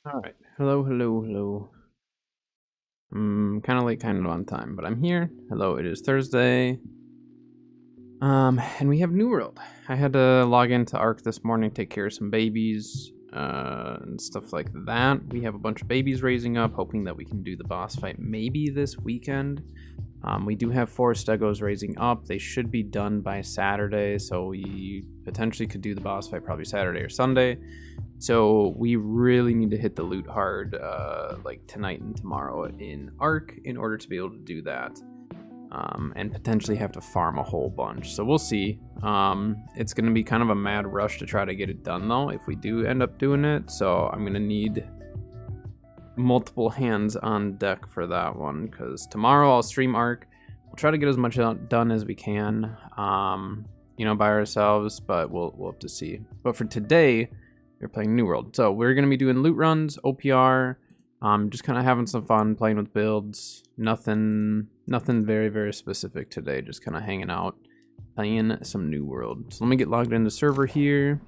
All right. Hello, hello, hello. Kind of late, kind of on time, but I'm here. Hello, it is Thursday. And we have New World. I had to log into Arc this morning, take care of some babies, and stuff like that. We have a bunch of babies raising up, hoping that we can do the boss fight maybe this weekend. We do have 4 stegos raising up. They should be done by Saturday, so we potentially could do the boss fight probably Saturday or Sunday. So we really need to hit the loot hard like tonight and tomorrow in Arc in order to be able to do that. And potentially have to farm a whole bunch. So we'll see. It's going to be kind of a mad rush to try to get it done though if we do end up doing it. So I'm going to need multiple hands on deck for that one because tomorrow I'll stream Arc. We'll try to get as much done as we can, by ourselves, but we'll have to see. But for today, we're playing New World. So we're going to be doing loot runs, OPR, just kind of having some fun, playing with builds. Nothing very, very specific today, just kind of hanging out, playing some New World. So let me get logged into server here.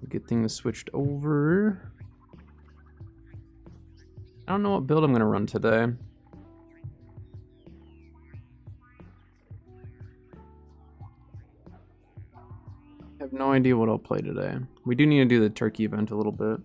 Get things switched over. I don't know what build I'm going to run today. I have no idea what I'll play today. We do need to do the turkey event a little bit.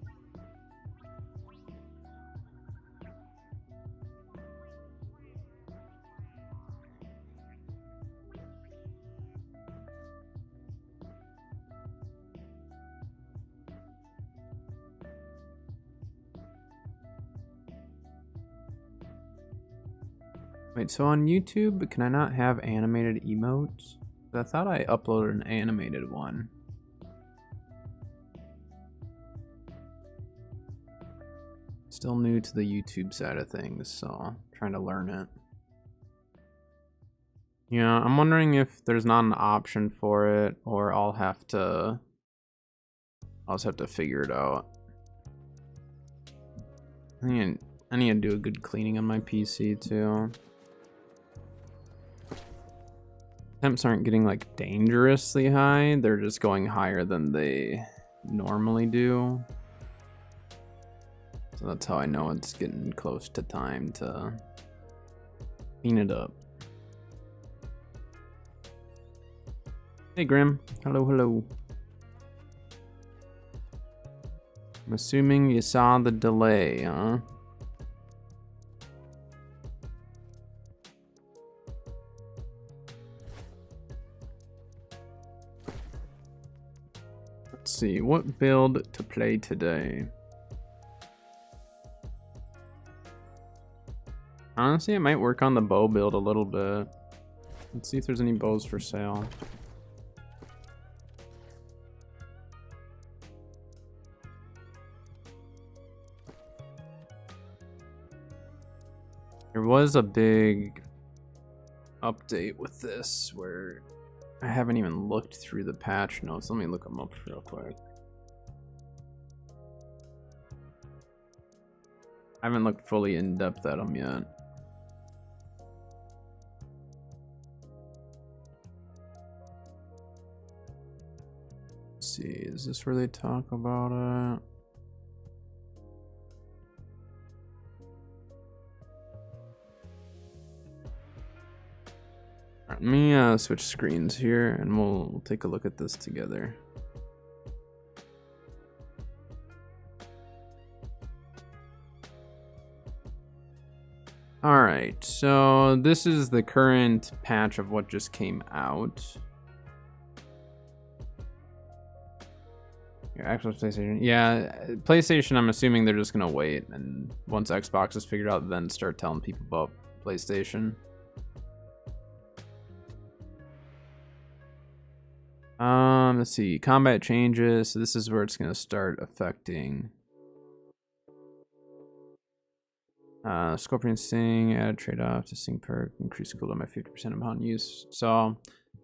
Wait, so on YouTube, can I not have animated emotes? I thought I uploaded an animated one. Still new to the YouTube side of things, so trying to learn it. Yeah, I'm wondering if there's not an option for it, or I'll just have to figure it out. I need to do a good cleaning on my PC too. Temps aren't getting like dangerously high, they're just going higher than they normally do. So that's how I know it's getting close to time to clean it up. Hey Grim, hello, hello. I'm assuming you saw the delay, huh? Let's see, what build to play today? Honestly, I might work on the bow build a little bit. Let's see if there's any bows for sale. There was a big update with this where I haven't even looked through the patch notes. Let me look them up real quick. I haven't looked fully in depth at them yet. Let's see, is this where they talk about it? Let me switch screens here and we'll take a look at this together. Alright, so this is the current patch of what just came out. Your actual PlayStation. Yeah, PlayStation, I'm assuming they're just gonna wait, and once Xbox is figured out, then start telling people about PlayStation. Let's see, combat changes. So this is where it's gonna start affecting. Scorpion Sting, add trade-off to Sting perk, increase cooldown by 50% upon use. So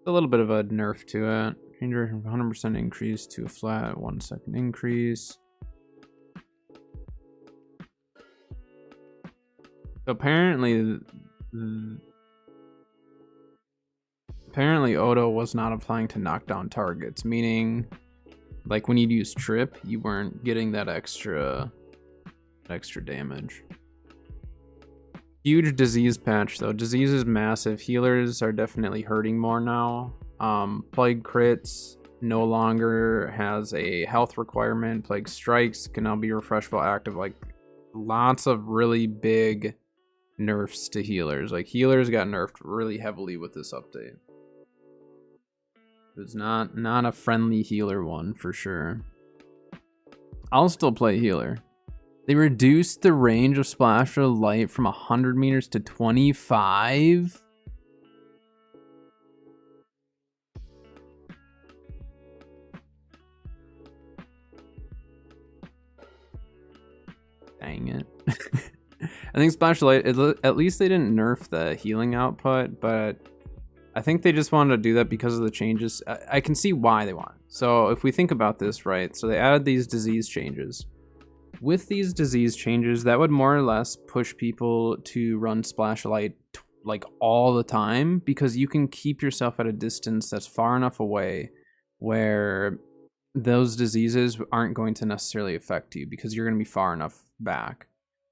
a little bit of a nerf to it. Change duration from 100% increase to a flat 1 second increase. So apparently Odo was not applying to knockdown targets, meaning Like when you'd use trip, you weren't getting that extra damage. Huge disease patch though. Disease is massive. Healers are definitely hurting more now. Plague crits no longer has a health requirement. Plague strikes can now be refreshed while active. Like lots of really big nerfs to healers. Like healers got nerfed really heavily with this update. It's not a friendly healer one for sure. I'll still play healer. They reduced the range of splash of light from 100 meters to 25. Dang it. I think splash of light, at least they didn't nerf the healing output, but I think they just wanted to do that because of the changes. I can see why they want it. So if we think about this, right? So they added these disease changes. With these disease changes, that would more or less push people to run splash of light like all the time, because you can keep yourself at a distance that's far enough away where those diseases aren't going to necessarily affect you because you're going to be far enough back.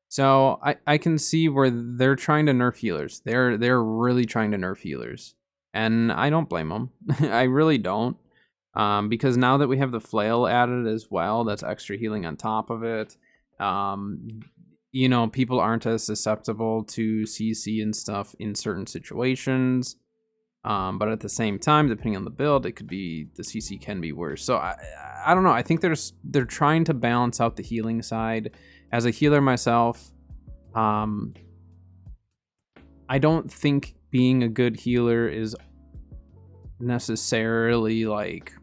So I can see where they're trying to nerf healers. They're really trying to nerf healers. And I don't blame them. I really don't. Because now that we have the flail added as well, that's extra healing on top of it. You know, people aren't as susceptible to CC and stuff in certain situations. But at the same time, depending on the build, it could be, the CC can be worse. So I don't know. I think they're trying to balance out the healing side. As a healer myself, I don't think being a good healer is necessarily like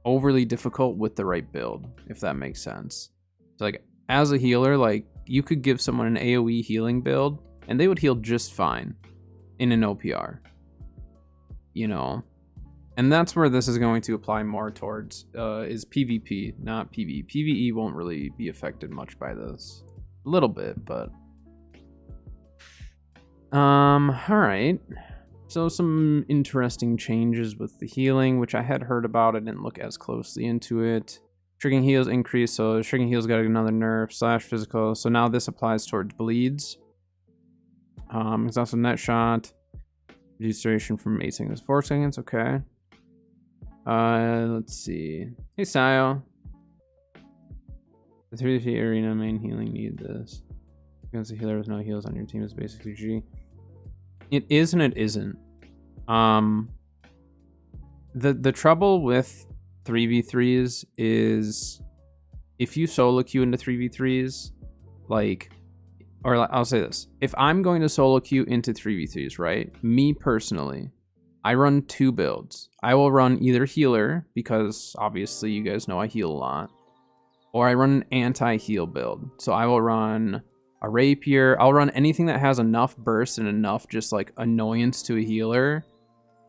overly difficult with the right build, if that makes sense. So like as a healer, like you could give someone an AoE healing build and they would heal just fine in an OPR, you know. And that's where this is going to apply more towards is PvP, not PvE. PvE won't really be affected much by this. A little bit, but all right. So some interesting changes with the healing, which I had heard about. I didn't look as closely into it. Shrinking heals increased, so shrinking heals got another nerf. Slash physical, so now this applies towards bleeds. It's also net shot. Reduced duration from 8 seconds to 4 seconds, okay. Let's see. Hey, Sio. The 3D arena main healing need this. Against a healer with no heals on your team is basically G. It is and it isn't. The trouble with 3v3s is if you solo queue into 3v3s, like, or I'll say this. If I'm going to solo queue into 3v3s, right? Me personally, I run 2 builds. I will run either healer, because obviously you guys know I heal a lot, or I run an anti-heal build. So I will run a rapier. I'll run anything that has enough burst and enough just like annoyance to a healer,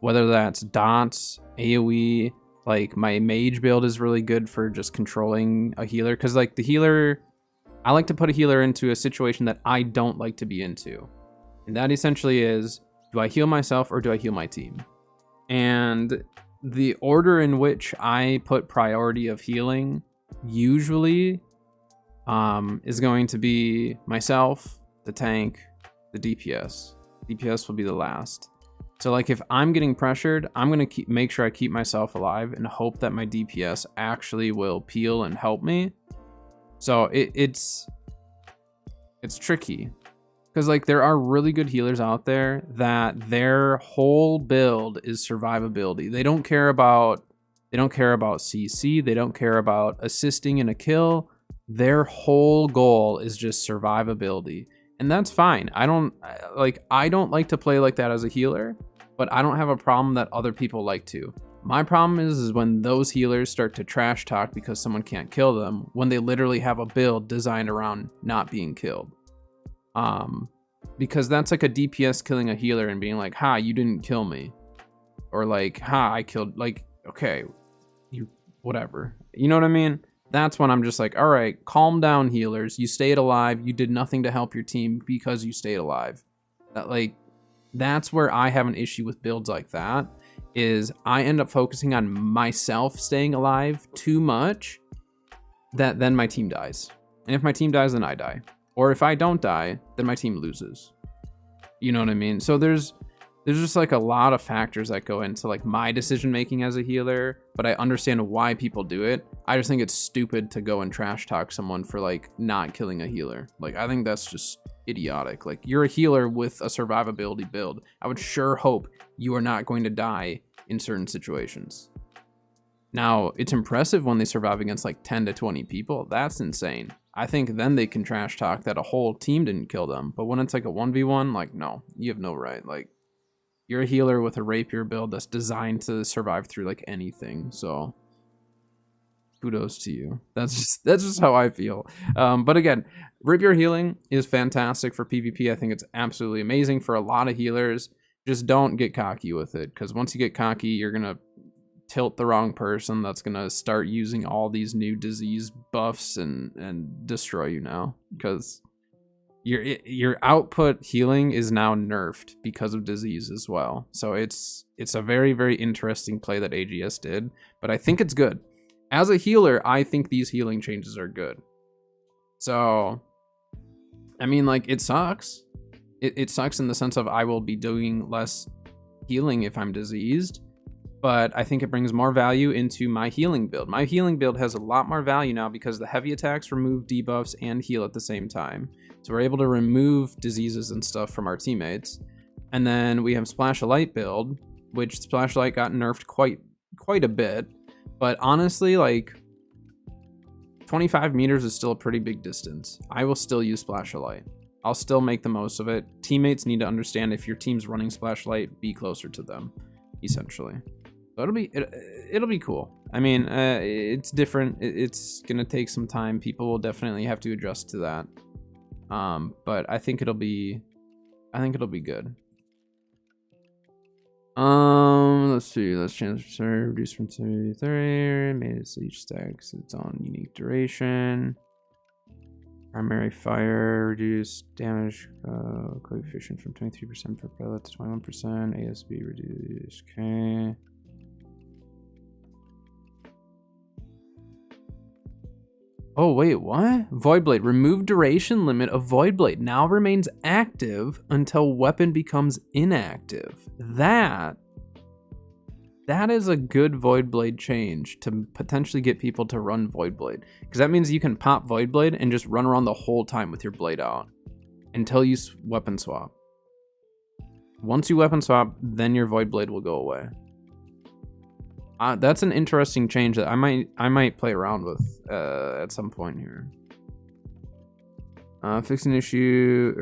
whether that's dots, AoE. Like my mage build is really good for just controlling a healer, because like the healer, I like to put a healer into a situation that I don't like to be into, and that essentially is, do I heal myself or do I heal my team? And the order in which I put priority of healing usually is going to be myself, the tank, the DPS. DPS will be the last. So like if I'm getting pressured, I'm gonna make sure I keep myself alive and hope that my DPS actually will peel and help me. So it's tricky, because like there are really good healers out there that their whole build is survivability. They don't care about CC, they don't care about assisting in a kill. Their whole goal is just survivability. And that's fine. I don't like to play like that as a healer, but I don't have a problem that other people like to. My problem is when those healers start to trash talk because someone can't kill them, when they literally have a build designed around not being killed. Because that's like a DPS killing a healer and being like, ha, you didn't kill me. Or like, ha, I killed, like, okay, you, whatever. You know what I mean? That's when I'm just like, all right, calm down, healers. You stayed alive. You did nothing to help your team because you stayed alive. That's where I have an issue with builds like that. is I end up focusing on myself staying alive too much, that then my team dies. And if my team dies, then I die. Or if I don't die, then my team loses. You know what I mean? So there's just like a lot of factors that go into like my decision making as a healer, but I understand why people do it. I just think it's stupid to go and trash talk someone for like not killing a healer. Like, I think that's just idiotic. Like, you're a healer with a survivability build. I would sure hope you are not going to die in certain situations. Now, it's impressive when they survive against like 10 to 20 people. That's insane. I think then they can trash talk that a whole team didn't kill them. But when it's like a 1v1, like, no, you have no right. Like, you're a healer with a rapier build that's designed to survive through like anything. So kudos to you. That's just how I feel. But again, rapier healing is fantastic for PvP. I think it's absolutely amazing for a lot of healers. Just don't get cocky with it, because once you get cocky, you're gonna tilt the wrong person that's gonna start using all these new disease buffs and destroy you now, because your output healing is now nerfed because of disease as well. So it's a very, very interesting play that AGS did, but I think it's good. As a healer, I think these healing changes are good. So I mean, like, it sucks. It sucks in the sense of I will be doing less healing if I'm diseased, but I think it brings more value into my healing build. My healing build has a lot more value now because the heavy attacks remove debuffs and heal at the same time. So we're able to remove diseases and stuff from our teammates. And then we have Splash of Light build, which Splash of Light got nerfed quite a bit. But honestly, like, 25 meters is still a pretty big distance. I will still use Splash of Light. I'll still make the most of it. Teammates need to understand if your team's running Splash of Light, be closer to them, essentially. So it'll be cool. I mean, it's different. It's gonna take some time. People will definitely have to adjust to that. But I think it'll be good. Let's see. Let's change reduce from 2 to 3. Made it so each stacks its own unique duration. Primary fire, reduced damage coefficient from 23% per pellet to 21%. ASB reduced. Okay. Oh, wait, what? Voidblade. Remove duration limit of Voidblade. Now remains active until weapon becomes inactive. That is a good Voidblade change to potentially get people to run Voidblade. Because that means you can pop Voidblade and just run around the whole time with your blade out until you weapon swap. Once you weapon swap, then your Voidblade will go away. That's an interesting change that I might play around with at some point here. Fix an issue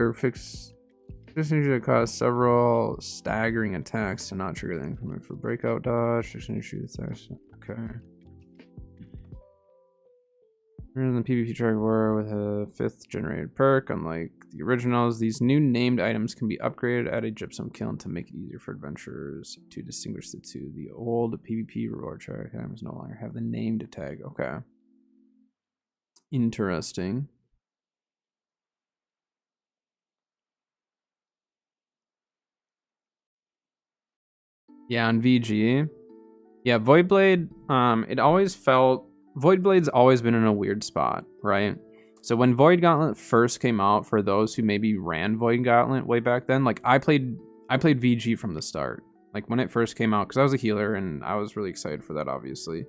that caused several staggering attacks to not trigger the increment for breakout dodge. Fix an issue that's okay. Rather than PvP track war with a 5th generated perk, unlike the originals, these new named items can be upgraded at a gypsum kiln to make it easier for adventurers to distinguish the two. The old PvP reward track items no longer have the named tag. Okay. Interesting. Yeah, on VG. Yeah, Voidblade, Voidblade's always been in a weird spot, right? So when Void Gauntlet first came out, for those who maybe ran Void Gauntlet way back then, like I played VG from the start. Like when it first came out, because I was a healer and I was really excited for that, obviously.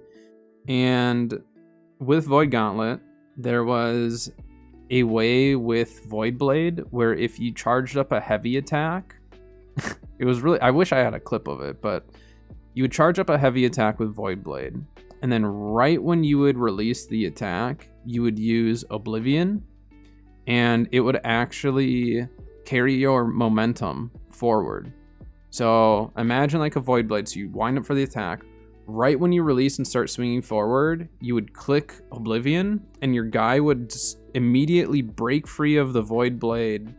And with Void Gauntlet, there was a way with Voidblade where if you charged up a heavy attack, it was really, I wish I had a clip of it, but you would charge up a heavy attack with Voidblade. And then right when you would release the attack, you would use Oblivion, and it would actually carry your momentum forward. So imagine like a Voidblade, so you wind up for the attack. Right when you release and start swinging forward, you would click Oblivion, and your guy would just immediately break free of the Voidblade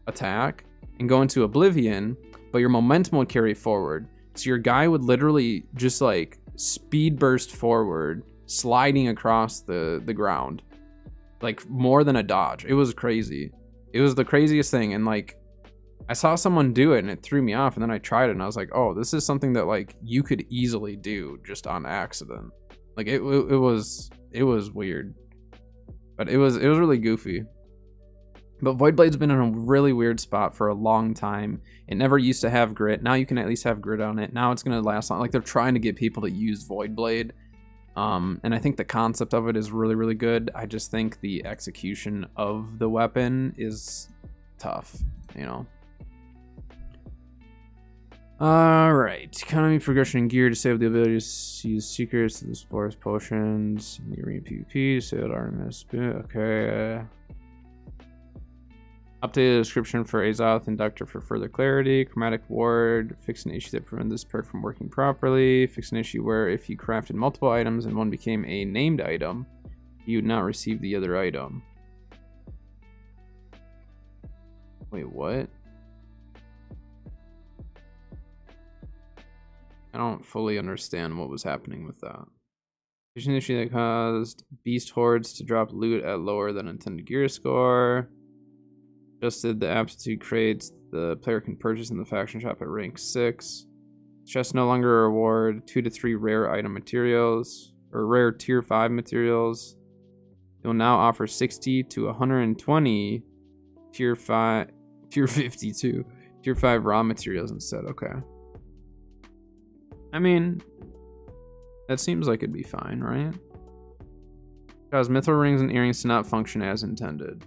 attack and go into Oblivion, but your momentum would carry forward. So your guy would literally just like speed burst forward, sliding across the ground, like more than a dodge. It was crazy. It was the craziest thing. And like I saw someone do it and it threw me off, and then I tried it and I was like, oh, this is something that like you could easily do just on accident. Like it was weird, but it was really goofy. But Voidblade's been in a really weird spot for a long time. It never used to have grit. Now you can at least have grit on it. Now it's gonna last long. Like they're trying to get people to use Voidblade. And I think the concept of it is really, really good. I just think the execution of the weapon is tough, you know. Alright, economy, progression, and gear. Disable the ability to use secrets, explorers, potions, arena PvP, disabled Artemis. Okay. Updated description for Azoth Inductor for further clarity. Chromatic Ward. Fix an issue that prevents this perk from working properly. Fix an issue where if you crafted multiple items and one became a named item, you would not receive the other item. Wait, what? I don't fully understand what was happening with that. Fix an issue that caused beast hordes to drop loot at lower than intended gear score. Adjusted the aptitude crates the player can purchase in the faction shop at rank 6. Chests no longer reward 2 to 3 rare item materials, or rare tier 5 materials. It will now offer 60 to 120 tier 52, tier 5 raw materials instead. Okay. I mean, that seems like it'd be fine, right? Cause mithril rings and earrings do not function as intended.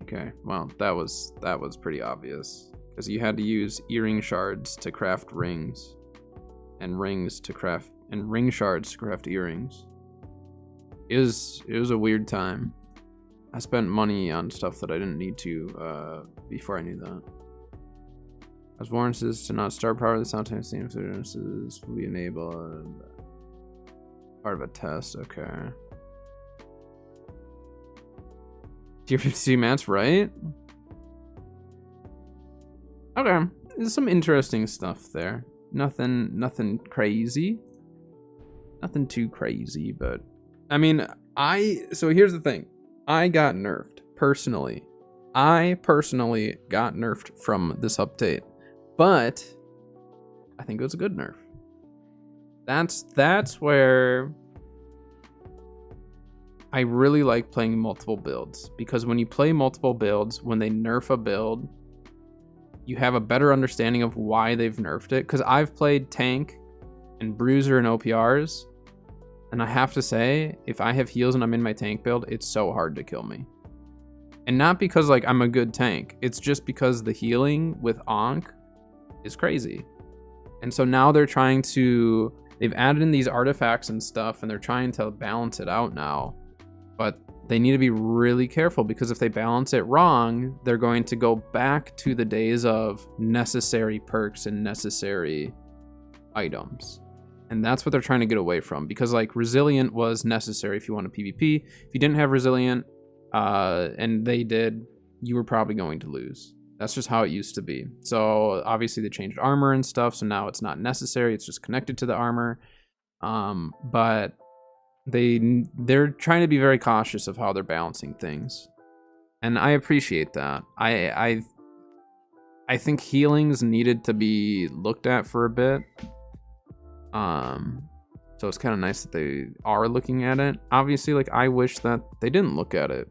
Okay, well, that was pretty obvious, because you had to use earring shards to craft rings, and ring shards to craft earrings. It was a weird time. I spent money on stuff that I didn't need to before I knew that. As warranties to not start power, the sometimes the influences will be enabled. Part of a test, okay. Tier 52 mats, right? Okay, there's some interesting stuff there. Nothing crazy. Nothing too crazy, but I mean, so here's the thing. I got nerfed personally. I personally got nerfed from this update, but I think it was a good nerf. That's where I really like playing multiple builds, because when you play multiple builds, when they nerf a build, you have a better understanding of why they've nerfed it. Because I've played tank and bruiser and OPRs, and I have to say, if I have heals and I'm in my tank build, it's so hard to kill me. And not because like I'm a good tank, it's just because the healing with Ankh is crazy. And so now they've added in these artifacts and stuff, and they're trying to balance it out now. But they need to be really careful, because if they balance it wrong, they're going to go back to the days of necessary perks and necessary items. And that's what they're trying to get away from, because like Resilient was necessary if you want to PvP. If you didn't have Resilient, and they did, you were probably going to lose. That's just how it used to be. So obviously they changed armor and stuff, so now it's not necessary, it's just connected to the armor. But they're trying to be very cautious of how they're balancing things, and I appreciate that. I think healings needed to be looked at for a bit, so it's kind of nice that they are looking at it. Obviously, like, I wish that they didn't look at it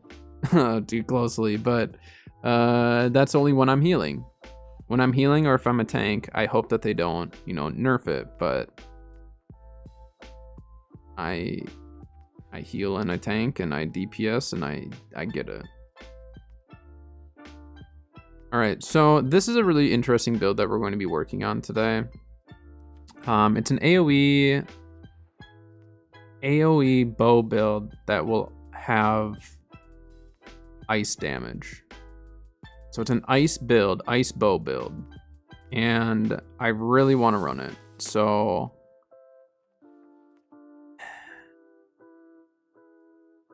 too closely, but that's only when I'm healing. When I'm healing, or if I'm a tank, I hope that they don't, nerf it. But I heal and I tank and I DPS and I get it. All right, so this is a really interesting build that we're going to be working on today. It's an AoE bow build that will have ice damage. So it's an ice build, ice bow build, and I really want to run it. So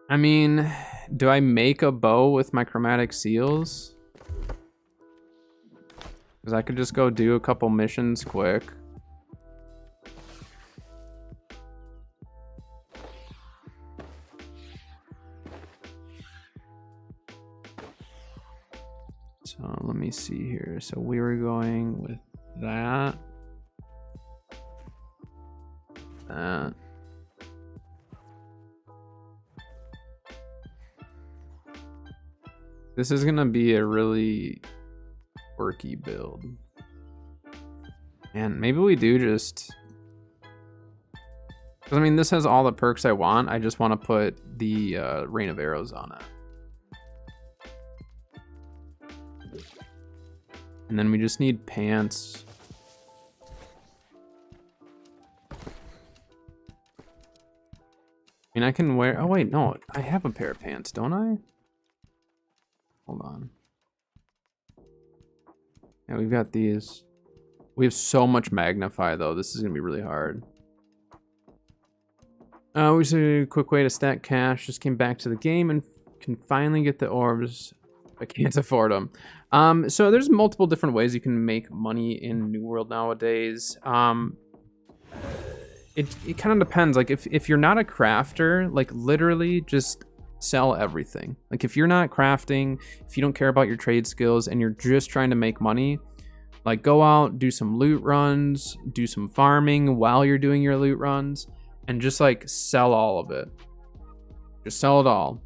I mean, do I make a bow with my chromatic seals? Because I could just go do a couple missions quick. So let me see here. So we were going with that. That. This is gonna be a really quirky build. And maybe we do just... I mean, this has all the perks I want. I just want to put the Rain of Arrows on it. And then we just need pants. I mean, I can wear... Oh, wait, no. I have a pair of pants, don't I? Hold on. Yeah, we've got these. We have so much Magnify, though. This is going to be really hard. We see a quick way to stack cash. Just came back to the game and can finally get the orbs. I can't afford them. So there's multiple different ways you can make money in New World nowadays. It kind of depends. Like if you're not a crafter, like literally just sell everything. Like if you're not crafting, if you don't care about your trade skills and you're just trying to make money, like go out, do some loot runs, do some farming while you're doing your loot runs, and just like sell all of it. Just sell it all.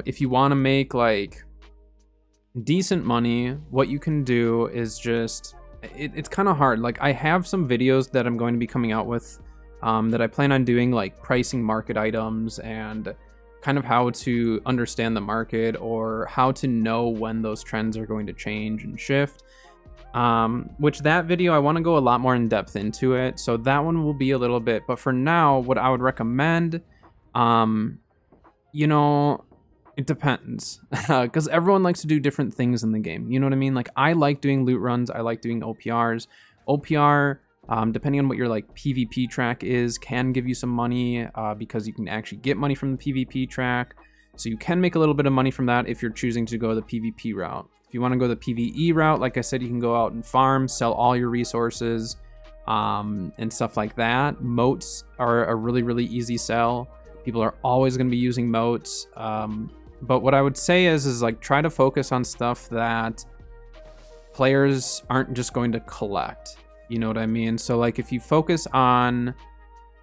If you want to make like decent money, what you can do is just, it's kind of hard. Like I have some videos that I'm going to be coming out with that I plan on doing, like pricing market items and kind of how to understand the market or how to know when those trends are going to change and shift. Which that video, I want to go a lot more in depth into it. So that one will be a little bit, but for now, what I would recommend, you know, it depends because everyone likes to do different things in the game. You know what I mean? Like I like doing loot runs. I like doing OPRs. OPR, depending on what your like PvP track is, can give you some money because you can actually get money from the PvP track. So you can make a little bit of money from that if you're choosing to go the PvP route. If you want to go the PvE route, like I said, you can go out and farm, sell all your resources and stuff like that. Moats are a really, really easy sell. People are always going to be using moats. But what I would say is like try to focus on stuff that players aren't just going to collect. You know what I mean? So like if you focus on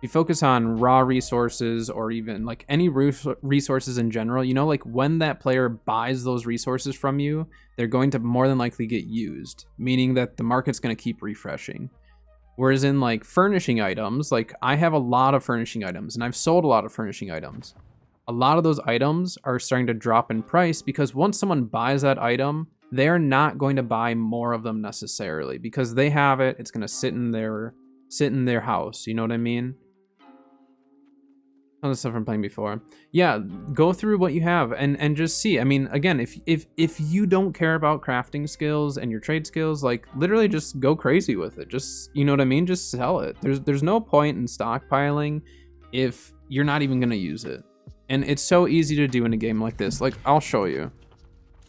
raw resources or even like any resources in general, you know, like when that player buys those resources from you, they're going to more than likely get used, meaning that the market's going to keep refreshing. Whereas in like furnishing items, like I have a lot of furnishing items and I've sold a lot of furnishing items. A lot of those items are starting to drop in price because once someone buys that item, they're not going to buy more of them necessarily because they have it. It's going to sit in their house. You know what I mean? All the stuff I'm playing before. Yeah, go through what you have and just see. I mean, again, if you don't care about crafting skills and your trade skills, like literally just go crazy with it. Just, you know what I mean? Just sell it. There's no point in stockpiling if you're not even going to use it. And it's so easy to do in a game like this. Like, I'll show you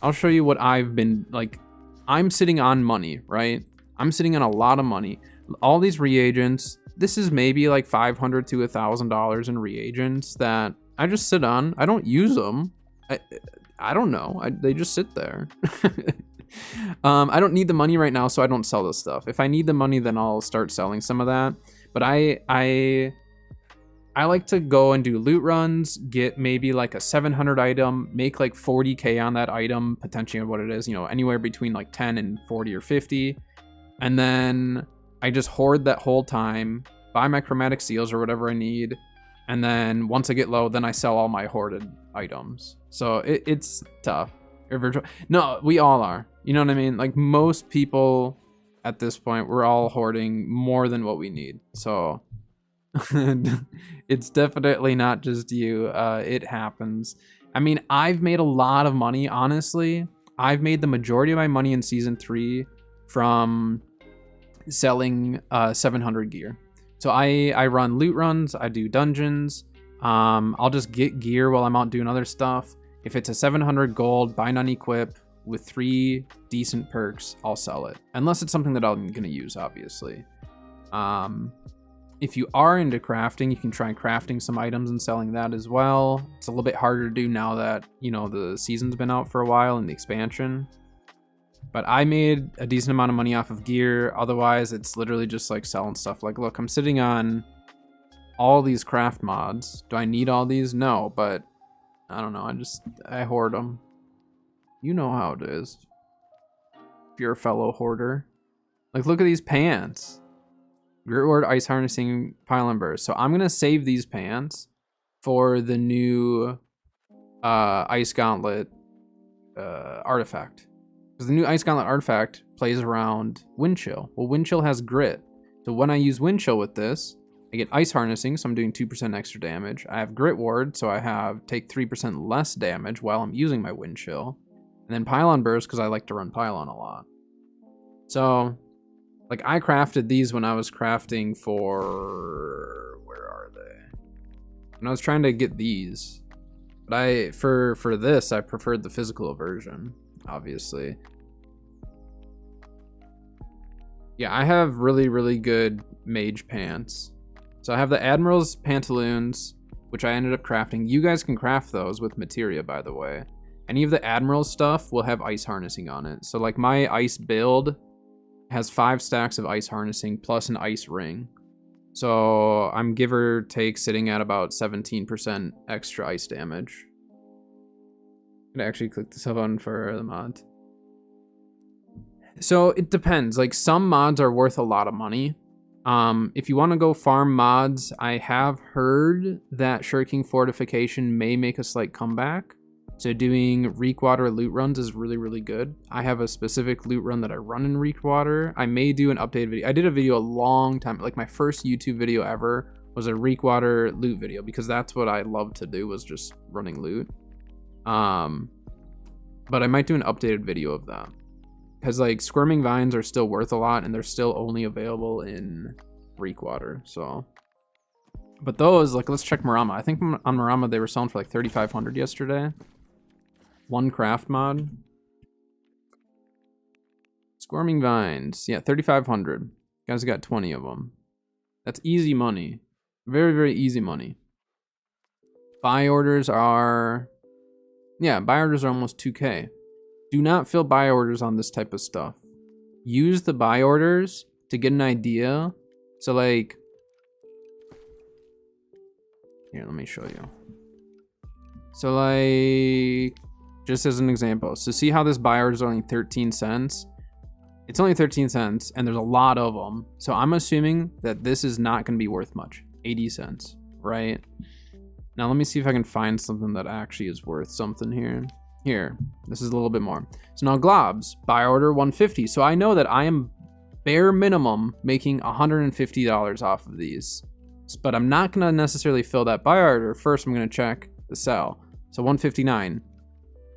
what I've been, like, I'm sitting on money, right? I'm sitting on a lot of money. All these reagents, this is maybe like $500 to $1,000 in reagents that I just sit on. I don't use them. I don't know. They just sit there. I don't need the money right now, so I don't sell this stuff. If I need the money, then I'll start selling some of that. But I like to go and do loot runs, get maybe like a 700 item, make like 40K on that item, potentially what it is, you know, anywhere between like 10 and 40 or 50. And then I just hoard that whole time, buy my chromatic seals or whatever I need. And then once I get low, then I sell all my hoarded items. So it's tough. No, we all are. You know what I mean? Like most people at this point, we're all hoarding more than what we need. So it's definitely not just you. It happens. I mean, I've made a lot of money, honestly. I've made the majority of my money in season 3 from selling 700 gear. So I run loot runs, I do dungeons. I'll just get gear while I'm out doing other stuff. If it's a 700 gold, bind on equip with 3 decent perks, I'll sell it. Unless it's something that I'm gonna use, obviously. If you are into crafting, you can try crafting some items and selling that as well. It's a little bit harder to do now that, you know, the season's been out for a while and the expansion. But I made a decent amount of money off of gear. Otherwise, it's literally just like selling stuff. Like, look, I'm sitting on all these craft mods. Do I need all these? No, but I don't know. I hoard them. You know how it is. If you're a fellow hoarder. Like, look at these pants. Grit Ward, Ice Harnessing, Pylon Burst. So I'm going to save these pants for the new Ice Gauntlet artifact. Because the new Ice Gauntlet artifact plays around Wind Chill. Well, Wind Chill has Grit. So when I use Wind Chill with this, I get Ice Harnessing, so I'm doing 2% extra damage. I have Grit Ward, so I take 3% less damage while I'm using my Wind Chill. And then Pylon Burst, because I like to run Pylon a lot. So, like, I crafted these when I was crafting for... Where are they? When I was trying to get these. But for this, I preferred the physical version, obviously. Yeah, I have really, really good mage pants. So I have the Admiral's pantaloons, which I ended up crafting. You guys can craft those with materia, by the way. Any of the Admiral stuff will have ice harnessing on it. So like my ice build has 5 stacks of ice harnessing plus an ice ring. So I'm give or take sitting at about 17% extra ice damage. I'm gonna actually click this up on for the mod. So it depends. Like some mods are worth a lot of money. If you want to go farm mods, I have heard that Shirking Fortification may make a slight comeback. So doing Reekwater loot runs is really, really good. I have a specific loot run that I run in Reekwater. I may do an updated video. I did a video a long time, like my first YouTube video ever was a Reekwater loot video because that's what I love to do, was just running loot. But I might do an updated video of that. Because like Squirming Vines are still worth a lot and they're still only available in Reekwater, so. But those, like, let's check Marama. I think on Marama they were selling for like 3,500 yesterday. One craft mod. Squirming Vines, yeah, 3,500. Guys got 20 of them. That's easy money. Very, very easy money. Buy orders are, yeah, buy orders are almost 2K. Do not fill buy orders on this type of stuff. Use the buy orders to get an idea. So like, here, let me show you. So like, just as an example, so see how this buy order is only 13 cents? It's only 13 cents and there's a lot of them. So I'm assuming that this is not going to be worth much. 80 cents, right? Now let me see if I can find something that actually is worth something here. Here, this is a little bit more. So now globs, buy order 150. So I know that I am bare minimum making $150 off of these. But I'm not gonna necessarily fill that buy order. First, I'm gonna check the sell. So 159.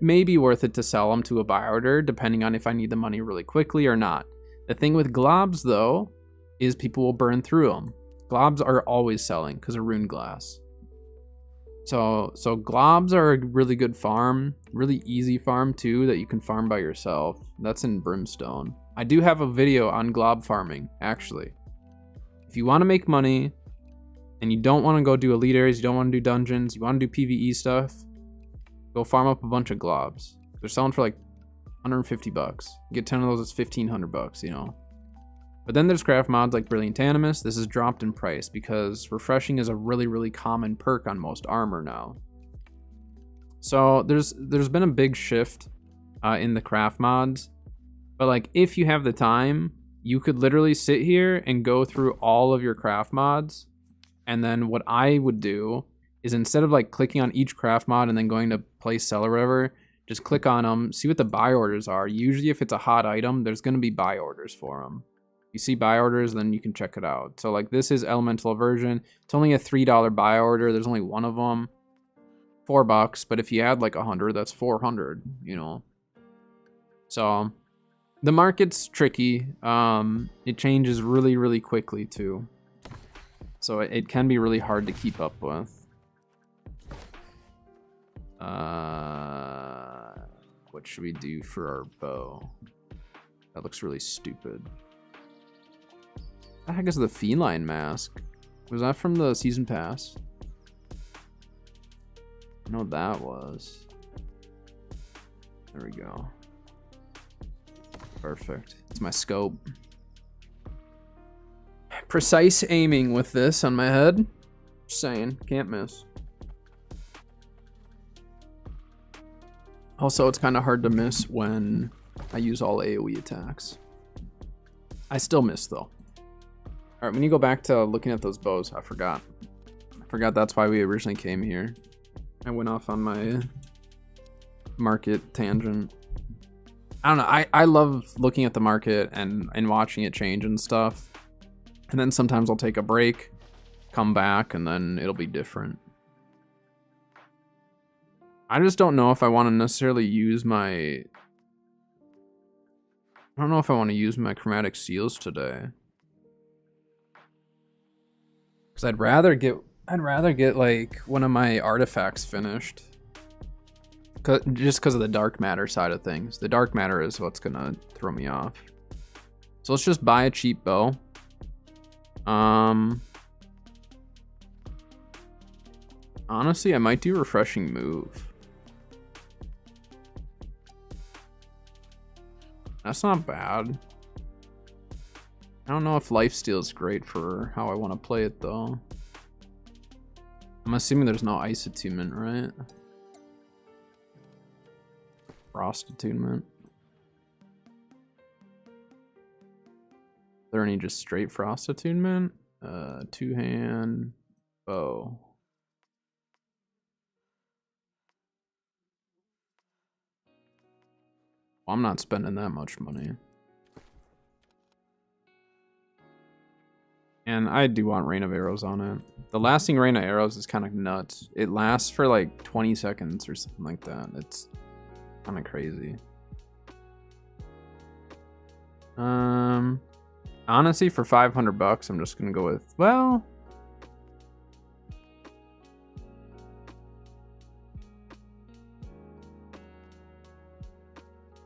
May be worth it to sell them to a buy order, depending on if I need the money really quickly or not. The thing with globs though, is people will burn through them. Globs are always selling because of rune glass. So globs are a really good farm, really easy farm too, that you can farm by yourself. That's in Brimstone. I do have a video on glob farming, actually. If you want to make money and you don't want to go do elite areas, you don't want to do dungeons, you want to do PvE stuff, go farm up a bunch of globs. They're selling for like 150 bucks. You get 10 of those, it's 1,500 bucks, you know. But then there's craft mods like Brilliant Animus. This is dropped in price because refreshing is a really, really common perk on most armor now. So there's been a big shift in the craft mods. But like if you have the time, you could literally sit here and go through all of your craft mods. And then what I would do is instead of like clicking on each craft mod and then going to place sell or whatever, just click on them, see what the buy orders are. Usually if it's a hot item, there's going to be buy orders for them. You see buy orders, then you can check it out. So like this is Elemental Aversion. It's only a $3 buy order. There's only one of them. $4, but if you add like 100, that's 400, you know. So the market's tricky. It changes really, really quickly too. So it can be really hard to keep up with. What should we do for our bow? That looks really stupid. What the heck is the feline mask? Was that from the season pass? I know what that was. There we go. Perfect. It's my scope. Precise aiming with this on my head. Just saying, can't miss. Also, it's kind of hard to miss when I use all AoE attacks. I still miss though. All right, when you go back to looking at those bows, I forgot that's why we originally came here. I went off on my market tangent. I don't know, I love looking at the market and watching it change and stuff. And then sometimes I'll take a break, come back, and then it'll be different. I just don't know if I want to necessarily use my... I don't know if I want to use my chromatic seals today. Because I'd rather get like one of my artifacts finished. Just because of the dark matter side of things. The dark matter is what's gonna throw me off. So let's just buy a cheap bow. Honestly, I might do refreshing move. That's not bad. I don't know if lifesteal is great for how I want to play it though. I'm assuming there's no ice attunement, right? Frost attunement. Is there any just straight frost attunement? Two-hand bow. Well, I'm not spending that much money. And I do want Rain of Arrows on it. The lasting Rain of Arrows is kind of nuts. It lasts for like 20 seconds or something like that. It's kind of crazy. Honestly, for 500 bucks, I'm just gonna go with, well,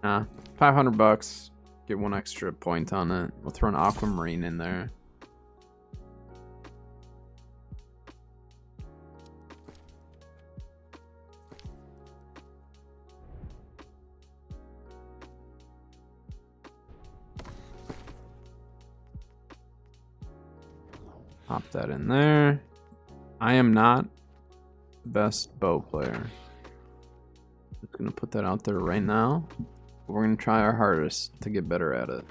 nah, 500 bucks. Get one extra point on it. We'll throw an Aquamarine in there. Pop that in there. I am not the best bow player. Just gonna put that out there right now. We're gonna try our hardest to get better at it.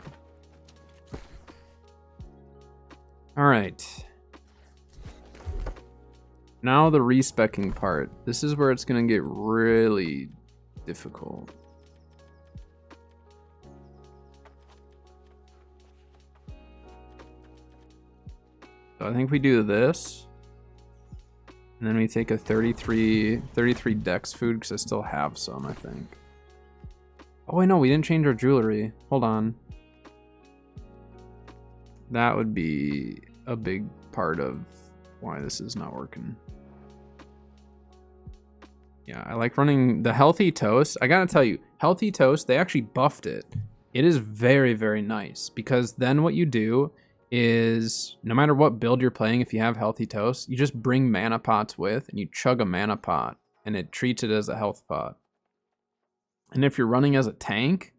All right. Now the respecking part. This is where it's gonna get really difficult. So I think we do this. And then we take a 33 dex food because I still have some, I think. Oh wait, no, we didn't change our jewelry. Hold on. That would be a big part of why this is not working. Yeah, I like running the Healthy Toast. I gotta tell you, Healthy Toast, they actually buffed it. It is very, very nice because then what you do is no matter what build you're playing, if you have Healthy Toast, you just bring mana pots with and you chug a mana pot and it treats it as a health pot. And if you're running as a tank,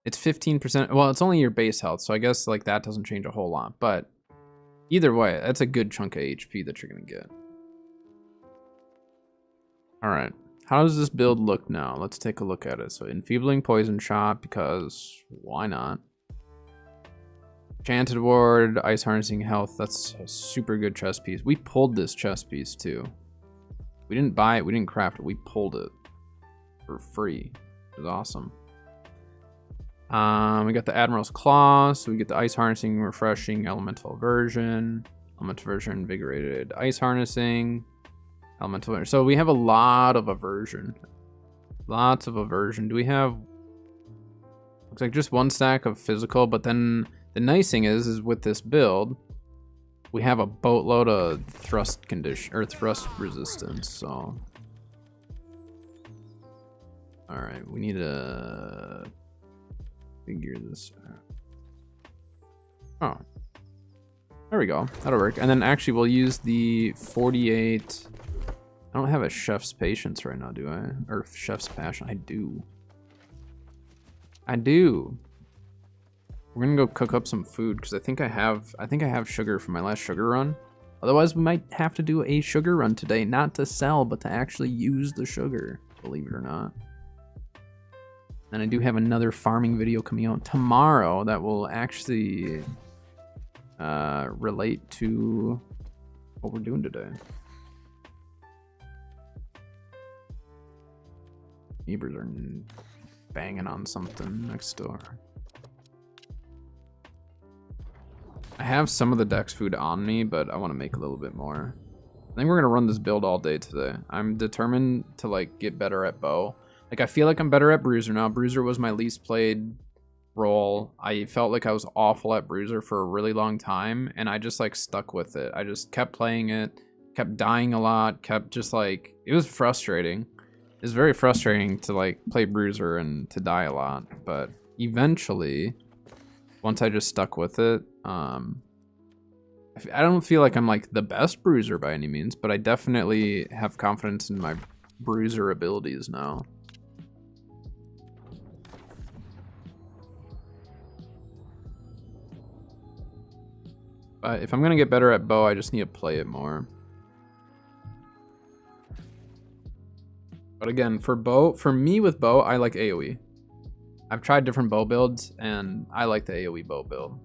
it's 15%. Well, it's only your base health, so I guess like that doesn't change a whole lot, but either way, that's a good chunk of HP that you're gonna get. All right, how does this build look now? Let's take a look at it. So Enfeebling Poison Shot, because why not? Enchanted Ward, Ice Harnessing Health, that's a super good chess piece. We pulled this chess piece too. We didn't buy it, we didn't craft it, we pulled it for free. It was awesome. We got the Admiral's Claw, so we get the Ice Harnessing, Refreshing, Elemental Aversion, Invigorated Ice Harnessing, Elemental Aversion. So we have a lot of aversion. Lots of aversion. Do we have... Looks like just one stack of physical, but then the nice thing is with this build, we have a boatload of thrust condition or thrust resistance. So, all right, we need to figure this out. Oh, there we go. That'll work. And then actually, we'll use the 48. I don't have a Chef's Patience right now, do I? Or Chef's Passion? I do. I do. We're gonna go cook up some food because I think I have sugar from my last sugar run. Otherwise, we might have to do a sugar run today, not to sell, but to actually use the sugar, believe it or not. And I do have another farming video coming out tomorrow that will actually relate to what we're doing today. Neighbors are banging on something next door. I have some of the Dex food on me, but I want to make a little bit more. I think we're gonna run this build all day today. I'm determined to like get better at bow. Like I feel like I'm better at Bruiser now. Bruiser was my least played role. I felt like I was awful at Bruiser for a really long time, and I just like stuck with it. I just kept playing it, kept dying a lot, kept just like, it was frustrating. It was very frustrating to like play Bruiser and to die a lot, but eventually, once I just stuck with it, I don't feel like I'm like the best Bruiser by any means, but I definitely have confidence in my Bruiser abilities now. But if I'm gonna get better at bow, I just need to play it more. But again, for me with bow, I like AoE. I've tried different bow builds, and I like the AoE bow build.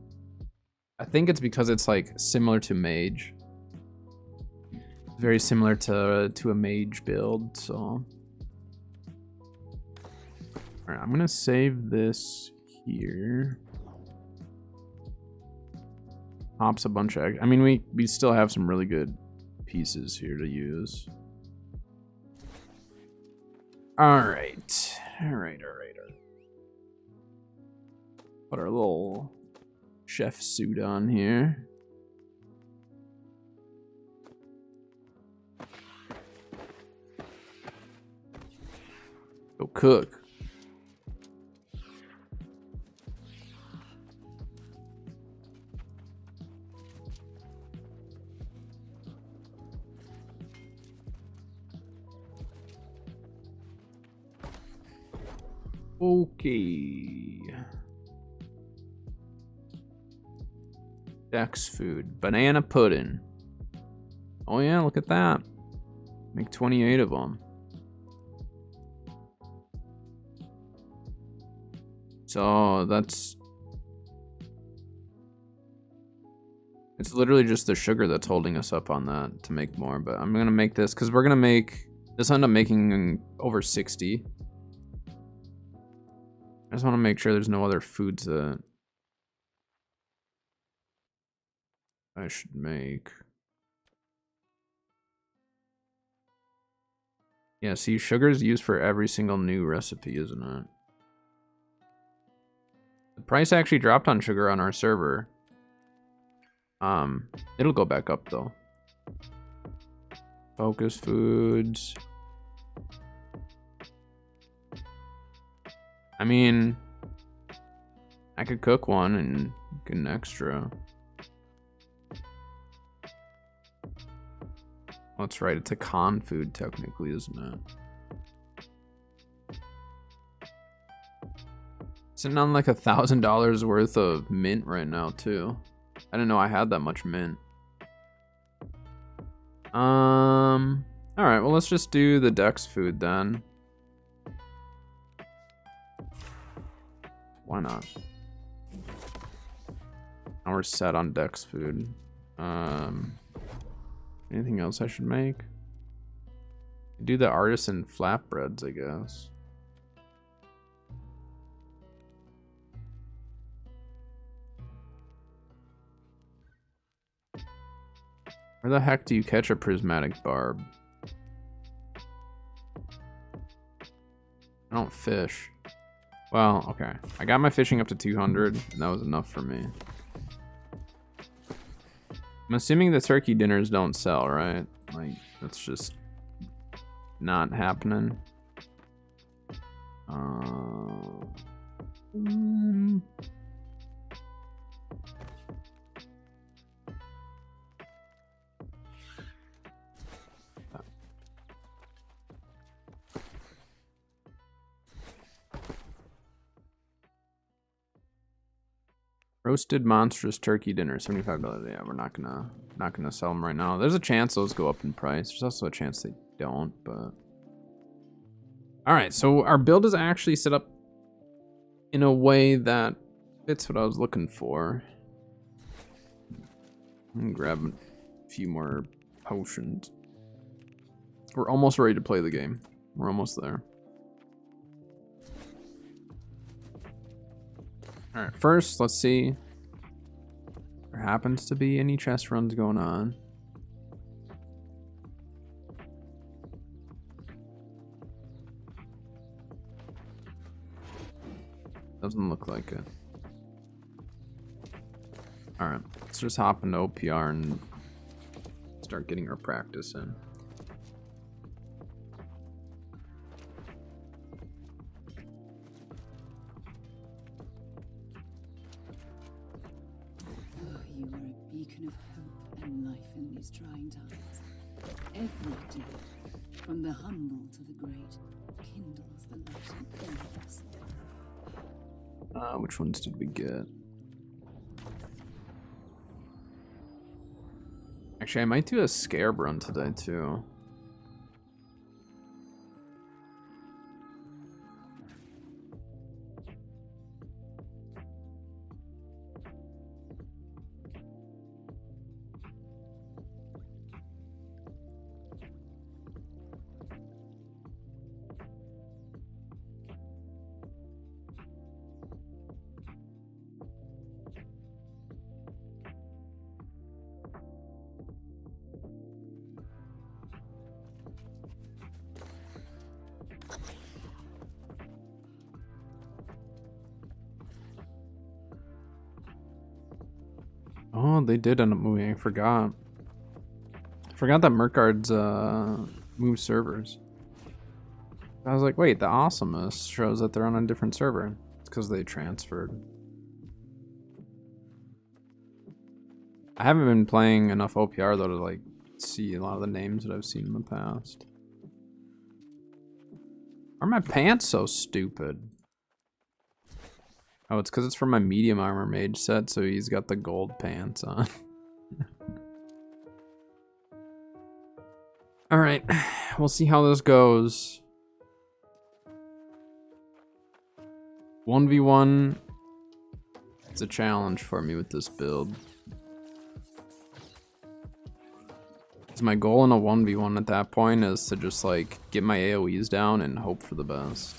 I think it's because it's like similar to mage. Very similar to a mage build, so. Alright, I'm gonna save this here. Hops a bunch of, I mean, we still have some really good pieces here to use. Alright. Alright. Put our little chef suit on here. Go cook. Okay. Dex food. Banana pudding. Oh yeah, look at that. Make 28 of them. So that's... It's literally just the sugar that's holding us up on that to make more. But I'm gonna make this, because we're gonna make... This will end up making over 60. I just want to make sure there's no other foods that I should make. Yeah, see, sugar is used for every single new recipe, isn't it? The price actually dropped on sugar on our server. It'll go back up though. Focus foods. I mean, I could cook one and get an extra. That's right, it's a con food technically, isn't it? Sitting on like $1,000 worth of mint right now too. I didn't know I had that much mint. Alright, well let's just do the Dex food then. Why not? Now we're set on Dex food. Anything else I should make? Do the artisan flatbreads, I guess. Where the heck do you catch a prismatic barb? I don't fish. Well, okay. I got my fishing up to 200, and that was enough for me. I'm assuming the turkey dinners don't sell, right? Like, that's just not happening. Roasted monstrous turkey dinner, $75. Yeah, we're not gonna sell them right now. There's a chance those go up in price. There's also a chance they don't, but all right. So our build is actually set up in a way that fits what I was looking for. I'm gonna grab a few more potions. We're almost ready to play the game. We're almost there. All right, first, let's see if there happens to be any chest runs going on. Doesn't look like it. All right, let's just hop into OPR and start getting our practice in. You are a beacon of hope and life in these trying times. Every day, from the humble to the great, kindles the light in all of us. Which ones did we get? Actually, I might do a scarab run today too. Oh, they did end up moving. I forgot. I forgot that Mercard's moved servers. I was like, wait, the Awesomeness shows that they're on a different server. It's because they transferred. I haven't been playing enough OPR though to like see a lot of the names that I've seen in the past. Are my pants so stupid? Oh, it's because it's from my medium armor mage set, so he's got the gold pants on. Alright, we'll see how this goes. 1v1, it's a challenge for me with this build. Because my goal in a 1v1 at that point is to just like get my AoEs down and hope for the best.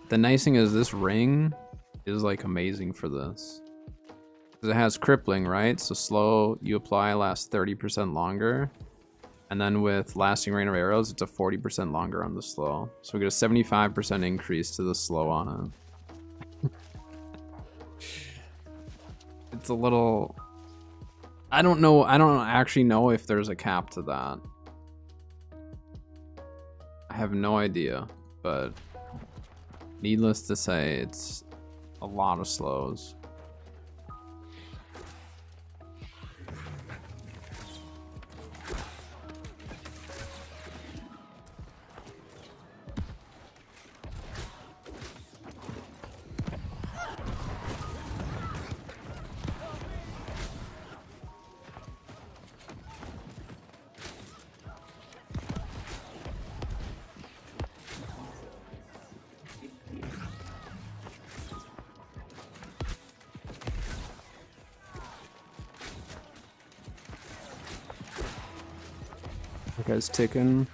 The nice thing is this ring is like amazing for this. Because it has crippling, right? So slow you apply lasts 30% longer. And then with lasting rain of arrows, it's a 40% longer on the slow. So we get a 75% increase to the slow on it. It's a little... I don't know. I don't actually know if there's a cap to that. I have no idea, but... needless to say, it's a lot of slows. That guy's ticking.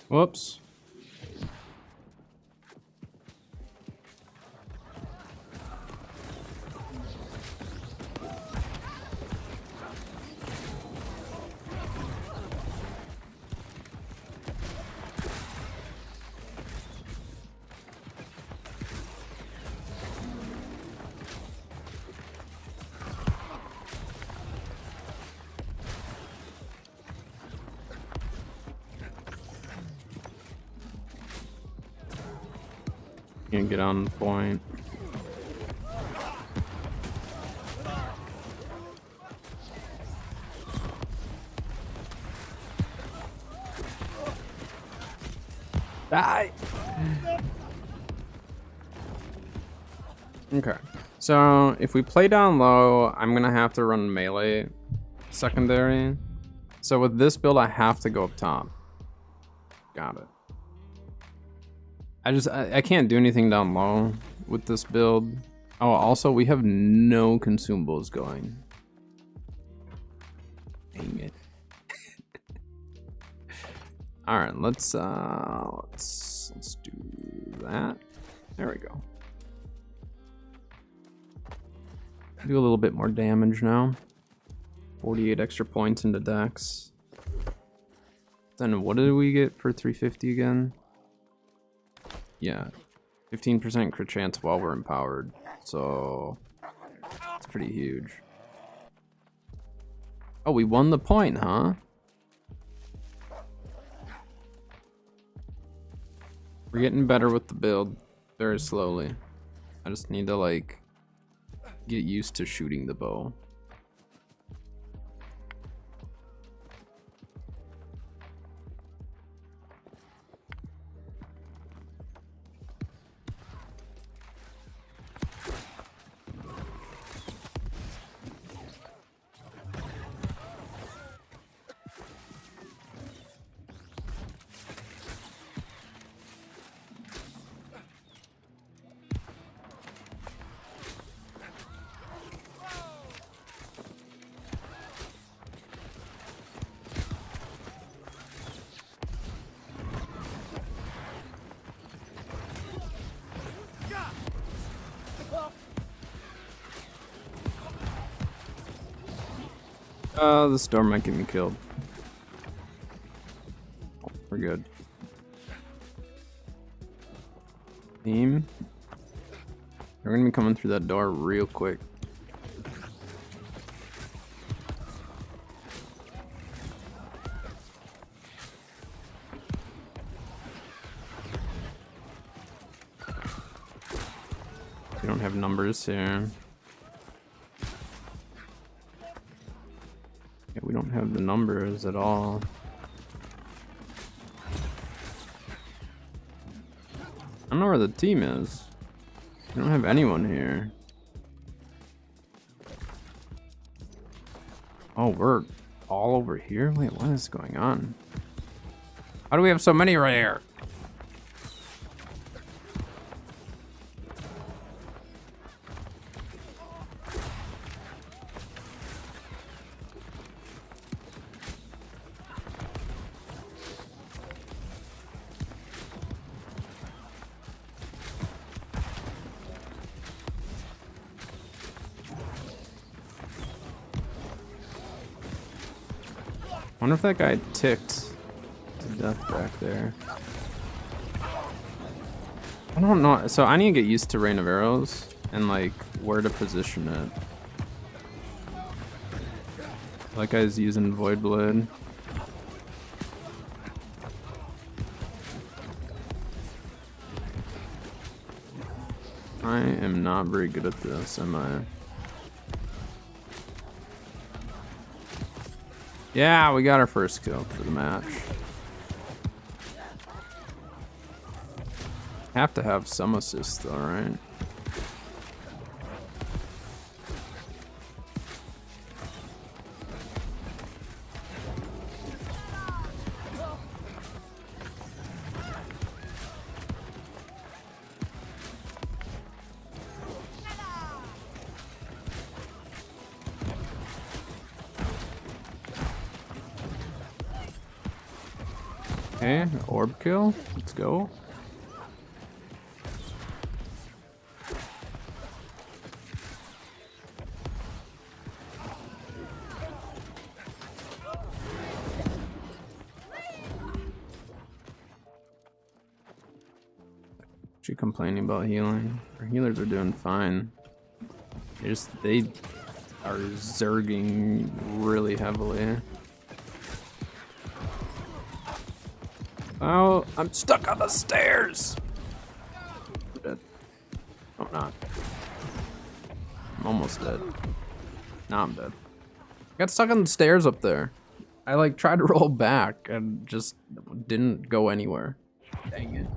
Whoops. Can't get on the point. Die! Okay. So, if we play down low, I'm gonna have to run melee secondary. So with this build, I have to go up top. Got it. I can't do anything down low with this build. Oh, also, we have no consumables going. Dang it. All right, let's do that. There we go. Do a little bit more damage now. 48 extra points into Dex. Then what did we get for 350 again? Yeah, 15% crit chance while we're empowered. So it's pretty huge. Oh, we won the point, huh? We're getting better with the build very slowly. I just need to like get used to shooting the bow. The storm might get me killed. We're good. Team. We're gonna be coming through that door real quick. We don't have numbers here. Yeah, we don't have the numbers at all. I don't know where the team is. We don't have anyone here. Oh, we're all over here? Wait, what is going on? How do we have so many right here? I wonder if that guy ticked to death back there. I don't know. So I need to get used to Rain of Arrows and like where to position it. That guy's using Void Blade. I am not very good at this, am I? Yeah, we got our first kill for the match. Have to have some assist though, right? Okay, orb kill. Let's go. She complaining about healing. Our healers are doing fine. They are zerging really heavily. Oh, I'm stuck on the stairs. I'm not. I'm almost dead. Now I'm dead. I got stuck on the stairs up there. I like tried to roll back and just didn't go anywhere. Dang it.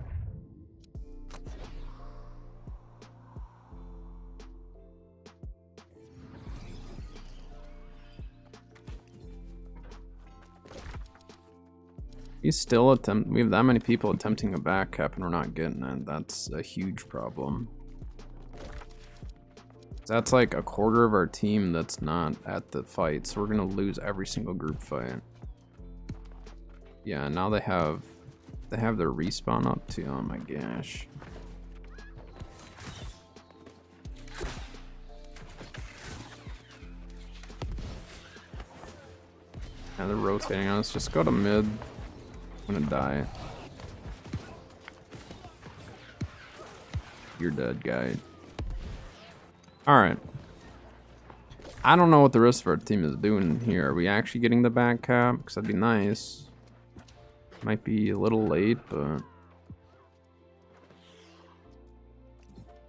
He's still we have that many people attempting a back cap and we're not getting it. That's a huge problem. That's like a quarter of our team that's not at the fight, so we're gonna lose every single group fight. Yeah, now they have their respawn up too. Oh my gosh. Yeah, they're rotating on us. Just go to mid. I'm gonna die. You're dead, guy. Alright. I don't know what the rest of our team is doing here. Are we actually getting the back cap? Because that'd be nice. Might be a little late, but...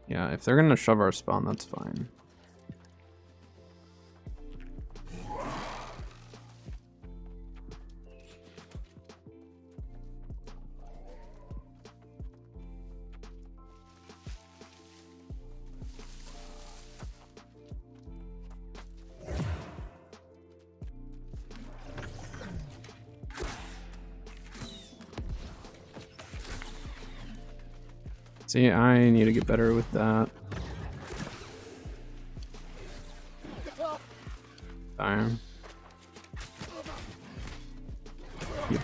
yeah, if they're gonna shove our spawn, that's fine. See, I need to get better with that. Darn. Yep.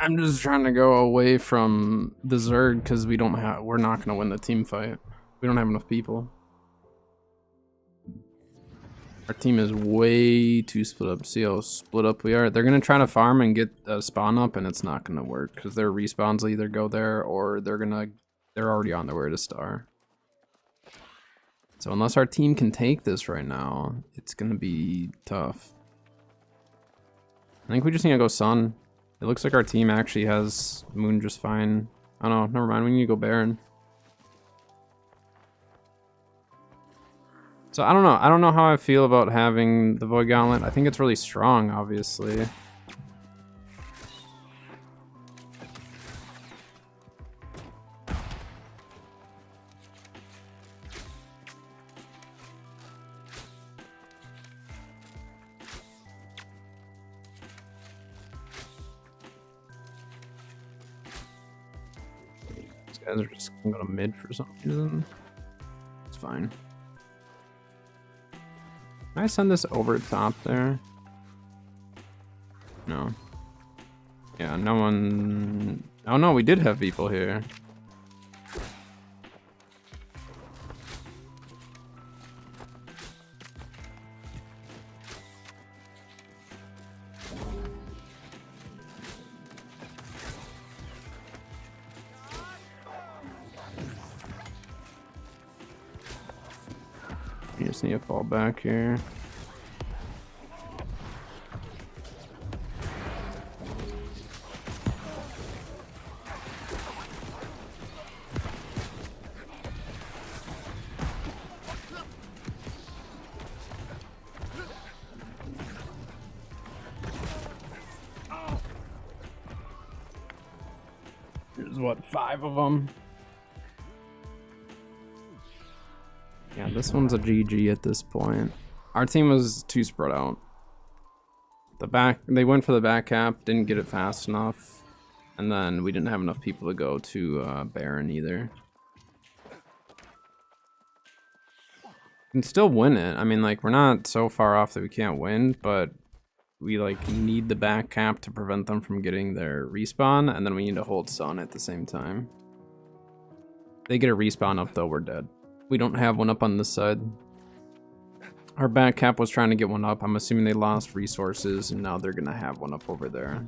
I'm just trying to go away from the Zerg because we're not gonna win the team fight. We don't have enough people. Our team is way too split up. See how split up we are? They're gonna try to farm and get a spawn up, and it's not gonna work because their respawns will either go there or they're already on their way to star. So unless our team can take this right now, it's gonna be tough. I think we just need to go Sun. It looks like our team actually has Moon just fine. Oh no, never mind. We need to go Baron. So I don't know. I don't know how I feel about having the Void Gauntlet. I think it's really strong, obviously. These guys are just gonna go to mid for some reason. It's fine. Can I send this over top there? No. Yeah, no one... oh no, we did have people here. You just need to fall back here. There's what, 5 of them? Yeah, this one's a GG at this point. Our team was too spread out. They went for the back cap, didn't get it fast enough, and then we didn't have enough people to go to Baron either. We can still win it. I mean, like, we're not so far off that we can't win, but we like need the back cap to prevent them from getting their respawn, and then we need to hold Sun at the same time. They get a respawn up though, we're dead. We don't have one up on this side. Our back cap was trying to get one up. I'm assuming they lost resources and now they're gonna have one up over there.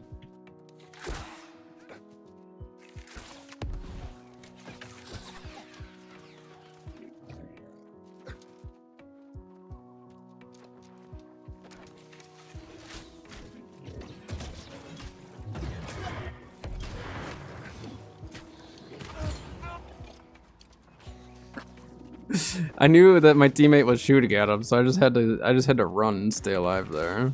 I knew that my teammate was shooting at him, so I just had to run and stay alive there.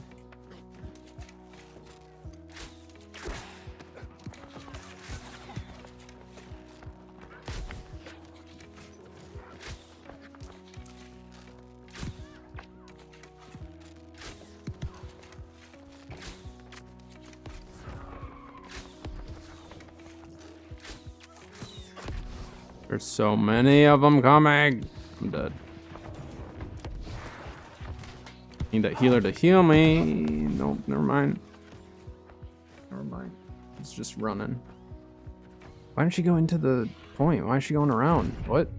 There's so many of them coming. I'm dead. Need a healer to heal me. Nope, never mind. Never mind. It's just running. Why didn't she go into the point? Why is she going around? What?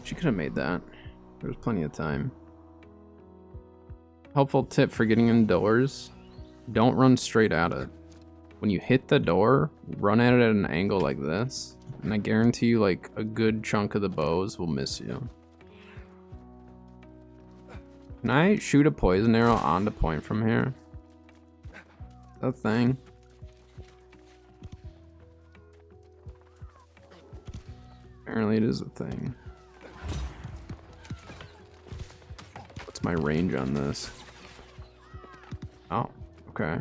She could have made that. There was plenty of time. Helpful tip for getting indoors. Don't run straight at it. When you hit the door, run at it at an angle like this. And I guarantee you, like, a good chunk of the bows will miss you. Can I shoot a poison arrow onto point from here? That thing. Apparently it is a thing. What's my range on this? Oh, okay.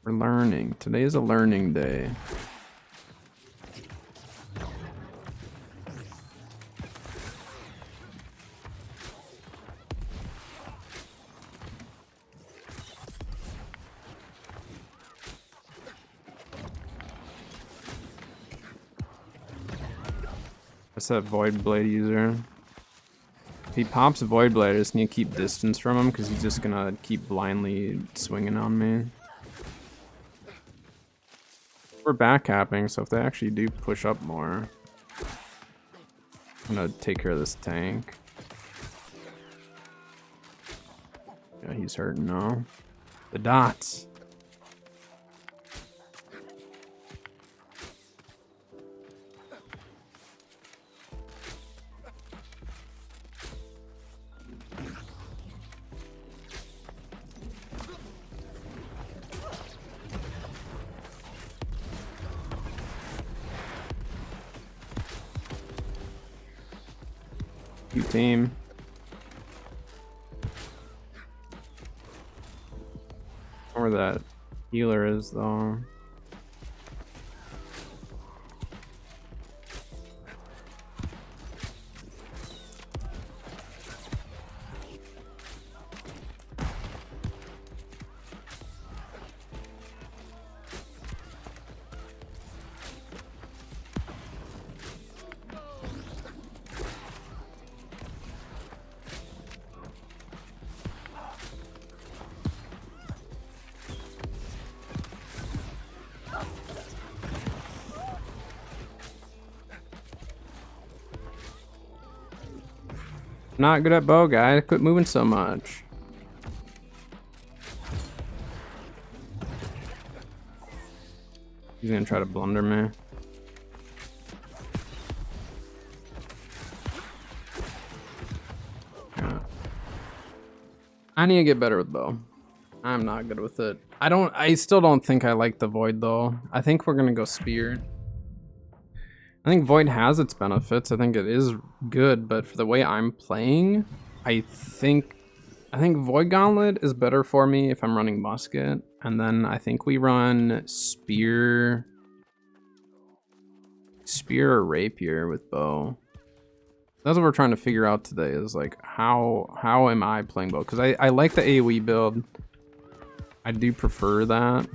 We're learning. Today is a learning day. What's that Void Blade user? If he pops Void Blade, I just need to keep distance from him because he's just gonna keep blindly swinging on me. We're backcapping, so if they actually do push up more, I'm gonna take care of this tank. Yeah, he's hurting now. The dots. You team. Where that healer is though. Not good at bow, guy. Quit moving so much. He's gonna try to blunder me. Yeah. I need to get better with bow. I'm not good with it. I still don't think I like the Void though. I think we're gonna go Spear. I think Void has its benefits. I think it is good, but for the way I'm playing, I think Void Gauntlet is better for me if I'm running Musket. And then I think we run Spear or Rapier with bow. That's what we're trying to figure out today is like how am I playing bow? Because I like the AoE build. I do prefer that.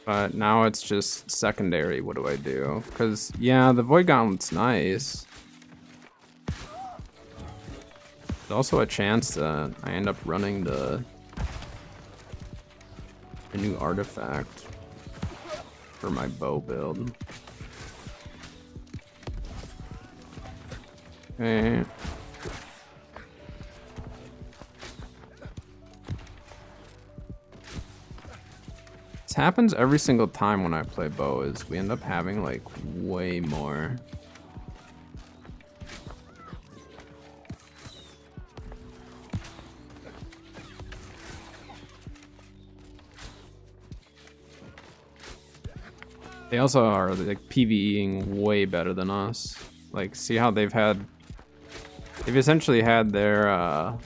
But now it's just secondary. What do I do? Because, yeah, the Void Gauntlet's nice. There's also a chance that I end up running the new artifact for my bow build. Okay. This happens every single time when I play bow is we end up having like way more. They also are like PvEing way better than us. Like, see how they've essentially had their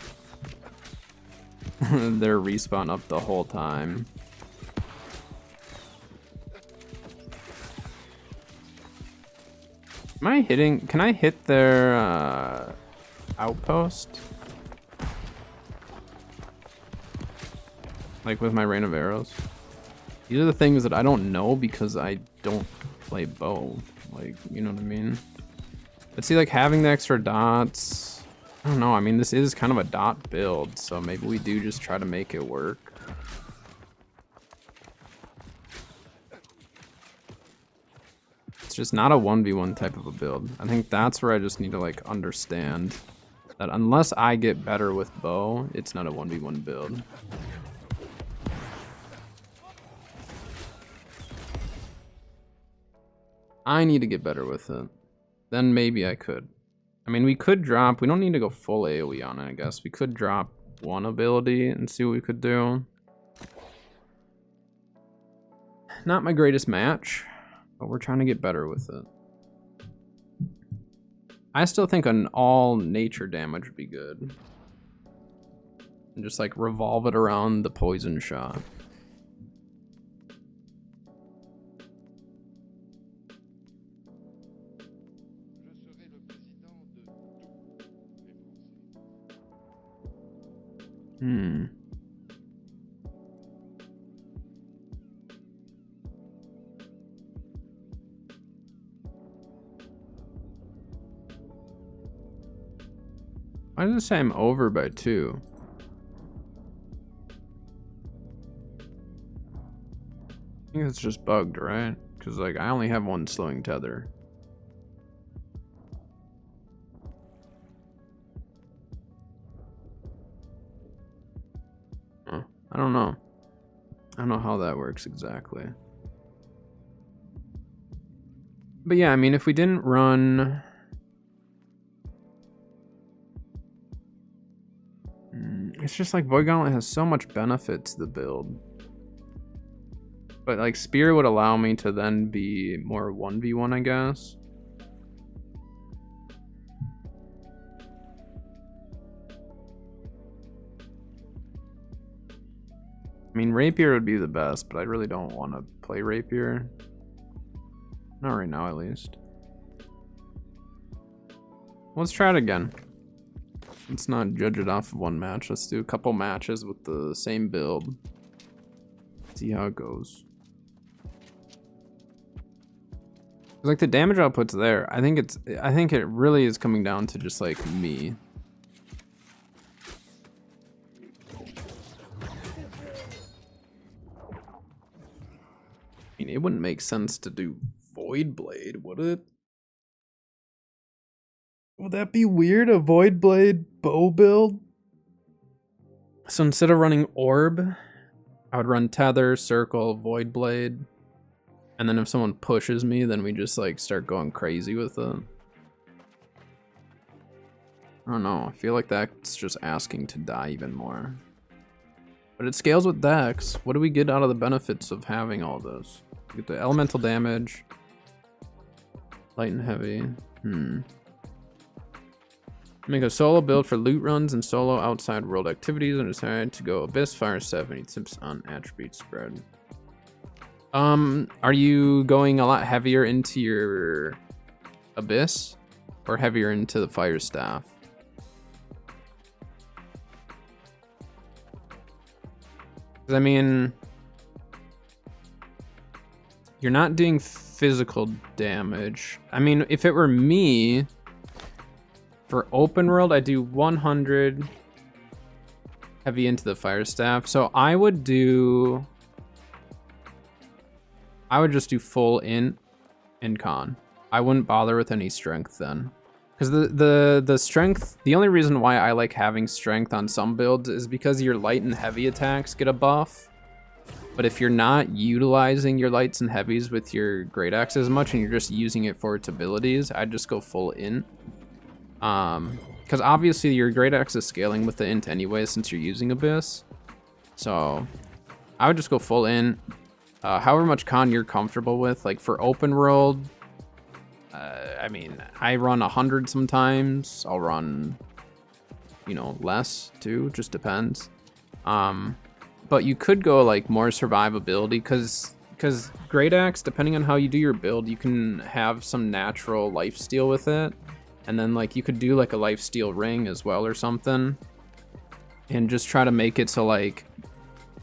their respawn up the whole time. Can I hit their outpost? Like with my rain of arrows? These are the things that I don't know because I don't play bow. Like, you know what I mean? But see, like having the extra dots, I don't know. I mean, this is kind of a dot build, so maybe we do just try to make it work. It's just not a 1v1 type of a build. I think that's where I just need to like understand that unless I get better with bow, it's not a 1v1 build. I need to get better with it. Then maybe I could. I mean, we could drop, we don't need to go full AoE on it, I guess. We could drop one ability and see what we could do. Not my greatest match, but we're trying to get better with it. I still think an all nature damage would be good. And just like revolve it around the poison shot. Why does it say I'm over by 2? I think it's just bugged, right? Because like I only have one slowing tether. I don't know. I don't know how that works exactly. But yeah, I mean, if we didn't run... It's just like Void Gauntlet has so much benefit to the build. But like Spear would allow me to then be more 1v1, I guess. I mean, Rapier would be the best, but I really don't want to play Rapier. Not right now, at least. Let's try it again. Let's not judge it off of one match. Let's do a couple matches with the same build. See how it goes. Like the damage output's there. I think it really is coming down to just like me. I mean, it wouldn't make sense to do Void Blade, would it? Would that be weird? A Void Blade bow build? So instead of running Orb, I would run Tether, Circle, Void Blade. And then if someone pushes me, then we just like start going crazy with it. I don't know. I feel like that's just asking to die even more. But it scales with Dex. What do we get out of the benefits of having all this? We get the elemental damage. Light and heavy. Make a solo build for loot runs and solo outside world activities and decide to go Abyss, Fire Staff. Any tips on attribute spread? Are you going a lot heavier into your Abyss or heavier into the Fire Staff? I mean, you're not doing physical damage. I mean, if it were me, for open world, I do 100 heavy into the Fire Staff. So I would just do full int and con. I wouldn't bother with any strength then. Because the strength, the only reason why I like having strength on some builds is because your light and heavy attacks get a buff. But if you're not utilizing your lights and heavies with your great axe as much and you're just using it for its abilities, I'd just go full int. Because obviously your great axe is scaling with the int anyway since you're using Abyss. So I would just go full int. however much con you're comfortable with. Like for open world, I mean, I run 100 sometimes. I'll run, you know, less too, just depends. But you could go like more survivability because Great Axe, depending on how you do your build, you can have some natural lifesteal with it. And then like you could do like a lifesteal ring as well or something. And just try to make it so like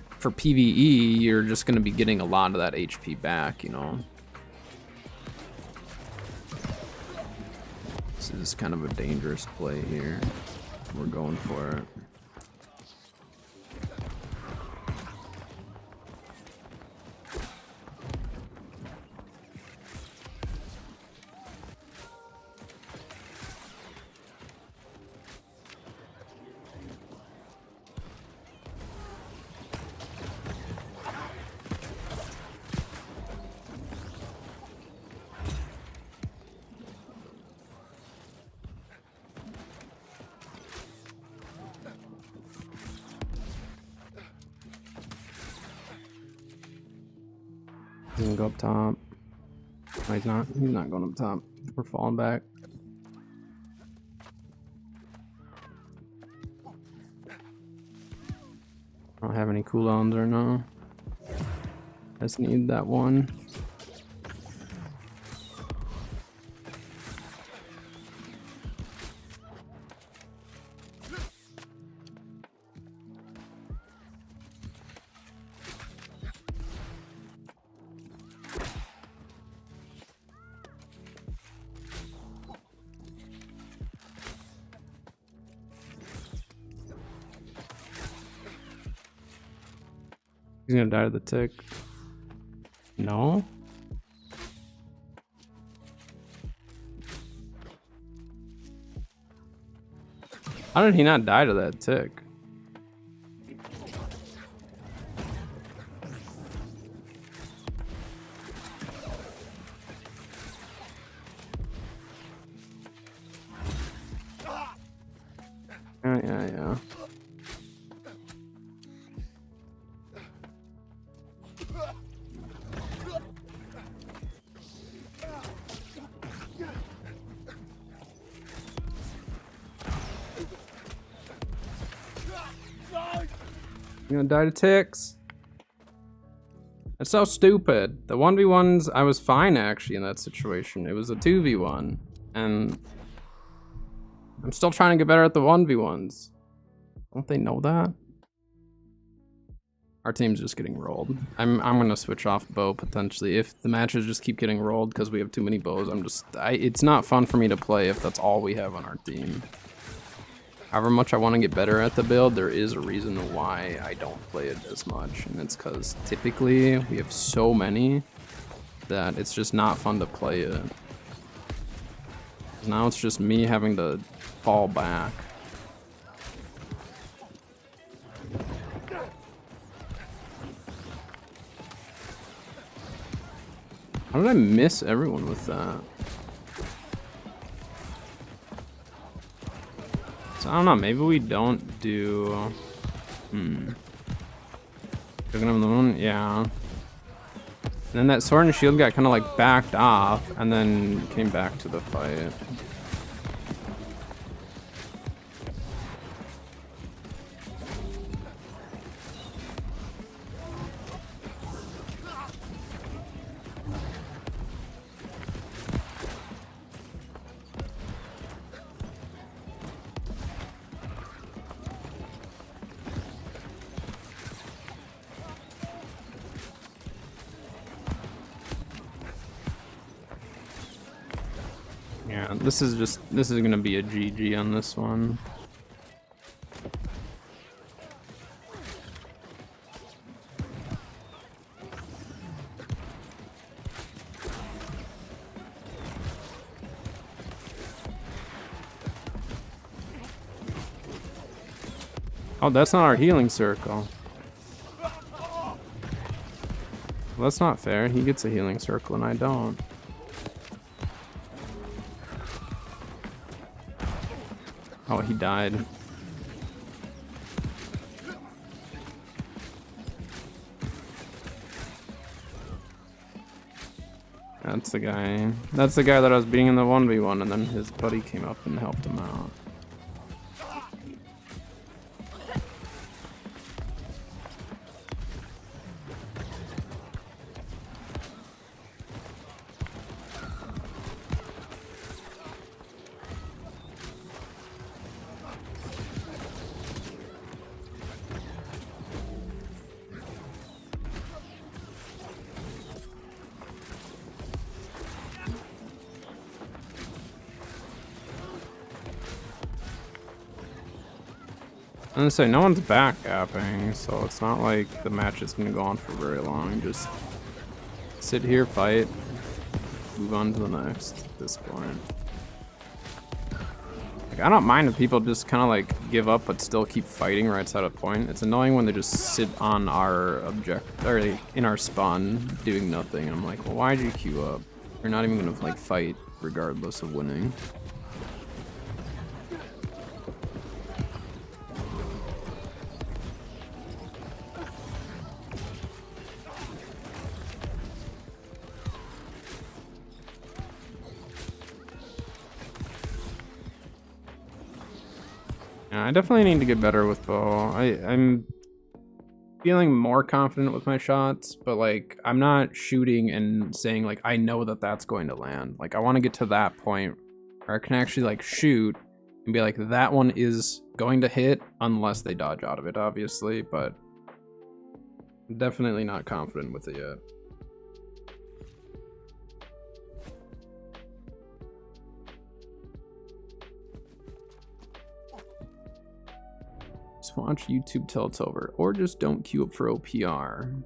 for PvE, you're just gonna be getting a lot of that HP back, you know. This is kind of a dangerous play here. We're going for it. He's gonna go up top. No, he's not. He's not going up top. We're falling back. I don't have any cooldowns or no. Just need that one. He's gonna die to the tick. No? How did he not die to that tick? Yeah. You gonna die to ticks? That's so stupid. The 1v1s, I was fine actually in that situation. It was a 2v1. And I'm still trying to get better at the 1v1s. Don't they know that? Our team's just getting rolled. I'm gonna switch off bow potentially if the matches just keep getting rolled because we have too many bows. It's not fun for me to play if that's all we have on our team. However much I want to get better at the build, there is a reason why I don't play it as much, and it's because typically we have so many that it's just not fun to play it. Now it's just me having to fall back. How did I miss everyone with that? So I don't know, maybe we don't do... Took him on the moon? Yeah. And then that sword and shield got kind of like backed off and then came back to the fight. Yeah, this is gonna be a GG on this one. Oh, that's not our healing circle. Well, that's not fair. He gets a healing circle and I don't. Oh, he died. That's the guy. That's the guy that I was beating in the 1v1, and then his buddy came up and helped him out. I'm gonna say no one's backgapping, so it's not like the match is gonna go on for very long. Just sit here, fight, move on to the next at this point. Like, I don't mind if people just kind of like give up but still keep fighting right side of point. It's annoying when they just sit on our object or in our spawn doing nothing. I'm like, well, why'd you queue up? You're not even gonna like fight regardless of winning. I definitely need to get better with bow. I'm feeling more confident with my shots, but like I'm not shooting and saying like I know that that's going to land. Like I want to get to that point where I can actually like shoot and be like that one is going to hit unless they dodge out of it, obviously, but I'm definitely not confident with it yet. Watch YouTube till it's over, or just don't queue up for OPR.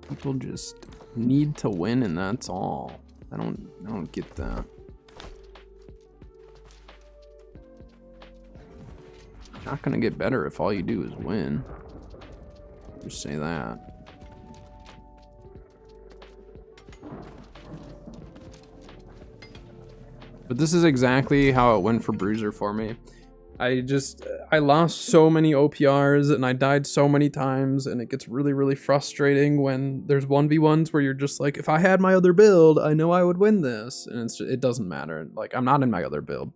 People just need to win, and that's all. I don't get that. Not gonna get better if all you do is win. Just say that. But this is exactly how it went for Bruiser for me. I lost so many OPRs and I died so many times, and it gets really, really frustrating when there's 1v1s where you're just like, if I had my other build, I know I would win this. And it doesn't matter. Like, I'm not in my other build.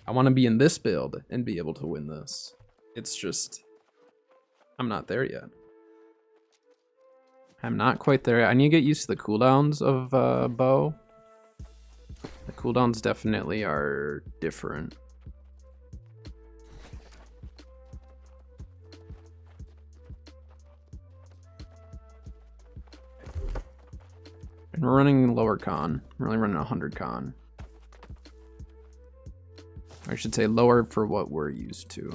I want to be in this build and be able to win this. It's just, I'm not there yet. I'm not quite there. I need to get used to the cooldowns of bow. The cooldowns definitely are different. And we're running lower con. We're only running 100 con. I should say lower for what we're used to.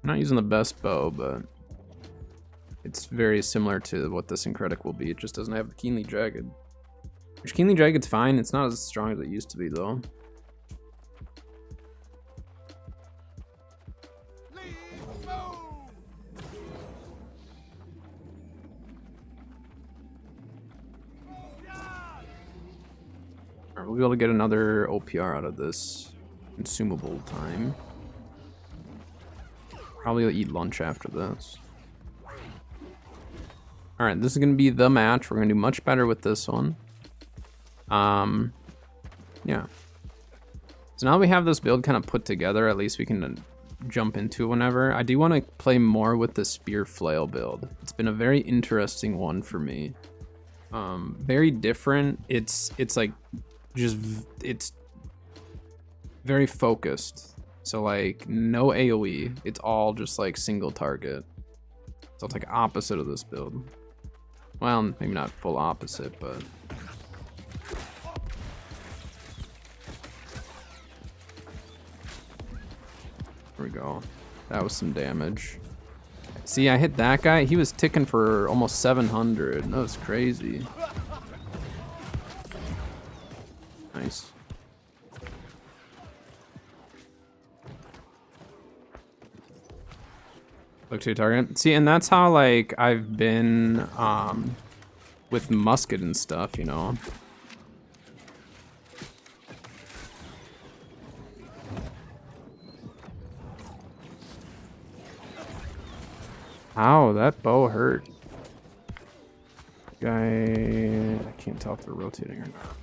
I'm not using the best bow, but it's very similar to what the Syncretic will be. It just doesn't have the Keenly Jagged. Which Keenly Jagged's fine. It's not as strong as it used to be, though. Alright, we'll be able to get another OPR out of this consumable time. Probably eat lunch after this. Alright, this is going to be the match. We're going to do much better with this one. Yeah. So now that we have this build kind of put together, at least we can jump into it whenever. I do want to play more with the Spear Flail build. It's been a very interesting one for me. Very different. It's like just, it's very focused. So like no AoE. It's all just like single target. So it's like opposite of this build. Well, maybe not full opposite, but there we go. That was some damage. See, I hit that guy. He was ticking for almost 700. That was crazy. Nice. Look to your target. See, and that's how like I've been with musket and stuff, you know. Ow, that bow hurt. Guy, I can't tell if they're rotating or not.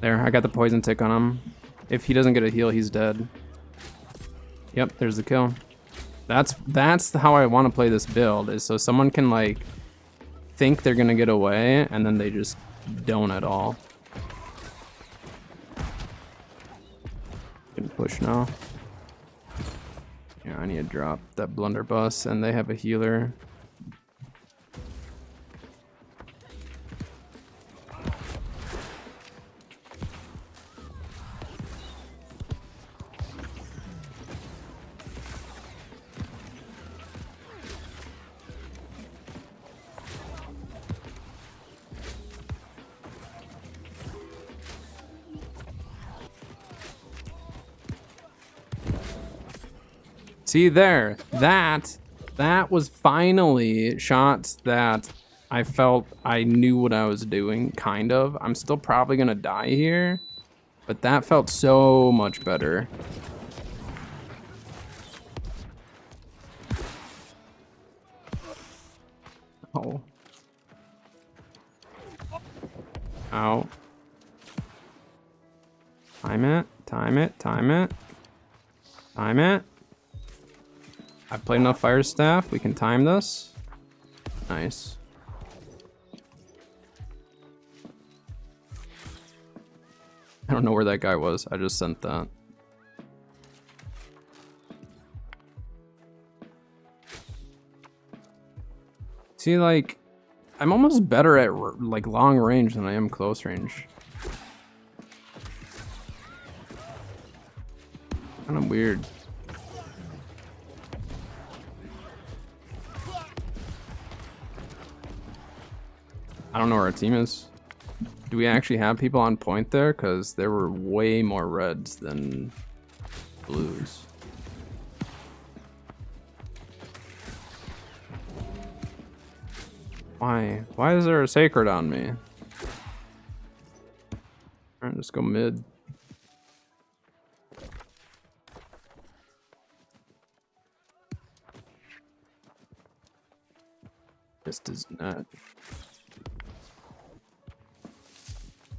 There, I got the poison tick on him. If he doesn't get a heal, he's dead. Yep, there's the kill. That's how I want to play this build, is so someone can like think they're gonna get away and then they just don't at all. Can push now. Yeah, I need to drop that blunderbuss, and they have a healer. See there, that was finally shots that I felt I knew what I was doing, kind of. I'm still probably gonna die here, but that felt so much better. Oh. Ow. Time it, time it, time it. Time it. I've played enough fire staff. We can time this. Nice. I don't know where that guy was. I just sent that. See, like, I'm almost better at like long range than I am close range. Kind of weird. I don't know where our team is. Do we actually have people on point there? Because there were way more reds than blues. Why? Why is there a sacred on me? Alright, just go mid. This does not.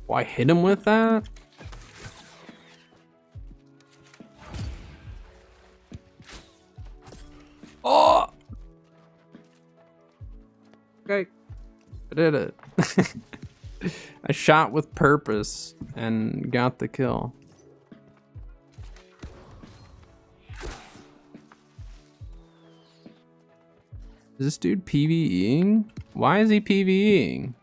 Why hit him with that? Oh! Okay. I did it. I shot with purpose and got the kill. Is this dude PvEing? Why is he PvEing?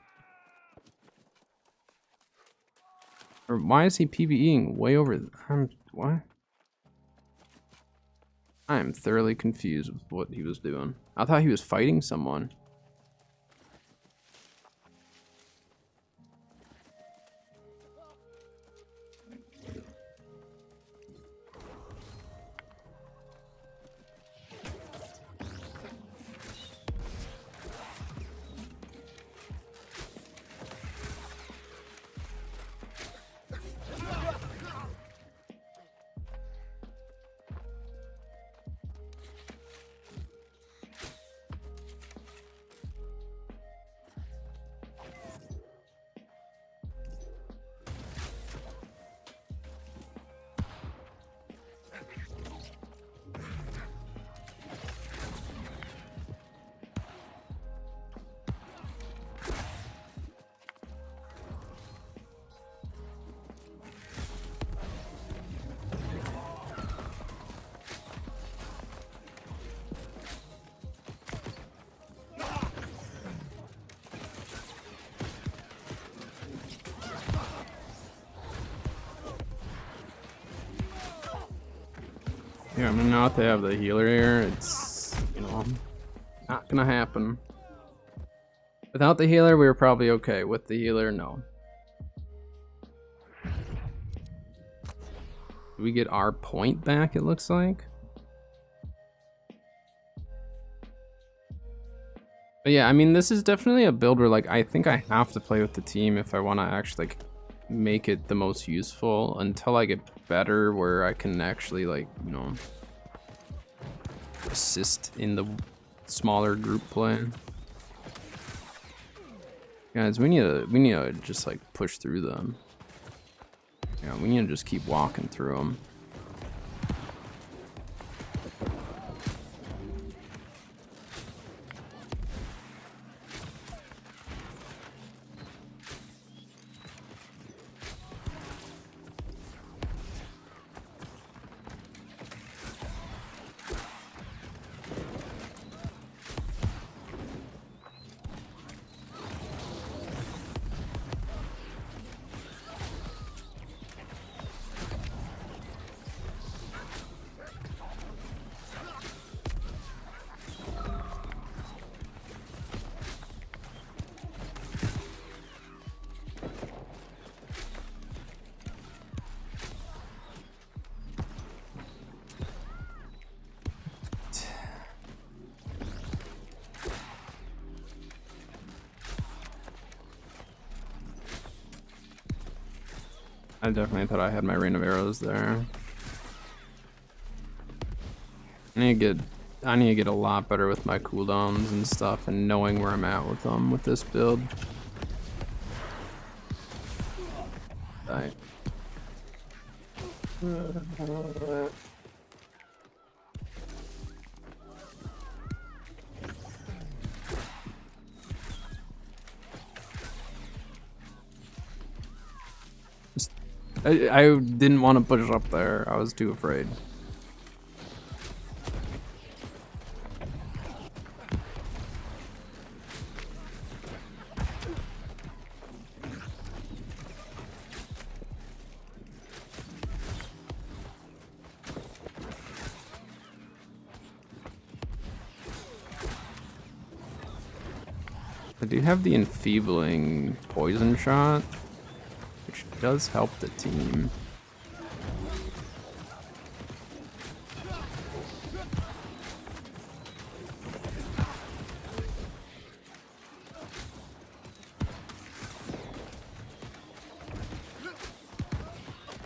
Or why is he PvEing way over? What? I am thoroughly confused with what he was doing. I thought he was fighting someone. Yeah, I mean, now that they have the healer here, it's, you know, not gonna happen. Without the healer, we were probably okay. With the healer, no. Do we get our point back, it looks like? But yeah, I mean, this is definitely a build where, like, I think I have to play with the team if I want to actually, like, make it the most useful until I get better where I can actually, like, you know, assist in the smaller group play. Guys, we need to just, like, push through them. Yeah, we need to just keep walking through them. I definitely thought I had my rain of arrows there. I need to get a lot better with my cooldowns and stuff and knowing where I'm at with them with this build. Right. I didn't want to push up there. I was too afraid. I do have the enfeebling poison shot, which does help the team.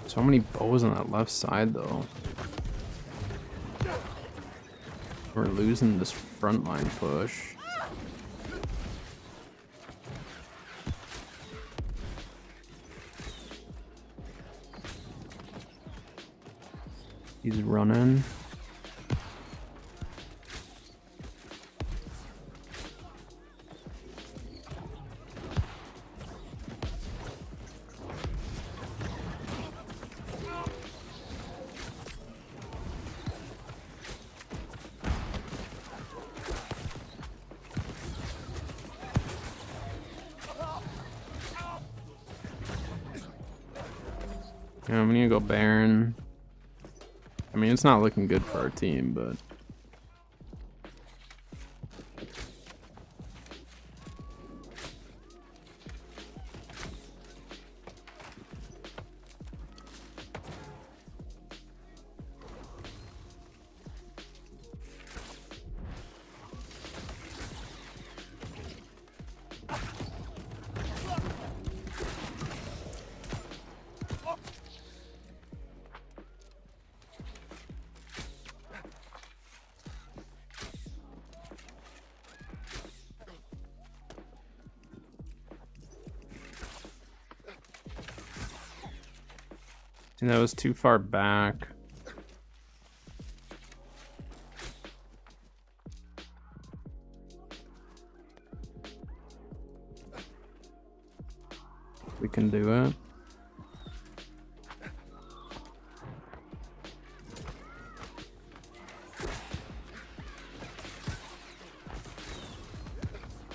So many bows on that left side, though. We're losing this frontline push. He's running. Yeah, I'm gonna go Baron. I mean, it's not looking good for our team, but... And that was too far back. We can do it.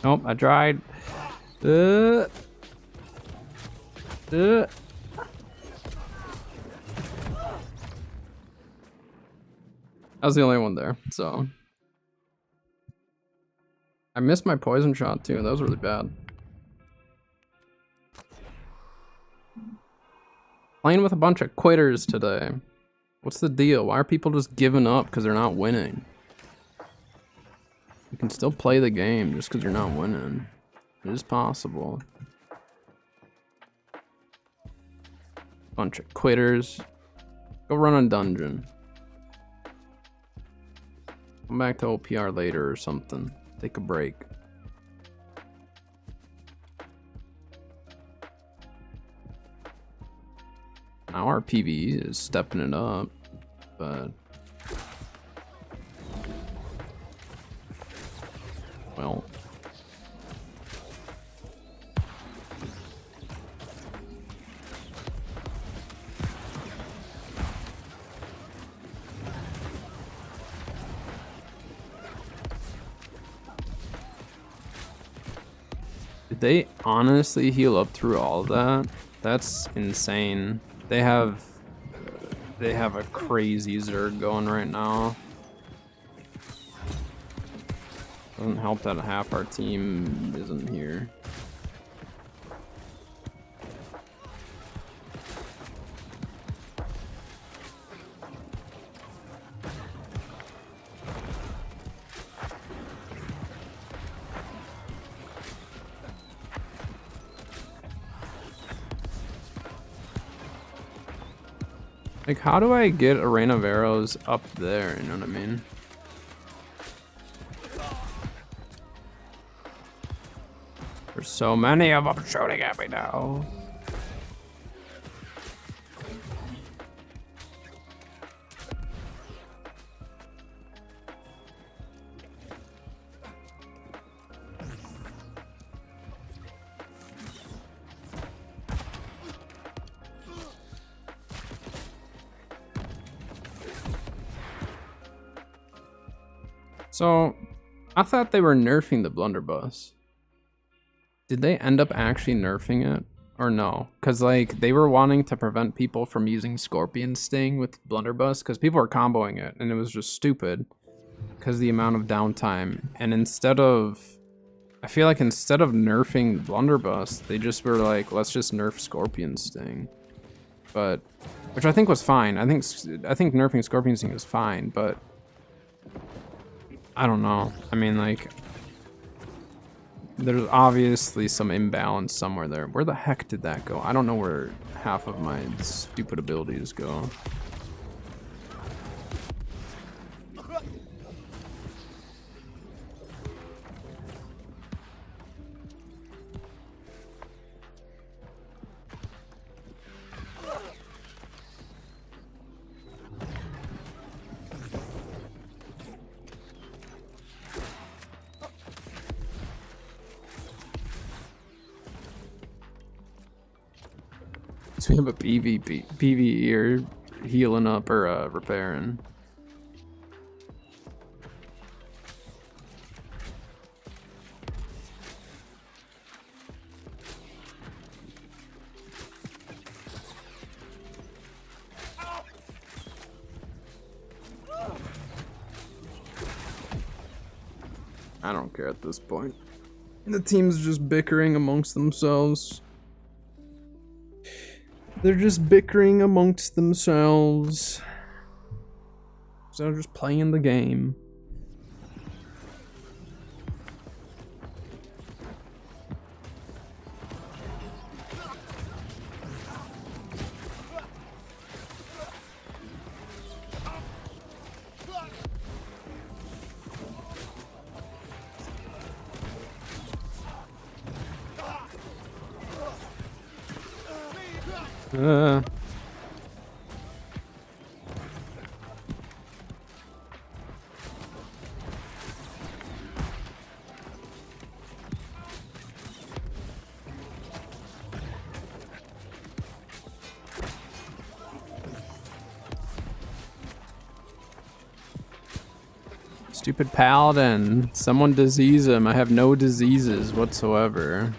Nope, I tried. I was the only one there, so. I missed my poison shot too, that was really bad. Playing with a bunch of quitters today. What's the deal? Why are people just giving up because they're not winning? You can still play the game just because you're not winning. It is possible. Bunch of quitters. Go run a dungeon. Come back to OPR later or something. Take a break. Now our PvE is stepping it up, but well. Did they honestly heal up through all of that? That's insane. They have a crazy Zerg going right now. Doesn't help that half our team isn't here. Like, how do I get a rain of arrows up there? You know what I mean? There's so many of them shooting at me now. So, I thought they were nerfing the blunderbuss. Did they end up actually nerfing it? Or no? Because, like, they were wanting to prevent people from using Scorpion Sting with blunderbuss, because people were comboing it, and it was just stupid. Because the amount of downtime. And instead of... I feel like instead of nerfing blunderbuss, they just were like, let's just nerf Scorpion Sting. But... which I think was fine. I think nerfing Scorpion Sting is fine, but... I don't know. I mean, like, there's obviously some imbalance somewhere there. Where the heck did that go? I don't know where half of my stupid abilities go. So we have a PvE or healing up or repairing. I don't care at this point. The team's just bickering amongst themselves. They're just bickering amongst themselves. So they're just playing the game. Stupid paladin. Someone disease him. I have no diseases whatsoever.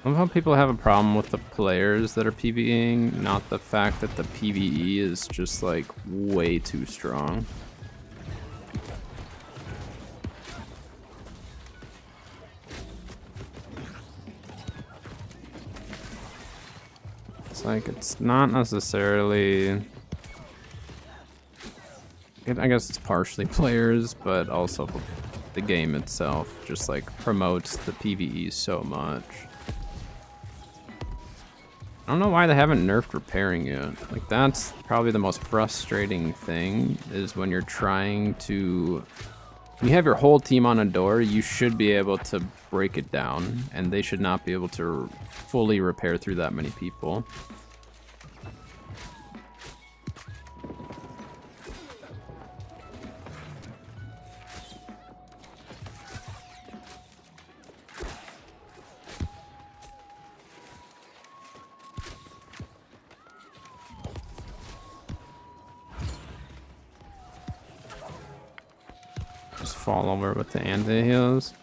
I love how people have a problem with the players that are PvEing, not the fact that the PvE is just like way too strong. It's like it's not necessarily. I guess it's partially players, but also the game itself just like promotes the PvE so much. I don't know why they haven't nerfed repairing yet. Like, that's probably the most frustrating thing, is when you're trying to... When you have your whole team on a door, you should be able to break it down, and they should not be able to fully repair through that many people. Just fall over with the anti-heals.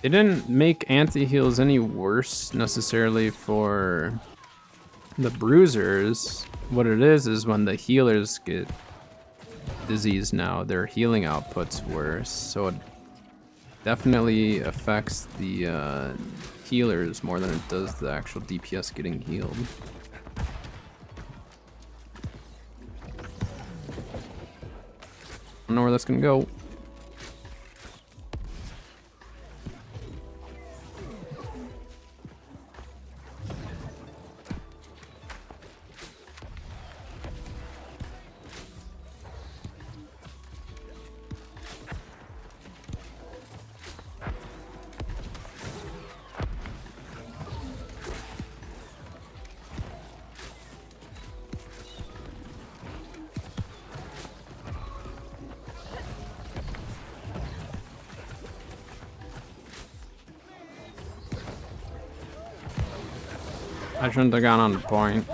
They didn't make anti-heals any worse necessarily for the bruisers. What it is when the healers get diseased now, their healing output's worse. So it definitely affects the healers more than it does the actual DPS getting healed. I don't know where that's gonna go. I shouldn't have gone on the point.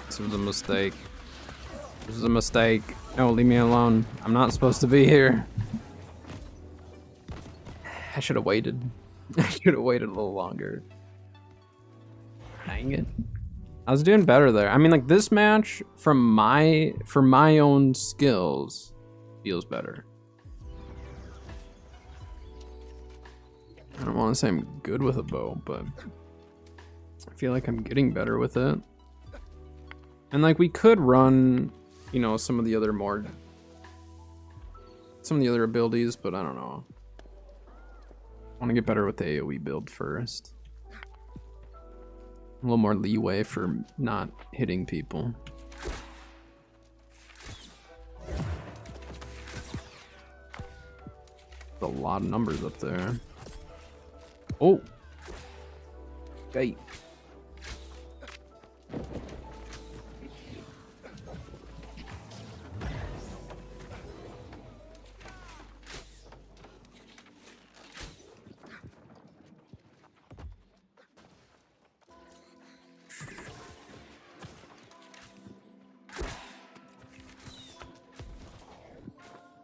This was a mistake. This was a mistake. No, leave me alone. I'm not supposed to be here. I should have waited. I should have waited a little longer. Dang it. I was doing better there. I mean, like, this match, for my own skills, feels better. I don't want to say I'm good with a bow, but I feel like I'm getting better with it. And like, we could run, you know, some of the other abilities, but I don't know. I want to get better with the AoE build first. A little more leeway for not hitting people. A lot of numbers up there. Oh! Okay.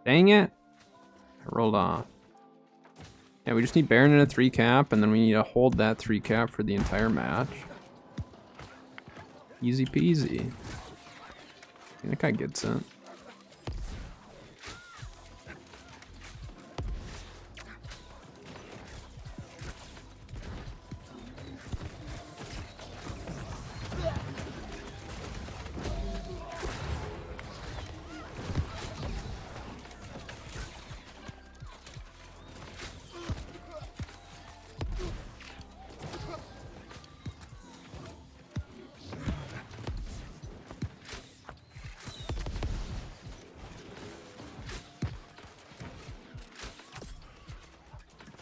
Dang it. I rolled off. Yeah, we just need Baron in a 3 cap, and then we need to hold that 3 cap for the entire match. Easy peasy. I think I gets it.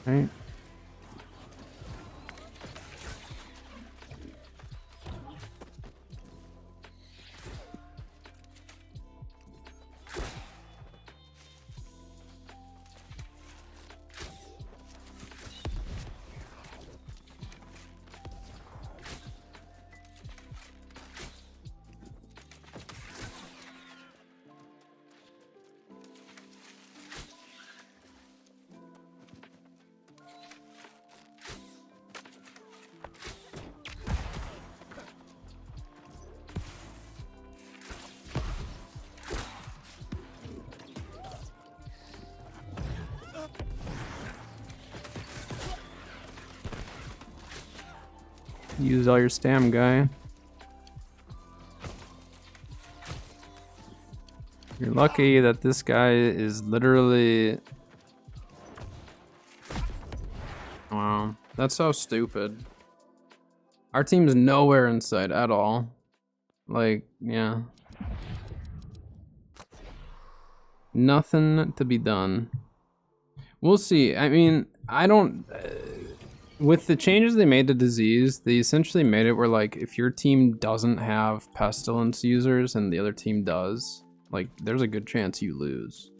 Right. Use all your stam, guy. You're lucky that this guy is literally... Wow, that's so stupid. Our team's nowhere in sight at all. Like, yeah. Nothing to be done. We'll see. I mean, I don't... with the changes they made to disease, they essentially made it where, like, if your team doesn't have pestilence users and the other team does, like, there's a good chance you lose.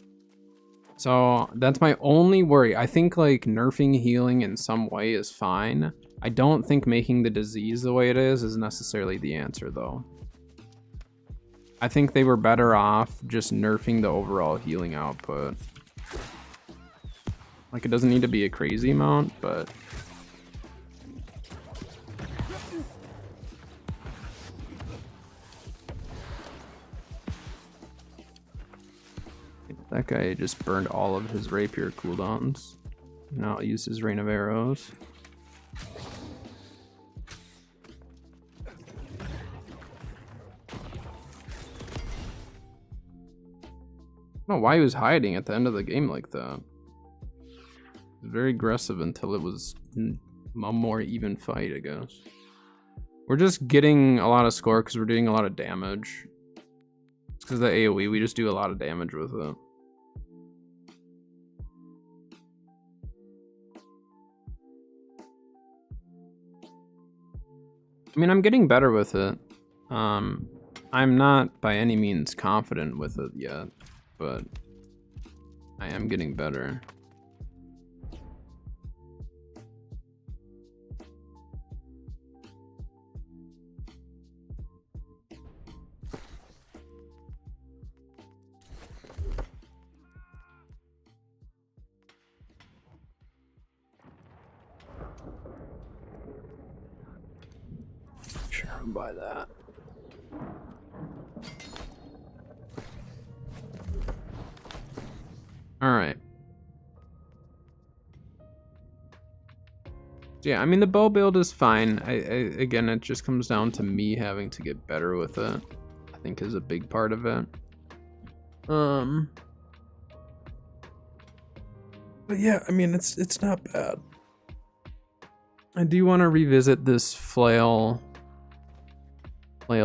So that's my only worry. I think, like, nerfing healing in some way is fine. I don't think making the disease the way it is necessarily the answer, though. I think they were better off just nerfing the overall healing output. Like, it doesn't need to be a crazy amount, but... That guy just burned all of his rapier cooldowns. Now I'll use his rain of arrows. I don't know why he was hiding at the end of the game like that. It was very aggressive until it was a more even fight, I guess. We're just getting a lot of score because we're doing a lot of damage. It's because of the AoE, we just do a lot of damage with it. I mean, I'm getting better with it. I'm not by any means confident with it yet, but I am getting better. Sure, I'll buy that. All right. Yeah, I mean, the bow build is fine. Again, it just comes down to me having to get better with it, I think, is a big part of it. But yeah, I mean, it's not bad. I do want to revisit this flail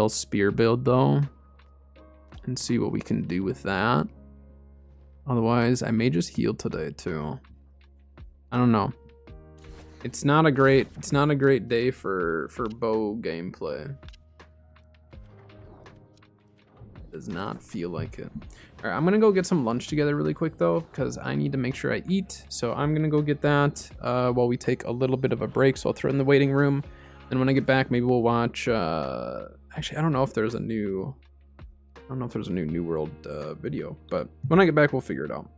spear build though, and see what we can do with that. Otherwise, I may just heal today too. I don't know. It's not a great day for bow gameplay. Does not feel like it. All right, I'm gonna go get some lunch together really quick though, because I need to make sure I eat. So I'm gonna go get that while we take a little bit of a break. So I'll throw it in the waiting room, and when I get back, maybe we'll watch. Actually, I don't know if there's a new New World video, but when I get back, we'll figure it out.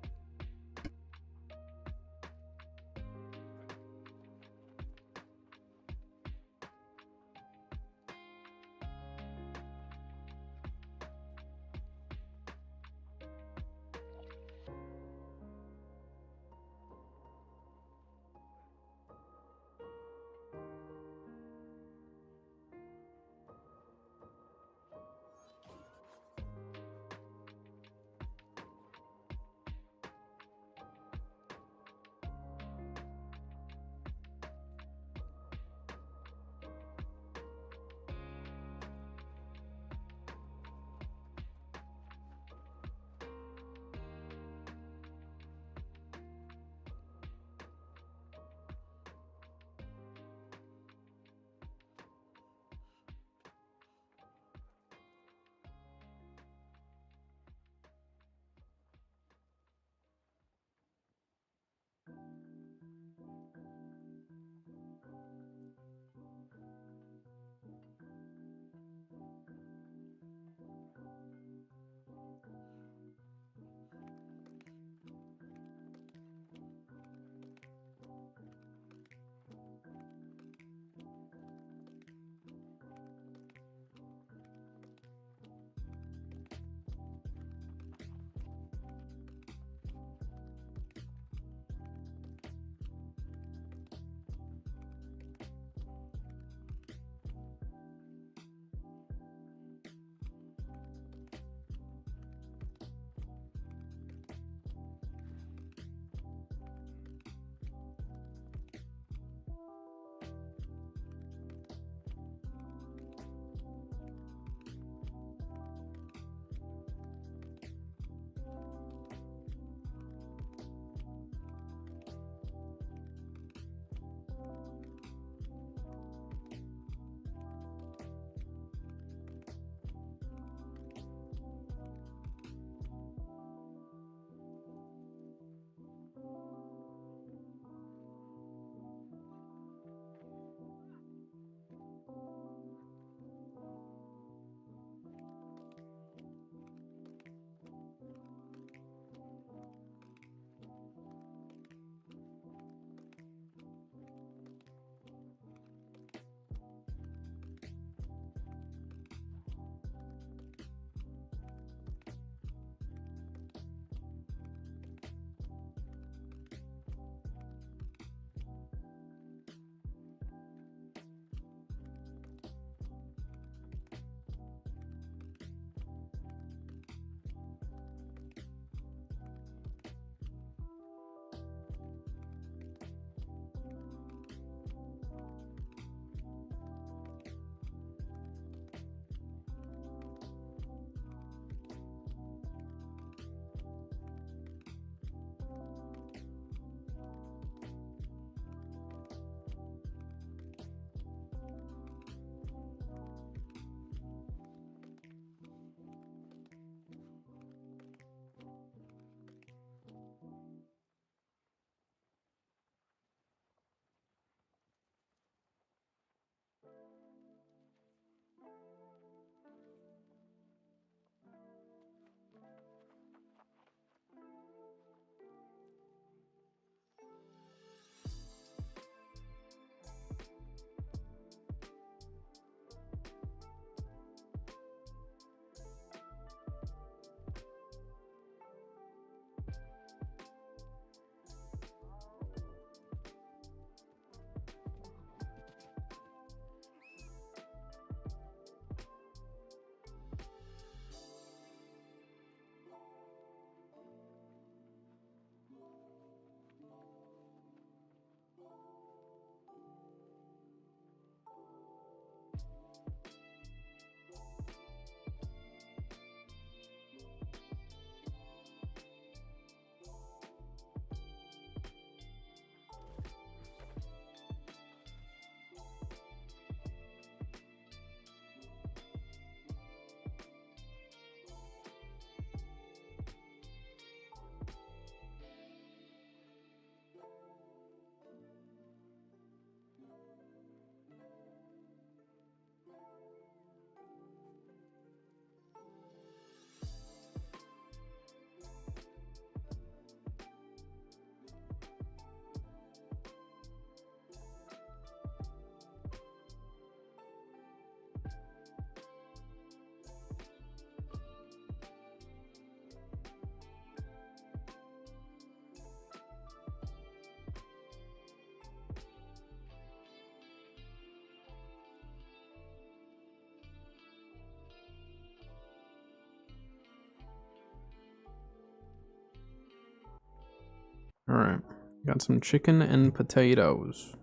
Got some chicken and potatoes.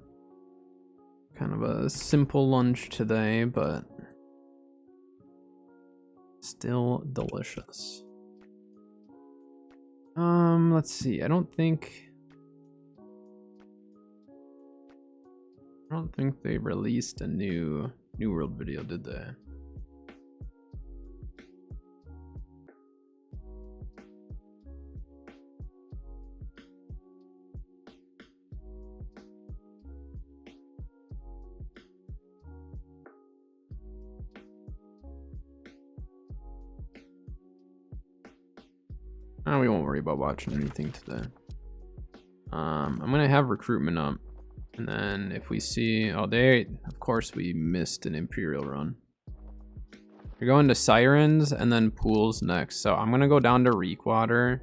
Kind of a simple lunch today, but still delicious. Let's see. I don't think they released a new New World video, did they? Oh, we won't worry about watching anything today. I'm gonna have recruitment up, and then if we see, oh, of course we missed an Imperial run. We're going to Sirens and then Pools next, so I'm gonna go down to Reekwater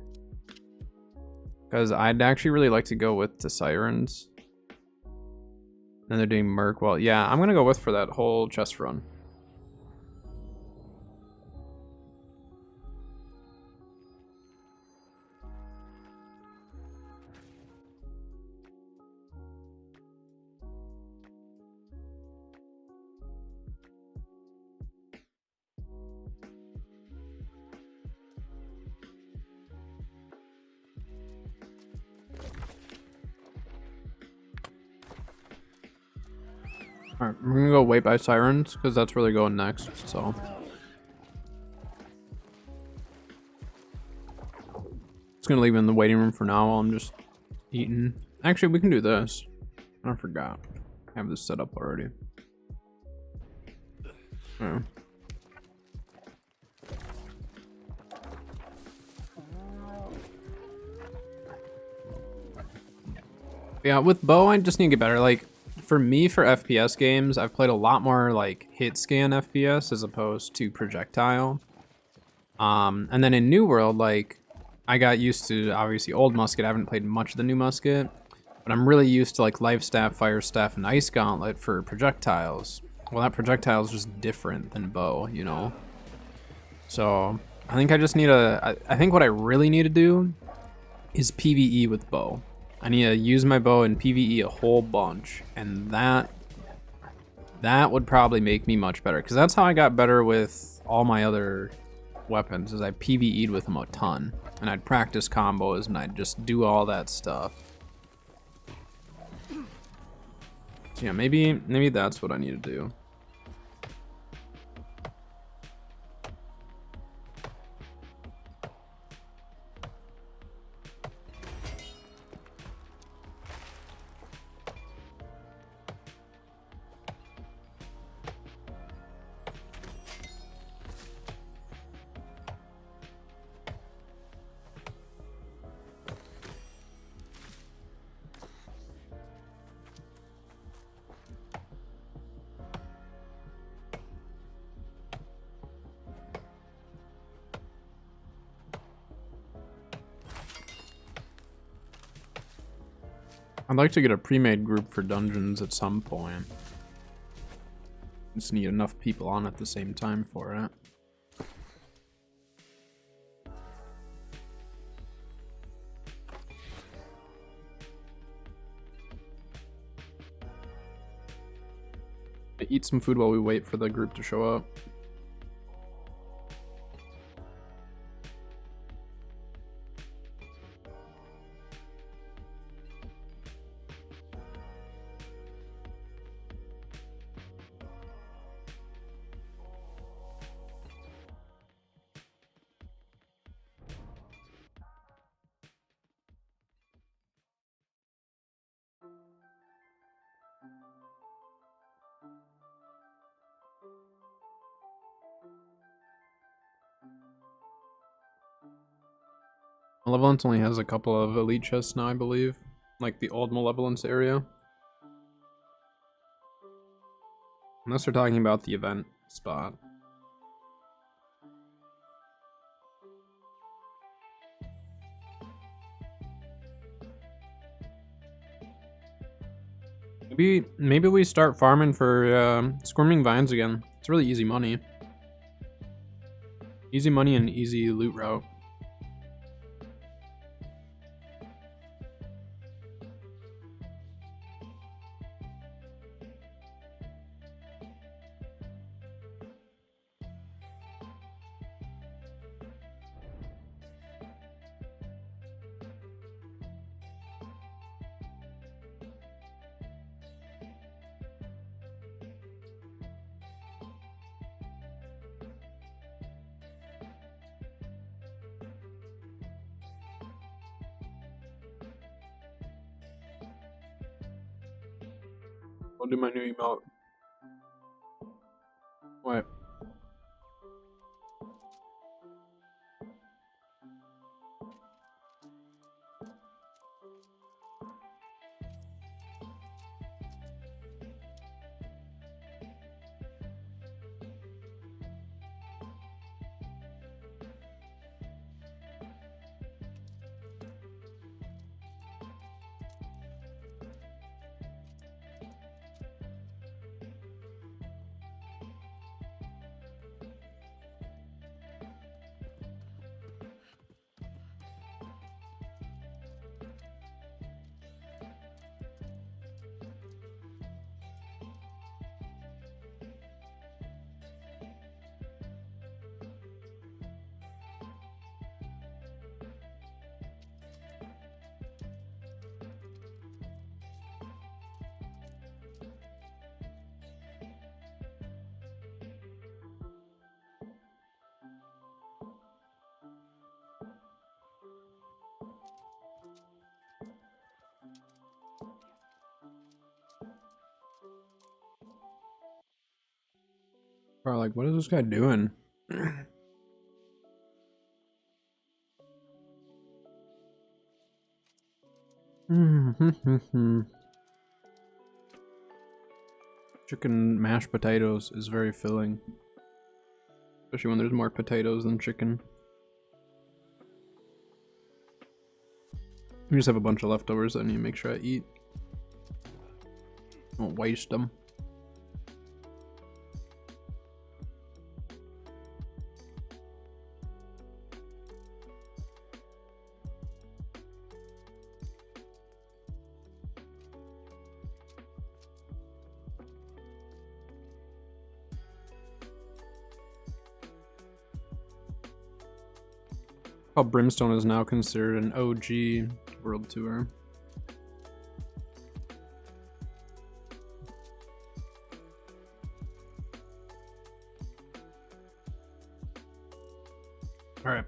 because I'd actually really like to go with the Sirens. And they're doing Merc. Well, yeah, I'm gonna go with for that whole chest run. Alright, we're gonna go wait by Sirens, because that's where they're going next, so. Just gonna leave it in the waiting room for now while I'm just eating. Actually, we can do this. I forgot. I have this set up already. Yeah. Yeah, with bow, I just need to get better. Like, for me, for FPS games, I've played a lot more like hit scan FPS as opposed to projectile. And then in New World, like, I got used to obviously old musket. I haven't played much of the new musket, but I'm really used to like life staff, fire staff, and ice gauntlet for projectiles. Well, that projectile is just different than bow, you know. So I think I just need I think what I really need to do is PvE with bow. I need to use my bow in PvE a whole bunch, and that would probably make me much better, because that's how I got better with all my other weapons, is I PvE'd with them a ton, and I'd practice combos, and I'd just do all that stuff. So yeah, maybe that's what I need to do. I'd like to get a pre-made group for dungeons at some point. Just need enough people on at the same time for it. Eat some food while we wait for the group to show up. Malevolence only has a couple of elite chests now, I believe. Like the old Malevolence area. Unless they're talking about the event spot. Maybe we start farming for Squirming Vines again. It's really easy money. Easy money and easy loot route. I'll do my new email. What? Or like, what is this guy doing? Chicken mashed potatoes is very filling. Especially when there's more potatoes than chicken. I just have a bunch of leftovers that I need to make sure I eat. Don't waste them. Oh, Brimstone is now considered an OG World Tour. Alright.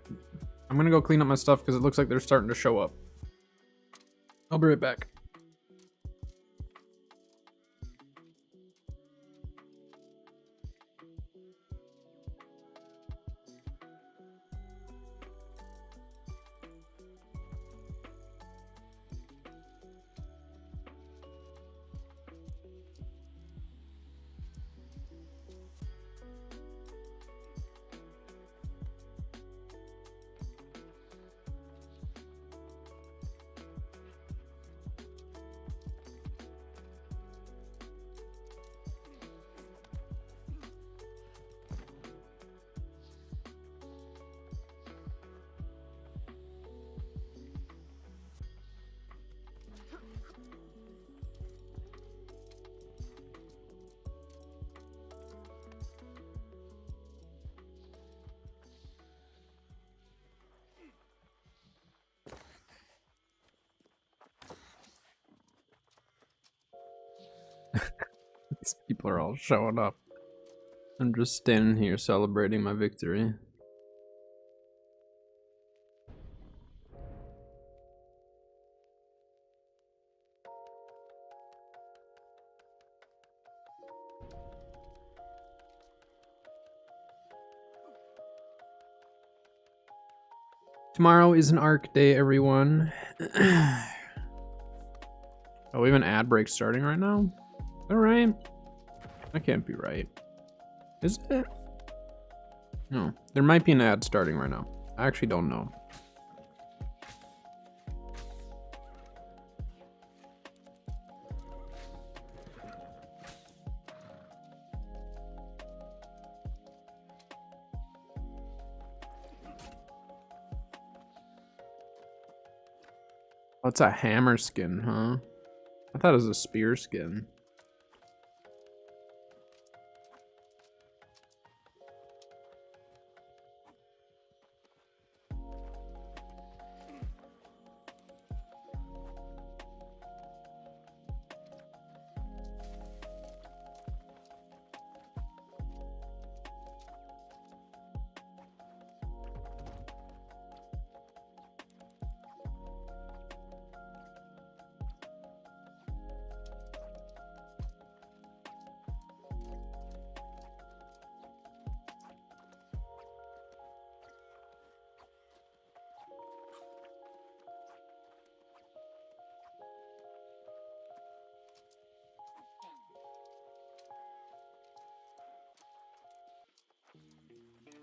I'm gonna go clean up my stuff because it looks like they're starting to show up. I'll be right back. These people are all showing up. I'm just standing here celebrating my victory. Tomorrow is an ARC day, everyone. Oh, we have an ad break starting right now? Alright. That can't be right. Is it? No. There might be an ad starting right now. I actually don't know. Oh, it's a hammer skin, huh? I thought it was a spear skin.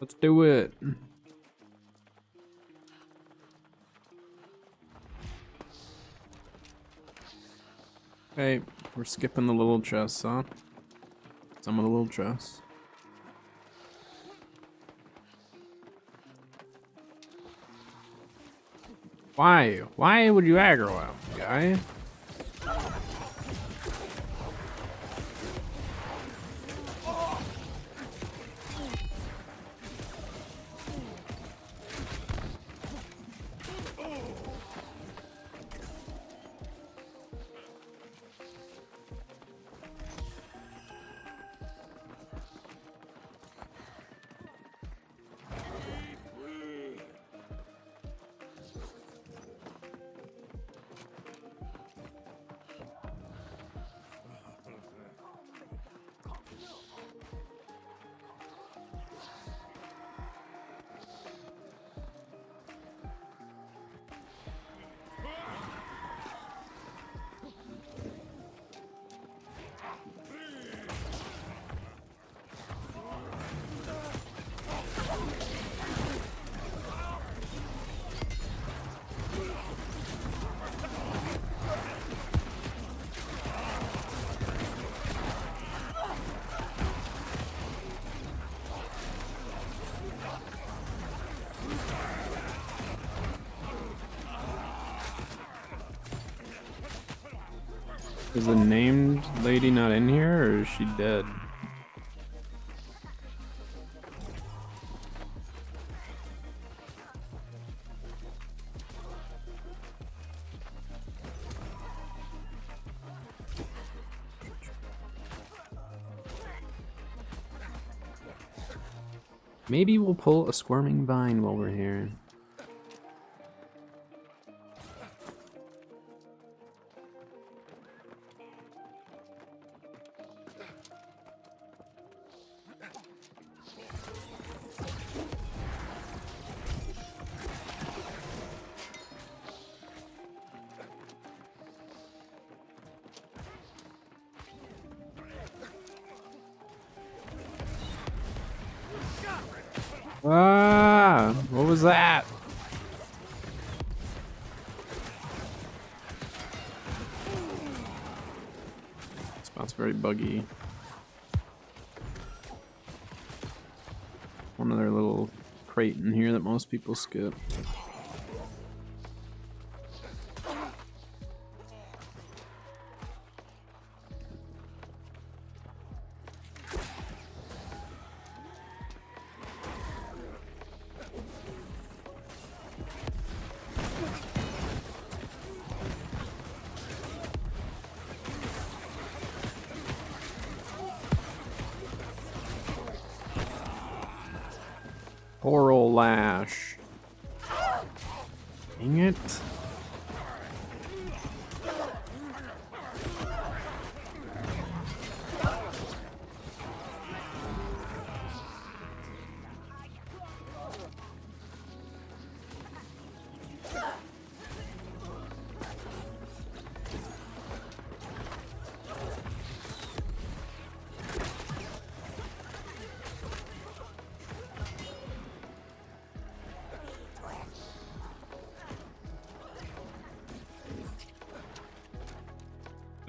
Let's do it. Hey, we're skipping the little chests, huh? Some of the little chests. Why? Why would you aggro him, guy? Is the named lady not in here, or is she dead? Maybe we'll pull a squirming vine while we're here. Ah, what was that? This spot's very buggy. One other little crate in here that most people skip. Coral lash. Dang it.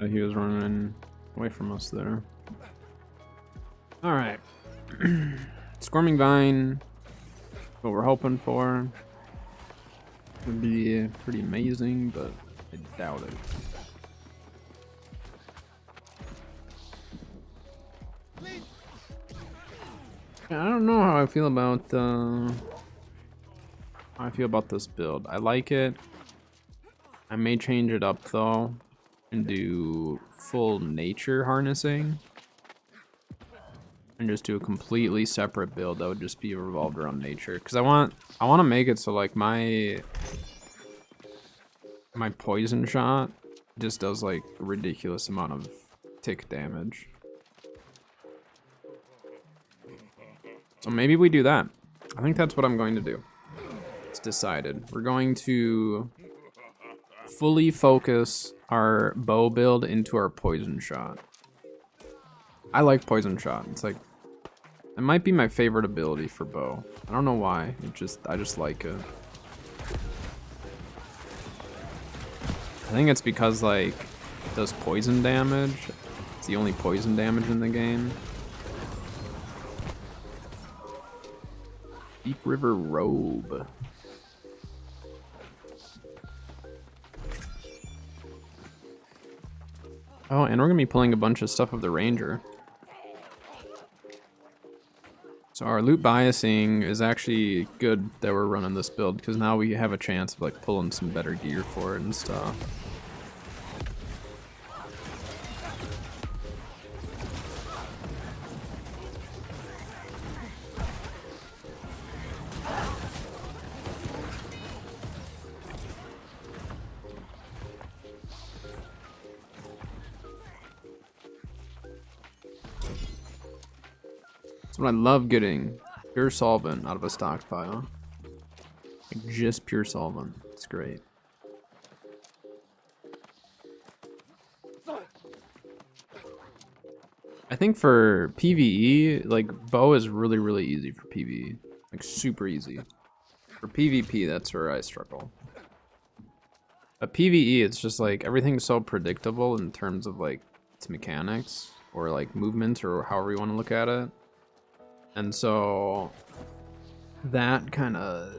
He was running away from us there. Alright. Squirming vine. What we're hoping for. Would be pretty amazing, but I doubt it. I don't know how I feel about this build. I like it. I may change it up though and do full nature harnessing and just do a completely separate build that would just be revolved around nature, because I want to make it so like my poison shot just does like a ridiculous amount of tick damage. So maybe we do that. I think that's what I'm going to do. It's decided. We're going to fully focus our bow build into our poison shot. I like poison shot. It's like It might be my favorite ability for bow. I don't know why. I just like it. I think it's because like it does poison damage. It's the only poison damage in the game. Deep River Robe. Oh, and we're gonna be pulling a bunch of stuff of the Ranger. So our loot biasing is actually good that we're running this build, because now we have a chance of like pulling some better gear for it and stuff. That's what I love getting. Pure solvent out of a stockpile. Like just pure solvent. It's great. I think for PvE, like bow is really, really easy for PvE. Like super easy. For PvP, that's where I struggle. But PvE, it's just like everything's so predictable in terms of like its mechanics or like movement or however you want to look at it. And so that kind of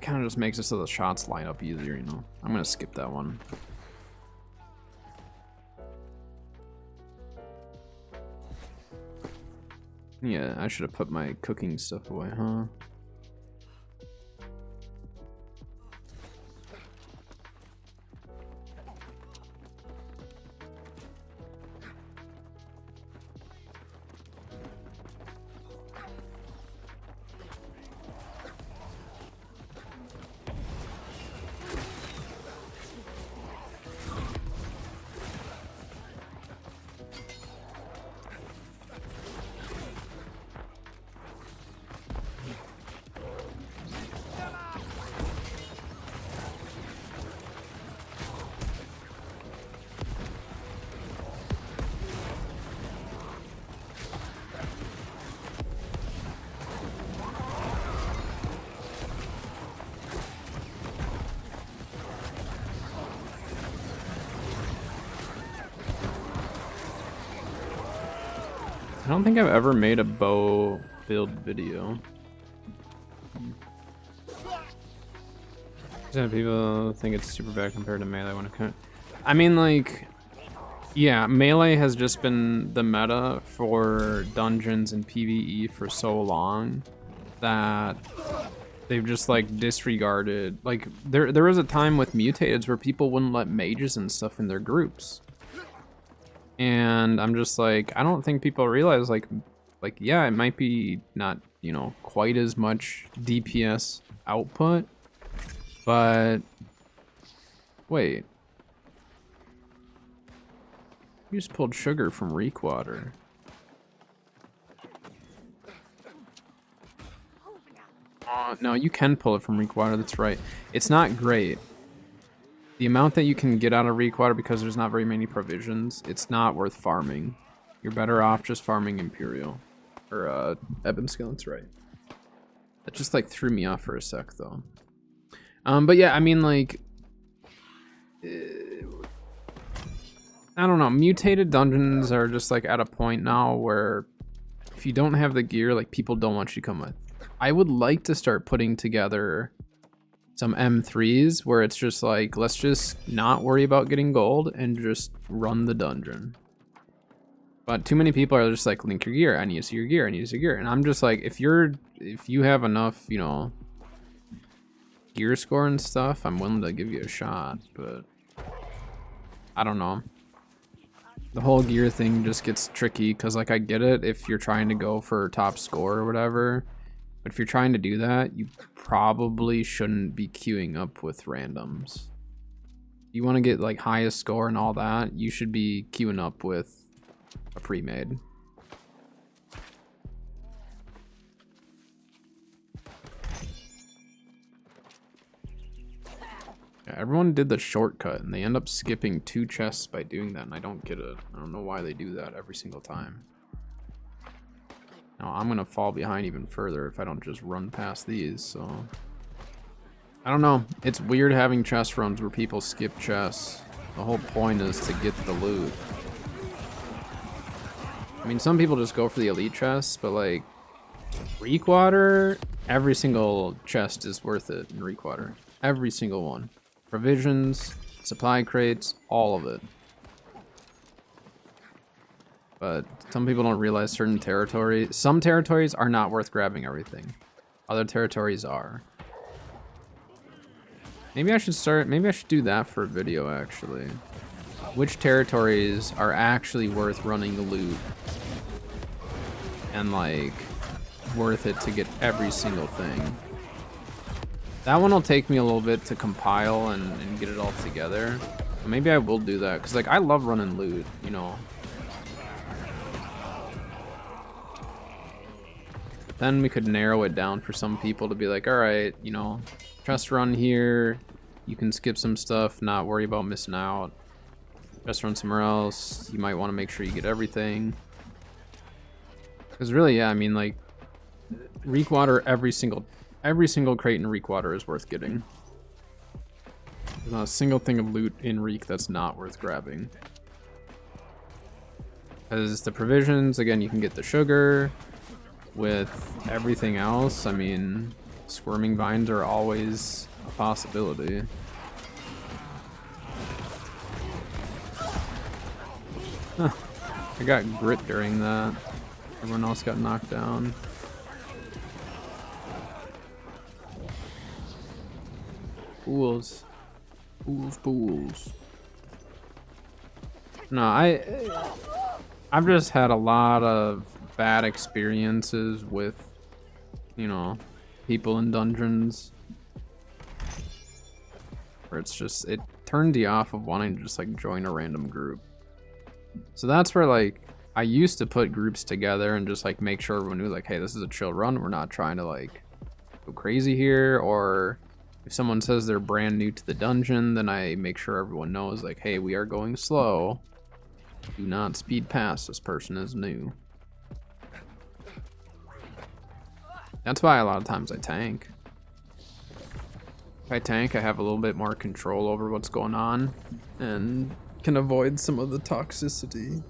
just makes it so the shots line up easier, you know. I'm gonna skip that one. Yeah, I should have put my cooking stuff away, huh? I don't think I've ever made a bow build video. Some people think it's super bad compared to melee when it comes. I mean, like, yeah, melee has just been the meta for dungeons and PvE for so long that they've just like disregarded. Like, there was a time with mutated where people wouldn't let mages and stuff in their groups. And I'm just like, I don't think people realize like yeah, it might be not, you know, quite as much DPS output, but wait, you just pulled sugar from Reekwater. No, you can pull it from Reekwater, that's right. It's not great. The amount that you can get out of Reekwater, because there's not very many provisions, it's not worth farming. You're better off just farming Imperial. Or, Ebon Skillet's right. That just, like, threw me off for a sec, though. But yeah, I mean, like... I don't know, mutated dungeons are just, like, at a point now where if you don't have the gear, like, people don't want you to come with. I would like to start putting together some M3s where it's just like, let's just not worry about getting gold and just run the dungeon. But too many people are just like, link your gear, I need to see your gear, I need to see your gear. And I'm just like, if you have enough, you know, gear score and stuff, I'm willing to give you a shot, but I don't know. The whole gear thing just gets tricky because like I get it if you're trying to go for top score or whatever. But if you're trying to do that, you probably shouldn't be queuing up with randoms. You want to get like highest score and all that, you should be queuing up with a pre-made. Yeah, everyone did the shortcut and they end up skipping 2 chests by doing that, and I don't get it. I don't know why they do that every single time. Now I'm gonna fall behind even further if I don't just run past these, so... I don't know. It's weird having chest runs where people skip chests. The whole point is to get the loot. I mean, some people just go for the elite chests, but like, Reekwater, every single chest is worth it in Reekwater. Every single one. Provisions, supply crates, all of it. But some people don't realize some territories are not worth grabbing everything. Other territories are. Maybe I should do that for a video, actually. Which territories are actually worth running the loot? And, like, worth it to get every single thing. That one will take me a little bit to compile and get it all together. But maybe I will do that, because, like, I love running loot, you know. Then we could narrow it down for some people to be like, alright, you know, just run here, you can skip some stuff, not worry about missing out. Just run somewhere else, you might want to make sure you get everything. Because really, yeah, I mean, like, Reekwater, every single crate in Reekwater is worth getting. There's not a single thing of loot in Reek that's not worth grabbing. Because the provisions, again, you can get the sugar. With everything else, I mean, squirming vines are always a possibility. Huh. I got grit during that. Everyone else got knocked down. Pools. Pools. No, I've just had a lot of bad experiences with, you know, people in dungeons where it's just, it turned you off of wanting to just like join a random group. So that's where like I used to put groups together and just like make sure everyone knew like, hey, this is a chill run, we're not trying to like go crazy here. Or if someone says they're brand new to the dungeon, then I make sure everyone knows like, hey, we are going slow, do not speed past, this person is new. That's why a lot of times I tank. If I tank, I have a little bit more control over what's going on and can avoid some of the toxicity.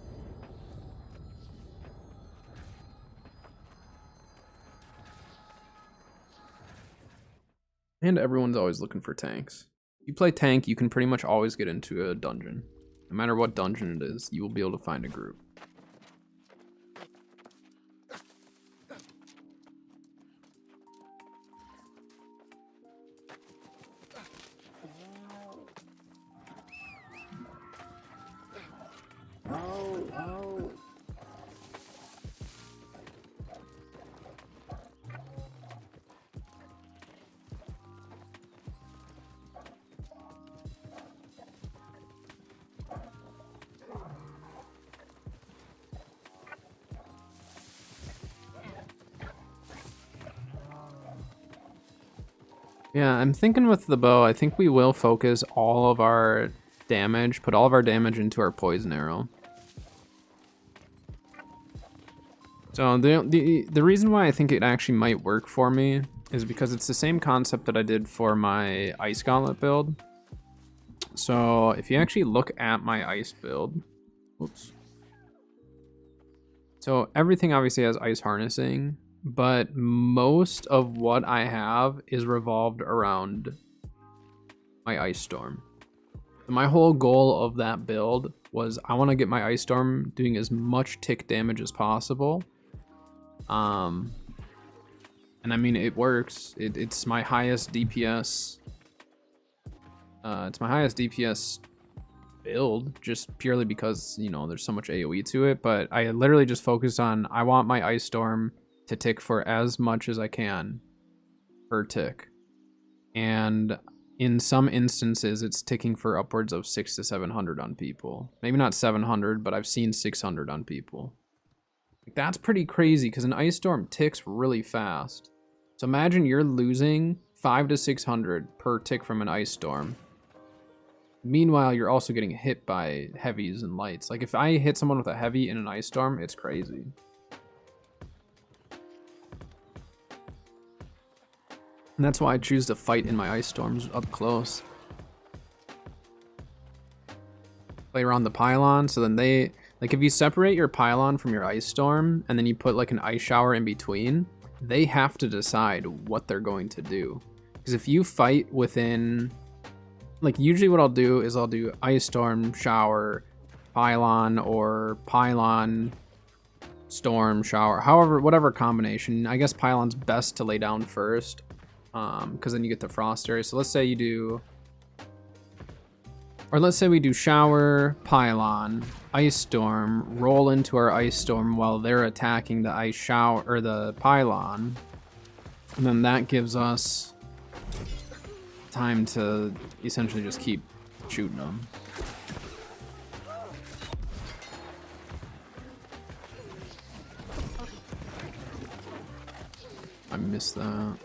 And everyone's always looking for tanks. If you play tank, you can pretty much always get into a dungeon. No matter what dungeon it is, you will be able to find a group. Yeah, I'm thinking with the bow, I think we will focus all of our damage, put all of our damage into our poison arrow. So the reason why I think it actually might work for me is because it's the same concept that I did for my ice gauntlet build. So if you actually look at my ice build, whoops. So everything obviously has ice harnessing, but most of what I have is revolved around my ice storm. My whole goal of that build was I want to get my ice storm doing as much tick damage as possible. And I mean, it works. It's my highest DPS. It's my highest DPS build just purely because, you know, there's so much AoE to it. But I literally just focused on, I want my ice storm to tick for as much as I can per tick. And in some instances, it's ticking for upwards of 600 to 700 on people. Maybe not 700, but I've seen 600 on people. That's pretty crazy because an ice storm ticks really fast. So imagine you're losing 500 to 600 per tick from an ice storm. Meanwhile, you're also getting hit by heavies and lights. Like if I hit someone with a heavy in an ice storm, it's crazy. And that's why I choose to fight in my ice storms up close. Play around the pylon, so then they, like if you separate your pylon from your ice storm and then you put like an ice shower in between, they have to decide what they're going to do. Because if you fight within, like usually what I'll do is I'll do ice storm, shower, pylon, or pylon, storm, shower, however, whatever combination. I guess pylon's best to lay down first, because then you get the frost area. So let's say you do, or let's say we do shower, pylon, ice storm, roll into our ice storm while they're attacking the ice shower or the pylon, and then that gives us time to essentially just keep shooting them. I missed that.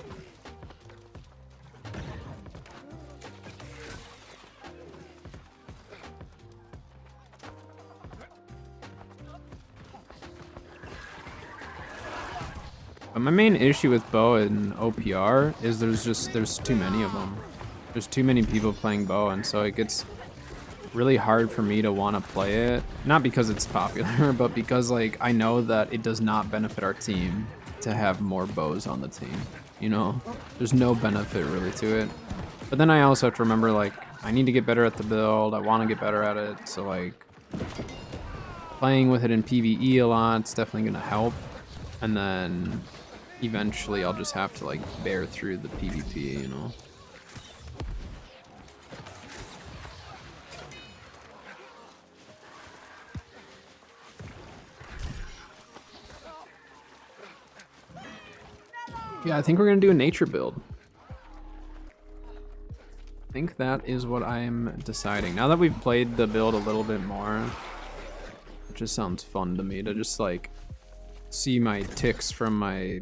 But my main issue with bow and OPR is there's too many of them. There's too many people playing bow, and so it gets really hard for me to want to play it. Not because it's popular, but because like I know that it does not benefit our team to have more bows on the team. You know, there's no benefit really to it. But then I also have to remember like I need to get better at the build. I want to get better at it, so like playing with it in PvE a lot is definitely gonna help. And then eventually I'll just have to like bear through the PvP, you know. Yeah, I think we're gonna do a nature build. I think that is what I'm deciding. Now that we've played the build a little bit more, it just sounds fun to me to just like see my ticks from my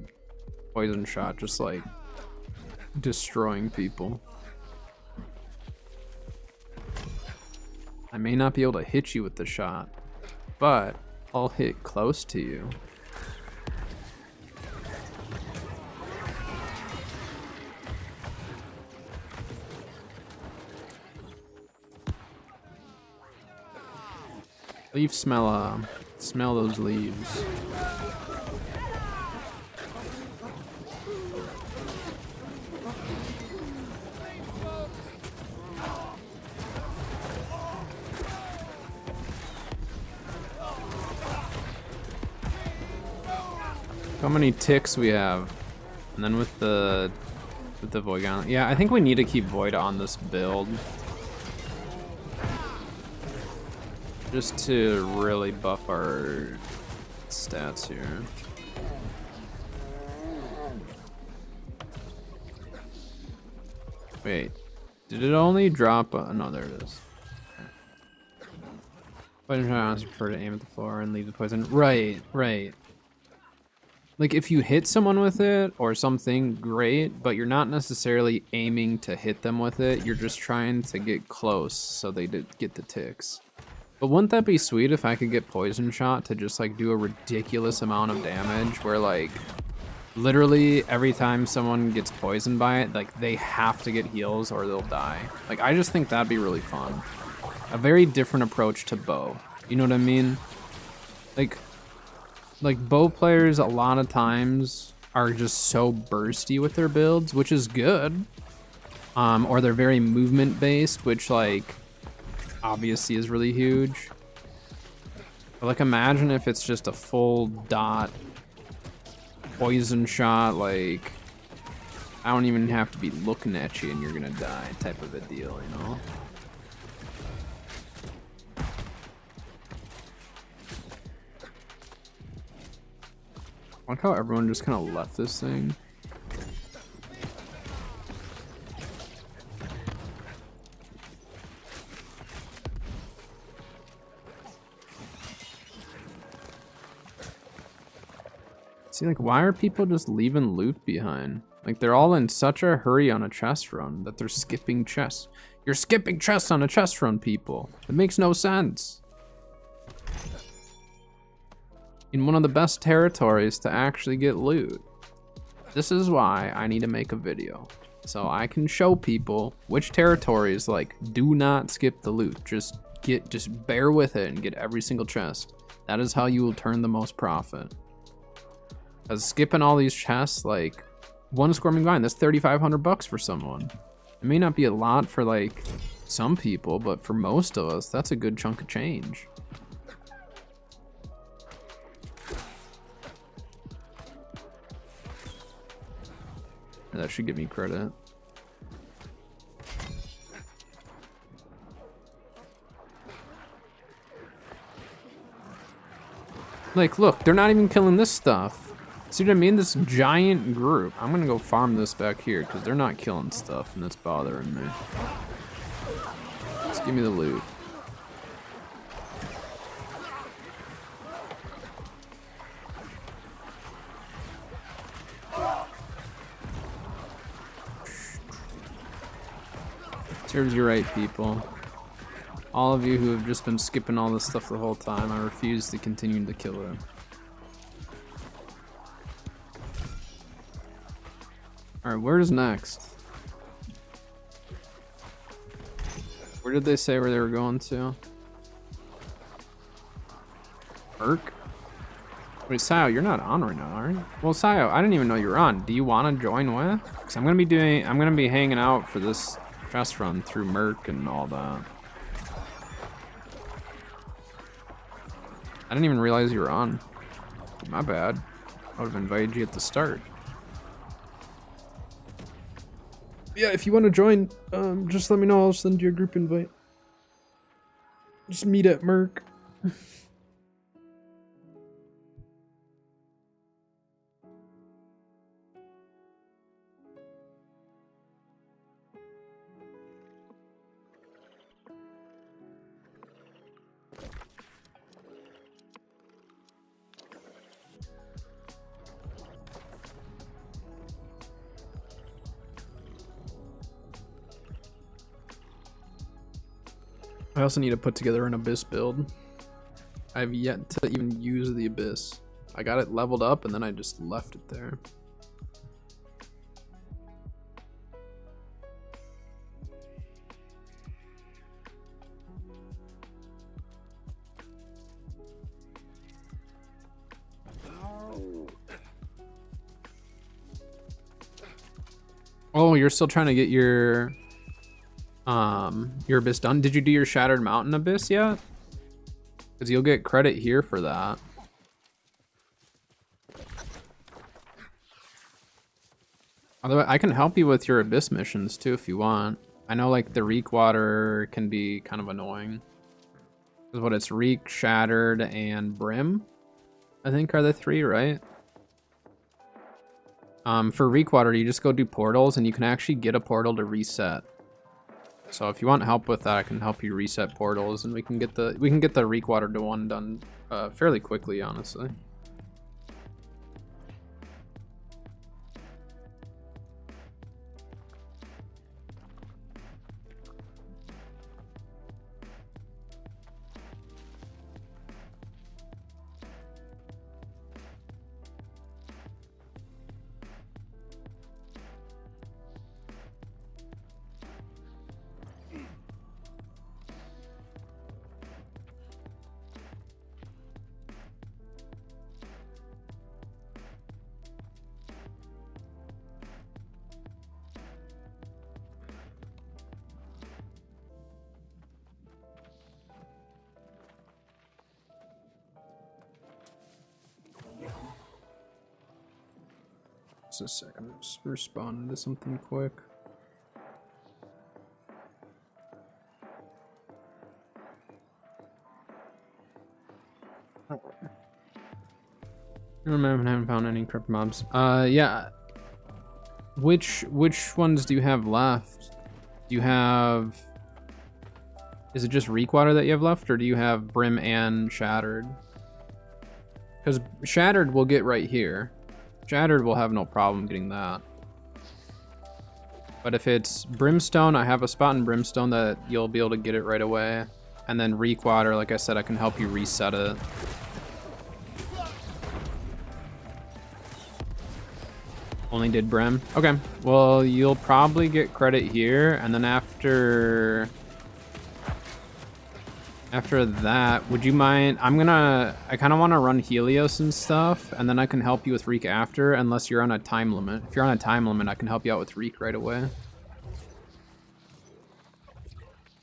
poison shot just like destroying people. I may not be able to hit you with the shot, but I'll hit close to you. Leaf smell those leaves. How many ticks we have, and then with the Void Gauntlet. Yeah, I think we need to keep Void on this build, just to really buff our stats here. Wait, did it only drop? No, there it is. Poison shots prefer to aim at the floor and leave the poison. Right, right. Like if you hit someone with it or something, great, but you're not necessarily aiming to hit them with it. You're just trying to get close so they get the ticks. But wouldn't that be sweet if I could get poison shot to just like do a ridiculous amount of damage where like literally every time someone gets poisoned by it, like they have to get heals or they'll die. Like I just think that'd be really fun. A very different approach to bow. You know what I mean? Like bow players a lot of times are just so bursty with their builds, which is good. Or they're very movement based, which like obviously is really huge. But like imagine if it's just a full dot poison shot, like I don't even have to be looking at you and you're gonna die type of a deal, you know? I like how everyone just kind of left this thing. See, like, why are people just leaving loot behind? Like, they're all in such a hurry on a chest run that they're skipping chests. You're skipping chests on a chest run, people. It makes no sense. In one of the best territories to actually get loot. This is why I need to make a video. So I can show people which territories, like, do not skip the loot. Just bear with it and get every single chest. That is how you will turn the most profit. Because skipping all these chests, like, one squirming vine, that's 3,500 bucks for someone. It may not be a lot for, like, some people, but for most of us, that's a good chunk of change. That should give me credit. Like, look, they're not even killing this stuff. See what I mean? This giant group. I'm gonna go farm this back here because they're not killing stuff and that's bothering me. Just give me the loot. Serves you right, people. All of you who have just been skipping all this stuff the whole time, I refuse to continue to kill it. Alright, where's next? Where did they say where they were going to? Merc? Wait, Sayo, you're not on right now, are you? Well, Sayo, I didn't even know you were on. Do you want to join with? Because I'm gonna be hanging out for this chest run through Merc and all that. I didn't even realize you were on. My bad. I would have invited you at the start. Yeah, if you want to join, just let me know. I'll send you a group invite. Just meet at Merc. I also need to put together an Abyss build. I've yet to even use the Abyss. I got it leveled up and then I just left it there. Oh, you're still trying to get your Abyss done? Did you do your Shattered Mountain Abyss yet? Because you'll get credit here for that. Although I can help you with your Abyss missions too if you want. I know like the Reek Water can be kind of annoying. Because what it's Reek, Shattered, and Brim, I think are the three, right? For Reek Water, you just go do portals and you can actually get a portal to reset. So if you want help with that, I can help you reset portals, and we can get the Reek Water to one done fairly quickly, honestly. Just a second, I'm just responding to something quick. I haven't found any crypt mobs. Yeah. Which ones do you have left? Do you have... Is it just Reek Water that you have left, or do you have Brim and Shattered? Because Shattered we'll get right here. Shattered will have no problem getting that. But if it's Brimstone, I have a spot in Brimstone that you'll be able to get it right away. And then Reek Water, like I said, I can help you reset it. Only did Brem. Okay, well, you'll probably get credit here, and then after that, would you mind? I kind of want to run Helios and stuff, and then I can help you with Reek after, unless you're on a time limit. If you're on a time limit, I can help you out with Reek right away.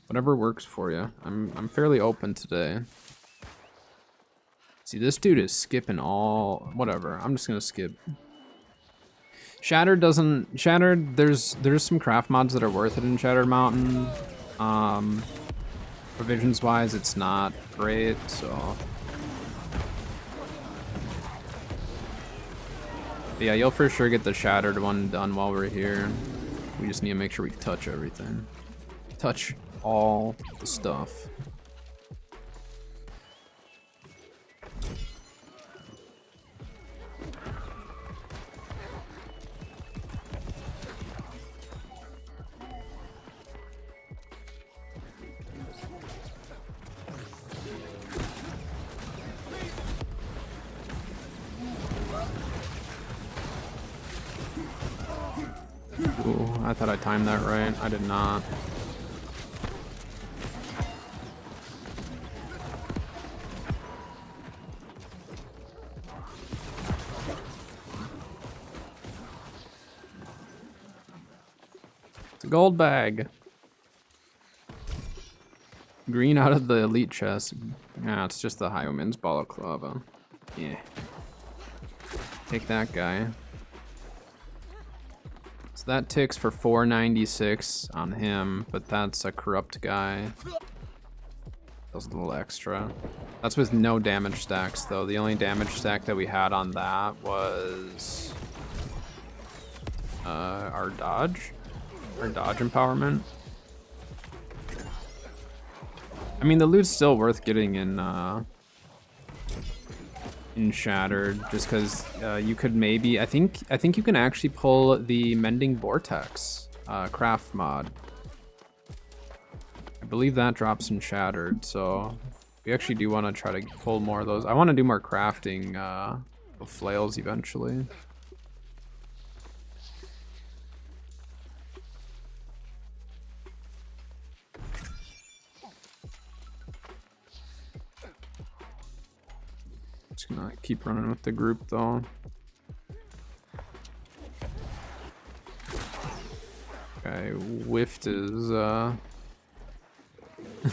Whatever works for you. I'm fairly open today. See, this dude is skipping all... Whatever, I'm just gonna skip. Shattered, there's some craft mods that are worth it in Shattered Mountain. Provisions wise, it's not great, so. But yeah, you'll for sure get the Shattered one done while we're here. We just need to make sure we touch everything. Touch all the stuff. Ooh, I thought I timed that right. I did not. It's a gold bag. Green out of the elite chest. Yeah, it's just the Highwayman's balaclava. Yeah. Take that guy. So that ticks for 496 on him, but that's a corrupt guy. Does a little extra. That's with no damage stacks though. The only damage stack that we had on that was our dodge empowerment. I mean, the loot's still worth getting in Shattered, just because you could maybe, I think you can actually pull the Mending Vortex craft mod. I believe that drops in Shattered, so we actually do want to try to pull more of those. I want to do more crafting of flails eventually. Just gonna keep running with the group though. Okay, whiffed his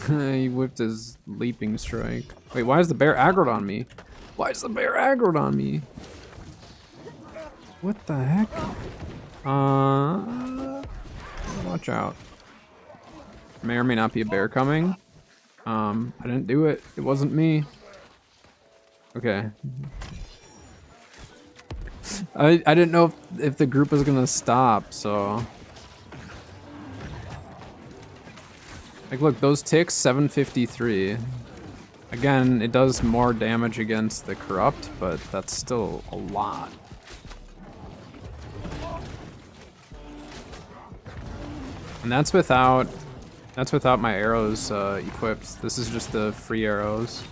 he whipped his leaping strike. Wait, why is the bear aggroed on me? Why is the bear aggroed on me? What the heck? Watch out. May or may not be a bear coming. I didn't do it. It wasn't me. Okay. I didn't know if the group was gonna stop, so. Like, look, those ticks, 753. Again, it does more damage against the corrupt, but that's still a lot. And that's without my arrows equipped. This is just the free arrows.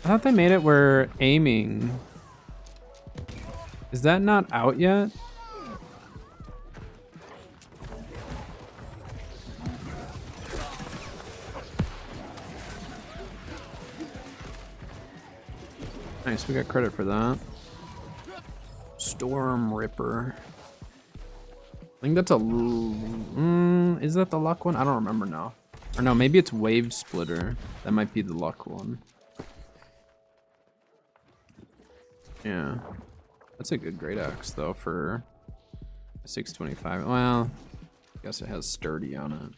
I thought they made it where aiming. Is that not out yet? Nice, we got credit for that. Storm Ripper. I think that's a... is that the luck one? I don't remember now. Or no, maybe it's Wave Splitter. That might be the luck one. Yeah. That's a good great axe though for 625. Well, I guess it has sturdy on it.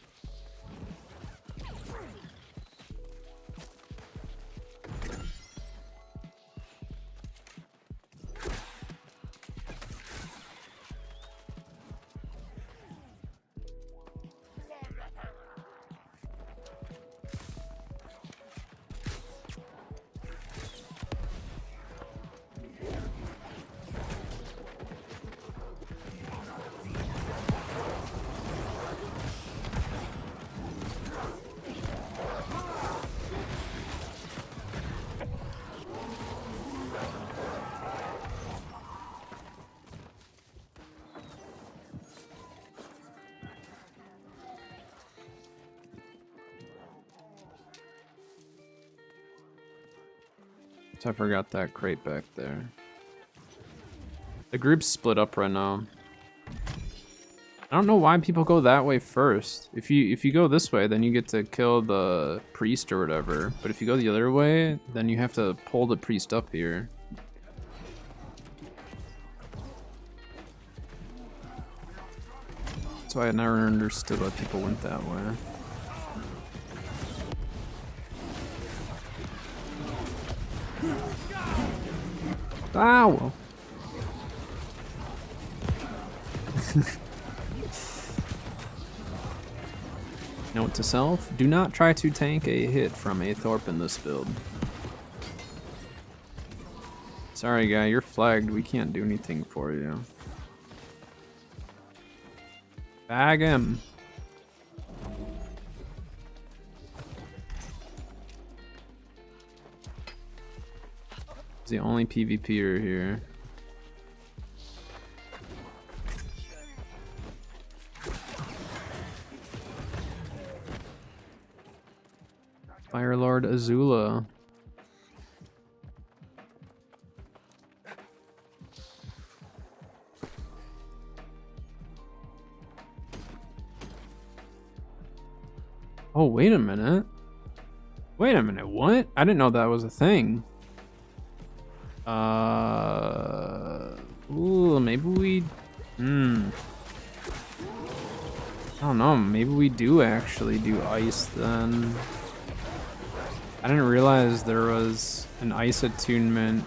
So I forgot that crate back there. The group's split up right now. I don't know why people go that way first. If you go this way, then you get to kill the priest or whatever. But if you go the other way, then you have to pull the priest up here. That's why I never understood why people went that way. Ow! Note to self, do not try to tank a hit from a Thorpe in this build. Sorry guy, you're flagged, we can't do anything for you. Bag him. He's the only PvPer here. Firelord Azula. Oh, wait a minute. Wait a minute, what? I didn't know that was a thing. Ooh, maybe we... I don't know, maybe we do actually do ice then. I didn't realize there was an ice attunement.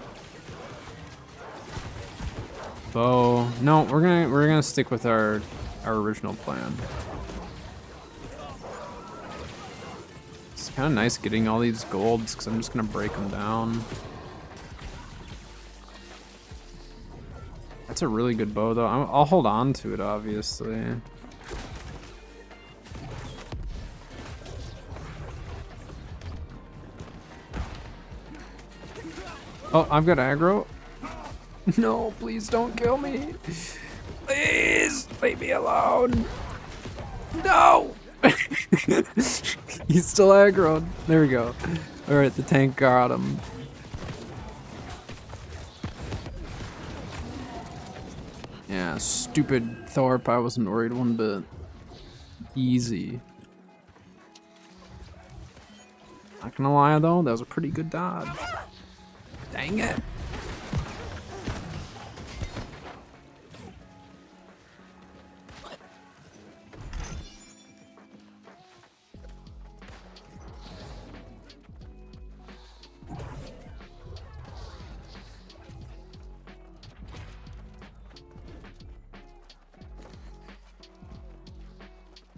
Bow. No, we're gonna stick with our original plan. It's kind of nice getting all these golds because I'm just gonna break them down. That's a really good bow though. I'll hold on to it obviously. Oh, I've got aggro. No, please don't kill me. Please, leave me alone. No! He's still aggroed. There we go. Alright, the tank got him. Yeah, stupid Thorpe. I wasn't worried one bit. Easy. Not gonna lie though, that was a pretty good dodge. Dang it.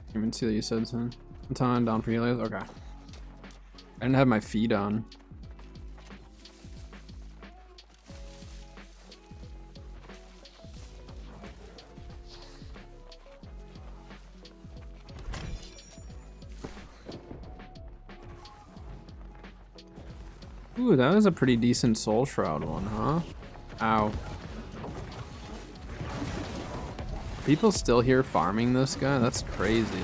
I didn't see that you said something. I'm tying down for healers. Okay. I didn't have my feet on. Ooh, that was a pretty decent Soul Shroud one, huh? Ow. People still here farming this guy? That's crazy.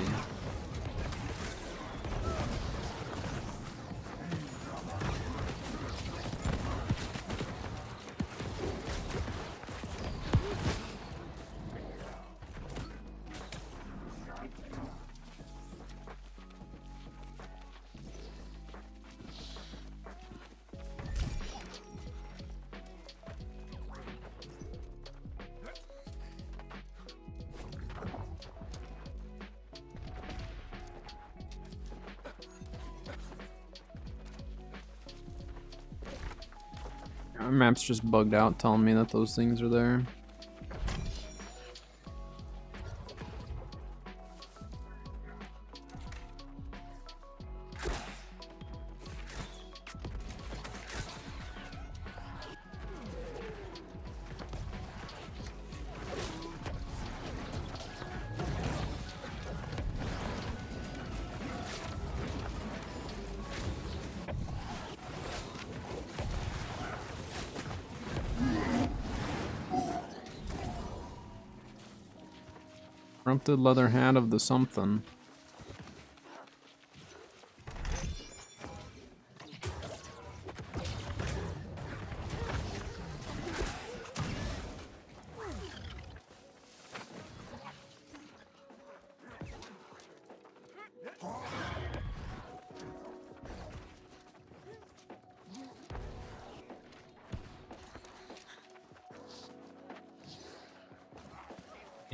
Our map's just bugged out telling me that those things are there. Corrupted leather hat of the something.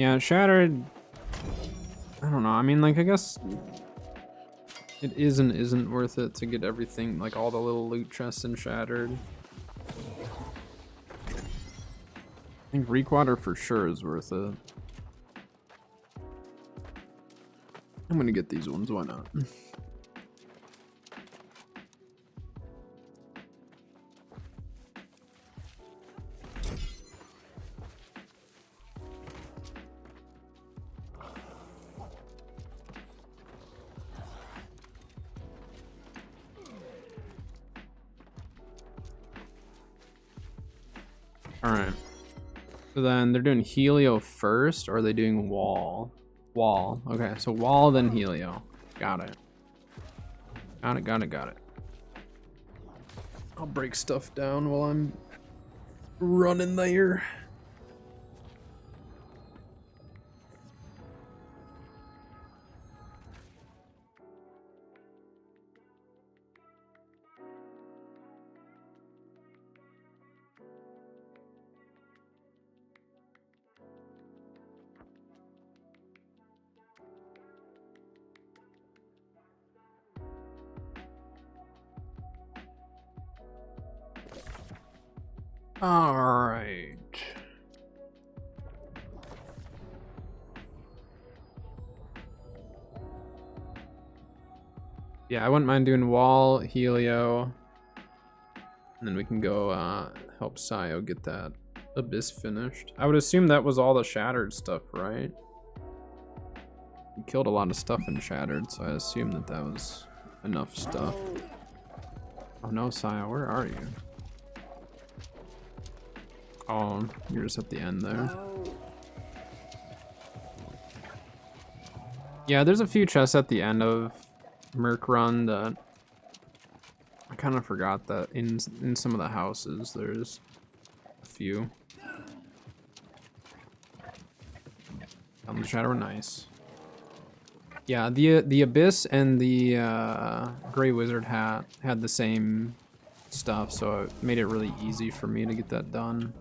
Yeah, Shattered. I don't know. I mean, like, I guess it isn't worth it to get everything, like all the little loot chests in Shattered. I think Reekwater for sure is worth it. I'm gonna get these ones, why not? Alright. So then they're doing Helio first, or are they doing Wall? Wall. Okay, so Wall, then Helio. Got it. Got it. I'll break stuff down while I'm running there. All right. Yeah, I wouldn't mind doing Wall, Helio, and then we can go help Sayo get that Abyss finished. I would assume that was all the Shattered stuff, right? We killed a lot of stuff in Shattered, so I assume that that was enough stuff. Oh no, Sayo, where are you? Oh, you're just at the end there. Yeah, there's a few chests at the end of Merc Run that I kind of forgot that in some of the houses there's a few. The Shadow were nice. Yeah, the Abyss and the Grey Wizard hat had the same stuff, so it made it really easy for me to get that done.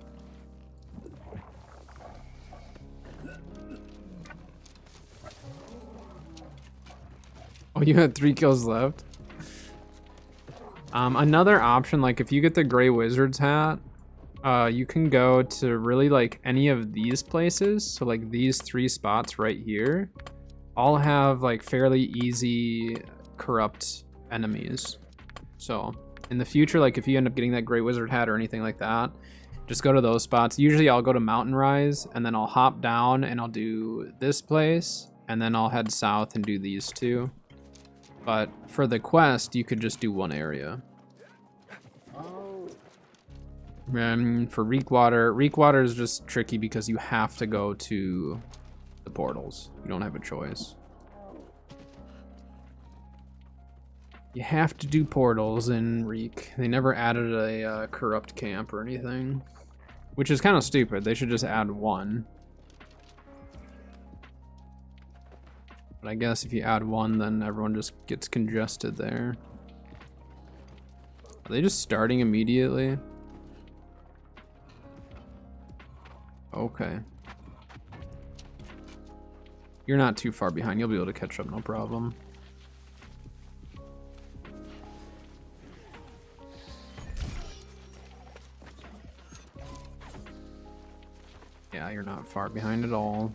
Oh, you had 3 kills left? Another option, like if you get the Grey Wizard's hat, you can go to really like any of these places. So like these 3 spots right here, all have like fairly easy corrupt enemies. So in the future, like if you end up getting that Grey Wizard hat or anything like that, just go to those spots. Usually I'll go to Mountain Rise and then I'll hop down and I'll do this place and then I'll head south and do these 2. But for the quest, you could just do one area. And for Reekwater is just tricky because you have to go to the portals. You don't have a choice. You have to do portals in Reek. They never added a corrupt camp or anything, which is kind of stupid. They should just add one. But I guess if you add one, then everyone just gets congested there. Are they just starting immediately? Okay. You're not too far behind. You'll be able to catch up, no problem. Yeah, you're not far behind at all.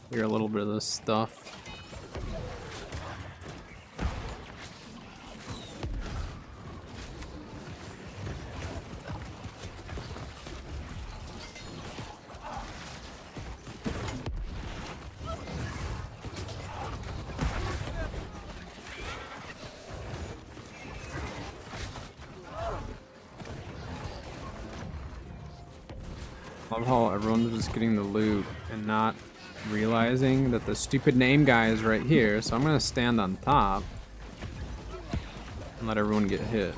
Clear a little bit of this stuff. Love how everyone's just getting the loot and not realizing that the stupid name guy is right here, so I'm gonna stand on top and let everyone get hit.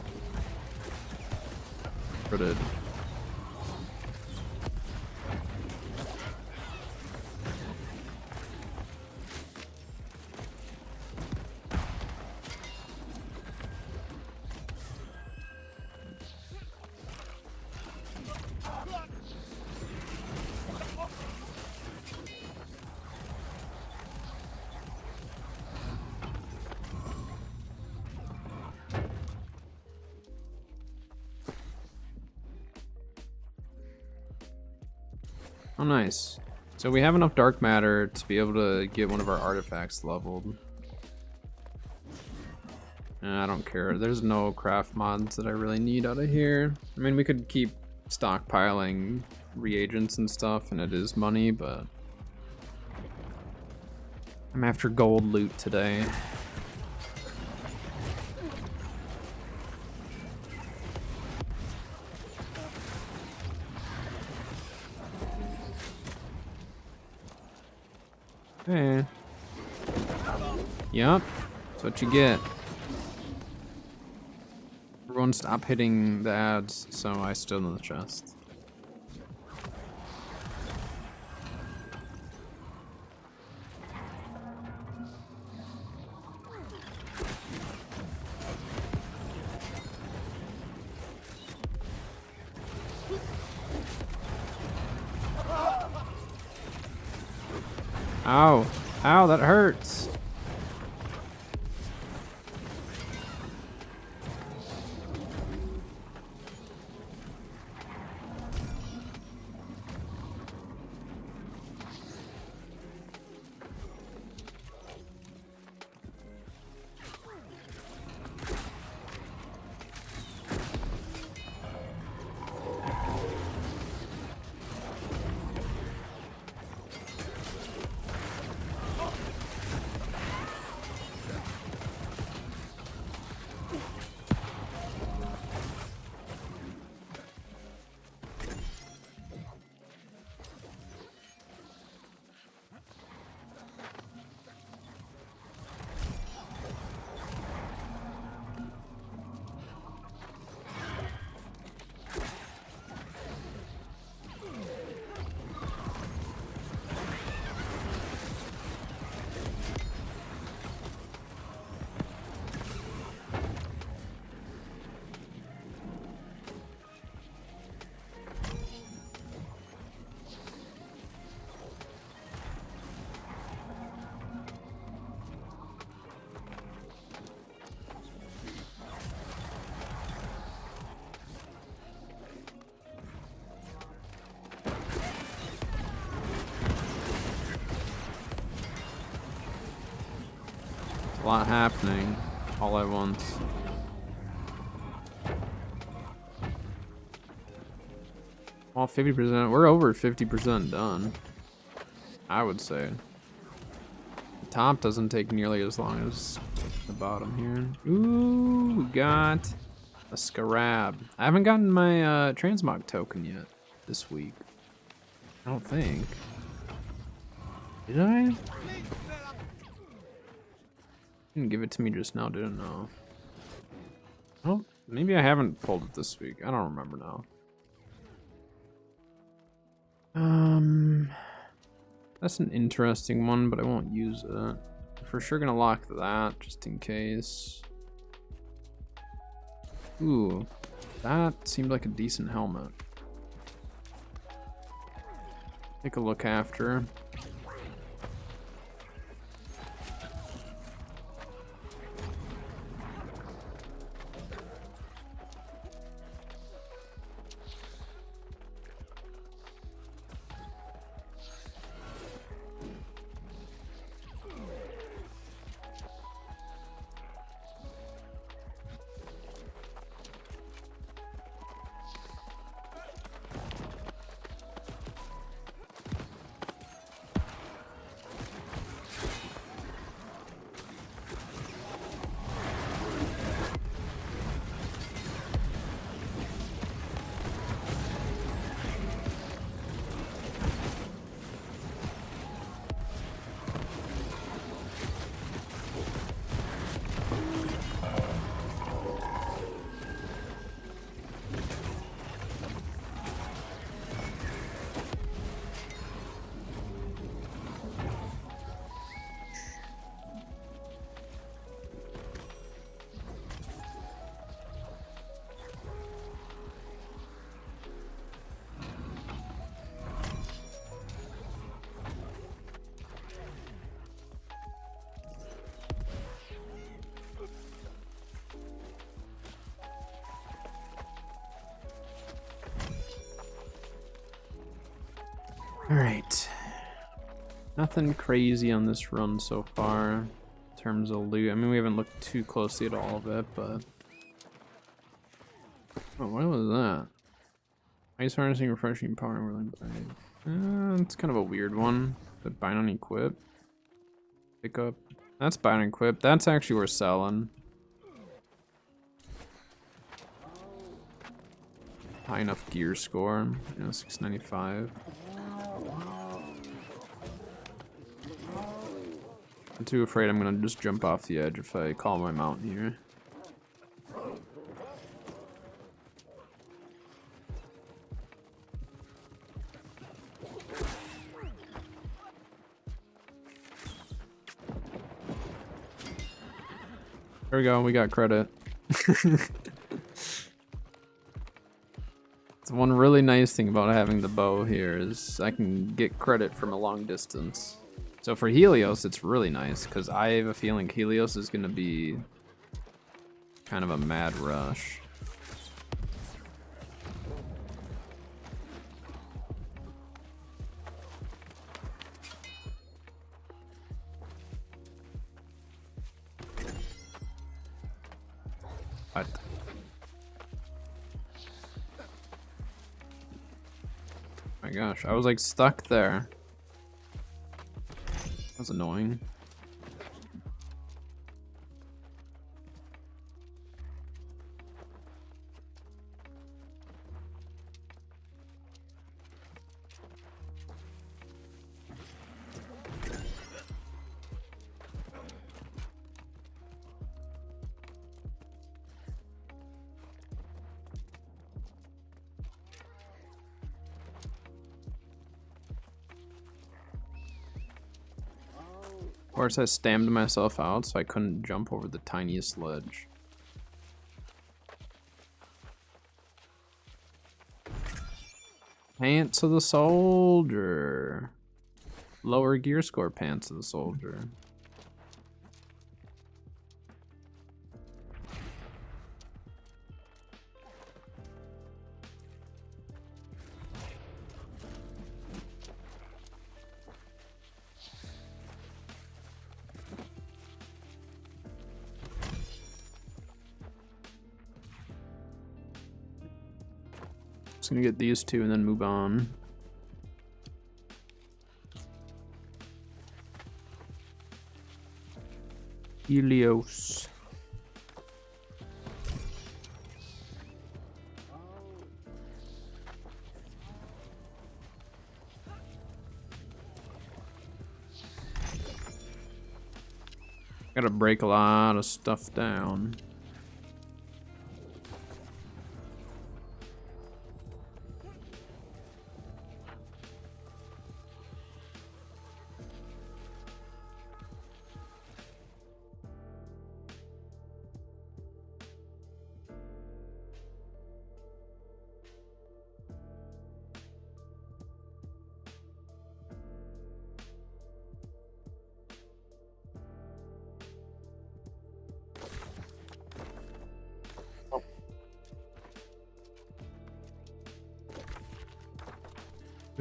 Oh, nice. So we have enough dark matter to be able to get one of our artifacts leveled. I don't care. There's no craft mods that I really need out of here. I mean, we could keep stockpiling reagents and stuff, and it is money, but I'm after gold loot today. Hey. Yup. That's what you get. Everyone stop hitting the ads, so I stood in the chest. Ow. Ow, that hurts. A lot happening all at once. Well, 50%. We're over 50% done, I would say. The top doesn't take nearly as long as the bottom here. Ooh, we got a scarab. I haven't gotten my transmog token yet this week. I don't think. Did I? Didn't give it to me just now, didn't know. Oh, maybe I haven't pulled it this week. I don't remember now. That's an interesting one, but I won't use it. For sure gonna lock that just in case. Ooh, that seemed like a decent helmet. Take a look after. Alright. Nothing crazy on this run so far in terms of loot. I mean, we haven't looked too closely at all of it, but... Oh, what was that? Ice harnessing, refreshing, power, whirling blade. It's kind of a weird one. But buy on equip. Pick up. That's buy on equip. That's actually worth selling. High enough gear score. 695. I'm too afraid I'm gonna just jump off the edge if I call my mountain here. There we go, we got credit. It's one really nice thing about having the bow here is I can get credit from a long distance. So for Helios, it's really nice because I have a feeling Helios is going to be kind of a mad rush. What? My gosh, I was like stuck there. That's annoying. Of course, I stammed myself out so I couldn't jump over the tiniest ledge. Pants of the soldier. Lower gear score pants of the soldier. Just gonna get these two and then move on. Helios. Gotta break a lot of stuff down.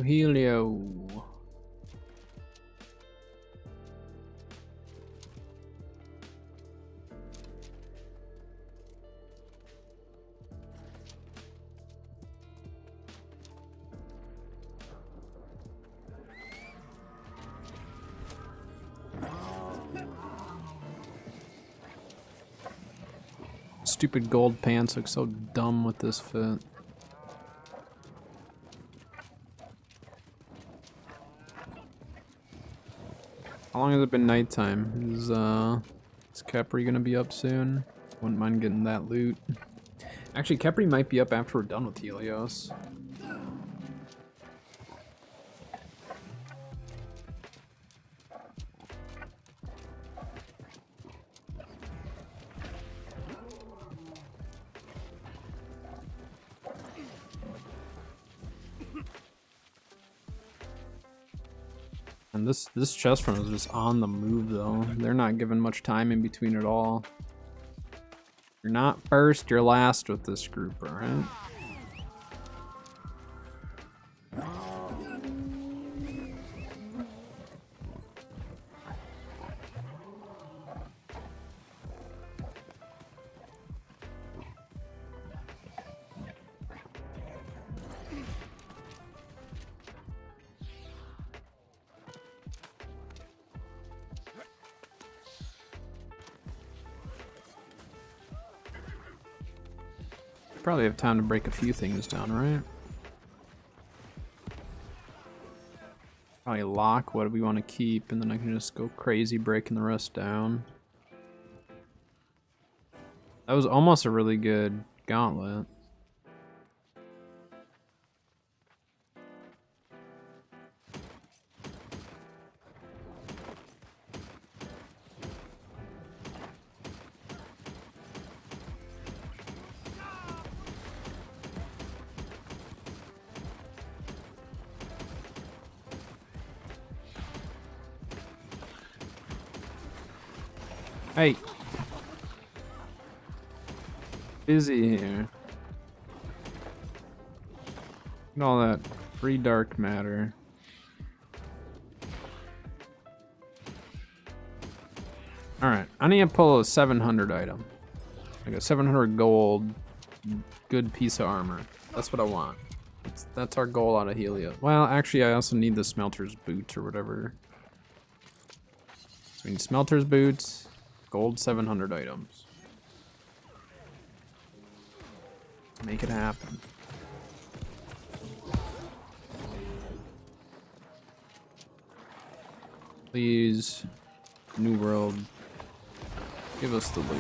Helio. Stupid gold pants look so dumb with this fit. How long has it been nighttime? Is Capri gonna be up soon? Wouldn't mind getting that loot. Actually, Capri might be up after we're done with Helios. And this chest run is just on the move though. They're not giving much time in between at all. You're not first, you're last with this group, alright? Probably have time to break a few things down, right? Probably lock what we want to keep, and then I can just go crazy breaking the rest down. That was almost a really good gauntlet. Hey. Busy here. Look at all that free dark matter. Alright, I need to pull a 700 item. Like a 700 gold, good piece of armor. That's what I want. That's our goal out of Helios. Well, actually, I also need the smelter's boots or whatever. So we need smelter's boots, gold 700 items. Make it happen. Please, New World, give us the loot.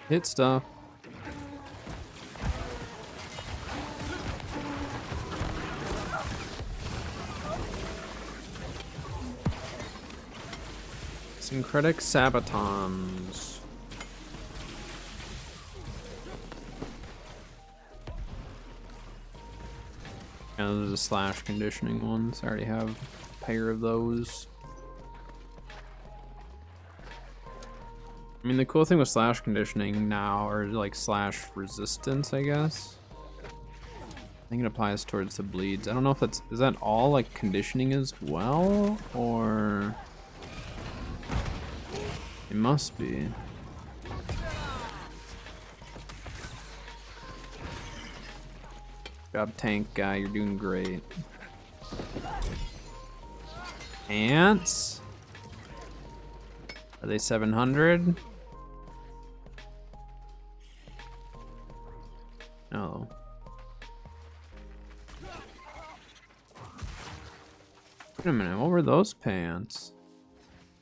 Hit stuff. Syncretic Sabatons. Yeah, those are the slash conditioning ones. I already have a pair of those. I mean, the cool thing with slash conditioning now, or like slash resistance, I guess. I think it applies towards the bleeds. I don't know if that's, is that all like conditioning as well, or it must be. Good job, tank guy, you're doing great. Ants? Are they 700? No. Wait a minute, what were those pants?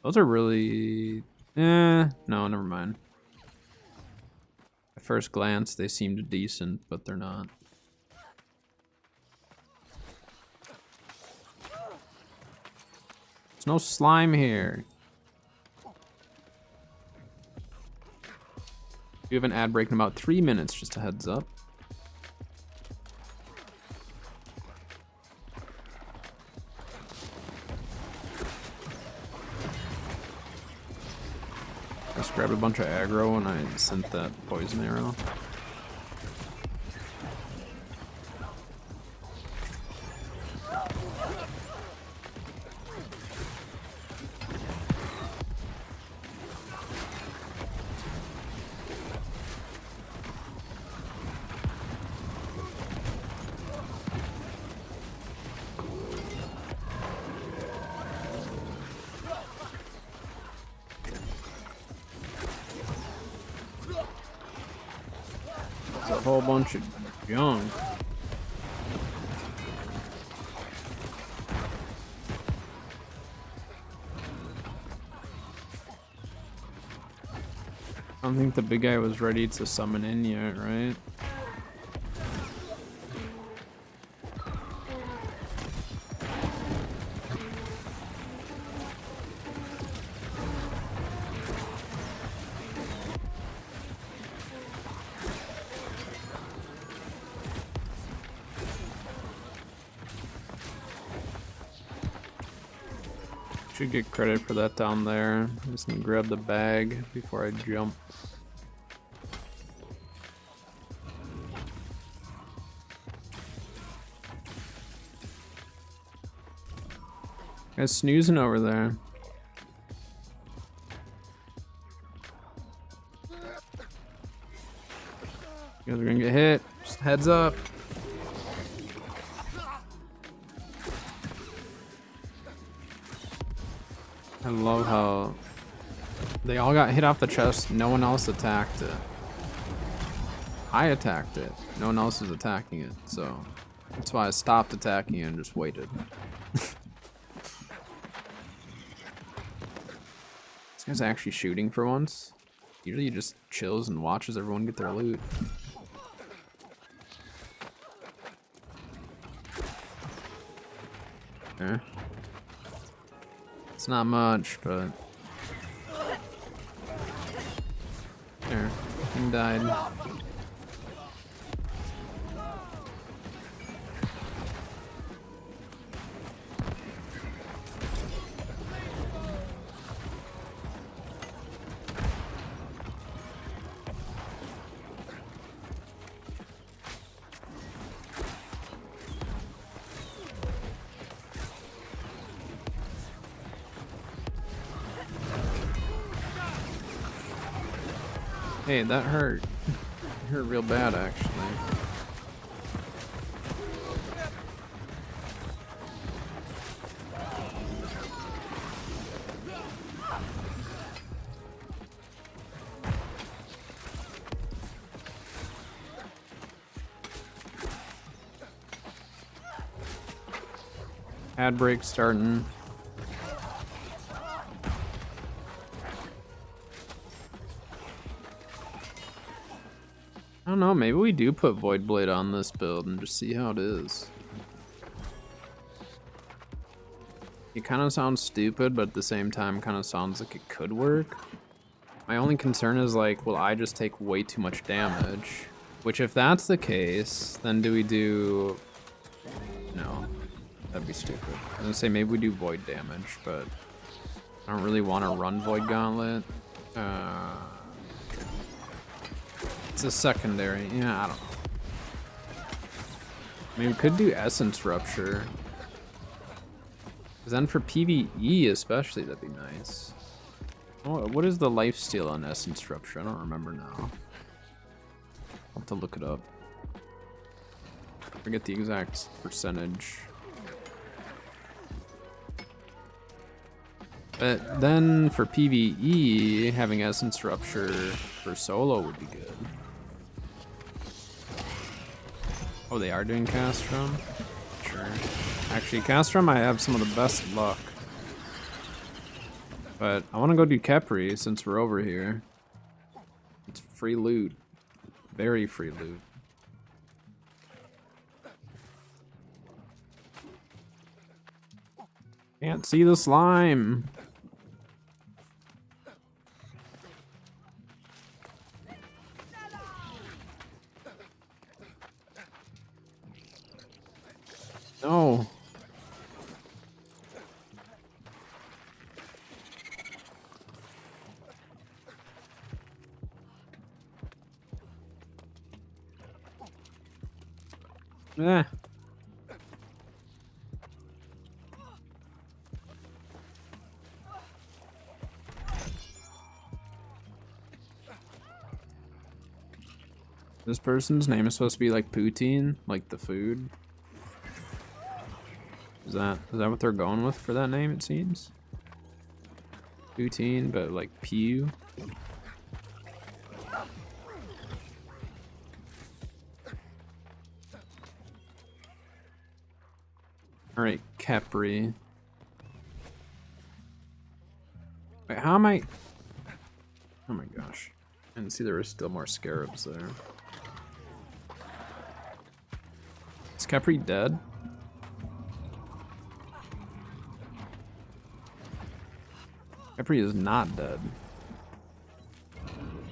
Those are really... no, never mind. At first glance, they seemed decent, but they're not. There's no slime here. We have an ad break in about 3 minutes, just a heads up. Just grabbed a bunch of aggro and I sent that poison arrow. A whole bunch of junk. I don't think the big guy was ready to summon in yet, right? Should get credit for that down there. I'm just gonna grab the bag before I jump. Guys snoozing over there. You guys are gonna get hit. Just heads up. I love how they all got hit off the chest. No one else attacked it. I attacked it. No one else was attacking it. So that's why I stopped attacking it and just waited. This guy's actually shooting for once. Usually he just chills and watches everyone get their loot. Okay. It's not much, but... There. He died. Hey, that hurt. It hurt real bad, actually. Ad break starting. I don't know, maybe we do put Void Blade on this build and just see how it is. It kind of sounds stupid, but at the same time kind of sounds like it could work. My only concern is like, will I just take way too much damage? Which if that's the case, then do we do... No, that'd be stupid. I was gonna say maybe we do Void damage, but I don't really want to run Void Gauntlet. It's a secondary. Yeah, I don't know. I mean, we could do Essence Rupture. Because then for PvE especially, that'd be nice. Oh, what is the lifesteal on Essence Rupture? I don't remember now. I'll have to look it up. I forget the exact percentage. But then for PvE, having Essence Rupture for solo would be good. Oh, they are doing Castrum? Sure. Actually, Castrum, I have some of the best luck. But I want to go do Kepri since we're over here. It's free loot. Very free loot. Can't see the slime. No. Eh. This person's name is supposed to be like poutine, like the food. Is that what they're going with for that name, it seems? Poutine, but like Pew. Alright, Kepri. Wait, how am I... Oh my gosh. I didn't see there were still more scarabs there. Is Kepri dead? Kepri is not dead.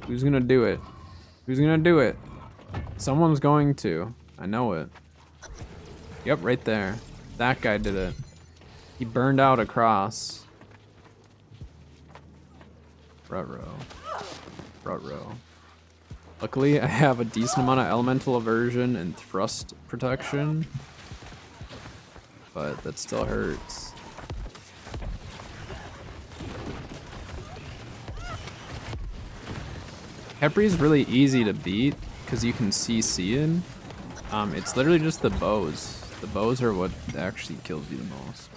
Who's gonna do it? Who's gonna do it? Someone's going to. I know it. Yep, right there. That guy did it. He burned out across. Ruh-roh. Ruh-roh. Luckily, I have a decent amount of elemental aversion and thrust protection, but that still hurts. Khepri is really easy to beat because you can CC in. It's literally just the bows. The bows are what actually kills you the most.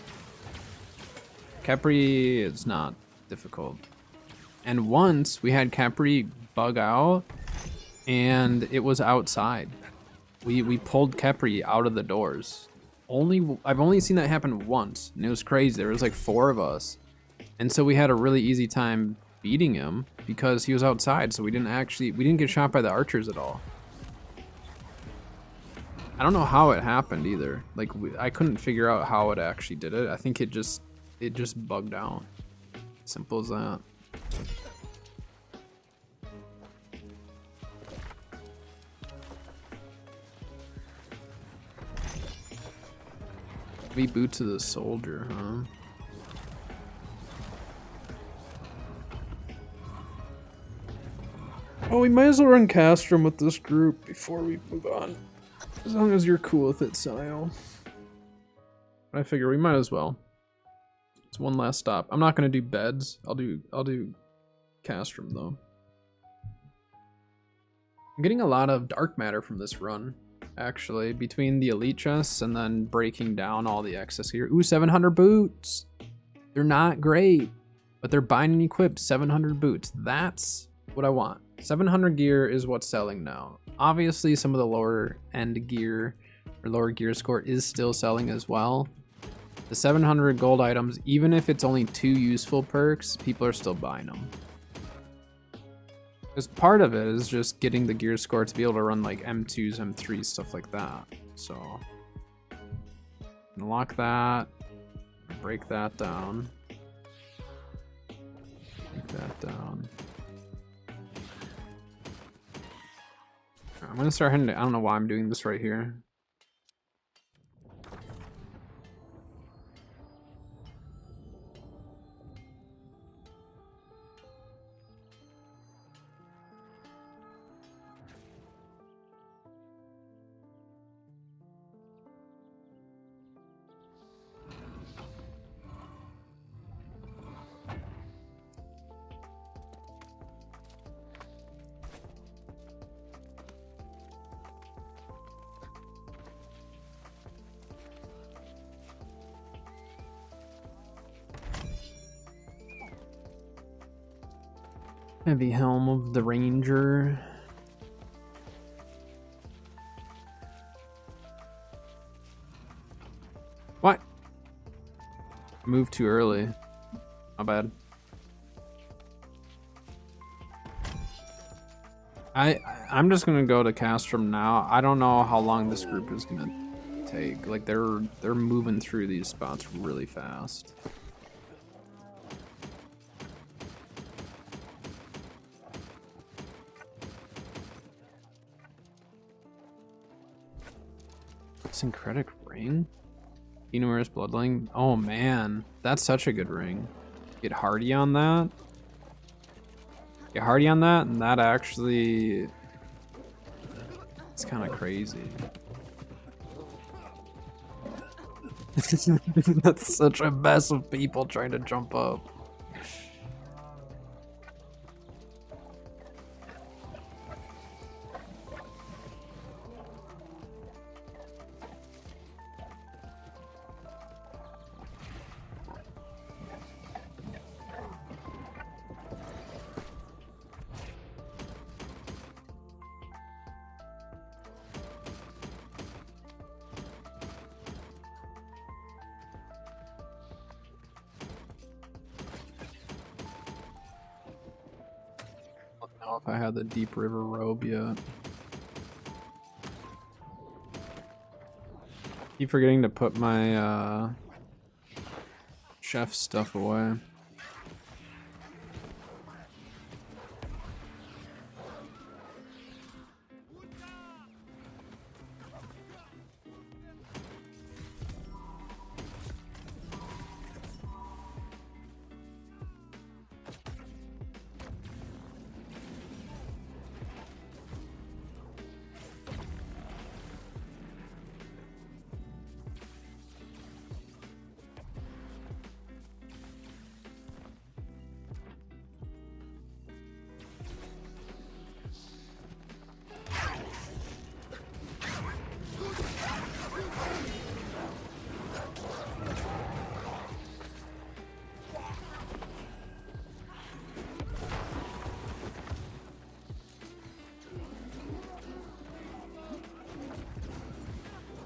Khepri is not difficult. And once we had Khepri bug out, and it was outside. We pulled Khepri out of the doors. I've only seen that happen once, and it was crazy. There was like 4 of us, and so we had a really easy time beating him because he was outside. So we didn't get shot by the archers at all. I don't know how it happened either. Like I couldn't figure out how it actually did it. I think it just bugged out. Simple as that. Be boots of the soldier, huh? Oh, we might as well run Castrum with this group before we move on. As long as you're cool with it, Sile. I figure we might as well. It's one last stop. I'm not gonna do beds. I'll do Castrum though. I'm getting a lot of dark matter from this run, actually, between the elite chests and then breaking down all the excess gear. Ooh, 700 boots. They're not great, but they're bind and equip 700 boots. That's what I want. 700 gear is what's selling now. Obviously, some of the lower end gear or lower gear score is still selling as well. The 700 gold items, even if it's only 2 useful perks, people are still buying them. Because part of it is just getting the gear score to be able to run like M2s, M3s, stuff like that. So, unlock that, break that down, break that down. I'm gonna start heading to, I don't know why I'm doing this right here. Heavy helm of the ranger. What? Moved too early. My bad. I'm just gonna go to Castrum now. I don't know how long this group is gonna take. Like they're moving through these spots really fast. Syncretic ring? Enormous bloodline. Oh man, that's such a good ring. Get hardy on that. Get hardy on that, and that actually, it's kind of crazy. That's such a mess of people trying to jump up. If I had the Deep River robe yet. Keep forgetting to put my chef stuff away.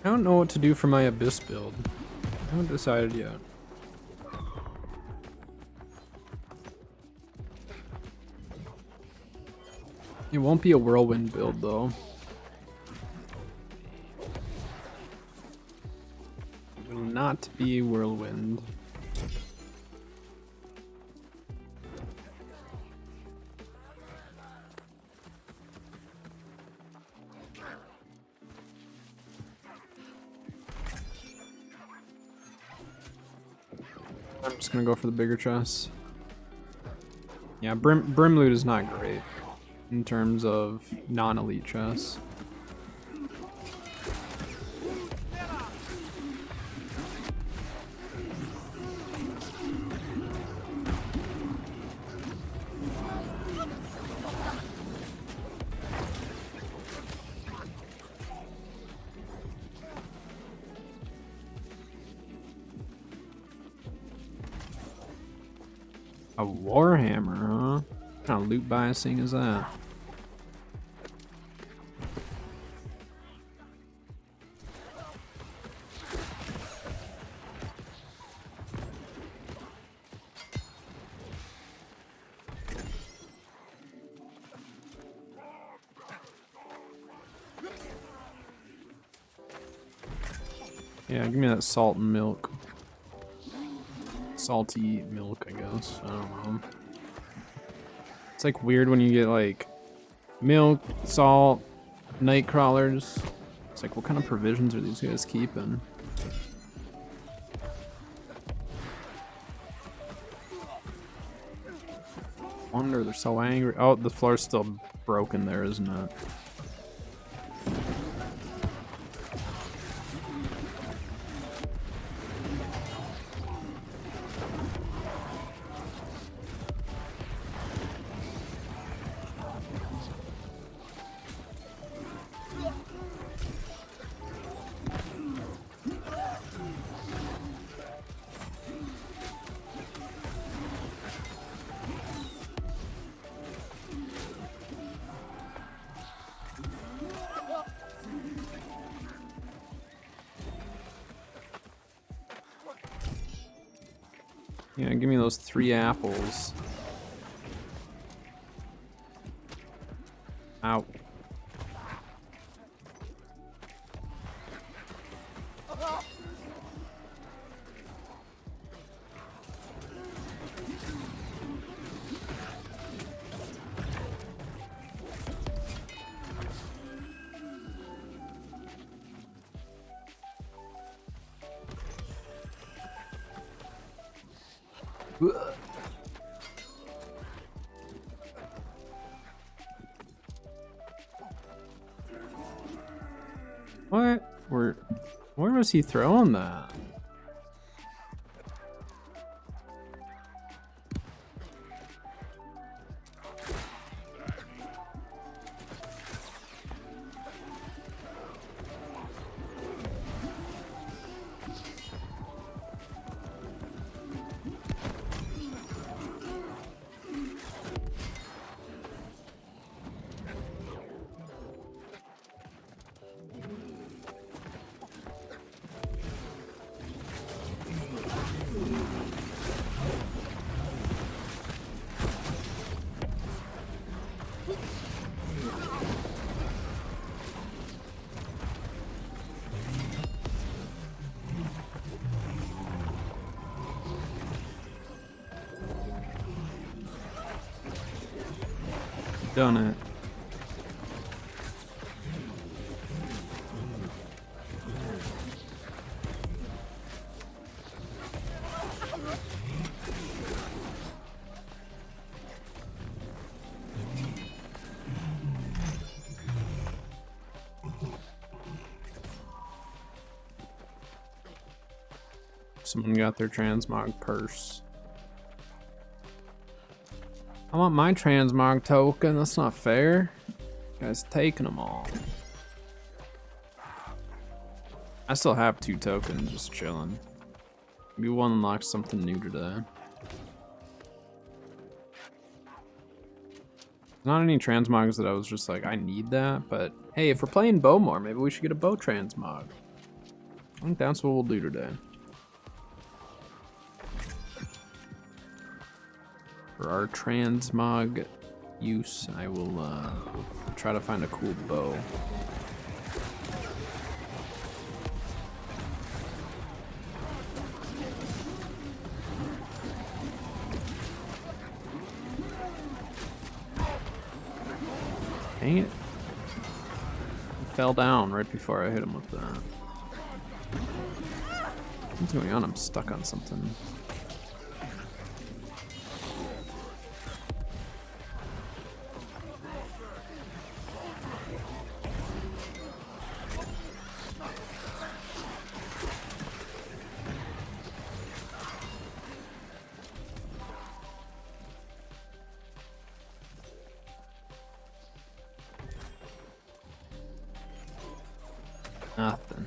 I don't know what to do for my Abyss build. I haven't decided yet. It won't be a Whirlwind build though. It will not be Whirlwind. I'm just gonna go for the bigger chest. Yeah, Brim loot is not great in terms of non-elite chests. A Warhammer, huh? What kind of loot biasing is that? Yeah, give me that salt and milk. Salty milk, I guess. I don't know. It's like weird when you get like milk, salt, night crawlers. It's like, what kind of provisions are these guys keeping? Wonder they're so angry. Oh, the floor's still broken there, isn't it? Yeah, give me those 3 apples. Ow. What? Where was he throwing that? Done it. Someone got their transmog purse. I want my transmog token. That's not fair. You guys taking them all. I still have 2 tokens just chilling. Maybe one unlocks something new today. Not any transmogs that I was just like, I need that, but hey, if we're playing bow more, maybe we should get a bow transmog. think that's what we'll do today. For our transmog use, I will try to find a cool bow. Dang it. He fell down right before I hit him with that. What's going on? I'm stuck on something. Nothing.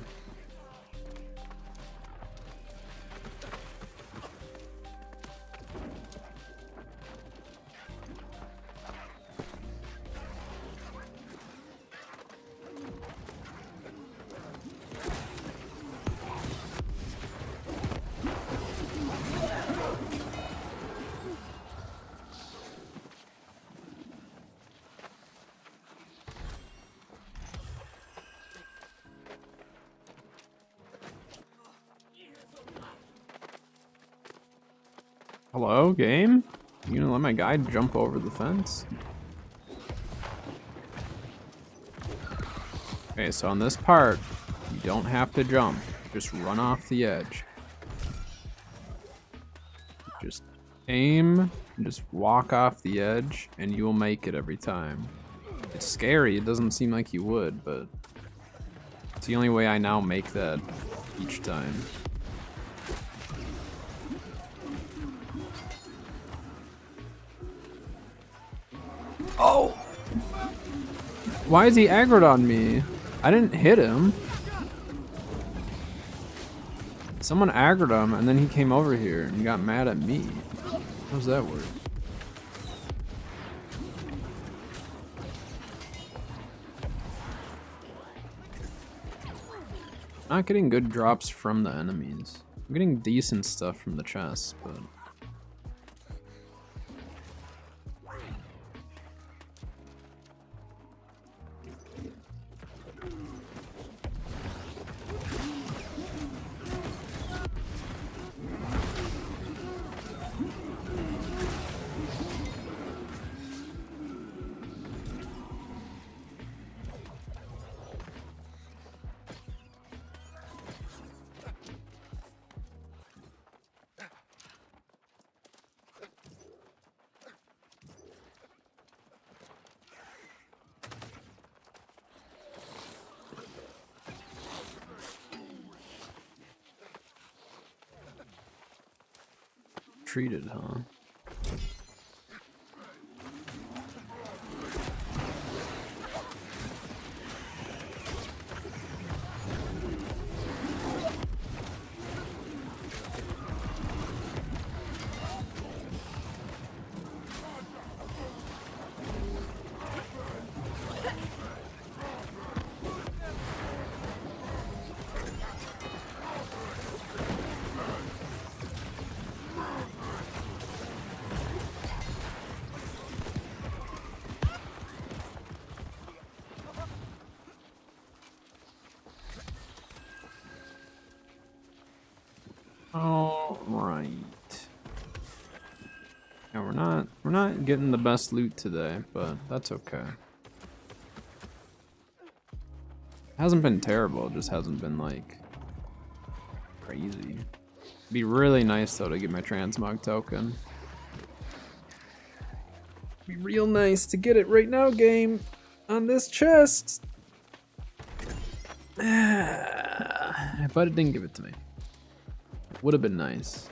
Hello, game? You gonna let my guy jump over the fence? Okay, so on this part, you don't have to jump. Just run off the edge. Just aim and just walk off the edge and you will make it every time. It's scary, it doesn't seem like you would, but it's the only way I now make that each time. Oh! Why is he aggroed on me? I didn't hit him. Someone aggroed him and then he came over here and got mad at me. How does that work? Not getting good drops from the enemies. I'm getting decent stuff from the chests, but... treated, huh? All right. Yeah, we're not getting the best loot today, but that's okay. Hasn't been terrible, it just hasn't been like crazy. It'd be really nice though to get my transmog token. Be real nice to get it right now, game, on this chest. But it didn't give it to me. Would have been nice.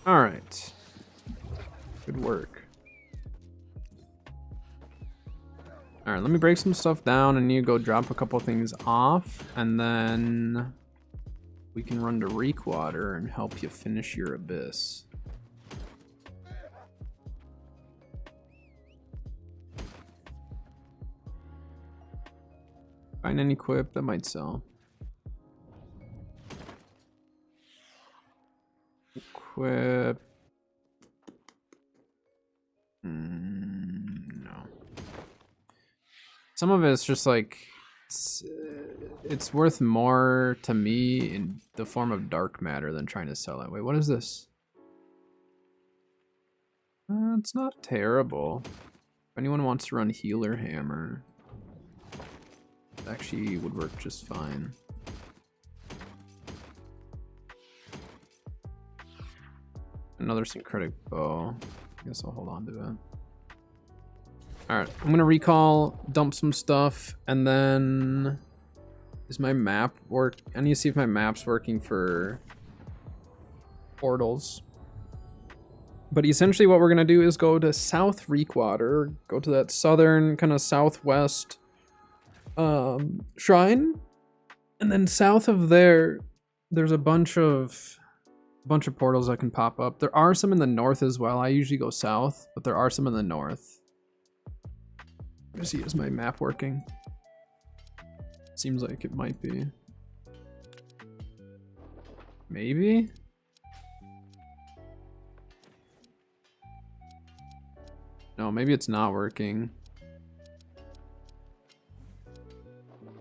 All right. Good work. All All right, let me break some stuff down and you go drop a couple things off, and then we can run to Reekwater and help you finish your abyss. Find any equip that might sell. Equip. No. Some of it's just like it's worth more to me in the form of dark matter than trying to sell it. Wait, what is this? It's not terrible. If anyone wants to run healer hammer, it actually would work just fine. Another syncretic bow. I guess I'll hold on to it. Alright, I'm gonna recall, dump some stuff, and then is my map work? I need to see if my map's working for portals. But essentially what we're gonna do is go to South Reekwater, go to that southern kind of southwest shrine, and then south of there, there's a bunch of portals that can pop up. There are some in the north as well. I usually go south, but there are some in the north. Let's see, is my map working? Seems like it might be. Maybe? No, maybe it's not working.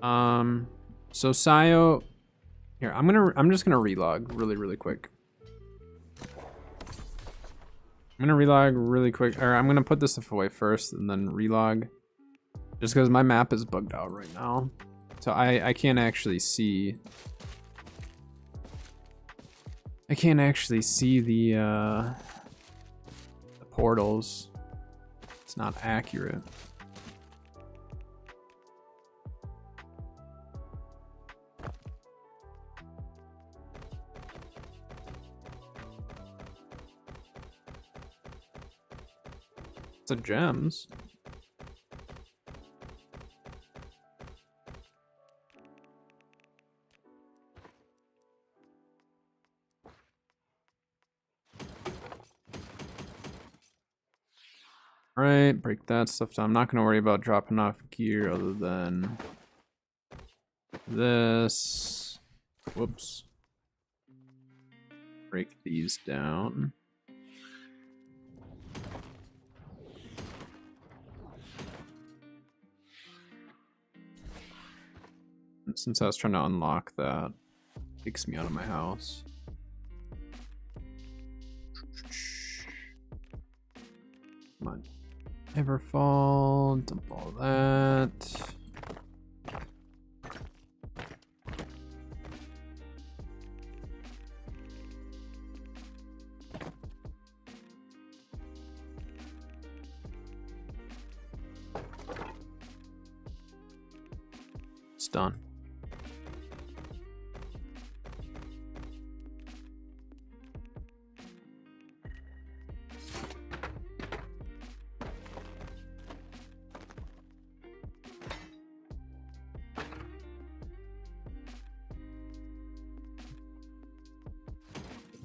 So Sayo, here, I'm just gonna relog really quick. I'm gonna relog really quick, or I'm gonna put this stuff away first and then relog. Just because my map is bugged out right now. So I can't actually see. I can't actually see the portals. It's not accurate. It's a gems. Alright, break that stuff down. I'm not gonna worry about dropping off gear other than this. Whoops. Break these down. And since I was trying to unlock that, it kicks me out of my house. Come on. Everfall, dump all that. It's done.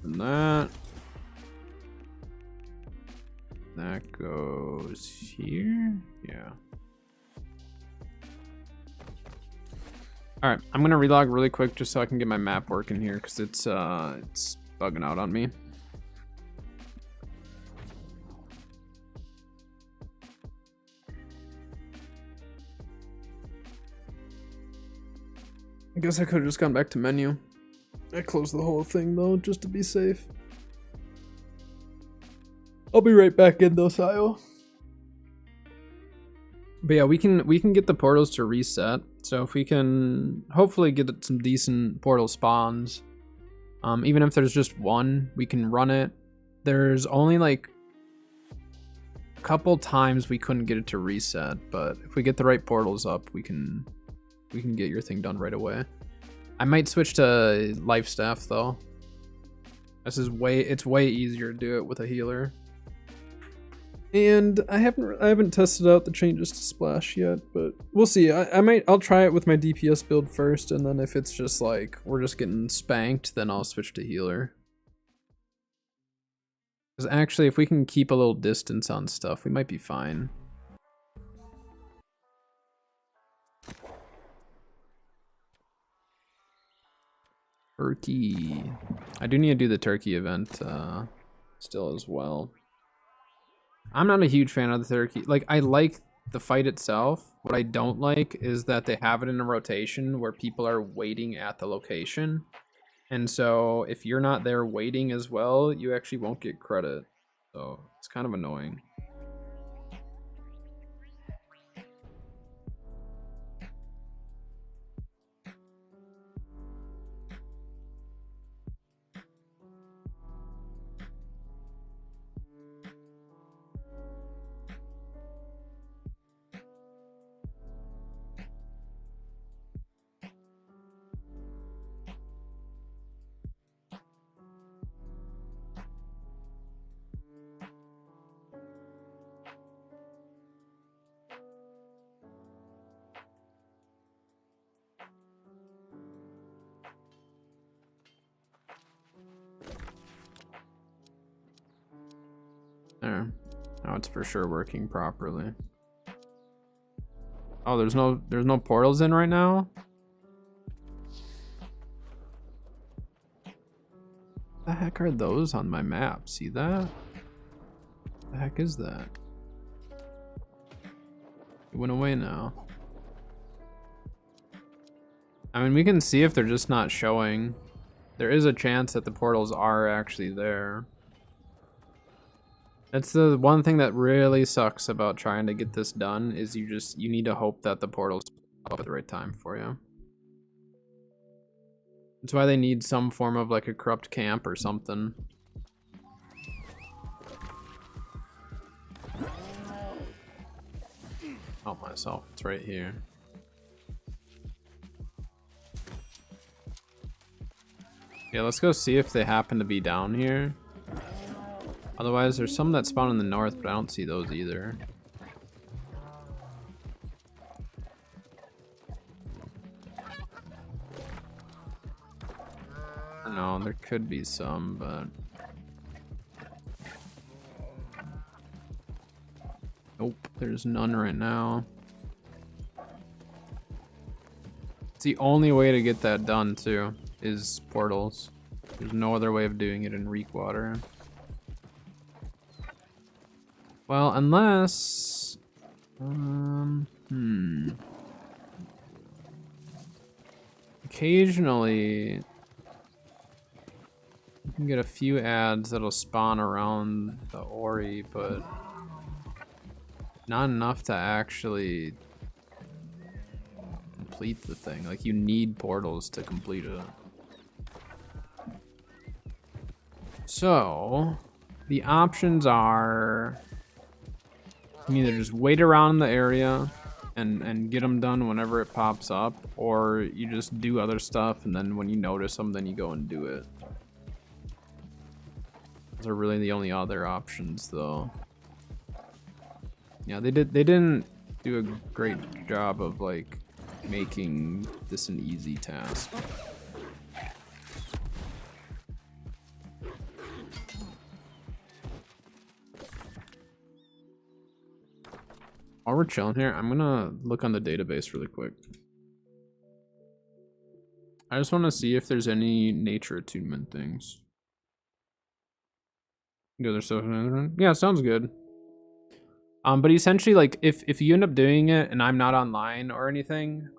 And that goes here. Yeah. All right, I'm gonna relog really quick just so I can get my map working here because it's bugging out on me. I guess I could have just gone back to menu. I closed the whole thing though, just to be safe. I'll be right back in though, Sayo. But yeah, we can get the portals to reset. So if we can hopefully get some decent portal spawns, even if there's just one, we can run it. There's only like a couple times we couldn't get it to reset, but if we get the right portals up, we can get your thing done right away. I might switch to life staff though. It's way easier to do it with a healer. And I haven't tested out the changes to splash yet, but we'll see. I'll try it with my DPS build first, and then if it's just like we're just getting spanked, then I'll switch to healer. Because actually, if we can keep a little distance on stuff, we might be fine. Turkey. I do need to do the turkey event still as well. I'm not a huge fan of the turkey. Like, I like the fight itself. What I don't like is that they have it in a rotation where people are waiting at the location. And so if you're not there waiting as well, you actually won't get credit. So it's kind of annoying. There. Now it's for sure working properly. Oh, there's no portals in right now? The heck are those on my map? See that? The heck is that? It went away now. I mean, we can see if they're just not showing. There is a chance that the portals are actually there. That's the one thing that really sucks about trying to get this done, is you need to hope that the portals pop up at the right time for you. That's why they need some form of like a corrupt camp or something. Help myself, it's right here. Yeah, let's go see if they happen to be down here. Otherwise, there's some that spawn in the north, but I don't see those either. I don't know, there could be some, but... Nope, there's none right now. It's the only way to get that done, too, is portals. There's no other way of doing it in Reekwater. Well, unless... Occasionally, you can get a few ads that'll spawn around the Ori, but not enough to actually complete the thing. Like, you need portals to complete it. So, the options are... You can either just wait around the area and get them done whenever it pops up, or you just do other stuff, and then when you notice them, then you go and do it. Those are really the only other options, though. Yeah, they didn't do a great job of like making this an easy task. While we're chilling here, I'm gonna look on the database really quick. I just want to see if there's any nature attunement things. Other stuff. Yeah, sounds good. But essentially, like, if you end up doing it and I'm not online or anything,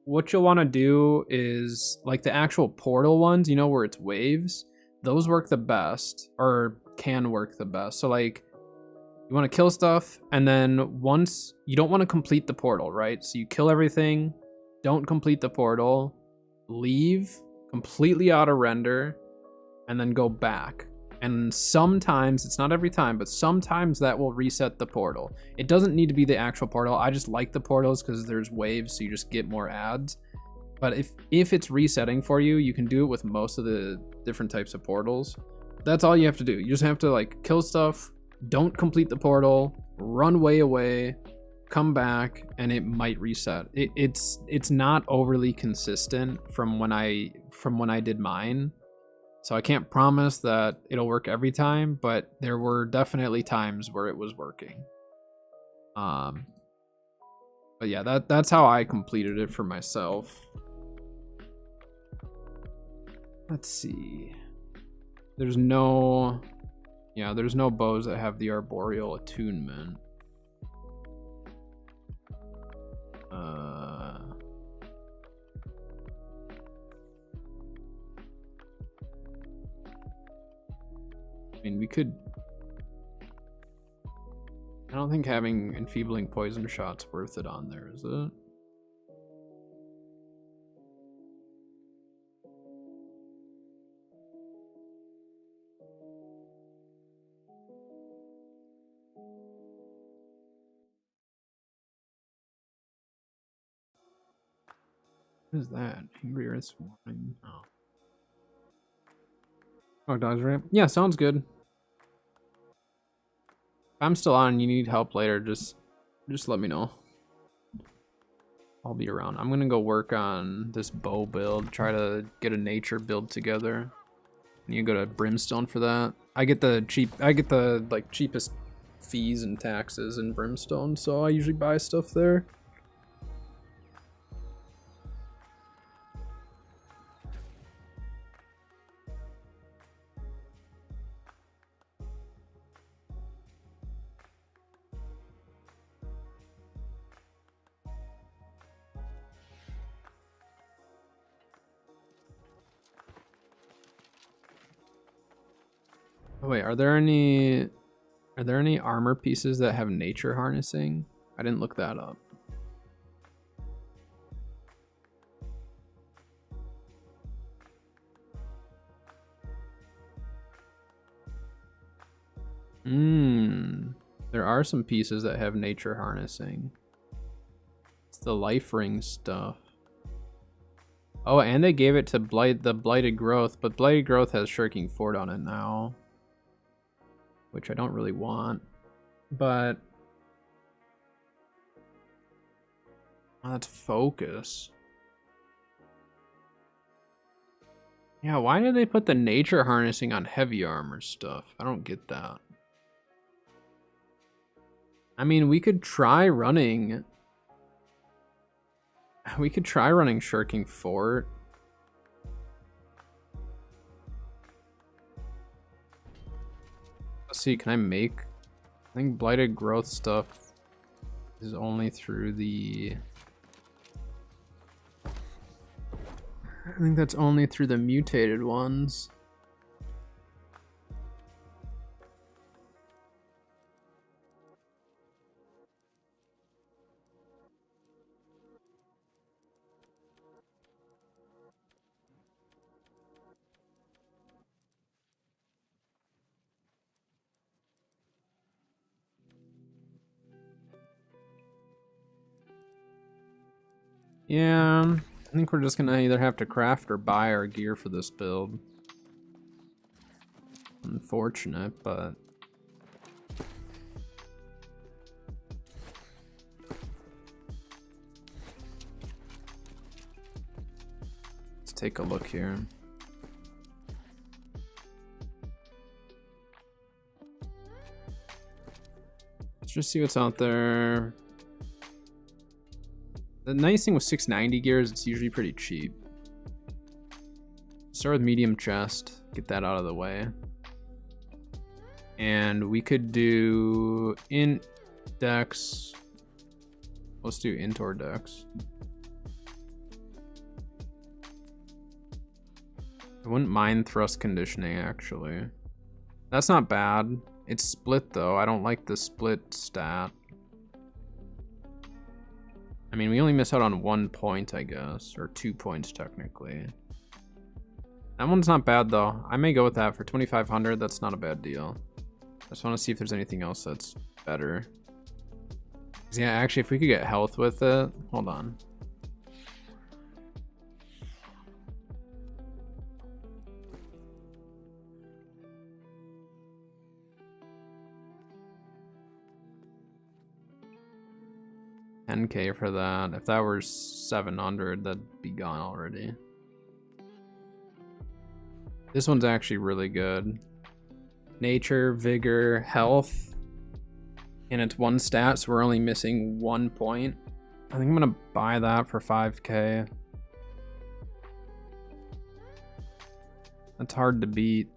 what you'll want to do is, like, the actual portal ones, you know, where it's waves, those work the best, or can work the best. So, like, you want to kill stuff, and then once you don't want to complete the portal, right? So you kill everything, don't complete the portal, leave, completely auto render, and then go back. And sometimes, it's not every time, but sometimes that will reset the portal. It doesn't need to be the actual portal. I just like the portals because there's waves, so you just get more ads. But if it's resetting for you, you can do it with most of the different types of portals. That's all you have to do. You just have to, like, kill stuff, don't complete the portal, run way away, come back, and it might reset. It's not overly consistent from when I did mine. So I can't promise that it'll work every time, but there were definitely times where it was working. But yeah, that's how I completed it for myself. Let's see. There's no bows that have the arboreal attunement. I mean, we could... I don't think having enfeebling poison shot's worth it on there, is it? What is that? Angry Earth's warning. Oh. Oh, dog's ramp. Yeah, sounds good. If I'm still on and you need help later, just let me know. I'll be around. I'm gonna go work on this bow build, try to get a nature build together. And you go to Brimstone for that. I get the like cheapest fees and taxes in Brimstone, so I usually buy stuff there. Oh wait, are there any armor pieces that have nature harnessing? I didn't look that up. There are some pieces that have nature harnessing. It's the life ring stuff. Oh, and they gave it to the Blighted Growth, but Blighted Growth has Shirking Fort on it now, which I don't really want. But oh, that's focus. Yeah, why did they put the nature harnessing on heavy armor stuff? I don't get that. I mean, we could try running Shirking Fort. Let's see, can I make... I think Blighted Growth stuff is only through the... I think that's only through the mutated ones. Yeah, I think we're just gonna either have to craft or buy our gear for this build. Unfortunate, but... let's take a look here. Let's just see what's out there. The nice thing with 690 gear is it's usually pretty cheap. Start with medium chest, get that out of the way. And we could do int dex. Let's do int or dex. I wouldn't mind thrust conditioning actually. That's not bad. It's split though. I don't like the split stat. I mean, we only miss out on 1 point, I guess, or 2 points technically. That one's not bad though. I may go with that for 2,500. That's not a bad deal. I just want to see if there's anything else that's better. Yeah, actually, if we could get health with it, hold on. 10k for that. If that were 700, that'd be gone already. This one's actually really good. Nature, vigor, health. And it's 1 stat, so we're only missing 1 point. I think I'm gonna buy that for 5k. That's hard to beat.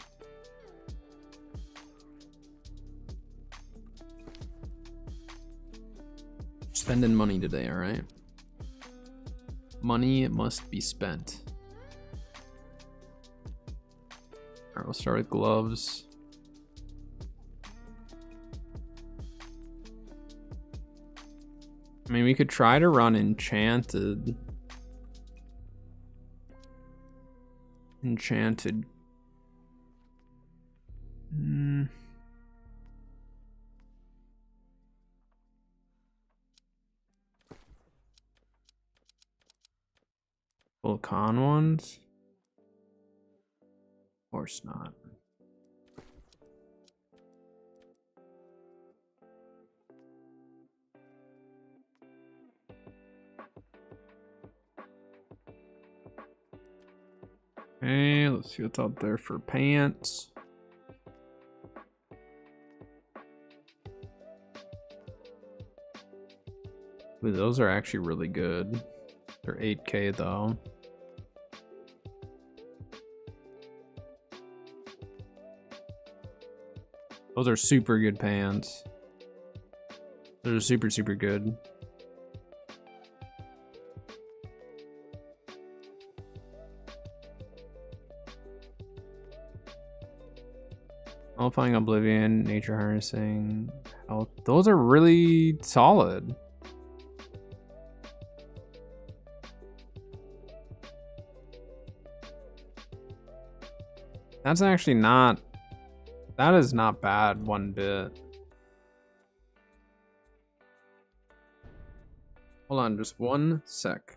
Spending money today, alright? Money must be spent. Alright, we'll start with gloves. I mean, we could try to run enchanted. Enchanted. Volcan ones? Of course not. Okay, let's see what's out there for pants. Ooh, those are actually really good. They're 8k though. Those are super good pants. Those are super, super good. Nullifying Oblivion, Nature Harnessing, Health. Those are really solid. That's actually not... That is not bad one bit. Hold on, just 1 sec.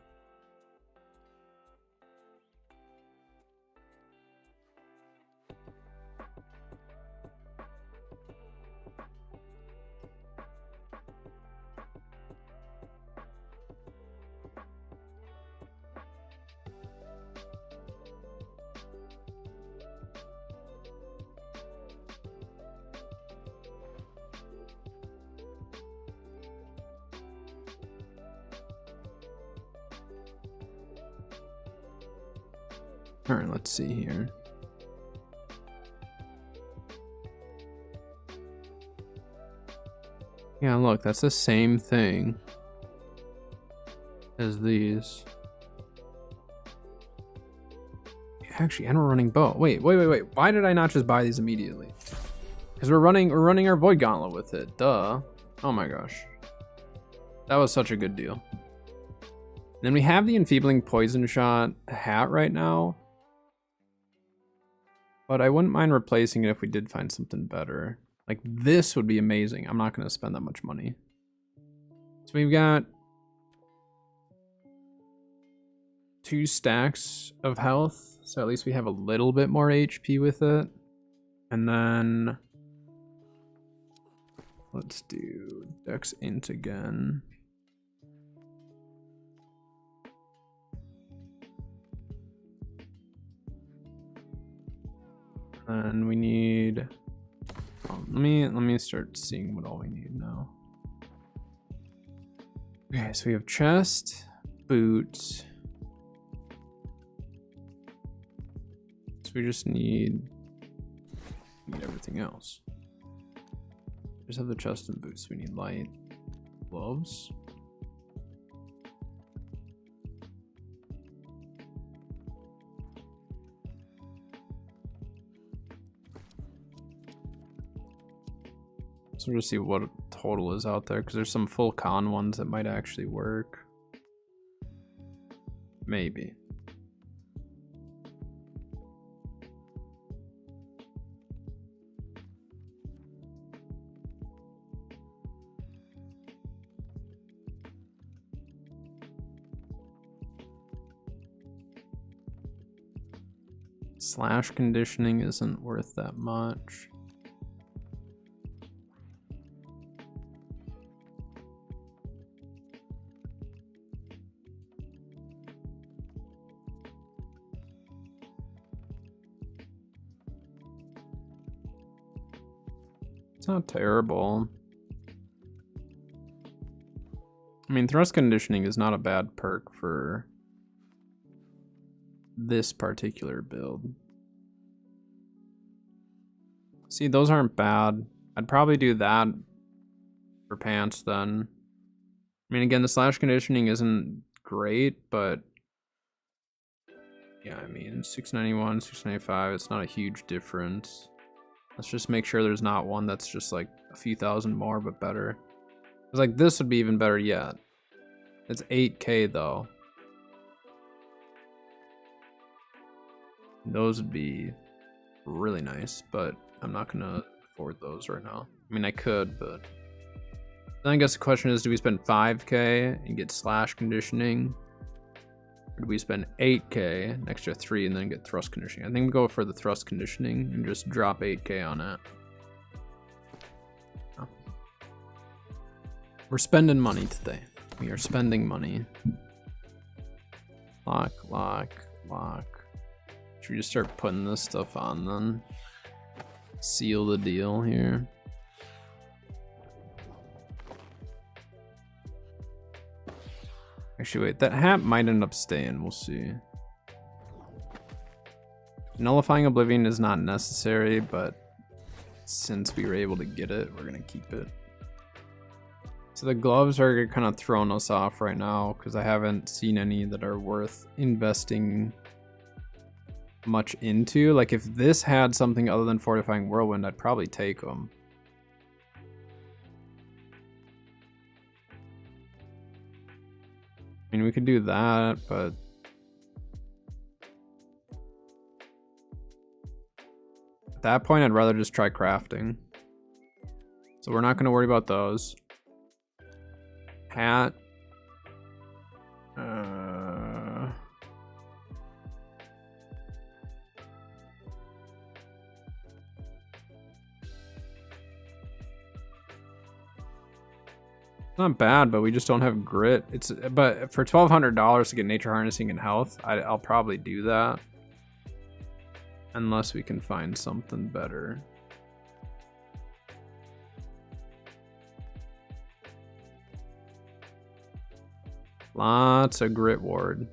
All right, let's see here. Yeah, look, that's the same thing as these. Actually, and we're running bow. Wait. Why did I not just buy these immediately? Because we're running our Void Gauntlet with it. Duh. Oh my gosh. That was such a good deal. And then we have the Enfeebling Poison Shot hat right now. But I wouldn't mind replacing it if we did find something better. Like, this would be amazing. I'm not going to spend that much money. So we've got 2 stacks of health. So at least we have a little bit more HP with it. And then let's do Dex Int again. And we need, let me start seeing what all we need now. Okay, so we have chest, boots. So we just need everything else. Just have the chest and boots. We need light, gloves. So we'll just see what total is out there, because there's some full con ones that might actually work. Maybe. Slash conditioning isn't worth that much. not terrible. I mean, thrust conditioning is not a bad perk for this particular build. See, those aren't bad. I'd probably do that for pants then. I mean, again, the slash conditioning isn't great, but yeah, I mean, 691, 695, it's not a huge difference. Let's just make sure there's not one that's just like a few thousand more, but better. It's like this would be even better yet. It's 8K though. Those would be really nice, but I'm not gonna afford those right now. I mean, I could, but then I guess the question is, do we spend 5K and get slash conditioning? Or do we spend 8K, an extra 3, and then get thrust conditioning? I think we go for the thrust conditioning and just drop 8K on it. Oh. We're spending money today. We are spending money. Lock, lock, lock. Should we just start putting this stuff on then? Seal the deal here. Actually, wait, that hat might end up staying. We'll see. Nullifying Oblivion is not necessary, but since we were able to get it, we're gonna keep it. So the gloves are kind of throwing us off right now because I haven't seen any that are worth investing much into. Like if this had something other than Fortifying Whirlwind, I'd probably take them. I mean, we could do that, but at that point, I'd rather just try crafting. So we're not going to worry about those. Hat. Not bad, but we just don't have grit. But for $1,200 to get nature harnessing and health, I'll probably do that. Unless we can find something better. Lots of grit ward.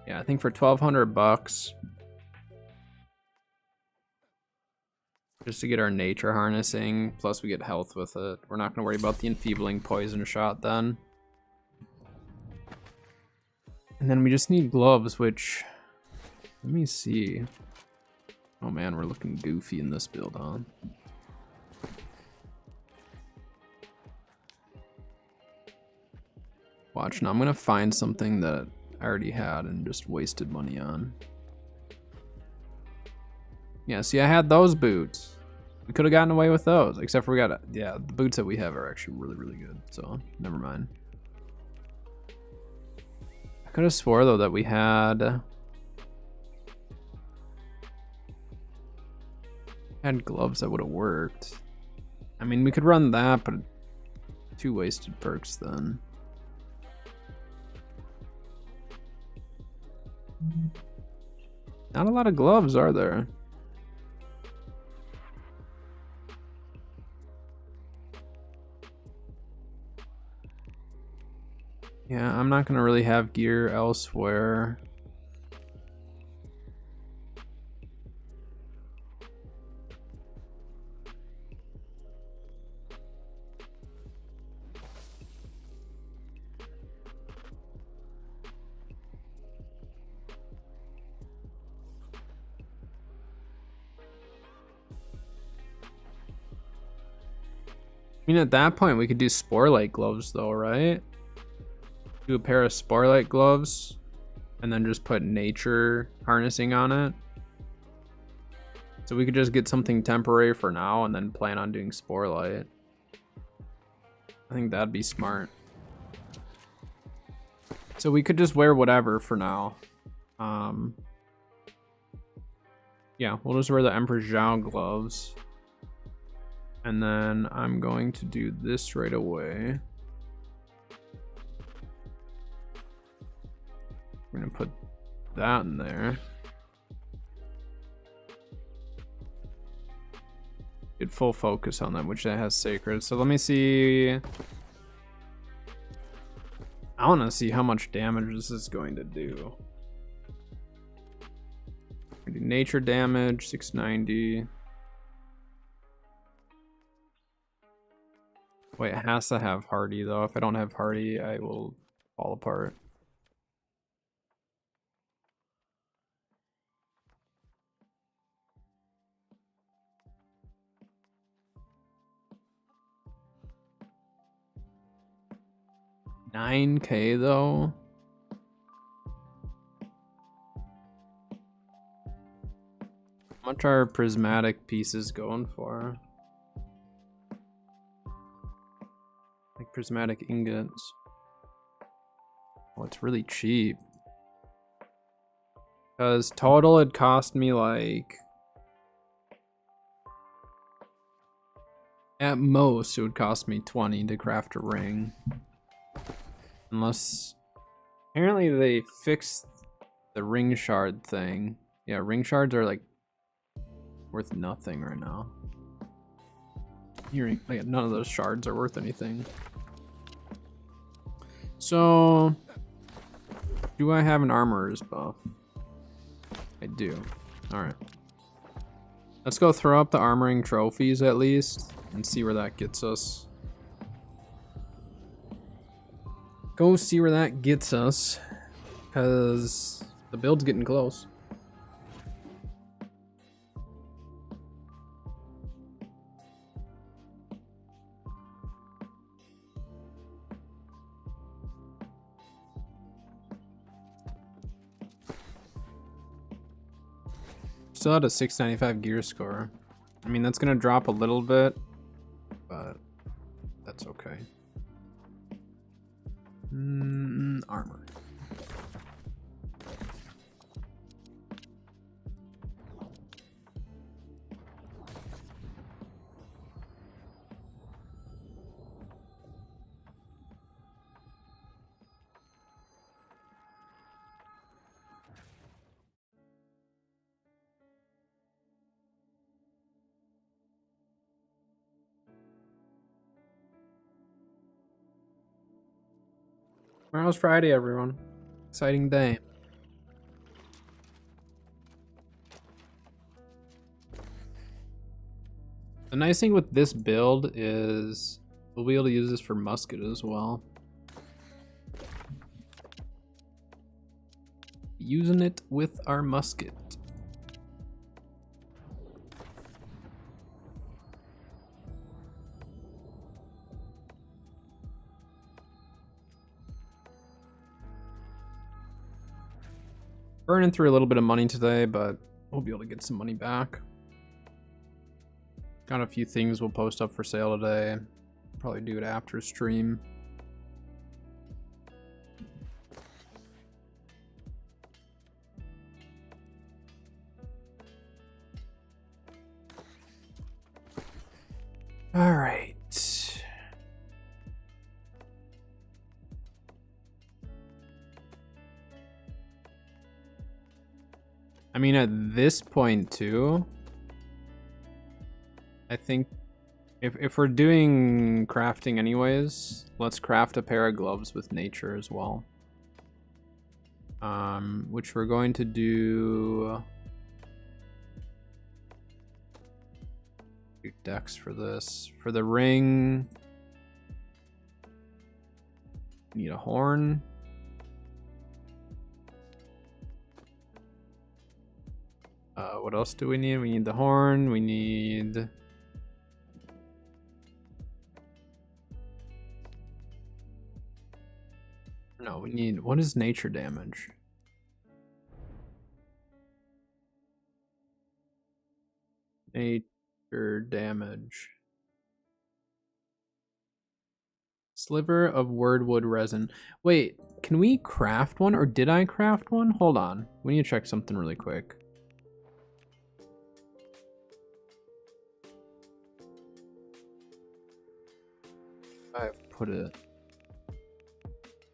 Yeah, I think for 1,200 bucks, just to get our nature harnessing, plus we get health with it. We're not going to worry about the enfeebling poison shot then. And then we just need gloves, which, let me see. Oh man, we're looking goofy in this build, huh? Watch, now I'm going to find something that I already had and just wasted money on. Yeah, see, I had those boots. We could have gotten away with those, except for we got, yeah, the boots that we have are actually really, really good. So, never mind. I could have swore, though, that we had gloves that would have worked. I mean, we could run that, but 2 wasted perks then. Not a lot of gloves, are there? Yeah, I'm not gonna really have gear elsewhere. I mean, at that point, we could do Sporelight gloves, though, right? Do a pair of Sporelight gloves, and then just put nature harnessing on it. So we could just get something temporary for now, and then plan on doing Sporelight. I think that'd be smart. So we could just wear whatever for now. Yeah, we'll just wear the Emperor Zhao gloves. And then I'm going to do this right away. We're gonna put that in there. Get full focus on that, which that has sacred. So let me see. I want to see how much damage this is going to do. Do nature damage, 690. Wait, it has to have hardy though. If I don't have hardy, I will fall apart. $9K though. How much are prismatic pieces going for? Like prismatic ingots. Oh, it's really cheap. Because total it cost me like... At most it would cost me 20 to craft a ring. Unless... Apparently they fixed the ring shard thing. Yeah, ring shards are like worth nothing right now. Hearing like none of those shards are worth anything. So do I have an armorer's buff? I do. Alright. Let's go throw up the armoring trophies at least and see where that gets us. Go see where that gets us, because the build's getting close. Still at a 695 gear score. I mean, that's gonna drop a little bit, but that's okay. Armor. Tomorrow's Friday, everyone. Exciting day. The nice thing with this build is we'll be able to use this for musket as well. Using it with our musket. Burning through a little bit of money today, but we'll be able to get some money back. Got a few things we'll post up for sale today. Probably do it after stream. All right. I mean, at this point too, I think if we're doing crafting anyways, let's craft a pair of gloves with nature as well. Which we're going to do decks for this. For the ring, need a horn. What else do we need? We need the horn. We need... No, we need... What is nature damage? Nature damage. Sliver of wordwood resin. Wait, can we craft one, or did I craft one? Hold on. We need to check something really quick. put it?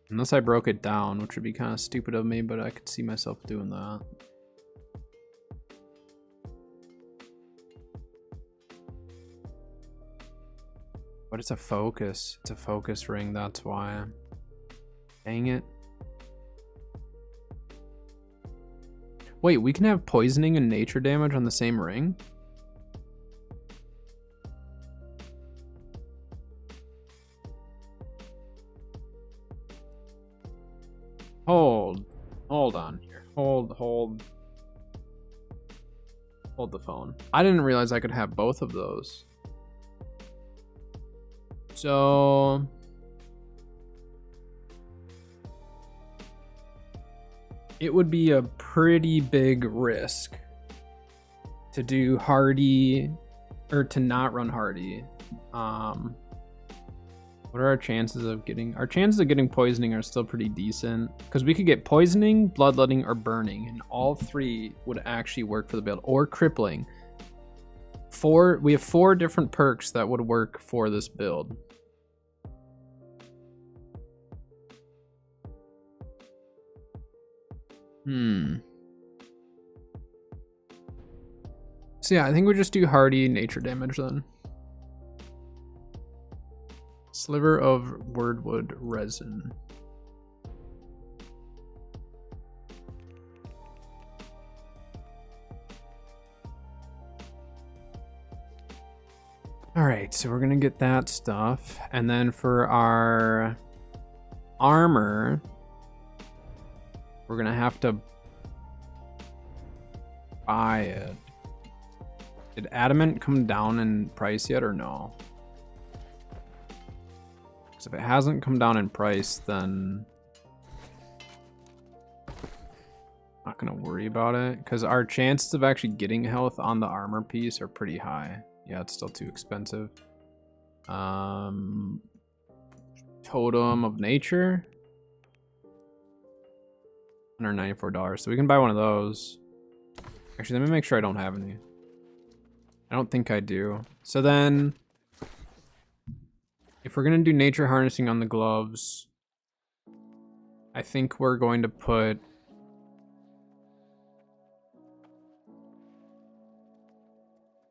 Unless I broke it down, which would be kind of stupid of me, but I could see myself doing that. But it's a focus. It's a focus ring, that's why. Dang it. Wait, we can have poisoning and nature damage on the same ring? Hold on here. Hold the phone. I didn't realize I could have both of those. So it would be a pretty big risk to do hardy or to not run hardy. What are our chances of getting... Our chances of getting poisoning are still pretty decent. Because we could get poisoning, bloodletting, or burning. And all three would actually work for the build. Or crippling. We have 4 different perks that would work for this build. So yeah, I think we just do hardy nature damage then. Sliver of wordwood resin. All right, so we're gonna get that stuff. And then for our armor, we're gonna have to buy it. Did adamant come down in price yet or no? Because if it hasn't come down in price, then I'm not gonna worry about it. Because our chances of actually getting health on the armor piece are pretty high. Yeah, it's still too expensive. Totem of Nature. $194. So we can buy one of those. Actually, let me make sure I don't have any. I don't think I do. So then, if we're going to do nature harnessing on the gloves, I think we're going to put...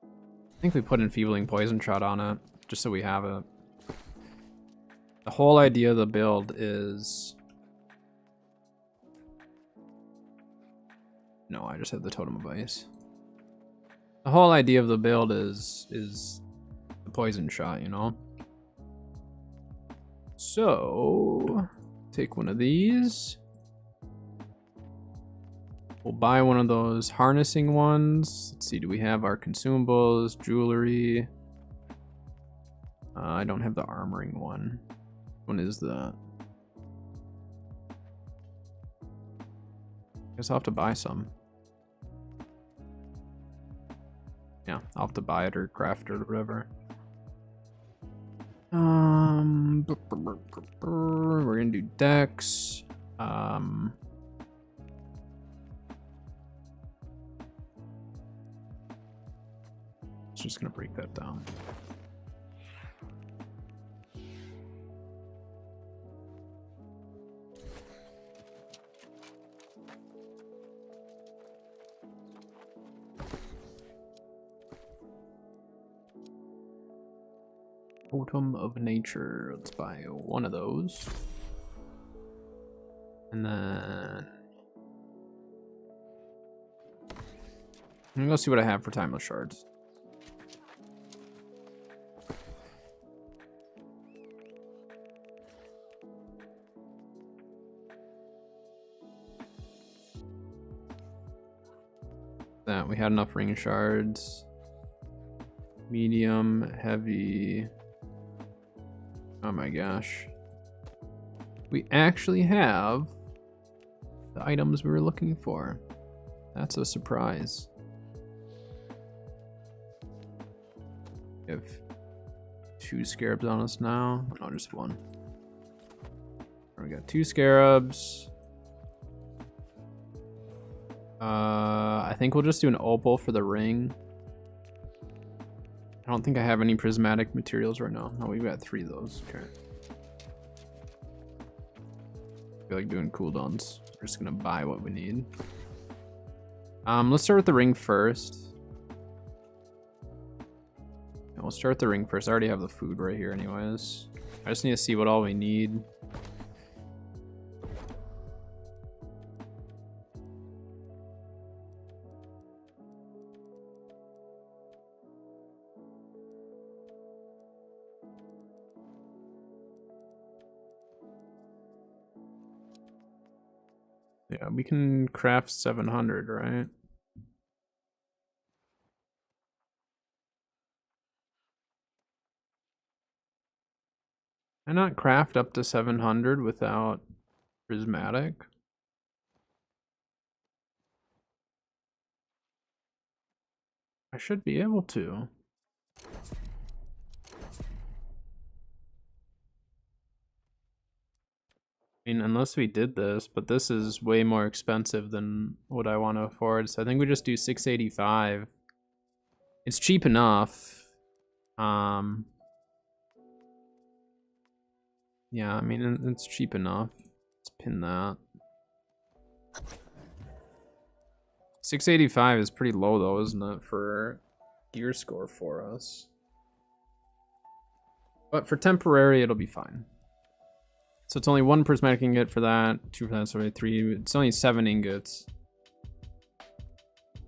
I think we put enfeebling poison shot on it, just so we have it. The whole idea of the build is... No, I just had the totem of ice. The whole idea of the build is the poison shot, you know? So, take one of these. We'll buy one of those harnessing ones. Let's see, do we have our consumables, jewelry? I don't have the armoring one. Which one is that? Guess I'll have to buy some. Yeah, I'll have to buy it or craft it or whatever. We're gonna do dex. Just gonna break that down. Totem of Nature. Let's buy one of those. And then I'm gonna see what I have for timeless shards. That we had enough ring shards. Medium, heavy. Oh my gosh. We actually have the items we were looking for. That's a surprise. We have 2 scarabs on us now. No, just 1. We got 2 scarabs. I think we'll just do an opal for the ring. I don't think I have any prismatic materials right now. No, we've got 3 of those. Okay. feel like doing cooldowns. We're just gonna buy what we need. Let's start with the ring first. Yeah, we'll start with the ring first. I already have the food right here anyways. I just need to see what all we need. Yeah, we can craft 700, right? Can I not craft up to 700 without prismatic? I should be able to. I mean, unless we did this, but this is way more expensive than what I want to afford. So I think we just do 685. It's cheap enough. Yeah, I mean, it's cheap enough. Let's pin that. 685 is pretty low though, isn't it, for gear score for us? But for temporary, it'll be fine. So it's only 1 prismatic ingot for that, 2 for that, so 3. It's only 7 ingots.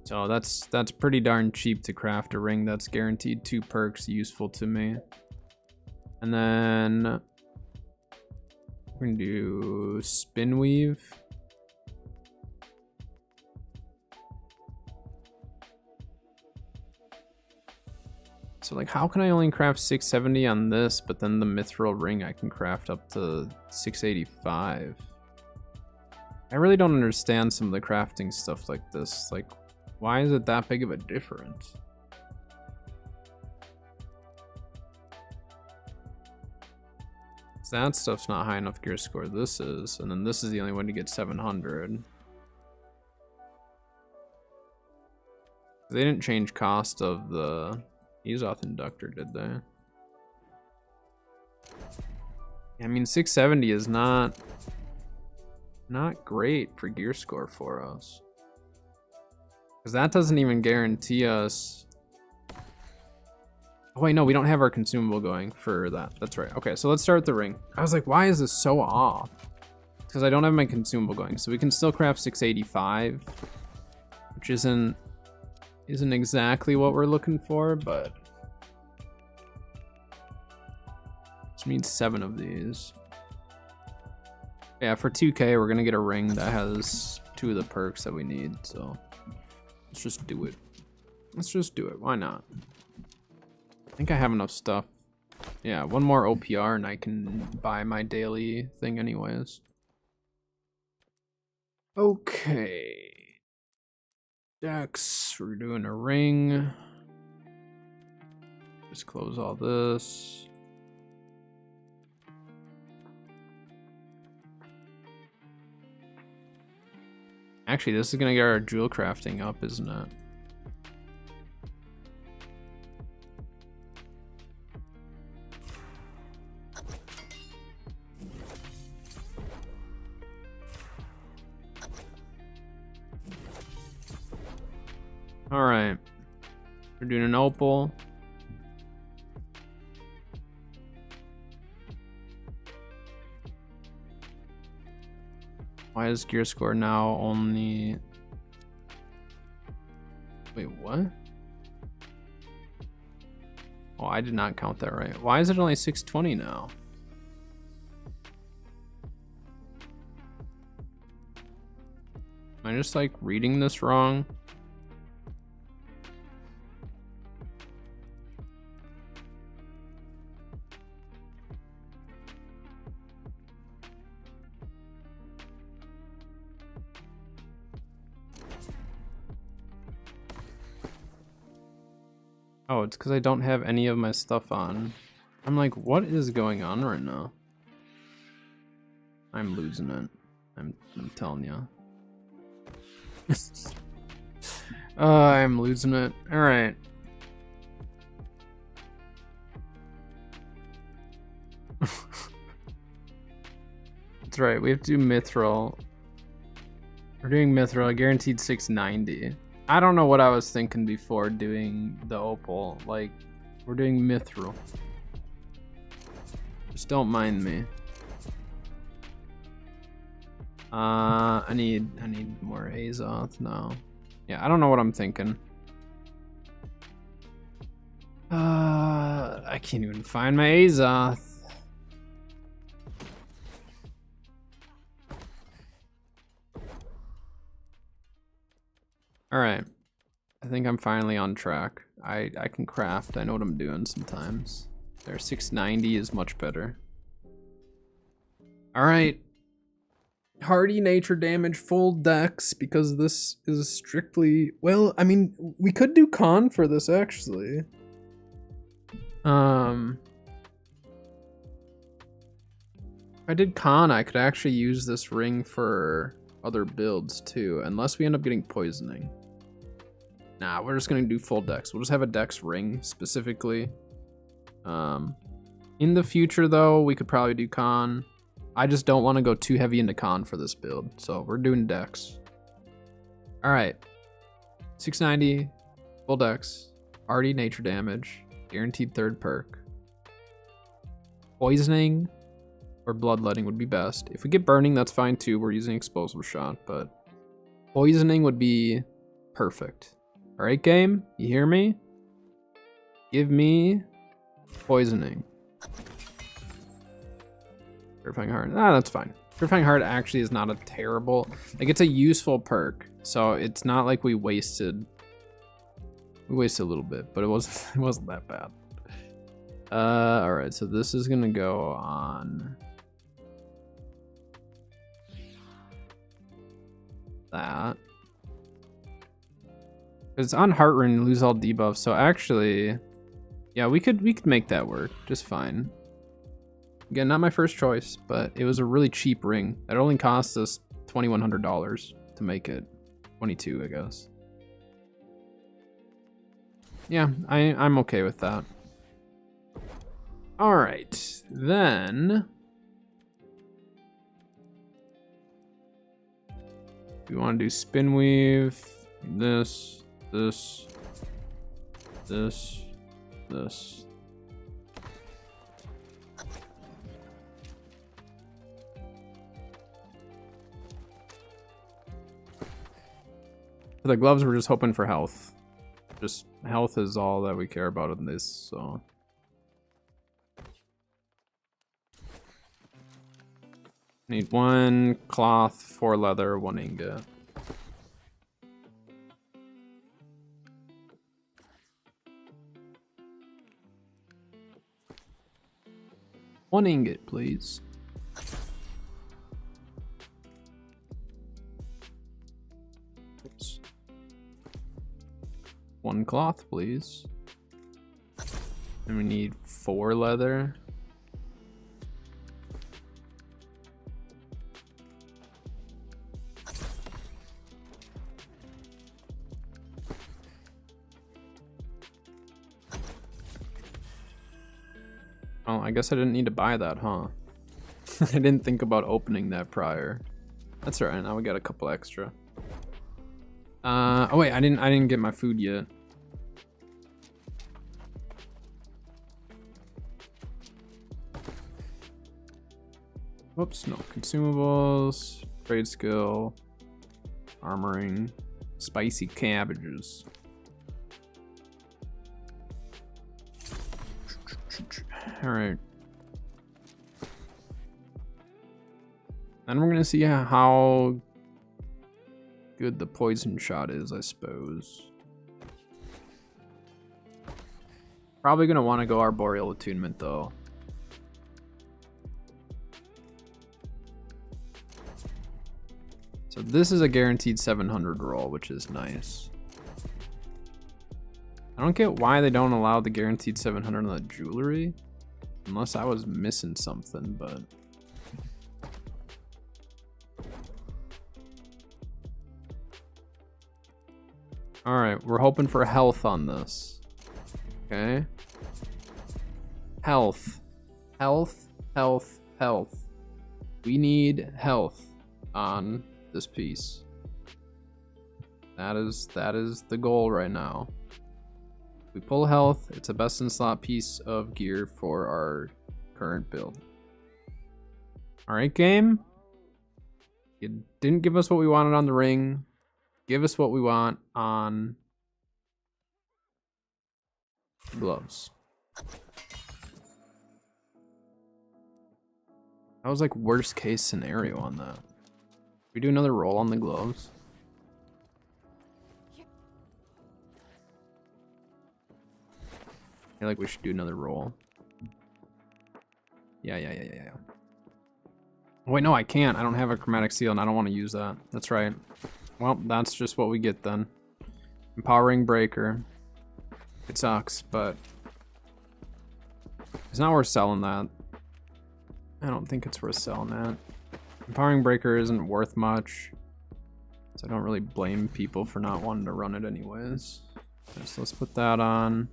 So that's pretty darn cheap to craft a ring that's guaranteed 2 perks useful to me. And then we're gonna do spin weave. So like, how can I only craft 670 on this, but then the mithril ring I can craft up to 685? I really don't understand some of the crafting stuff like this. Like, why is it that big of a difference? That stuff's not high enough gear score. This is, and then this is the only one to get 700. They didn't change cost of the Azoth inductor, did they? I mean, 670 is not great for gear score for us, because that doesn't even guarantee us. Oh wait, no, we don't have our consumable going for that. That's right. Okay, so let's start with the ring. I was like, why is this so off? Because I don't have my consumable going, so we can still craft 685, which isn't exactly what we're looking for, but just need 7 of these. Yeah, for 2K, we're gonna get a ring that has 2 of the perks that we need, so let's just do it. Let's just do it. Why not? I think I have enough stuff. Yeah, 1 more OPR and I can buy my daily thing anyways. Okay. Dex, we're doing a ring. Just close all this. Actually, this is gonna get our jewel crafting up, isn't it? All right, we're doing an opal. Why is gear score now only... Wait, what? Oh, I did not count that right. Why is it only 620 now? Am I just like reading this wrong? Oh, it's because I don't have any of my stuff on. I'm like, what is going on right now? I'm losing it. I'm telling you. I'm losing it. All right. That's right. We have to do mithril. We're doing mithril. Guaranteed 690. I don't know what I was thinking before doing the opal. Like, we're doing mithril. Just don't mind me. I need more Azoth now. Yeah, I don't know what I'm thinking. I can't even find my Azoth. Alright. I think I'm finally on track. I can craft. I know what I'm doing sometimes. There, 690 is much better. Alright. Hardy nature damage, full dex, because this is strictly... Well, I mean, we could do con for this, actually. If I did con, I could actually use this ring for other builds, too, unless we end up getting poisoning. Nah, we're just gonna do full dex. We'll just have a dex ring, specifically. In the future, though, we could probably do con. I just don't want to go too heavy into con for this build, so we're doing dex. Alright. 690, full dex, hardy nature damage, guaranteed third perk. Poisoning or bloodletting would be best. If we get burning, that's fine too. We're using explosive shot, but poisoning would be perfect. Alright, game? You hear me? Give me poisoning. Purifying Heart. Ah, that's fine. Purifying Heart actually is not a terrible... Like, it's a useful perk, so it's not like we wasted... We wasted a little bit, but it wasn't that bad. Alright, so this is gonna go on... that. It's on Heart Rune, lose all debuffs, so actually... Yeah, we could make that work just fine. Again, not my first choice, but it was a really cheap ring. It only cost us $2,100 to make it. 22, I guess. Yeah, I'm okay with that. All right, then we want to do spin weave. This. For the gloves, we're just hoping for health. Just health is all that we care about in this, so. Need 1 cloth, 4 leather, 1 ingot. One ingot, please. Oops. 1 cloth, please. And we need 4 leather. Oh, I guess I didn't need to buy that, huh? I didn't think about opening that prior. That's alright, now we got a couple extra. Oh wait, I didn't get my food yet. Whoops, no consumables, trade skill, armoring, spicy cabbages. All right. Then we're gonna see how good the poison shot is, I suppose. Probably gonna want to go Arboreal Attunement though. So this is a guaranteed 700 roll, which is nice. I don't get why they don't allow the guaranteed 700 on the jewelry. Unless I was missing something, but... Alright, we're hoping for health on this. Okay. Health. Health, health, health. We need health on this piece. That is the goal right now. If we pull health, it's a best in slot piece of gear for our current build. Alright, game. You didn't give us what we wanted on the ring. Give us what we want on gloves. That was like worst case scenario on that. We do another roll on the gloves. I feel like we should do another roll. Yeah. Wait, no, I can't. I don't have a chromatic seal and I don't want to use that. That's right. Well, that's just what we get then. Empowering breaker. It sucks, but it's not worth selling that. I don't think it's worth selling that. Empowering breaker isn't worth much, so I don't really blame people for not wanting to run it anyways. Okay, so let's put that on.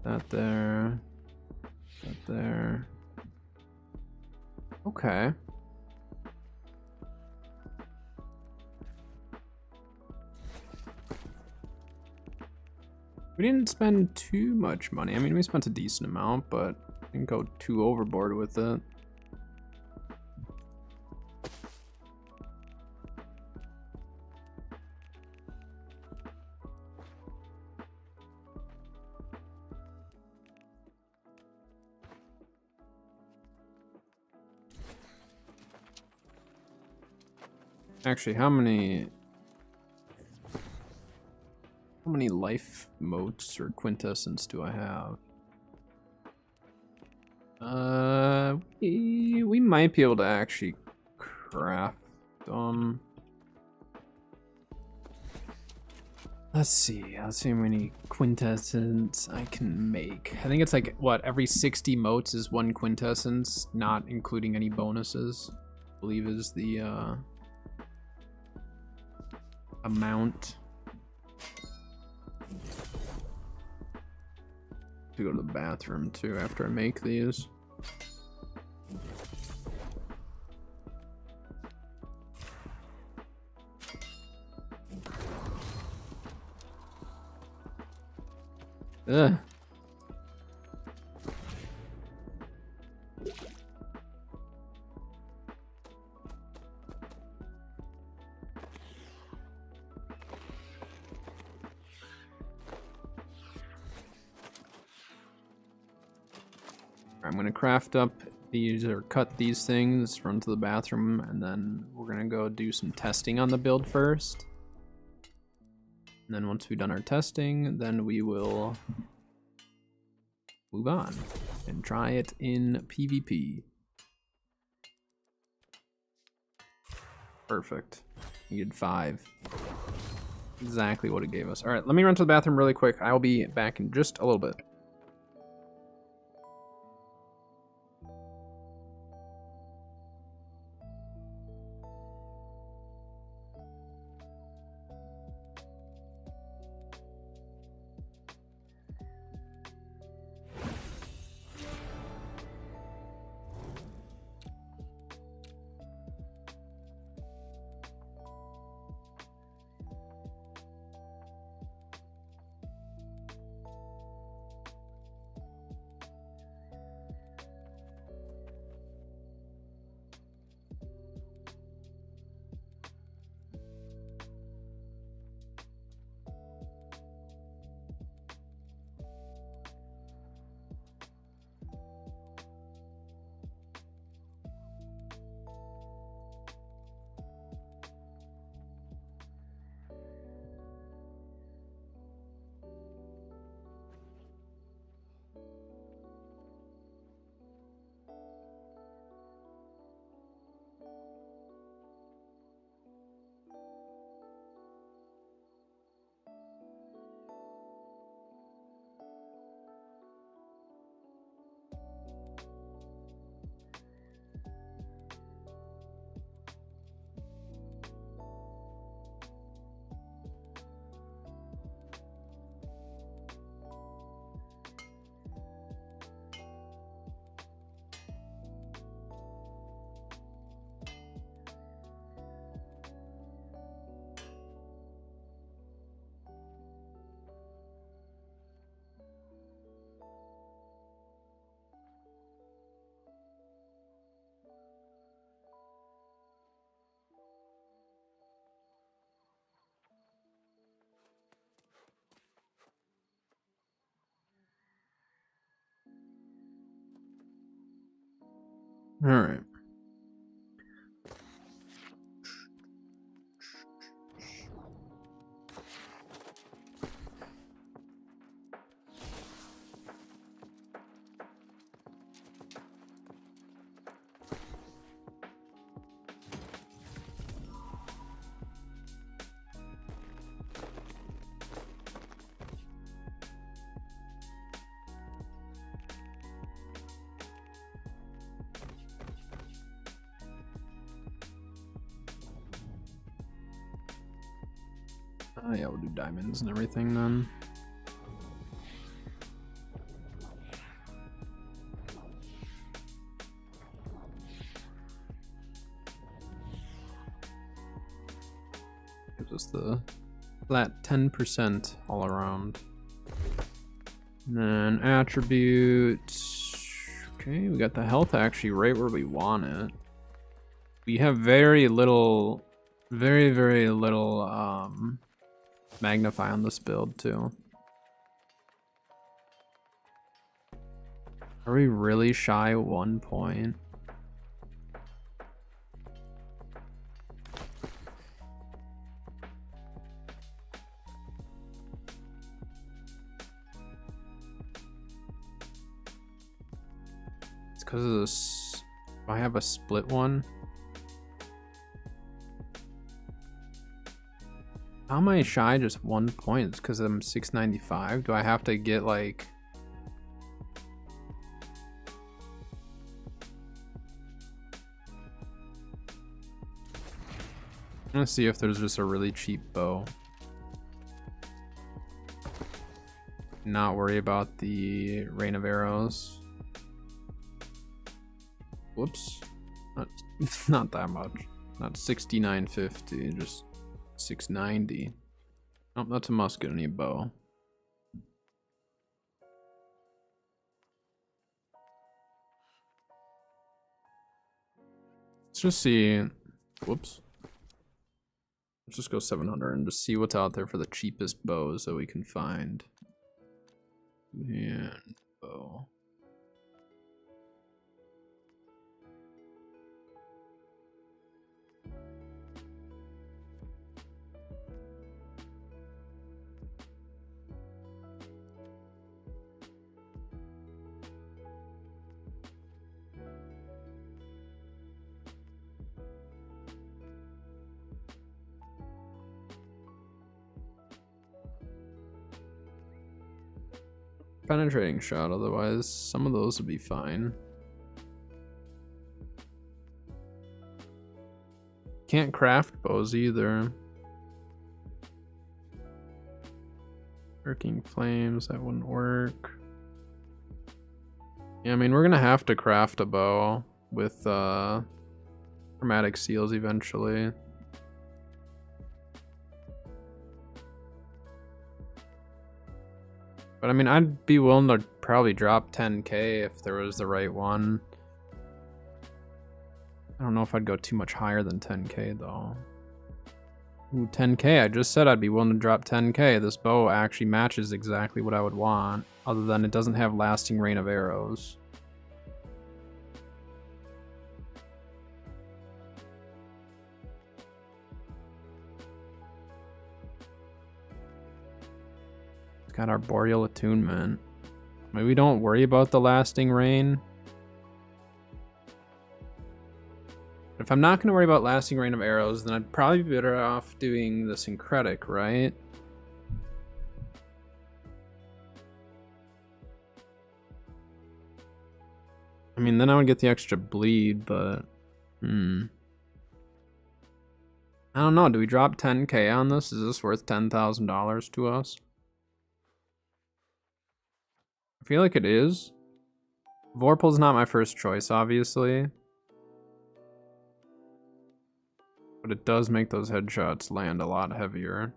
That there. That there. Okay. We didn't spend too much money. I mean, we spent a decent amount, but didn't go too overboard with it. Actually, how many life motes or quintessence do I have? We might be able to actually craft them. Let's see how many quintessence I can make. I think it's like, what, every 60 motes is 1 quintessence, not including any bonuses, I believe is the amount. To go to the bathroom too after I make these. Ugh. I'm gonna craft up these or cut these things, run to the bathroom, and then we're gonna go do some testing on the build first. And then once we've done our testing, then we will move on and try it in PvP. Perfect. We did 5. Exactly what it gave us. All right, let me run to the bathroom really quick. I will be back in just a little bit. All right. Oh yeah, we'll do diamonds and everything then. Gives us the flat 10% all around. And then attributes. Okay, we got the health actually right where we want it. We have very little, very little magnify on this build too. Are we really shy 1 point? It's because of this. I have a split one. How am I shy just 1 point? It's because I'm 695. Do I have to get like... I'm gonna see if there's just a really cheap bow. Not worry about the rain of arrows. Whoops. Not that much. Not 6950, just 690. Oh, that's a musket, I need a bow. Let's just see. Whoops. Let's just go 700 and just see what's out there for the cheapest bows that we can find. And bow. Penetrating shot, otherwise some of those would be fine. Can't craft bows either. Working flames, that wouldn't work. Yeah, I mean, we're gonna have to craft a bow with chromatic seals eventually. But I mean, I'd be willing to probably drop 10k if there was the right one. I don't know if I'd go too much higher than 10k though. Ooh, 10k, I just said I'd be willing to drop 10k. This bow actually matches exactly what I would want, other than it doesn't have lasting rain of arrows. Got our boreal attunement. Maybe we don't worry about the lasting rain. If I'm not going to worry about lasting rain of arrows, then I'd probably be better off doing the syncretic, right? I mean, then I would get the extra bleed, but I don't know. Do we drop 10k on this? Is this worth $10,000 to us? I feel like it is. Vorpal's not my first choice, obviously. But it does make those headshots land a lot heavier.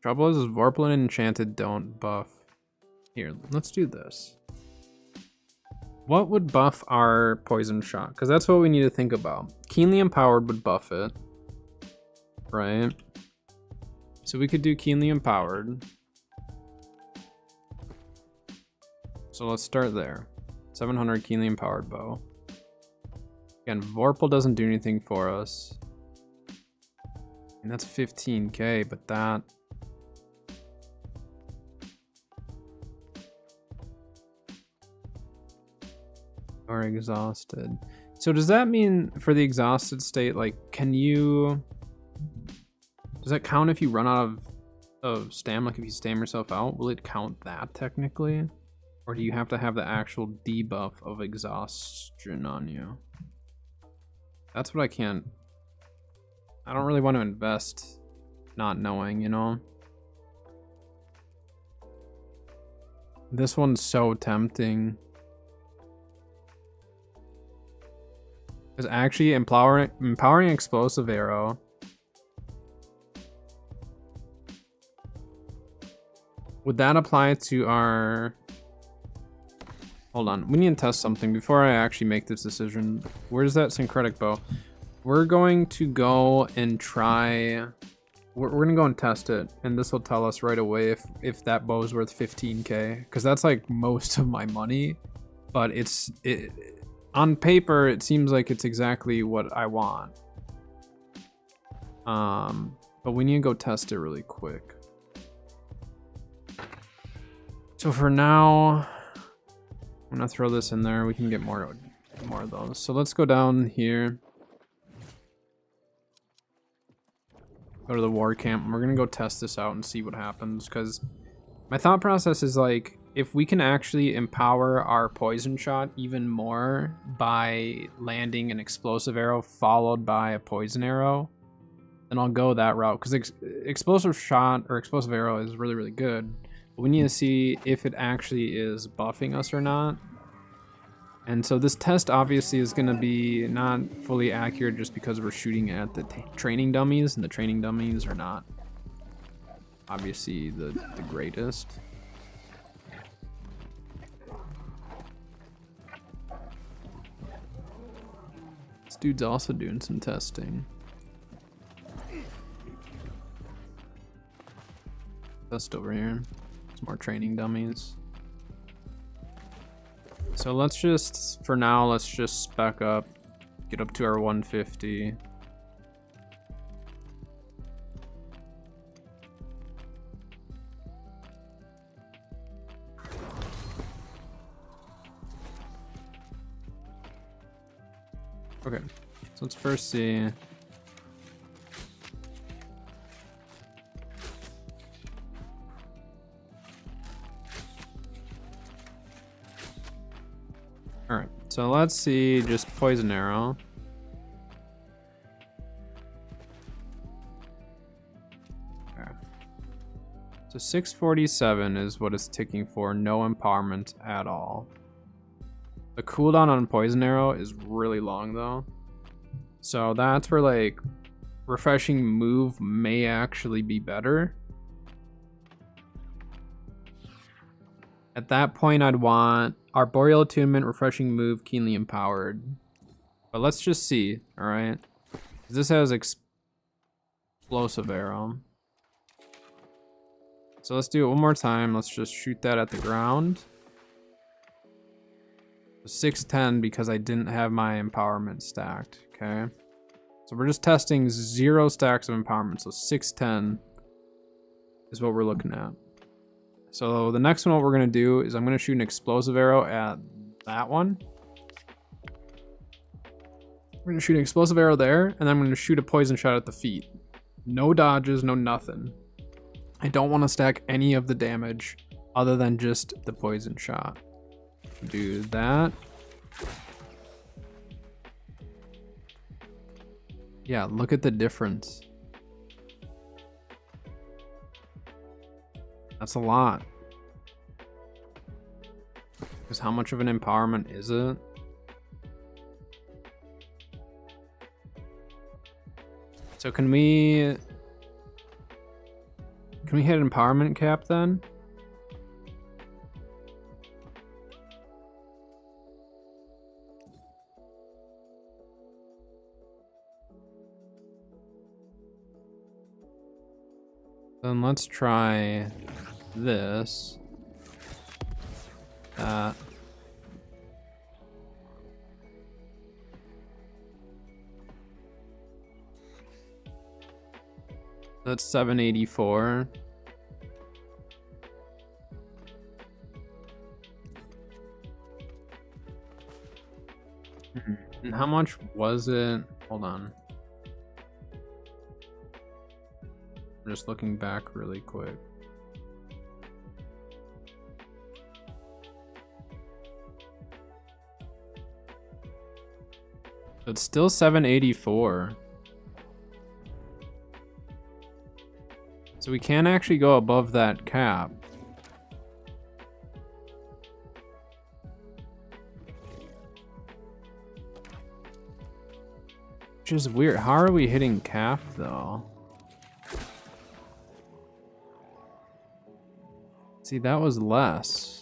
Trouble is Vorpal and Enchanted don't buff. Here, let's do this. What would buff our poison shot? Because that's what we need to think about. Keenly Empowered would buff it. Right? So we could do Keenly Empowered. So let's start there. 700 keenly empowered bow. Again, Vorpal doesn't do anything for us. And that's 15k, but that... Are exhausted. So does that mean for the exhausted state, like, can you... Does that count if you run out of stam? Like if you stam yourself out, will it count that technically? Or do you have to have the actual debuff of exhaustion on you? That's what I can't... I don't really want to invest not knowing, you know? This one's so tempting. Because actually empowering explosive arrow. Would that apply to our... Hold on, we need to test something before I actually make this decision. Where's that syncretic bow? We're going to go and try... We're gonna go and test it, and this will tell us right away if that bow is worth 15k, because that's like most of my money, but on paper it seems like it's exactly what I want. But we need to go test it really quick. So for now, I'm gonna throw this in there. We can get more of those. So let's go down here. Go to the war camp, and we're gonna go test this out and see what happens, because my thought process is like, if we can actually empower our poison shot even more by landing an explosive arrow followed by a poison arrow, then I'll go that route, because explosive shot or explosive arrow is really, really good, but we need to see if it actually is buffing us or not. And so this test obviously is going to be not fully accurate just because we're shooting at the training dummies, and the training dummies are not obviously the greatest. This dude's also doing some testing. Test over here. Some more training dummies. So let's just, for now, let's just spec up, get up to our 150. Okay, so let's first see. Alright, so let's see just poison arrow. Okay. So 647 is what it's ticking for, no empowerment at all. The cooldown on poison arrow is really long though. So that's where like refreshing move may actually be better. At that point I'd want Arboreal Attunement, Refreshing Move, Keenly Empowered. But let's just see, alright? This has Explosive Arrow. So let's do it one more time. Let's just shoot that at the ground. 610 because I didn't have my empowerment stacked, okay? So we're just testing 0 stacks of empowerment, so 610 is what we're looking at. So the next one, what we're gonna do is I'm gonna shoot an explosive arrow at that one. We're gonna shoot an explosive arrow there, and then I'm gonna shoot a poison shot at the feet. No dodges, no nothing. I don't want to stack any of the damage other than just the poison shot. Do that. Yeah, look at the difference. That's a lot. Because how much of an empowerment is it? So can we hit empowerment cap then? Then let's try this. that. That's 784. And how much was it? Hold on. I'm just looking back really quick. It's still 784. So we can't actually go above that cap. Which is weird. How are we hitting cap though? See, that was less.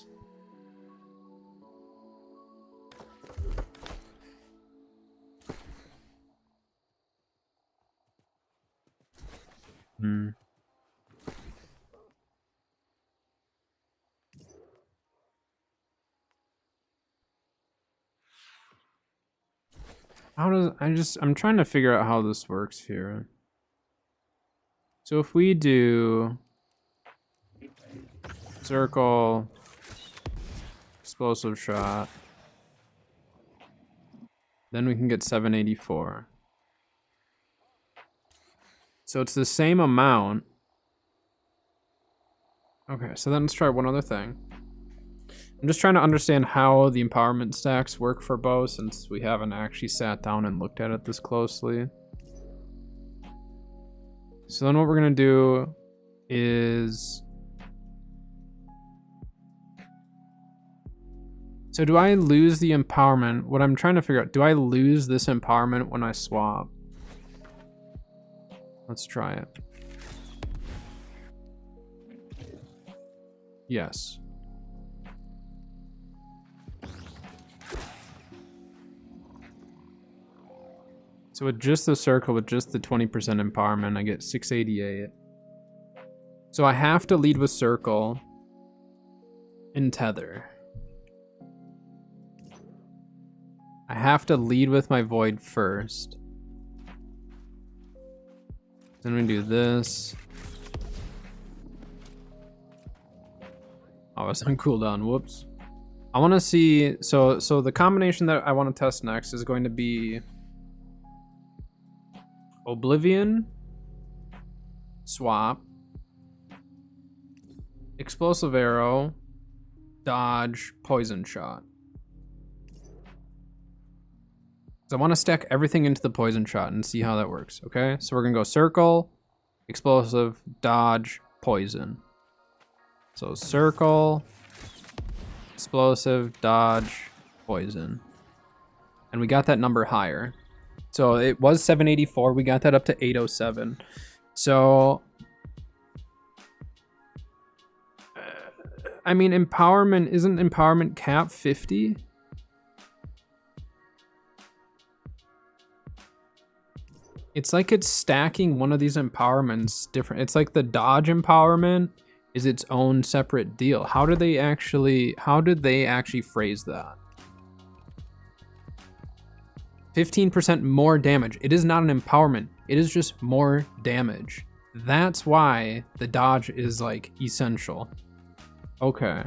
How does I'm trying to figure out how this works here. So if we do circle, explosive shot, then we can get 784. So it's the same amount. Okay, so then let's try one other thing. I'm just trying to understand how the empowerment stacks work for bow, since we haven't actually sat down and looked at it this closely. So then what we're gonna do is... So do I lose the empowerment? What I'm trying to figure out, do I lose this empowerment when I swap? Let's try it. Yes. So with just the circle, with just the 20% empowerment, I get 688. So I have to lead with circle and tether. I have to lead with my void first. Then we do this. Oh, it's on cooldown. Whoops. I want to see. So the combination that I want to test next is going to be Oblivion, swap, explosive arrow, dodge, poison shot. So I want to stack everything into the poison shot and see how that works. Okay, so we're gonna go circle, explosive, dodge, poison. So circle, explosive, dodge, poison. And we got that number higher. So it was 784. We got that up to 807. So, I mean, isn't empowerment cap 50? It's like it's stacking one of these empowerments different. It's like the dodge empowerment is its own separate deal. How did they actually phrase that? 15% more damage. It is not an empowerment. It is just more damage. That's why the dodge is like essential. Okay.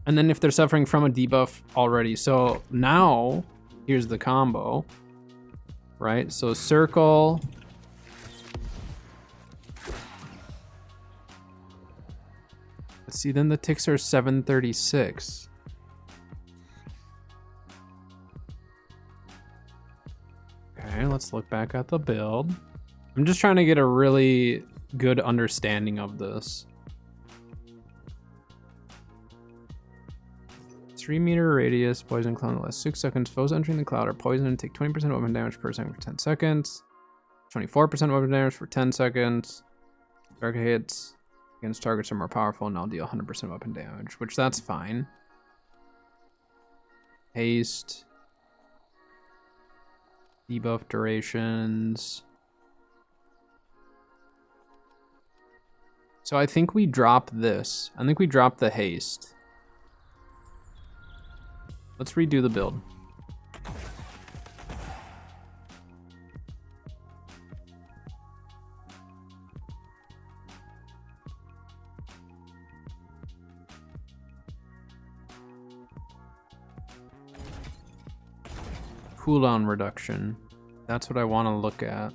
And then if they're suffering from a debuff already. So now here's the combo, right? So circle. Let's see, then the ticks are 736. Okay, let's look back at the build. I'm just trying to get a really good understanding of this. 3-meter radius, poison cloud lasts 6 seconds. Foes entering the cloud are poisoned and take 20% weapon damage per second for 10 seconds. 24% weapon damage for 10 seconds. Dark hits against targets are more powerful and I'll deal 100% weapon damage, which that's fine. Haste. Debuff durations. So I think we drop this. I think we drop the haste. Let's redo the build. Cooldown reduction. That's what I want to look at.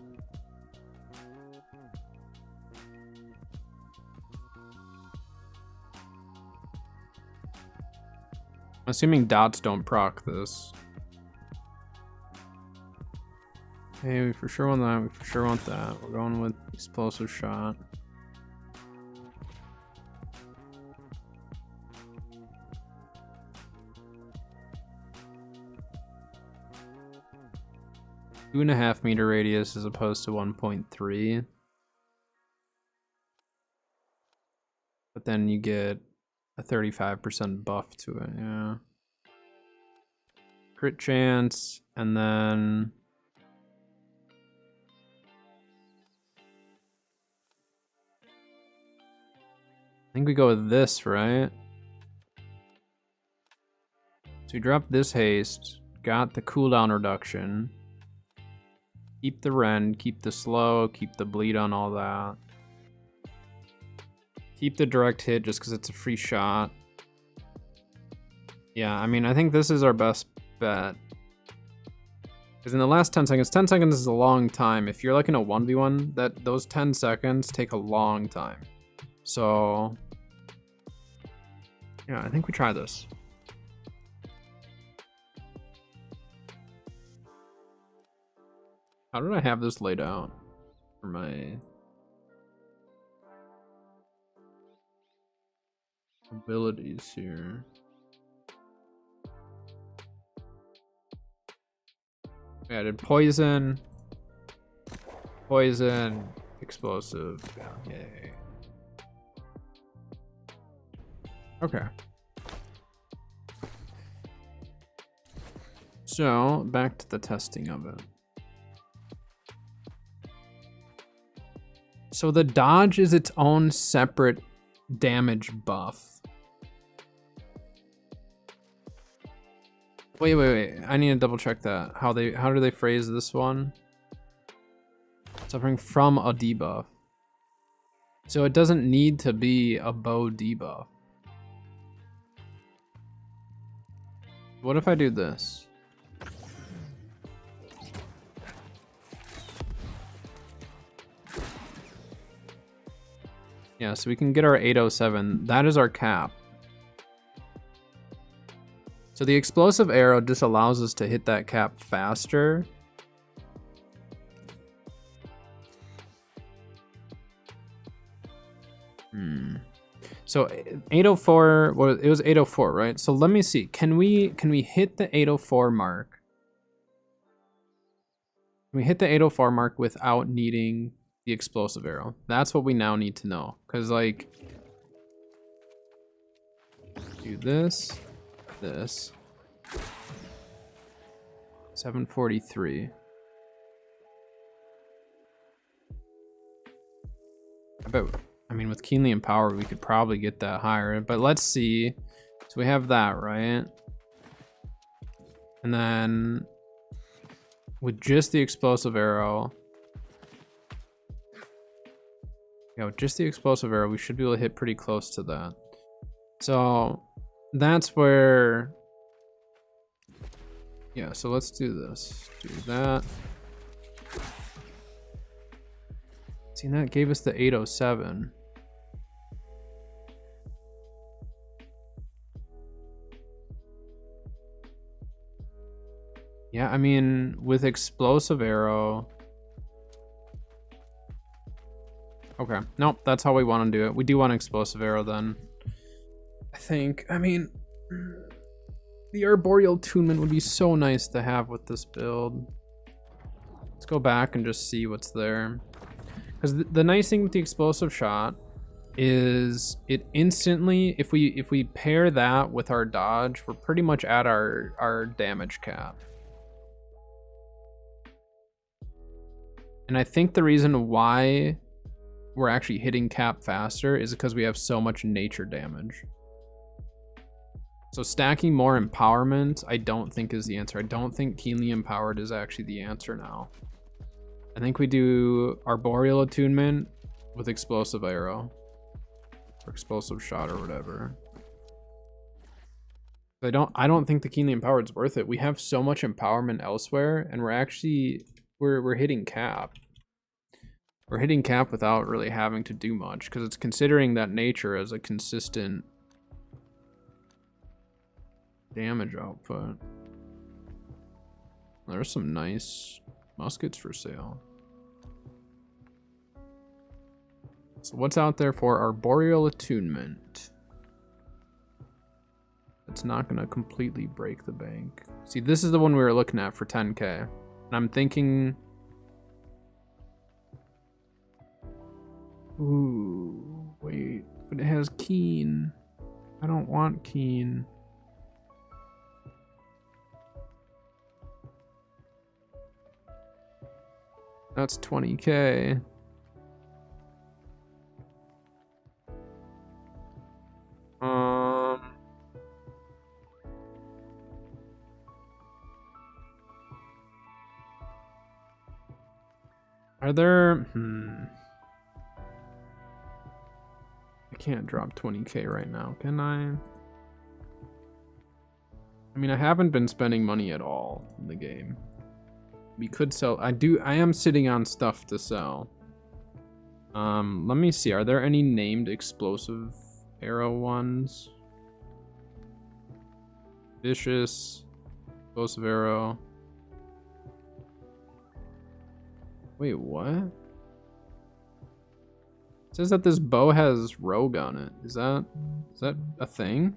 Assuming dots don't proc this. Hey, we for sure want that. We for sure want that. We're going with explosive shot. Two and a half meter radius as opposed to 1.3. But then you get a 35% buff to it, yeah. Crit chance, and then I think we go with this, right? So we drop this haste, got the cooldown reduction. Keep the rend, keep the slow, keep the bleed on all that. Keep the direct hit just because it's a free shot. Yeah, I mean, I think this is our best bet. Because in the last 10 seconds is a long time. If you're like in a 1v1, those 10 seconds take a long time. So, yeah, I think we try this. How did I have this laid out for my abilities here? I added poison, explosive. Yay. Okay. So back to the testing of it. So the dodge is its own separate damage buff. Wait. I need to double check that. How do they phrase this one? Suffering from a debuff. So it doesn't need to be a bow debuff. What if I do this? Yeah, so we can get our 807. That is our cap. So the explosive arrow just allows us to hit that cap faster. So 804, well, it was 804, right? So let me see. Can we hit the 804 mark? Can we hit the 804 mark without needing the explosive arrow? That's what we now need to know. Because, like, do this. 743. I mean, with Keenly Empowered, we could probably get that higher, but let's see. So we have that, right? And then with just the explosive arrow, yeah, with just the explosive arrow, we should be able to hit pretty close to that. So that's where, yeah, so let's do this. Do that. See, that gave us the 807. Yeah, I mean, with explosive arrow. Okay, nope, that's how we want to do it. We do want explosive arrow then. I think, I mean, the Arboreal Attunement would be so nice to have with this build. Let's go back and just see what's there. Because the nice thing with the explosive shot is it instantly, if we pair that with our dodge, we're pretty much at our damage cap. And I think the reason why we're actually hitting cap faster is because we have so much nature damage. So stacking more empowerment, I don't think is the answer. I don't think keenly empowered is actually the answer now. I think we do arboreal attunement with explosive arrow or explosive shot or whatever. I don't think the keenly empowered is worth it. We have so much empowerment elsewhere, and we're hitting cap. We're hitting cap without really having to do much because it's considering that nature as a consistent damage output. There's some nice muskets for sale. So what's out there for arboreal attunement? It's not gonna completely break the bank. See, this is the one we were looking at for 10K. And I'm thinking, ooh, wait, but it has keen. I don't want keen. That's 20K. Are there, I can't drop 20K right now, can I? I mean, I haven't been spending money at all in the game. We could sell, I am sitting on stuff to sell. Let me see, are there any named explosive arrow ones? Vicious, explosive arrow. Wait, what? It says that this bow has rogue on it. Is that a thing?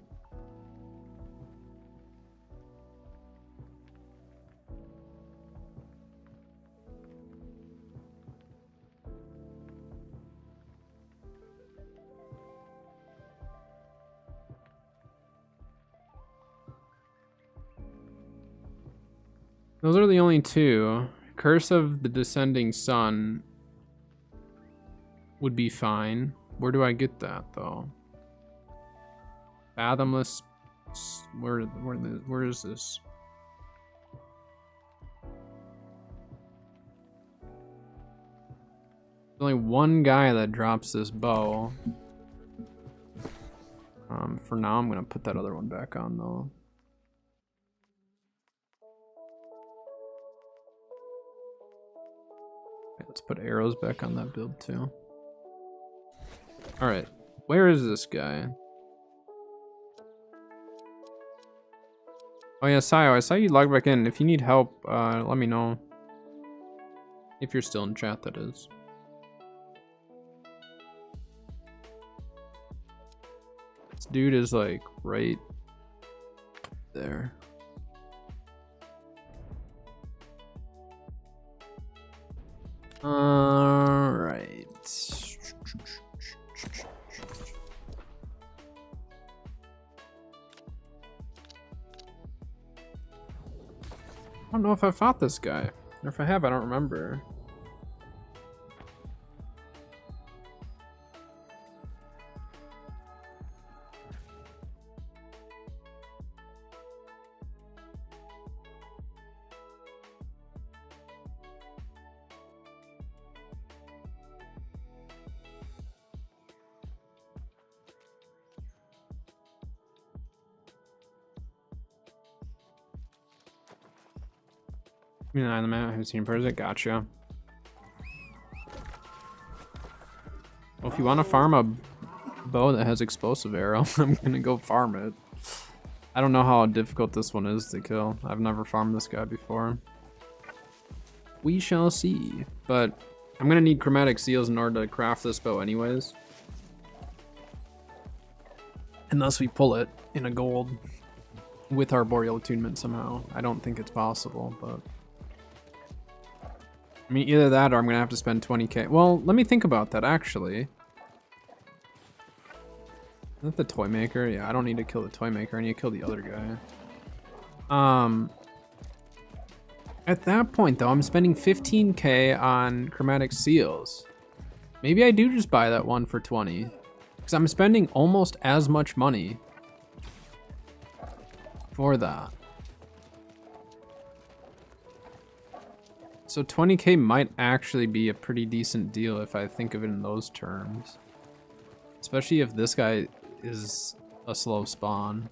Those are the only two. Curse of the Descending Sun would be fine. Where do I get that though? Fathomless. Where is this? There's only one guy that drops this bow. For now, I'm gonna put that other one back on though. Let's put arrows back on that build too. Alright, where is this guy? Oh yeah, Sayo, I saw you log back in. If you need help, let me know. If you're still in chat, that is. This dude is like right there. Alright. I don't know if I fought this guy. Or if I have, I don't remember. The man who's seen Persic, gotcha. Well, if you want to farm a bow that has explosive arrow, I'm gonna go farm it. I don't know how difficult this one is to kill. I've never farmed this guy before. We shall see. But I'm gonna need chromatic seals in order to craft this bow anyways. Unless we pull it in a gold with arboreal attunement somehow. I don't think it's possible, but... I mean, either that or I'm gonna have to spend 20K. Well, let me think about that, actually. Is that the toy maker? Yeah, I don't need to kill the toy maker. I need to kill the other guy. At that point, though, I'm spending 15K on chromatic seals. Maybe I do just buy that one for 20. Because I'm spending almost as much money for that. So 20k might actually be a pretty decent deal if I think of it in those terms. Especially if this guy is a slow spawn.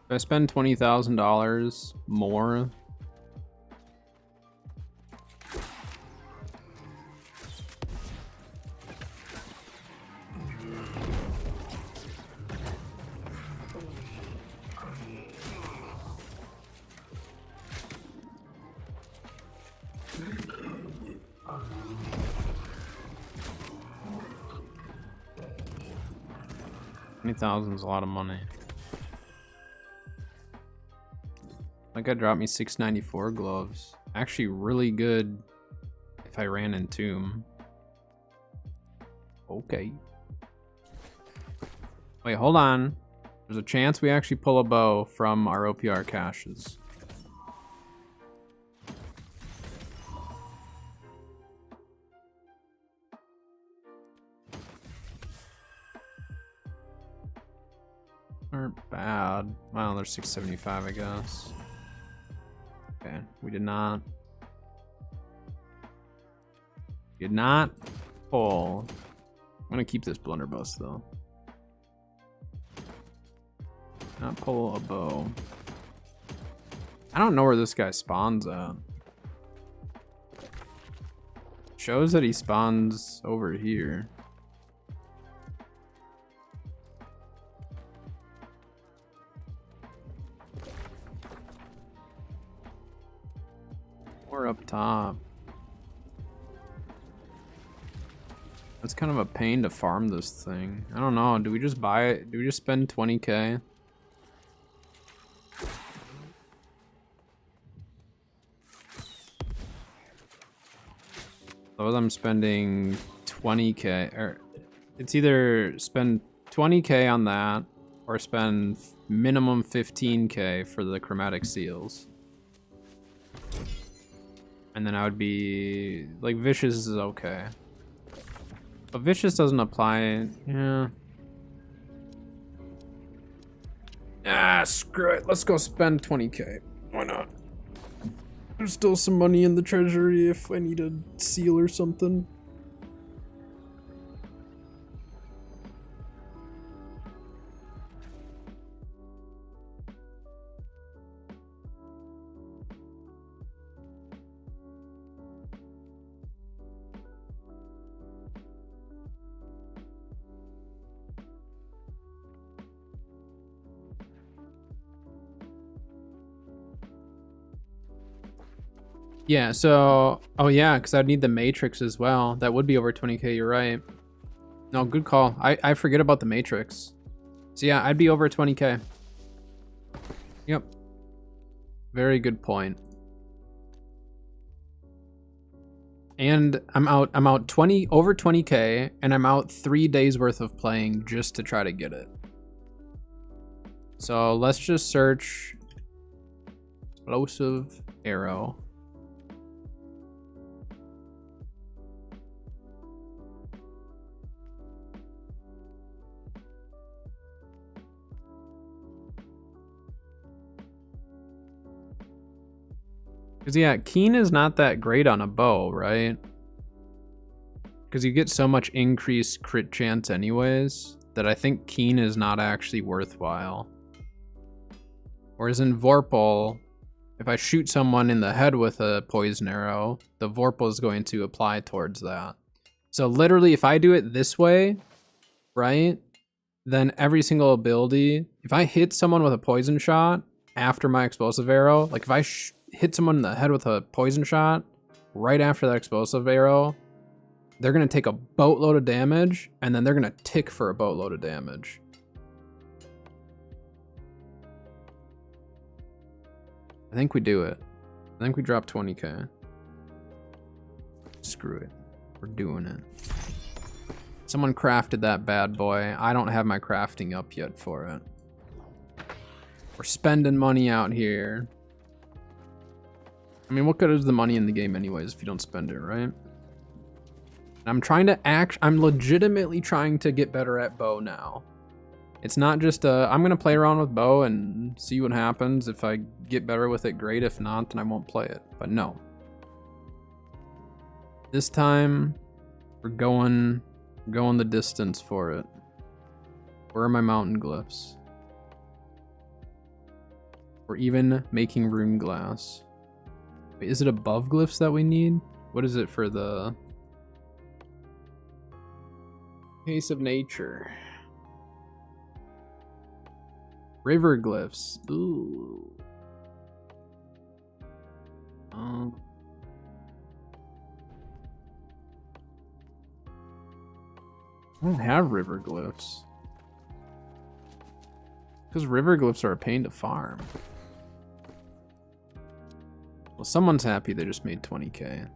If I spend $20,000 more, $20,000 is a lot of money. That guy dropped me 694 gloves. Actually really good if I ran in Tomb. Okay. Wait, hold on. There's a chance we actually pull a bow from our OPR caches. Aren't bad. Well, there's 675, I guess. Okay, we did not pull. I'm gonna keep this blunderbuss though. Not pull a bow. I don't know where this guy spawns at. Shows that he spawns over here. Or up top. It's kind of a pain to farm this thing. I don't know. Do we just buy it? Do we just spend 20k? Suppose I'm spending 20k, or it's either spend 20k on that or spend minimum 15k for the chromatic seals. And then I would be like, Vicious is okay. But Vicious doesn't apply. Yeah. Ah, screw it. Let's go spend 20k. Why not? There's still some money in the treasury if I need a seal or something. Yeah, so, oh yeah, because I'd need the Matrix as well. That would be over 20k, you're right. No, good call. I forget about the Matrix. So yeah, I'd be over 20k. Yep. Very good point. And I'm out over 20k, and I'm out 3 days worth of playing just to try to get it. So let's just search explosive arrow. Because, yeah, Keen is not that great on a bow, right? Because you get so much increased crit chance anyways, that I think Keen is not actually worthwhile. Whereas in Vorpal, if I shoot someone in the head with a poison arrow, the Vorpal is going to apply towards that. So literally, if I do it this way, right, then every single ability, if I hit someone with a poison shot after my explosive arrow, like if I hit someone in the head with a poison shot right after that explosive arrow, they're going to take a boatload of damage, and then they're going to tick for a boatload of damage. I think we do it. I think we drop 20k. Screw it. We're doing it. Someone crafted that bad boy. I don't have my crafting up yet for it. We're spending money out here. I mean, what good is the money in the game anyways if you don't spend it, right? I'm trying to I'm legitimately trying to get better at bow now. It's not just I'm gonna play around with bow and see what happens. If I get better with it, great. If not, then I won't play it. But no. This time, we're going the distance for it. Where are my mountain glyphs? We're even making rune glass. Wait, is it above glyphs that we need? What is it for the case of nature? River glyphs. Ooh. I don't have river glyphs. Because river glyphs are a pain to farm. Well, someone's happy they just made 20k.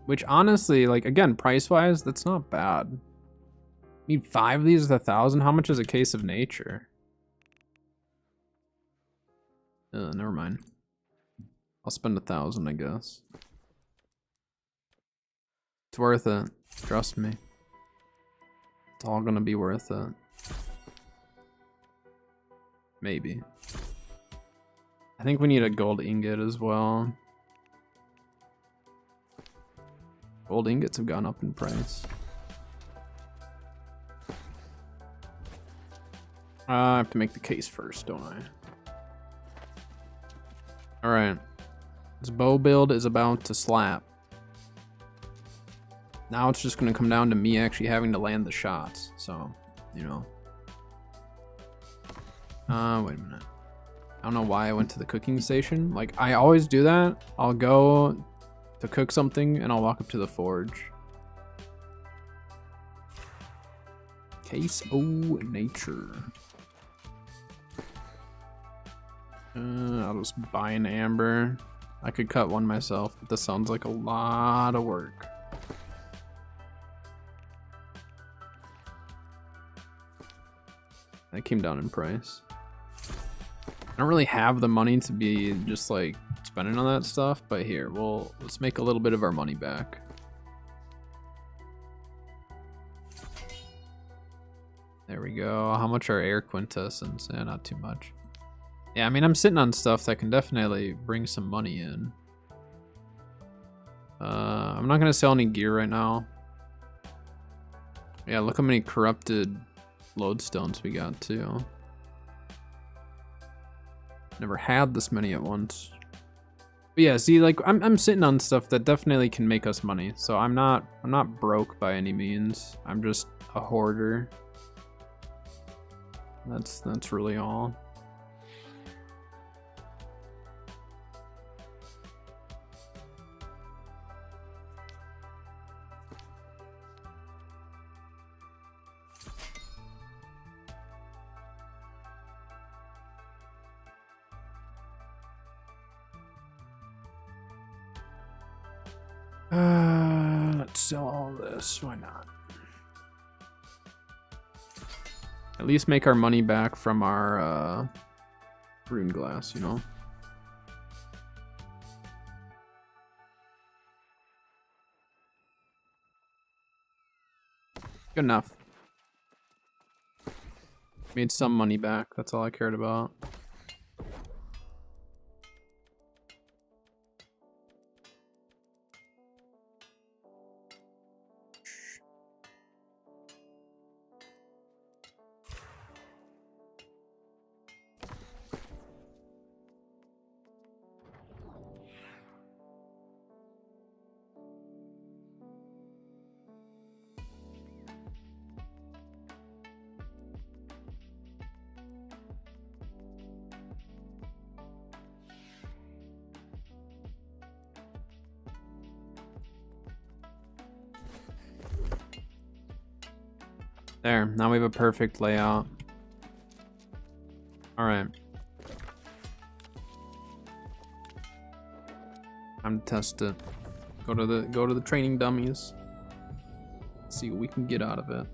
Which honestly, like, again, price-wise, that's not bad. Need 5 of these at 1,000? How much is a case of nature? Never mind. I'll spend 1,000, I guess. It's worth it. Trust me. It's all gonna be worth it. Maybe. I think we need a gold ingot as well. Gold ingots have gone up in price. I have to make the case first, don't I? Alright. This bow build is about to slap. Now it's just gonna come down to me actually having to land the shots, so, you know. Wait a minute. I don't know why I went to the cooking station. Like, I always do that. I'll go to cook something and I'll walk up to the forge. Case of nature. I'll just buy an amber. I could cut one myself, but this sounds like a lot of work. That came down in price. I don't really have the money to be just like spending on that stuff, but here, let's make a little bit of our money back. There we go. How much are air quintessence? Yeah, not too much. Yeah, I mean, I'm sitting on stuff that can definitely bring some money in. I'm not gonna sell any gear right now. Yeah, look how many corrupted lodestones we got too. Never had this many at once. But yeah, see, like I'm sitting on stuff that definitely can make us money. So I'm not broke by any means. I'm just a hoarder. That's really all. Let's sell all this. Why not? At least make our money back from our rune glass, you know? Good enough. Made some money back. That's all I cared about. There, now we have a perfect layout. All right. Time to test it. Go to the training dummies. Let's see what we can get out of it.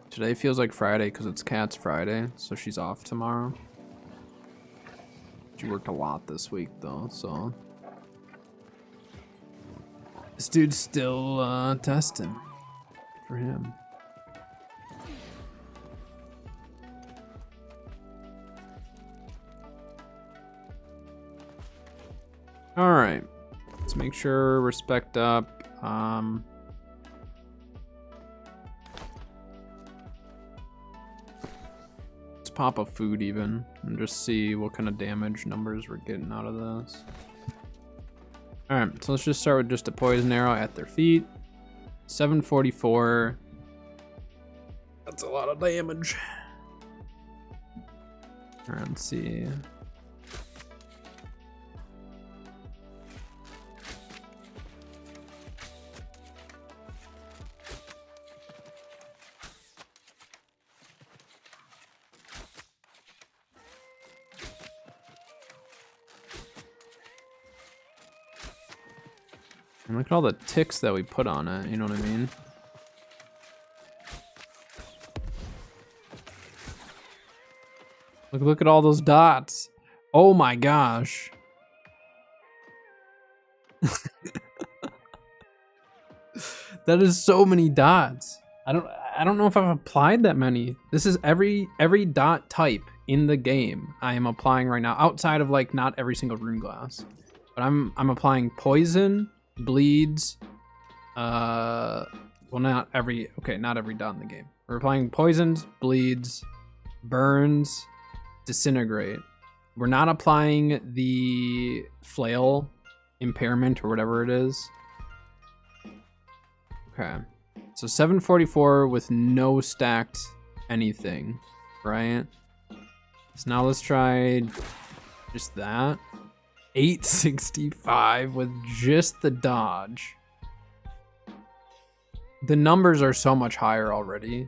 Today feels like Friday because it's Kat's Friday, so she's off tomorrow. She worked a lot this week though, so this dude's still testing for him. All right, let's make sure we're spec'd up. Let's pop a food even and just see what kind of damage numbers we're getting out of this. All right, so let's just start with just a poison arrow at their feet. 744. That's a lot of damage. All right, let's see. And look at all the ticks that we put on it, you know what I mean? Look at all those dots. Oh my gosh. That is so many dots. I don't know if I've applied that many. This is every dot type in the game I am applying right now, outside of like not every single rune glass. But I'm applying poison, bleeds, well not every dot in the game. We're applying poisons, bleeds, burns, disintegrate. We're not applying the flail impairment or whatever it is. Okay, so 744 with no stacked anything, right? So now let's try just that. 865 with just the dodge. The numbers are so much higher already.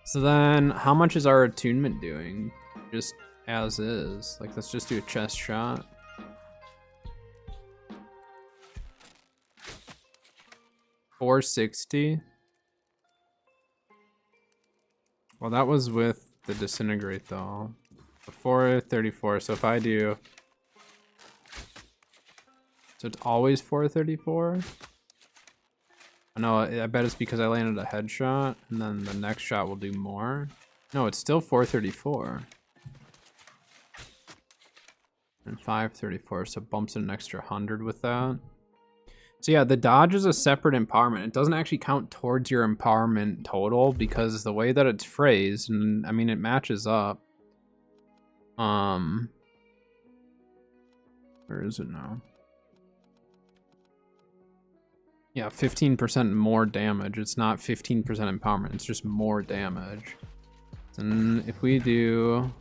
So then how much is our attunement doing? Just as is. Like, let's just do a chest shot. $460. Well, that was with the disintegrate though. 434. So if I do, so it's always 434. I know. I bet it's because I landed a headshot, and then the next shot will do more. No, it's still 434 and 534. So it bumps it an extra 100 with that. So yeah, the dodge is a separate empowerment. It doesn't actually count towards your empowerment total because the way that it's phrased, and I mean it matches up. Where is it now? Yeah, 15% more damage. It's not 15% empowerment. It's just more damage. And if we do...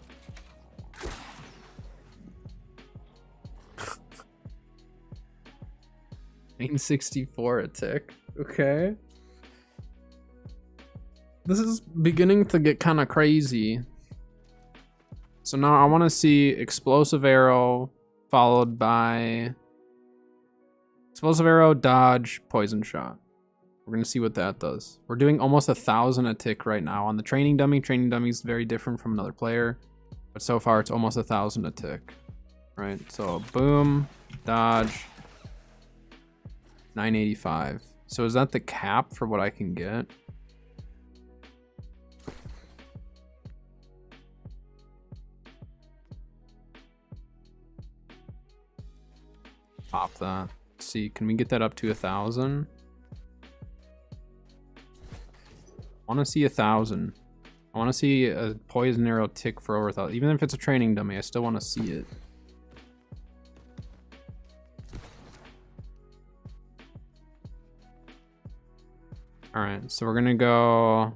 $964 a tick. Okay. This is beginning to get kind of crazy. So now I want to see explosive arrow followed by explosive arrow, dodge, poison shot. We're going to see what that does. We're doing almost 1,000 a tick right now on the training dummy. Training dummy is very different from another player, but so far it's almost 1,000 a tick. Right? So boom, dodge, 985. So is that the cap for what I can get? Pop that. Let's see, can we get that up to 1,000? I want to see 1,000. I want to see a poison arrow tick for over 1,000. Even if it's a training dummy, I still want to see it. All right, so we're gonna go.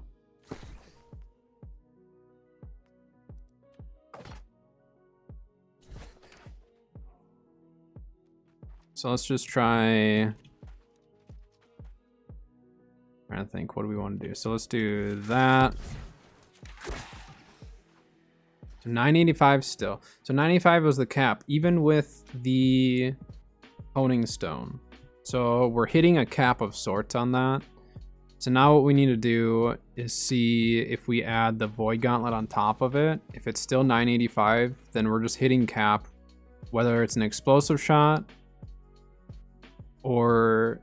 So let's just try. I think, what do we want to do? So let's do that. So 985 still. So 985 was the cap, even with the honing stone. So we're hitting a cap of sorts on that. So now what we need to do is see if we add the void gauntlet on top of it. If it's still 985, then we're just hitting cap, whether it's an explosive shot or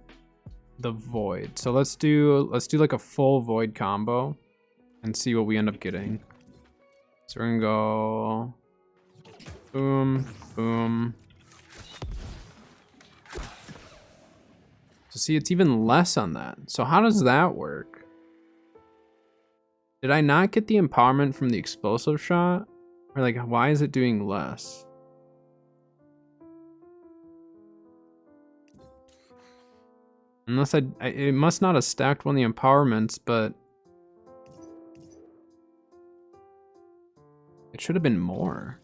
the void. So let's do like a full void combo and see what we end up getting. So we're gonna go boom, boom. So see, it's even less on that. So how does that work? Did I not get the empowerment from the explosive shot? Or like, why is it doing less? Unless it must not have stacked one of the empowerments, but it should have been more.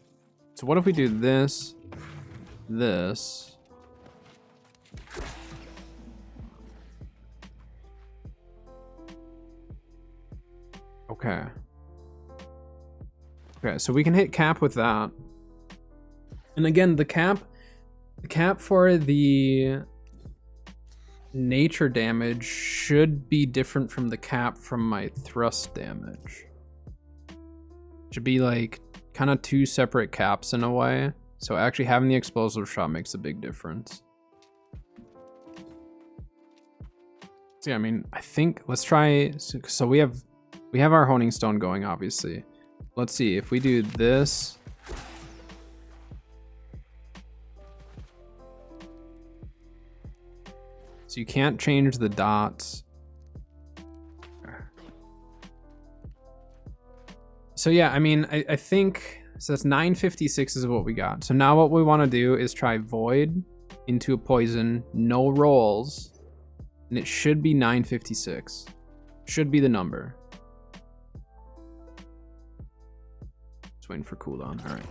So what if we do this, this? Okay. Okay, so we can hit cap with that. And again, the cap for the nature damage should be different from the cap from my thrust damage. Should be like kind of two separate caps in a way. So actually having the explosive shot makes a big difference. So yeah, I mean, I think let's try. So we have our honing stone going, obviously. Let's see if we do this. So you can't change the dots. So yeah, I mean, I think, so that's 956 is what we got. So now what we want to do is try void into a poison, no rolls, and it should be 956. Should be the number. Just waiting for cooldown. All right,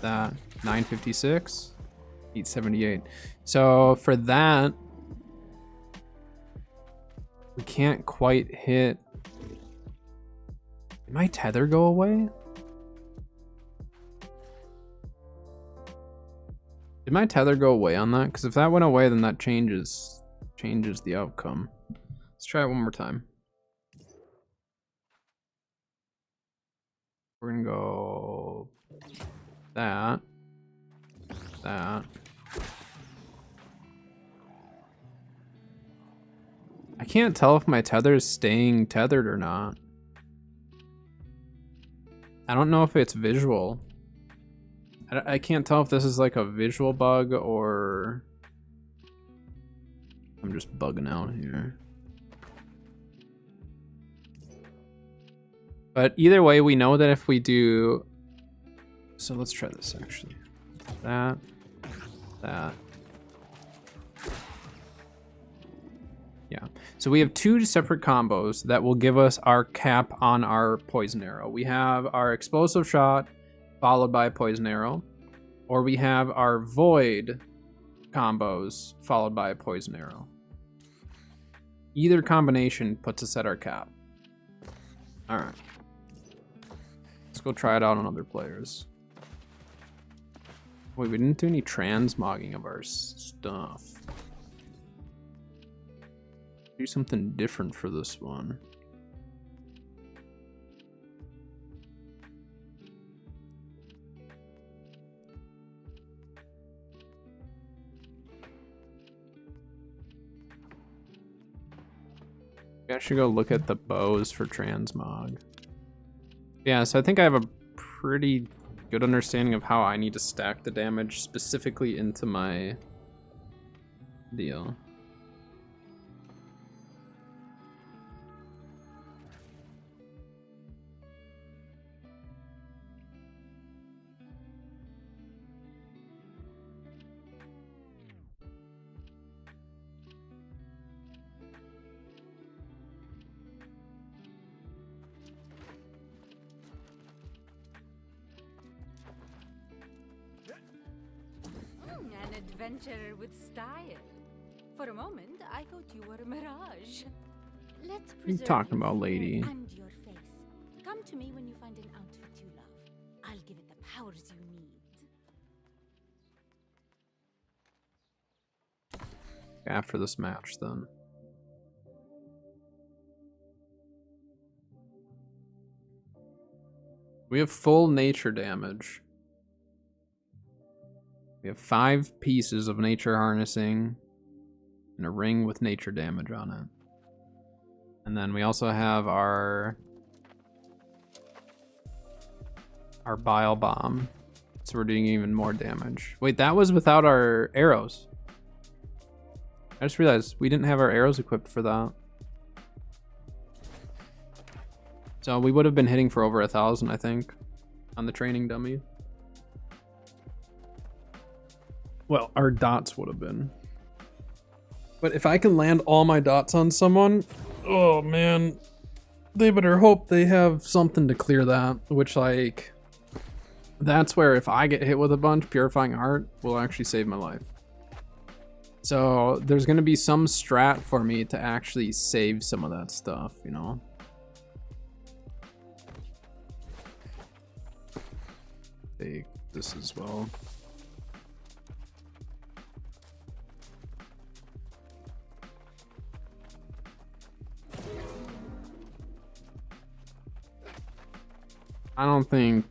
that, 956, 878. So for that, we can't quite hit. Did my tether go away? Did my tether go away on that? Because if that went away, then that changes the outcome. Let's try it one more time. We're gonna go that. I can't tell if my tether is staying tethered or not. I don't know if it's visual. I can't tell if this is like a visual bug or I'm just bugging out here. But either way, we know that if we do... So let's try this actually. That. Yeah, so we have two separate combos that will give us our cap on our poison arrow. We have our explosive shot followed by a poison arrow, or we have our void combos followed by a poison arrow. Either combination puts us at our cap. All right, let's go try it out on other players. Wait, we didn't do any transmogging of our stuff. Do something different for this one. I should go look at the bows for transmog. Yeah, so I think I have a pretty good understanding of how I need to stack the damage specifically into my deal. adventurer with style. For a moment, I thought you were a mirage. Let's What are you preserve talking your about, form lady? and your face. Come to me when you find an outfit you love. I'll give it the powers you need. After this match, then. We have full nature damage. We have 5 pieces of nature harnessing and a ring with nature damage on it. And then we also have our bile bomb. So we're doing even more damage. Wait, that was without our arrows. I just realized we didn't have our arrows equipped for that. So we would have been hitting for over 1,000, I think, on the training dummy. Well, our dots would have been. But if I can land all my dots on someone, oh man, they better hope they have something to clear that, which, like, that's where if I get hit with a bunch, Purifying Heart will actually save my life. So there's going to be some strat for me to actually save some of that stuff, you know? Take this as well. I don't think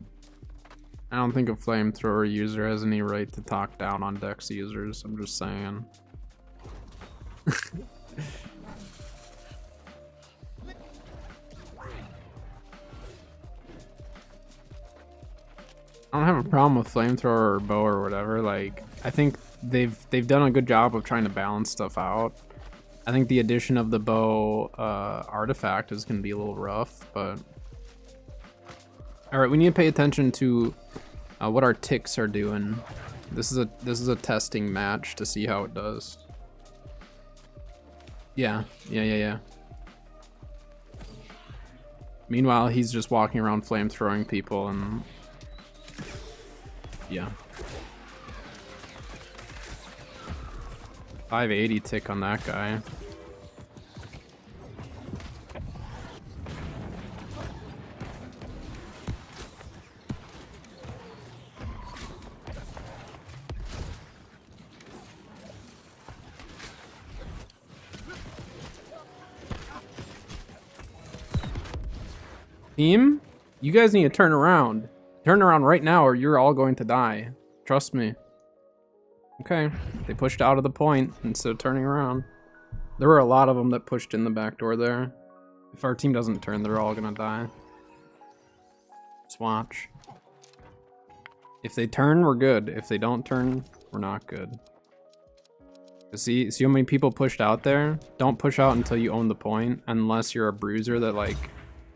a flamethrower user has any right to talk down on Dex users. I'm just saying. I don't have a problem with flamethrower or bow or whatever. Like, I think they've done a good job of trying to balance stuff out. I think the addition of the bow artifact is gonna be a little rough, but all right, we need to pay attention to what our ticks are doing. This is a testing match to see how it does. Yeah. Meanwhile, he's just walking around flamethrowing people and yeah. 580 tick on that guy. Team, you guys need to turn around. Turn around right now or you're all going to die. Trust me. Okay, they pushed out of the point instead of turning around. There were a lot of them that pushed in the back door there. If our team doesn't turn, they're all gonna die. Just watch. If they turn, we're good. If they don't turn, we're not good. See how many people pushed out there? Don't push out until you own the point, unless you're a bruiser that, like,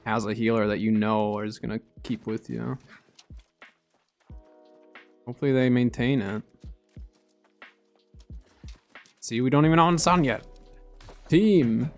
has a healer that you know is gonna keep with you. Hopefully they maintain it. See, we don't even own Sun yet. Team.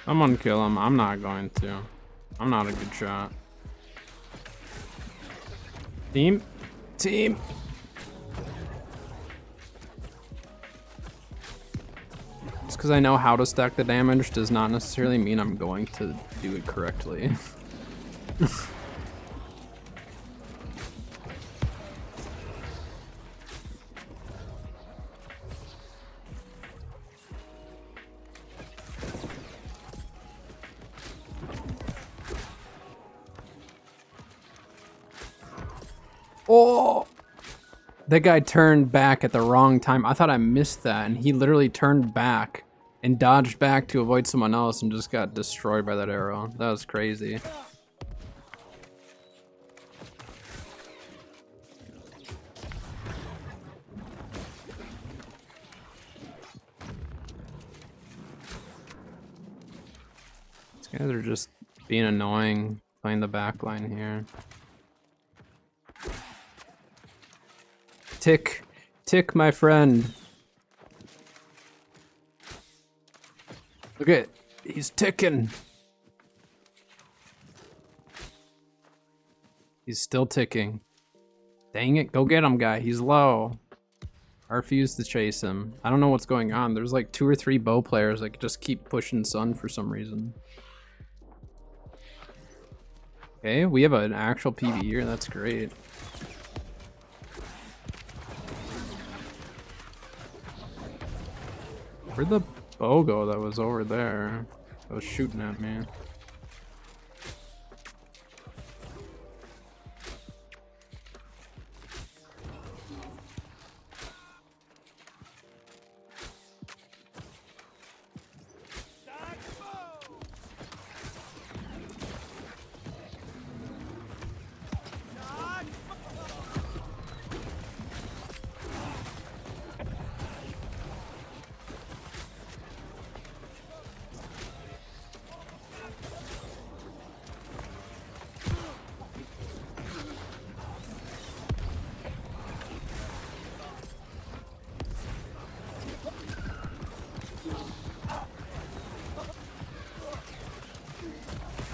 Someone kill him. I'm not going to. I'm not a good shot. Team. Team. Just because I know how to stack the damage does not necessarily mean I'm going to do it correctly. That guy turned back at the wrong time. I thought I missed that, and he literally turned back and dodged back to avoid someone else and just got destroyed by that arrow. That was crazy. These guys are just being annoying, playing the back line here. Tick, tick, my friend. Look at, he's ticking. He's still ticking. Dang it, go get him, guy. He's low. I refuse to chase him. I don't know what's going on. There's like 2 or 3 bow players that just keep pushing Sun for some reason. Okay, we have an actual PV here. That's great. Where'd the bow go that was over there? That was shooting at me.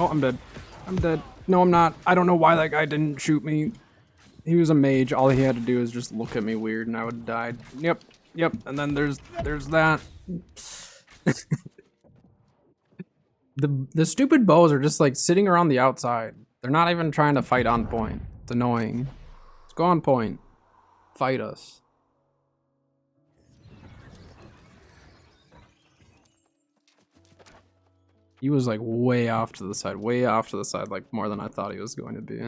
Oh, I'm dead. I'm dead. No, I'm not. I don't know why that guy didn't shoot me. He was a mage. All he had to do is just look at me weird and I would have died. Yep. Yep. And then there's that. The stupid bows are just like sitting around the outside. They're not even trying to fight on point. It's annoying. Let's go on point. Fight us. He was like way off to the side, like more than I thought he was going to be.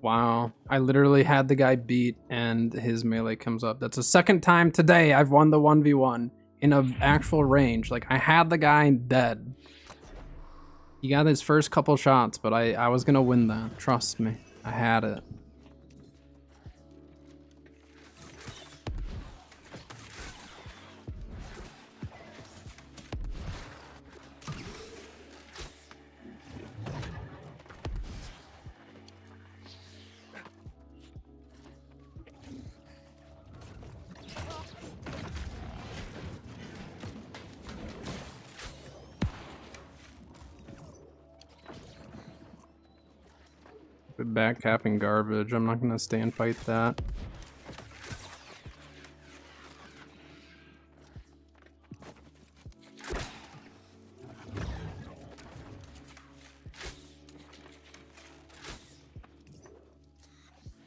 Wow, I literally had the guy beat and his melee comes up. That's the second time today I've won the 1v1 in an actual range. Like, I had the guy dead. He got his first couple shots, but I was gonna win that. Trust me, I had it. Backcapping garbage. I'm not gonna stay and fight that.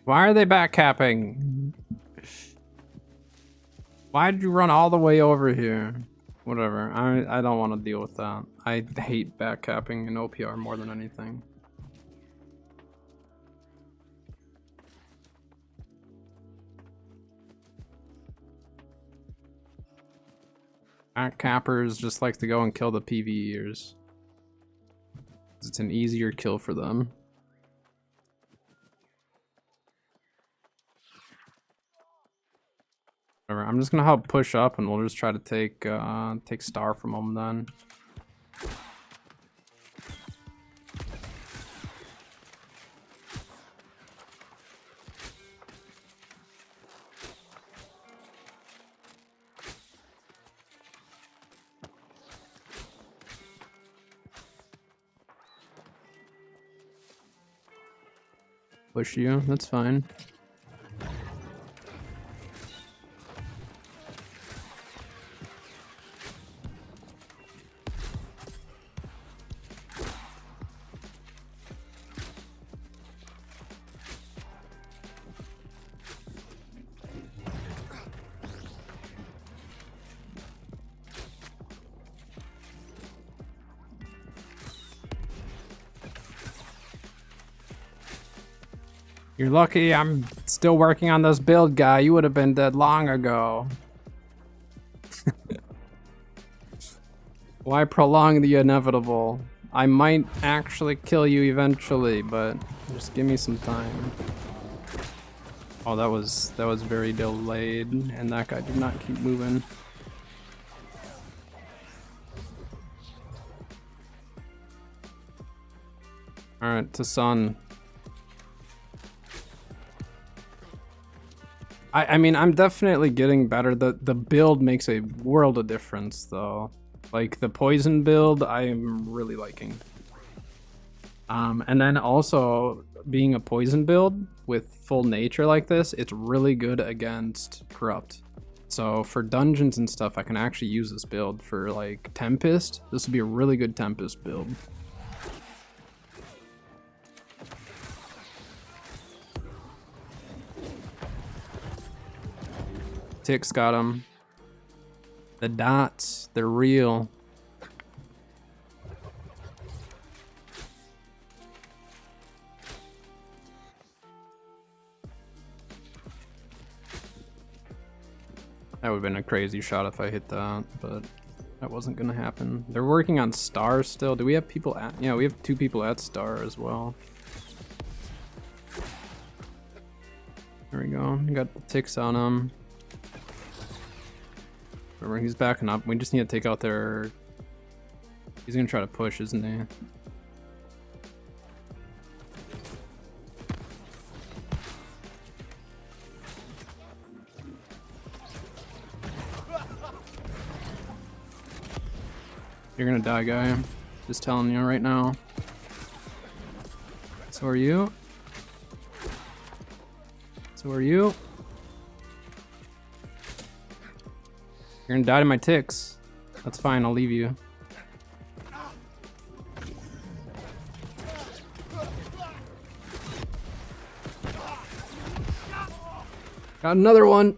Why are they backcapping? Why did you run all the way over here? Whatever. I don't want to deal with that. I hate backcapping in OPR more than anything. Cappers just like to go and kill the PvEers. It's an easier kill for them. Whatever, I'm just gonna help push up and we'll just try to take star from them then. Push you, that's fine. You're lucky I'm still working on this build, guy. You would have been dead long ago. Why prolong the inevitable? I might actually kill you eventually, but just give me some time. Oh, that was very delayed, and that guy did not keep moving. All right, to Sun. I mean, I'm definitely getting better. The build makes a world of difference, though. Like the poison build, I'm really liking. And then also being a poison build with full nature like this, it's really good against corrupt. So for dungeons and stuff, I can actually use this build for like Tempest. This would be a really good Tempest build. Tick's got him. The dots, they're real. That would have been a crazy shot if I hit that, but that wasn't gonna happen. They're working on Star still. Do we have people at, yeah, we have 2 people at Star as well. There we go, got the ticks on him. Remember, he's backing up. We just need to take out their... He's gonna try to push, isn't he? You're gonna die, guy. Just telling you right now. So are you. So are you. You're gonna die to my ticks. That's fine, I'll leave you. Got another one.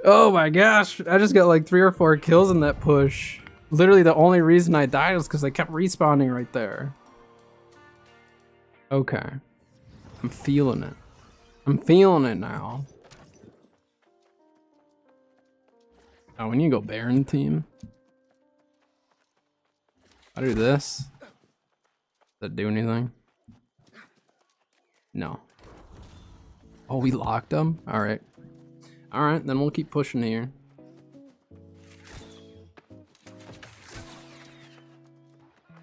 Oh my gosh, I just got like 3 or 4 kills in that push. Literally the only reason I died was because I kept respawning right there. Okay. I'm feeling it. I'm feeling it now. Oh, we need to go Baron team. I do this. Does that do anything? No. Oh, we locked them? Alright. Alright, then we'll keep pushing here. I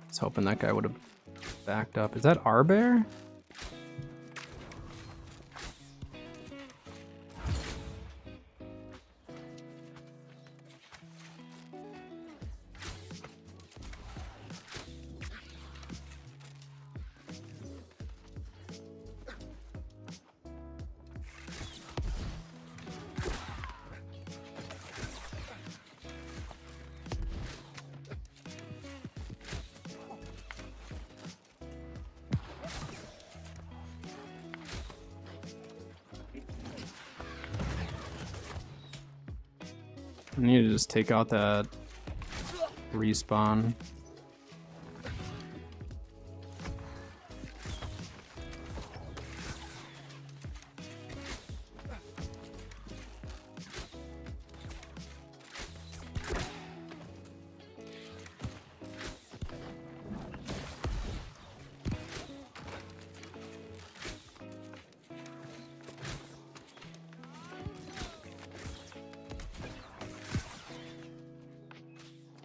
was hoping that guy would have backed up. Is that our bear? I need to just take out that respawn.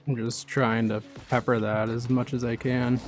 I'm just trying to pepper that as much as I can.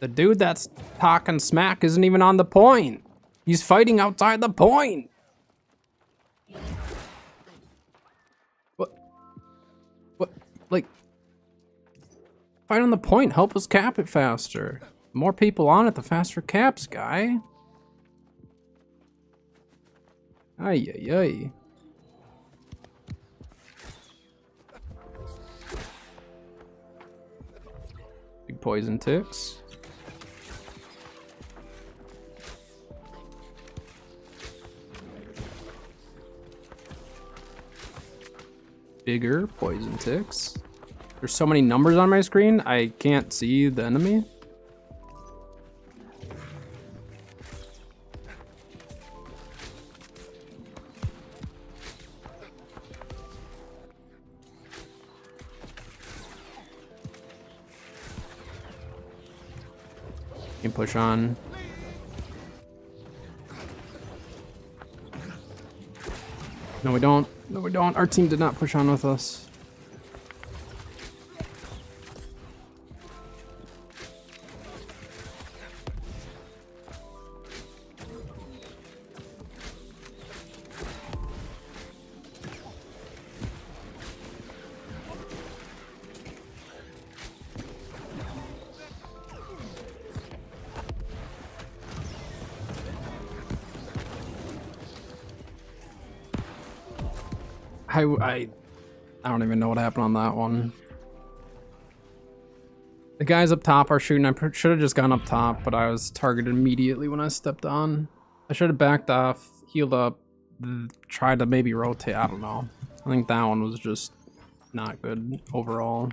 The dude that's talking smack isn't even on the point. He's fighting outside the point. like, fight on the point. Help us cap it faster. The more people on it, the faster caps, guy. Ay, ay, ay. Big poison ticks. Bigger poison ticks. There's so many numbers on my screen, I can't see the enemy. You can push on. No, we don't. No, we don't. Our team did not push on with us. I don't even know what happened on that one. The guys up top are shooting. I should have just gone up top, but I was targeted immediately when I stepped on. I should have backed off, healed up, tried to maybe rotate. I don't know. I think that one was just not good overall.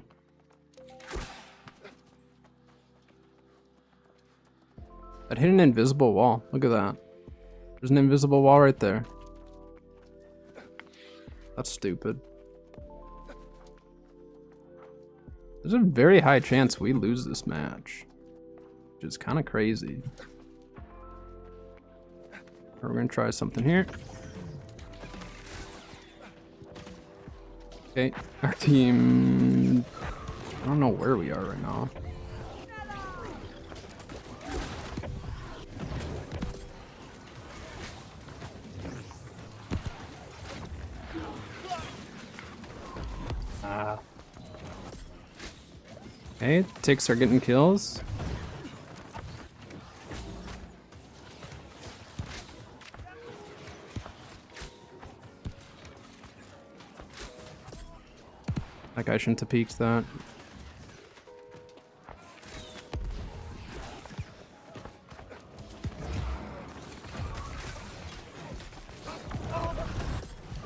That hit an invisible wall. Look at that. There's an invisible wall right there. That's stupid. There's a very high chance we lose this match, which is kind of crazy. We're gonna try something here. Okay, our team, I don't know where we are right now. Okay, ticks are getting kills. That guy shouldn't have peeked that.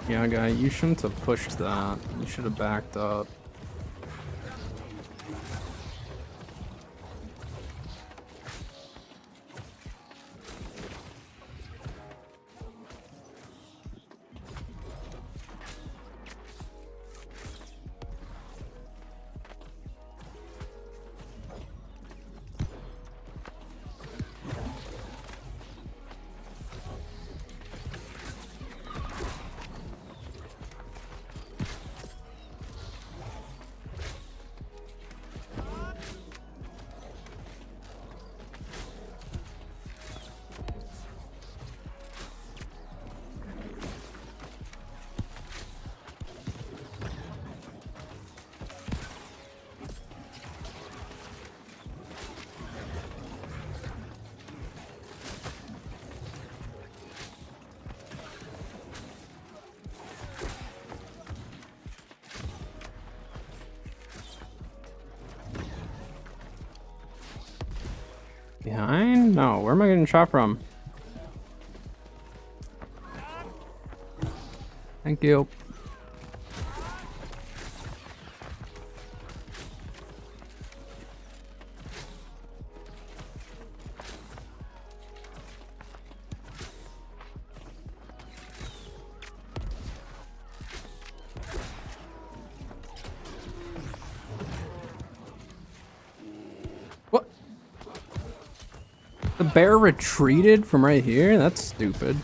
Yeah, guy, you shouldn't have pushed that. You should have backed up. Behind? No, where am I getting shot from? Thank you. What? The bear retreated from right here? That's stupid.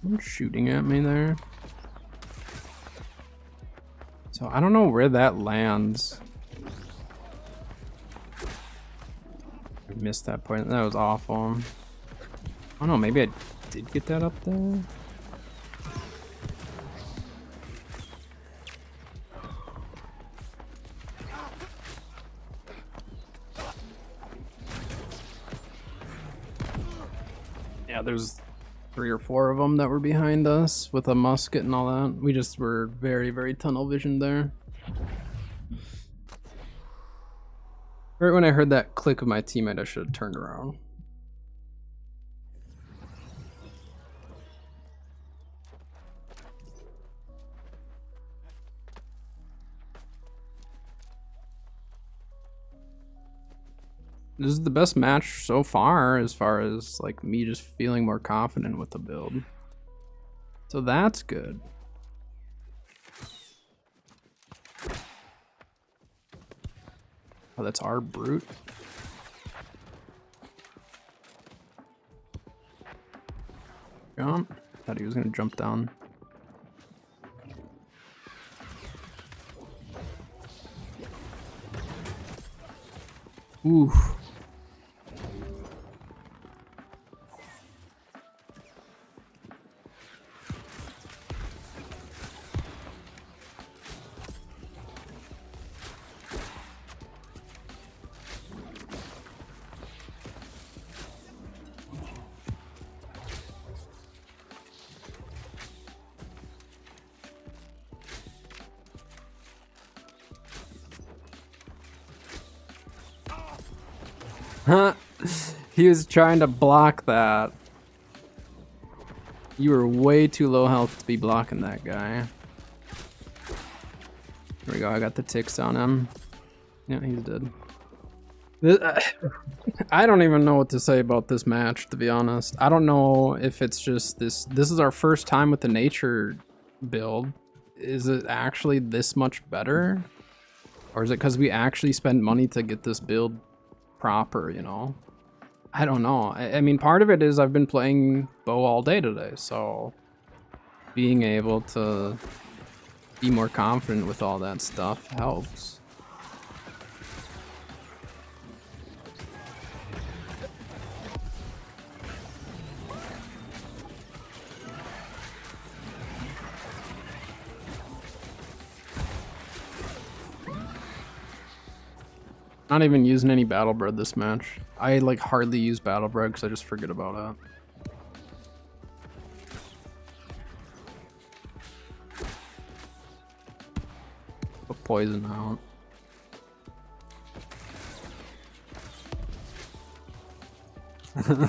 Someone's shooting at me there. So I don't know where that lands. I missed that point. That was awful. Oh no, maybe I did get that up there. Yeah, there's 3 or 4 of them that were behind us with a musket and all that. We just were very, very tunnel visioned there. Right when I heard that click of my teammate, I should have turned around. This is the best match so far as like me just feeling more confident with the build. So that's good. Oh, that's our brute. Jump. Thought he was gonna jump down. Ooh. Huh? He was trying to block that. You were way too low health to be blocking that guy. There we go, I got the ticks on him. Yeah, he's dead. I don't even know what to say about this match, to be honest. I don't know if it's just this is our first time with the nature build. Is it actually this much better? Or is it because we actually spend money to get this build proper, you know? I don't know. I mean, part of it is I've been playing bow all day today, so being able to be more confident with all that stuff helps. Not even using any battle bread this match. I like hardly use battle bread because I just forget about it. Put poison out.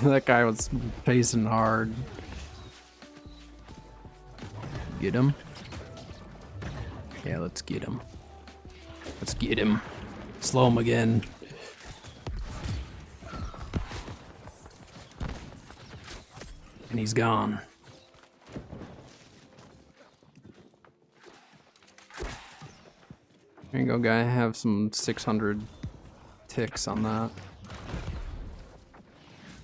That guy was pacing hard. Get him? Yeah, let's get him. Let's get him. Slow him again. And he's gone. There you go, guy. I have some 600 ticks on that.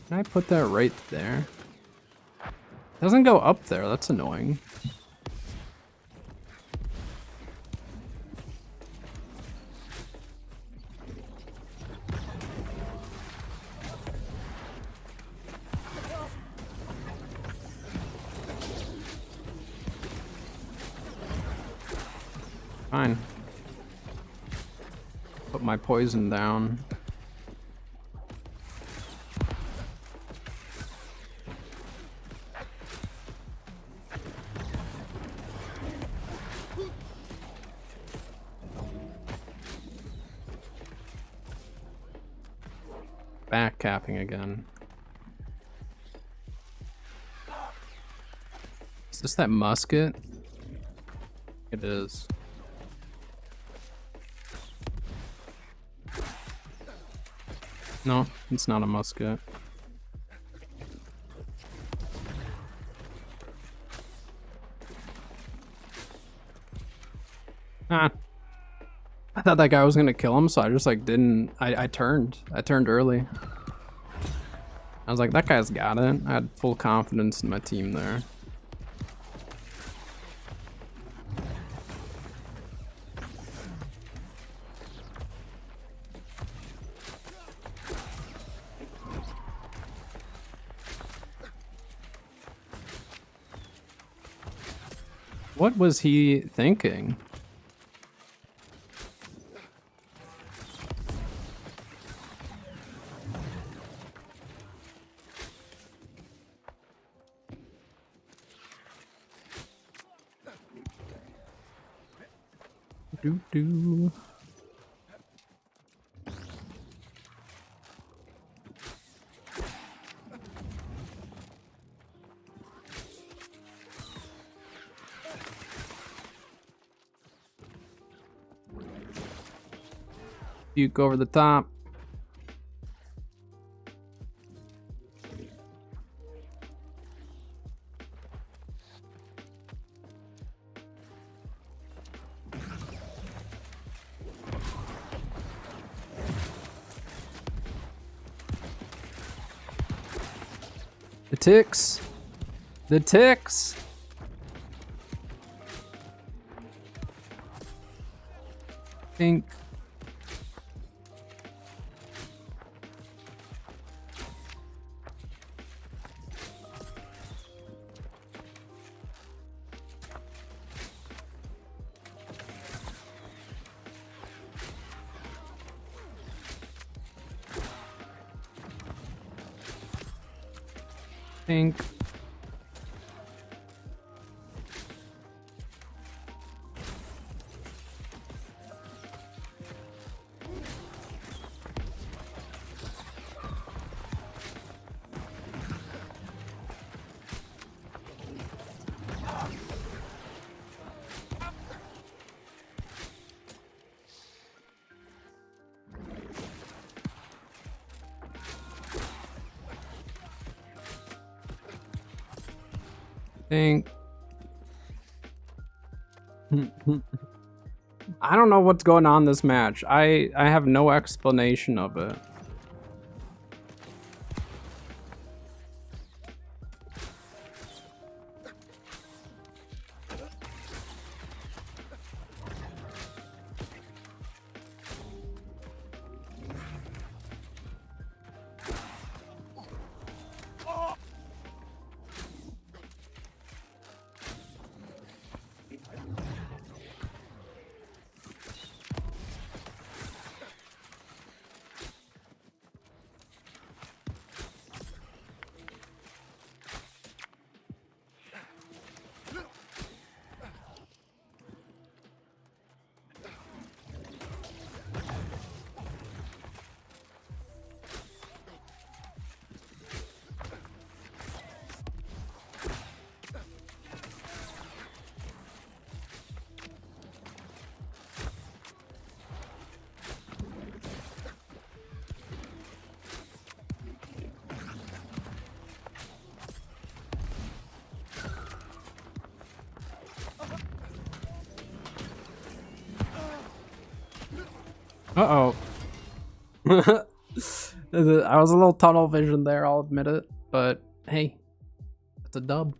Can I put that right there? It doesn't go up there. That's annoying. Fine. Put my poison down. Back capping again. Is this that musket? It is. No, it's not a musket. Ah. I thought that guy was gonna kill him, so I just like didn't. I turned. I turned early. I was like, that guy's got it. I had full confidence in my team there. What was he thinking? Do do. Puke over the top. The ticks. The ticks. Pink. Pink. Pink. I don't know what's going on this match. I have no explanation of it. Uh-oh. I was a little tunnel vision there, I'll admit it. But hey, it's a dub.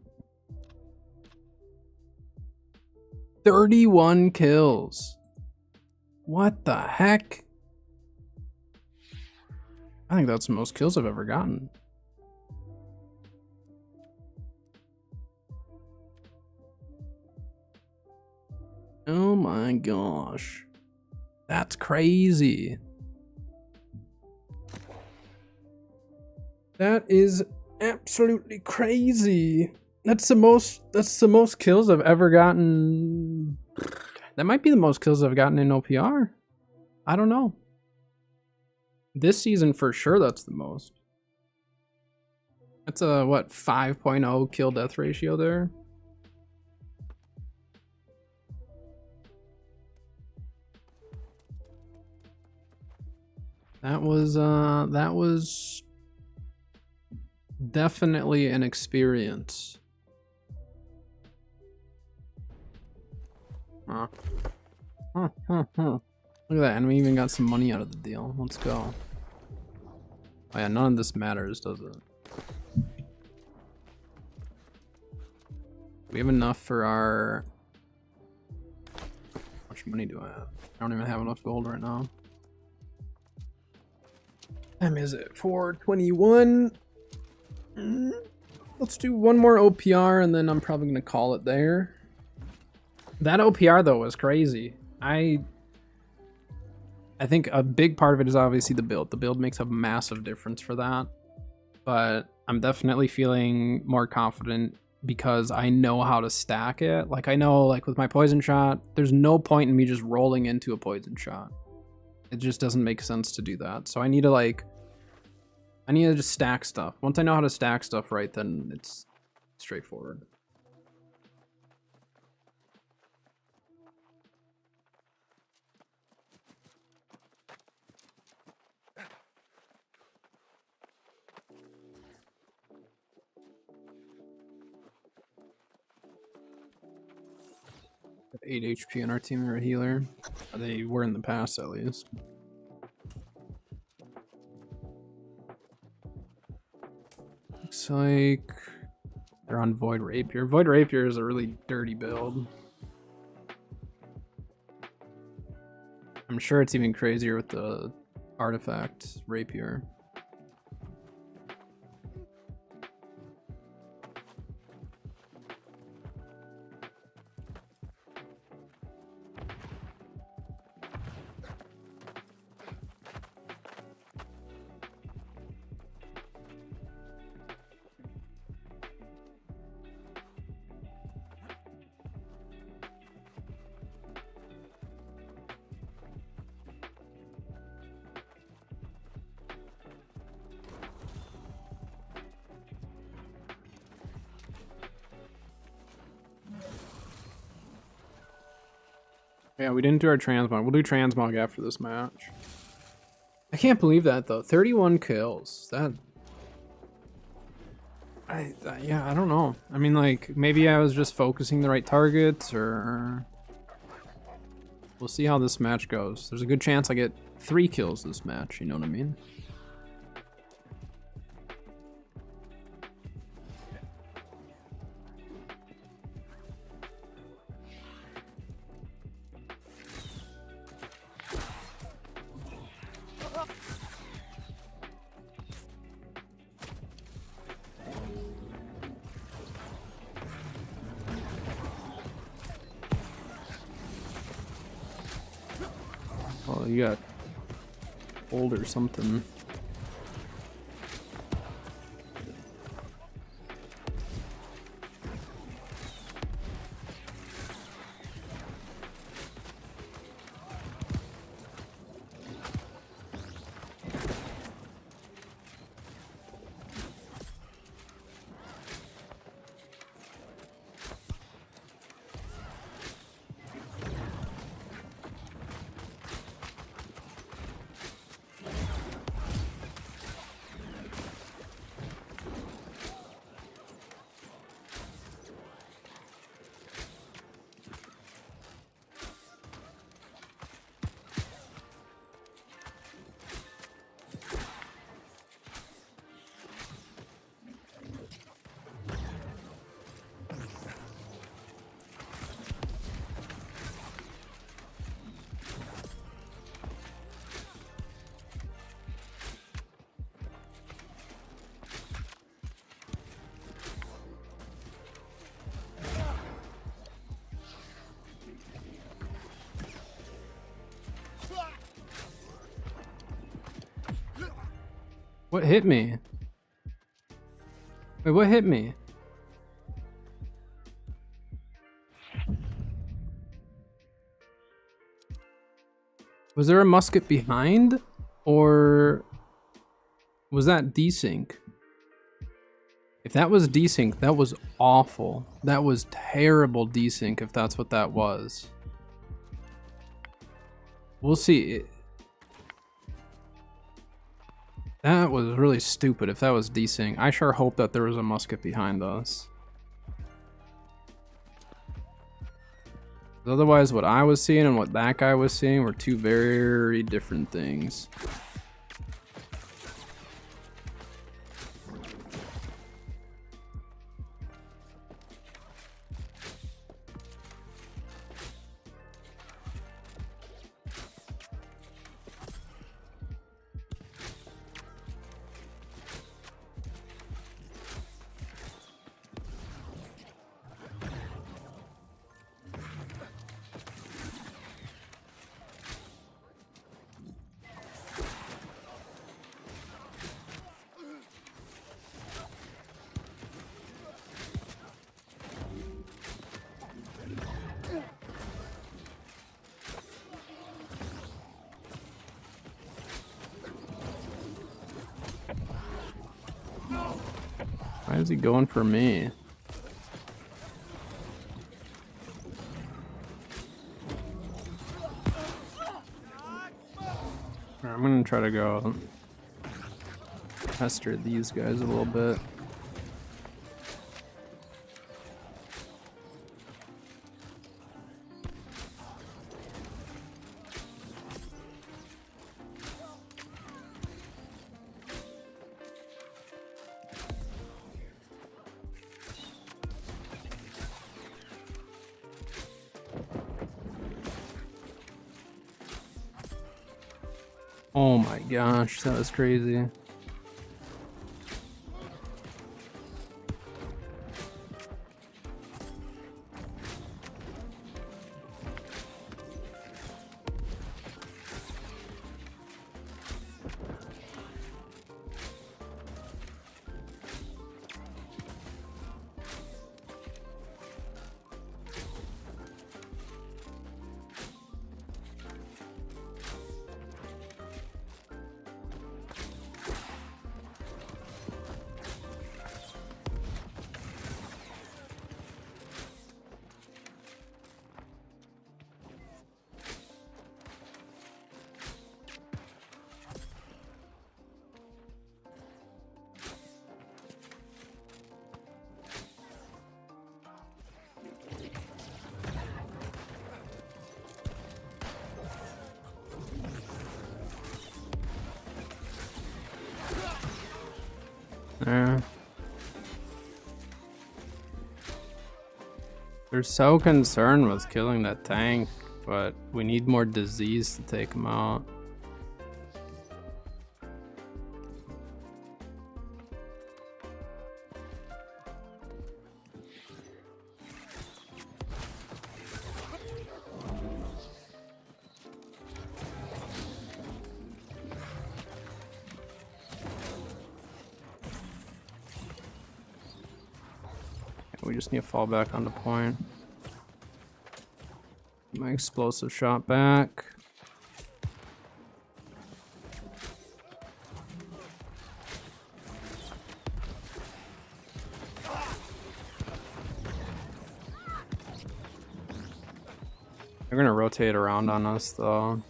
31 kills. What the heck? I think that's the most kills I've ever gotten. Oh my gosh. That's crazy. That is absolutely crazy. That's the most kills I've ever gotten. That might be the most kills I've gotten in OPR. I don't know. This season for sure that's the most. That's a what, 5.0 kill death ratio there. That was definitely an experience. Huh. Look at that, and we even got some money out of the deal. Let's go. Oh yeah, none of this matters, does it? We have enough for our... How much money do I have? I don't even have enough gold right now. Time is it? 4:21. Let's do one more OPR and then I'm probably gonna call it there. That OPR though was crazy. I think a big part of it is obviously the build. The build makes a massive difference for that. But I'm definitely feeling more confident because I know how to stack it. Like I know like with my poison shot, there's no point in me just rolling into a poison shot. It just doesn't make sense to do that. So I need to just stack stuff. Once I know how to stack stuff right, then it's straightforward. Got 8 HP on our team. They're a healer. They were in the past at least. Looks like they're on Void Rapier. Void Rapier is a really dirty build. I'm sure it's even crazier with the artifact Rapier. Yeah, we didn't do our transmog. We'll do transmog after this match. I can't believe that though. 31 kills. Yeah, I don't know. I mean, like maybe I was just focusing the right targets, or we'll see how this match goes. There's a good chance I get 3 kills this match. You know what I mean? Oh, you got old or something. What hit me? Wait, what hit me? Was there a musket behind? Or was that desync? If that was desync, that was awful. That was terrible desync if that's what that was. We'll see. That was really stupid if that was desync. I sure hope that there was a musket behind us. Otherwise, what I was seeing and what that guy was seeing were two very different things. is he going for me? I'm gonna try to go pester these guys a little bit. Oh my gosh, that was crazy. There. They're so concerned with killing that tank, but we need more disease to take them out. We just need to fall back onto point. My explosive shot back. They're gonna rotate around on us though.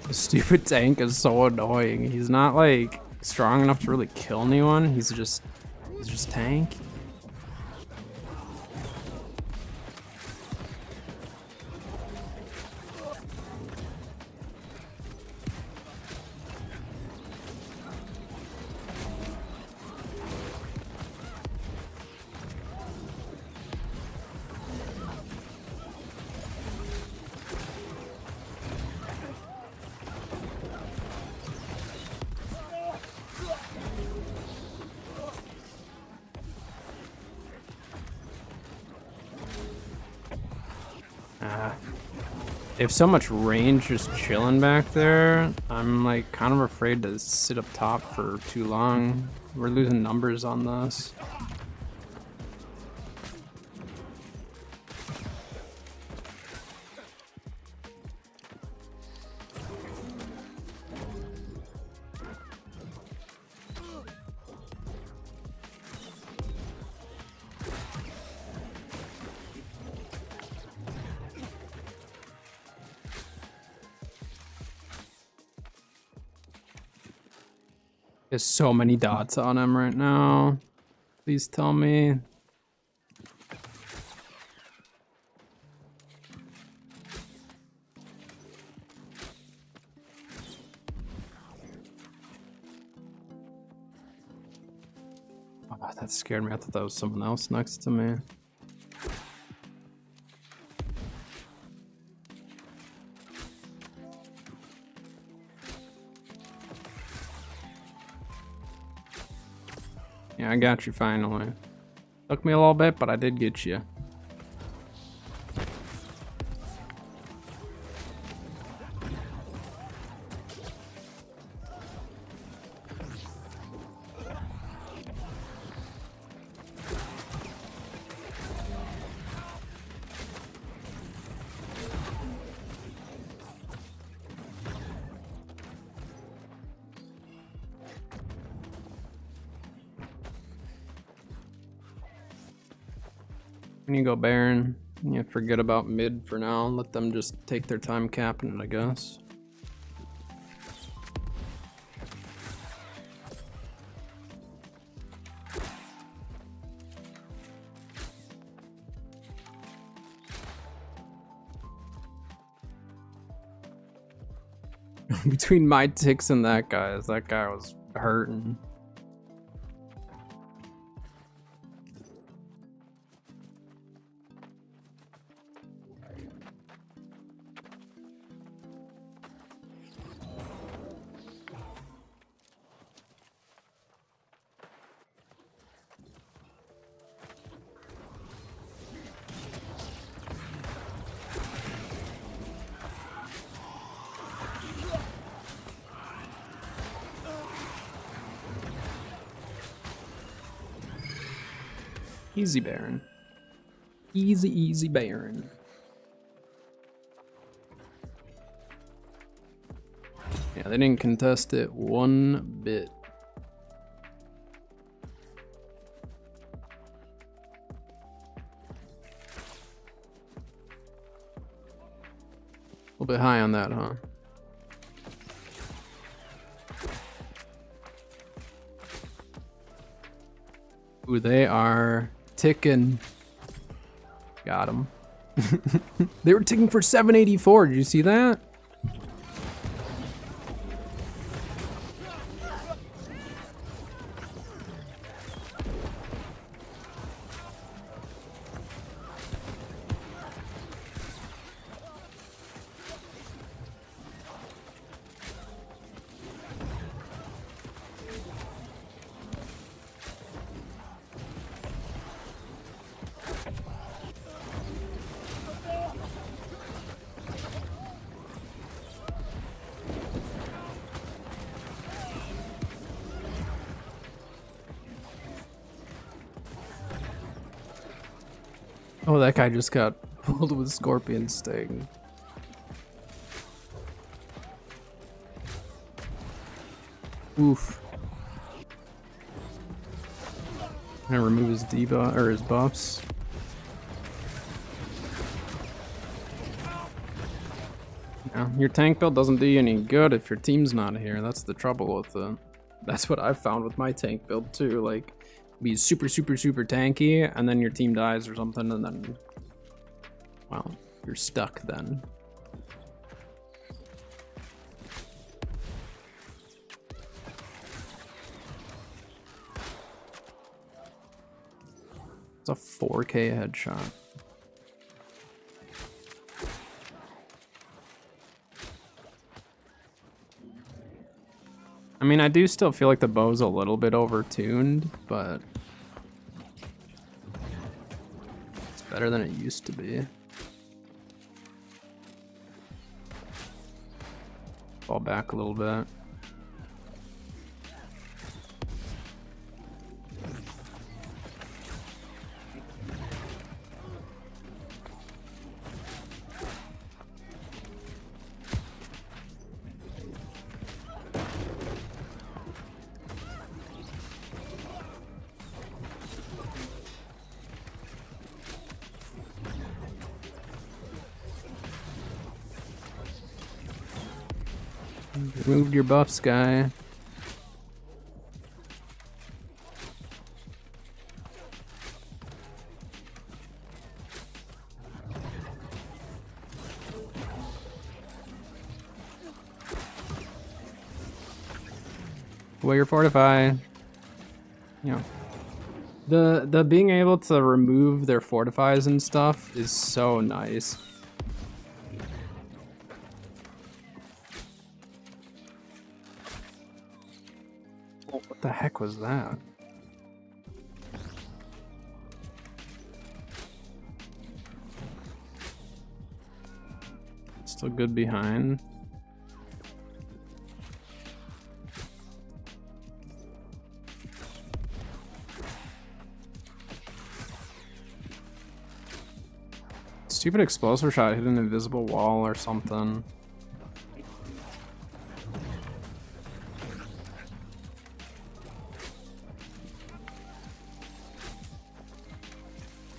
The stupid tank is so annoying. He's not like strong enough to really kill anyone. He's just tank. They have so much range just chilling back there. I'm like kind of afraid to sit up top for too long. We're losing numbers on this. There's so many dots on him right now. Please tell me. Oh, that scared me. I thought that was someone else next to me. Yeah, I got you finally. Took me a little bit, but I did get you. When you go Baron, you forget about mid for now. Let them just take their time capping it, I guess. Between my ticks and that guy was hurting. Easy Baron. Easy Baron. Yeah, they didn't contest it one bit. A little bit high on that, huh? Ooh, they are ticking. Got them. They were ticking for 784. Did you see that? Oh, that guy just got pulled with Scorpion Sting. Oof. Gonna remove his debuff or his buffs. Yeah, your tank build doesn't do you any good if your team's not here. That's the trouble with it. That's what I've found with my tank build too. Like, be super tanky, and then your team dies or something, and then, well, you're stuck then. It's a 4K headshot. I mean, I do still feel like the bow's a little bit overtuned, but it's better than it used to be. Fall back a little bit. Removed your buffs, guy. Well, you're fortified. Yeah. The being able to remove their fortifies and stuff is so nice. What the heck was that? Still good behind. Stupid explosive shot hit an invisible wall or something.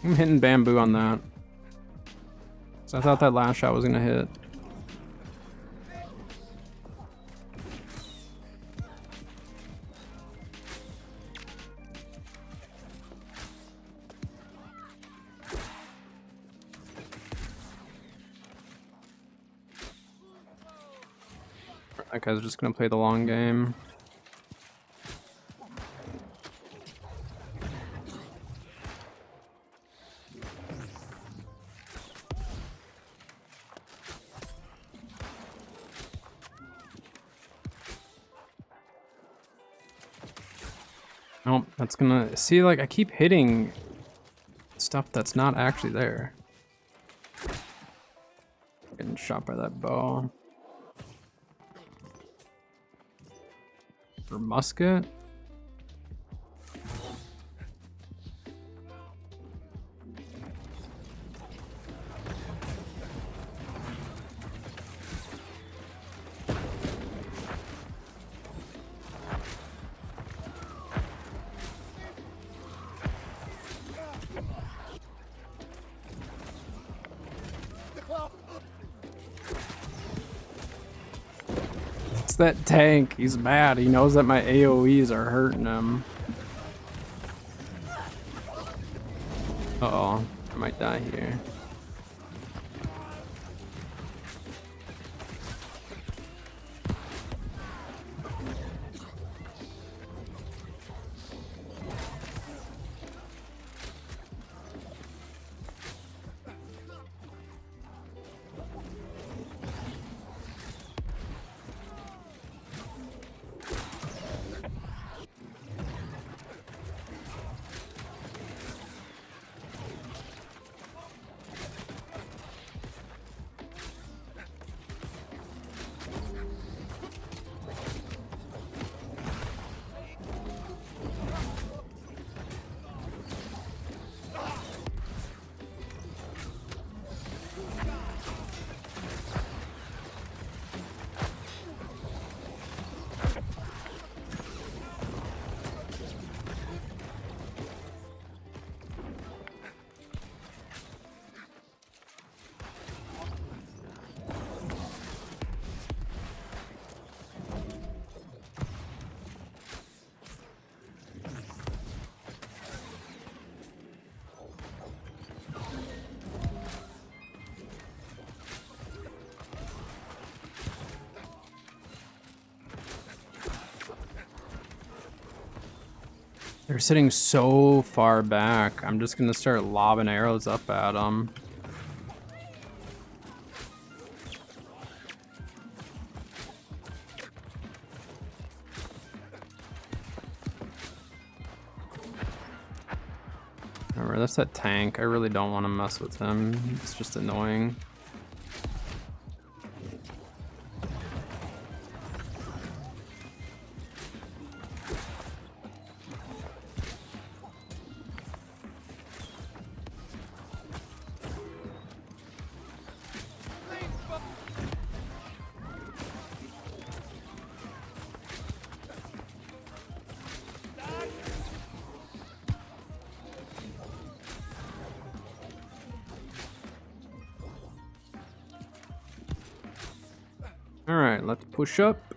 I'm hitting bamboo on that. So I thought that last shot was gonna hit. That guy's just gonna play the long game. Nope, that's gonna... See, like, I keep hitting stuff that's not actually there. Getting shot by that bow. Or musket? It's that tank. He's mad. He knows that my AoEs are hurting him. Uh-oh. I might die here. They're sitting so far back. I'm just gonna start lobbing arrows up at them. Remember, that's that tank. I really don't want to mess with him. It's just annoying. Alright, let's push up.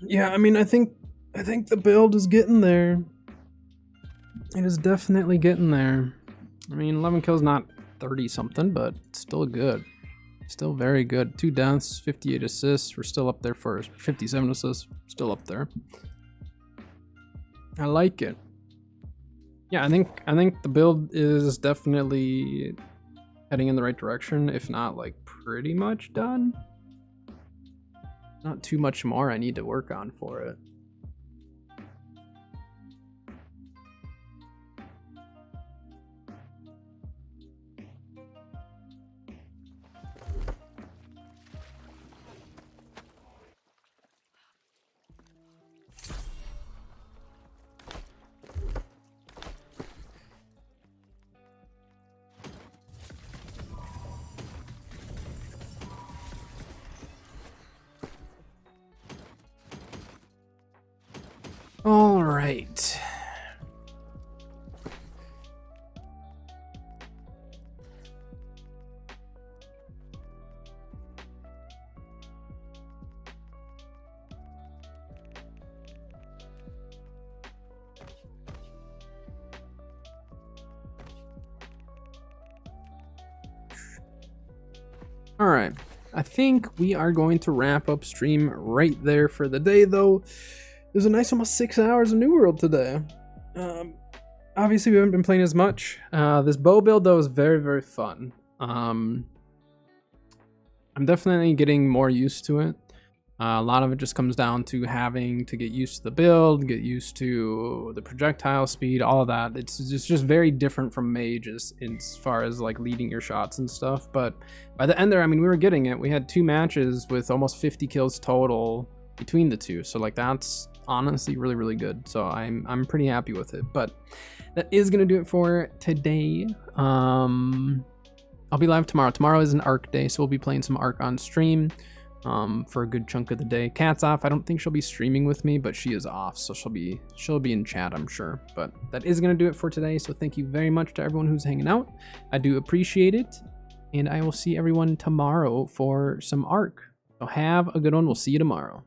Yeah, I mean, I think the build is getting there. It is definitely getting there. I mean, 11 kills not 30 something, but still good. Still very good. 2 deaths, 58 assists. We're still up there for 57 assists. Still up there. I like it. Yeah, I think the build is definitely heading in the right direction, if not like pretty much done. Not too much more I need to work on for it. right. All right. I think we are going to wrap up stream right there for the day, though. It was a nice almost 6 hours of New World today. Obviously, we haven't been playing as much. This bow build, though, is very, very fun. I'm definitely getting more used to it. A lot of it just comes down to having to get used to the build, get used to the projectile speed, all of that. It's just very different from Mage as far as like leading your shots and stuff. But by the end there, I mean, we were getting it. We had 2 matches with almost 50 kills total between the two. So like that's honestly really, really good. So I'm pretty happy with it. But that is gonna do it for today. I'll be live tomorrow. Tomorrow is an ARC day, so we'll be playing some ARC on stream. For a good chunk of the day. Kat's off. I don't think she'll be streaming with me, but she is off, so she'll be in chat, I'm sure. But that is gonna do it for today. So thank you very much to everyone who's hanging out. I do appreciate it, and I will see everyone tomorrow for some ARC. So have a good one. We'll see you tomorrow.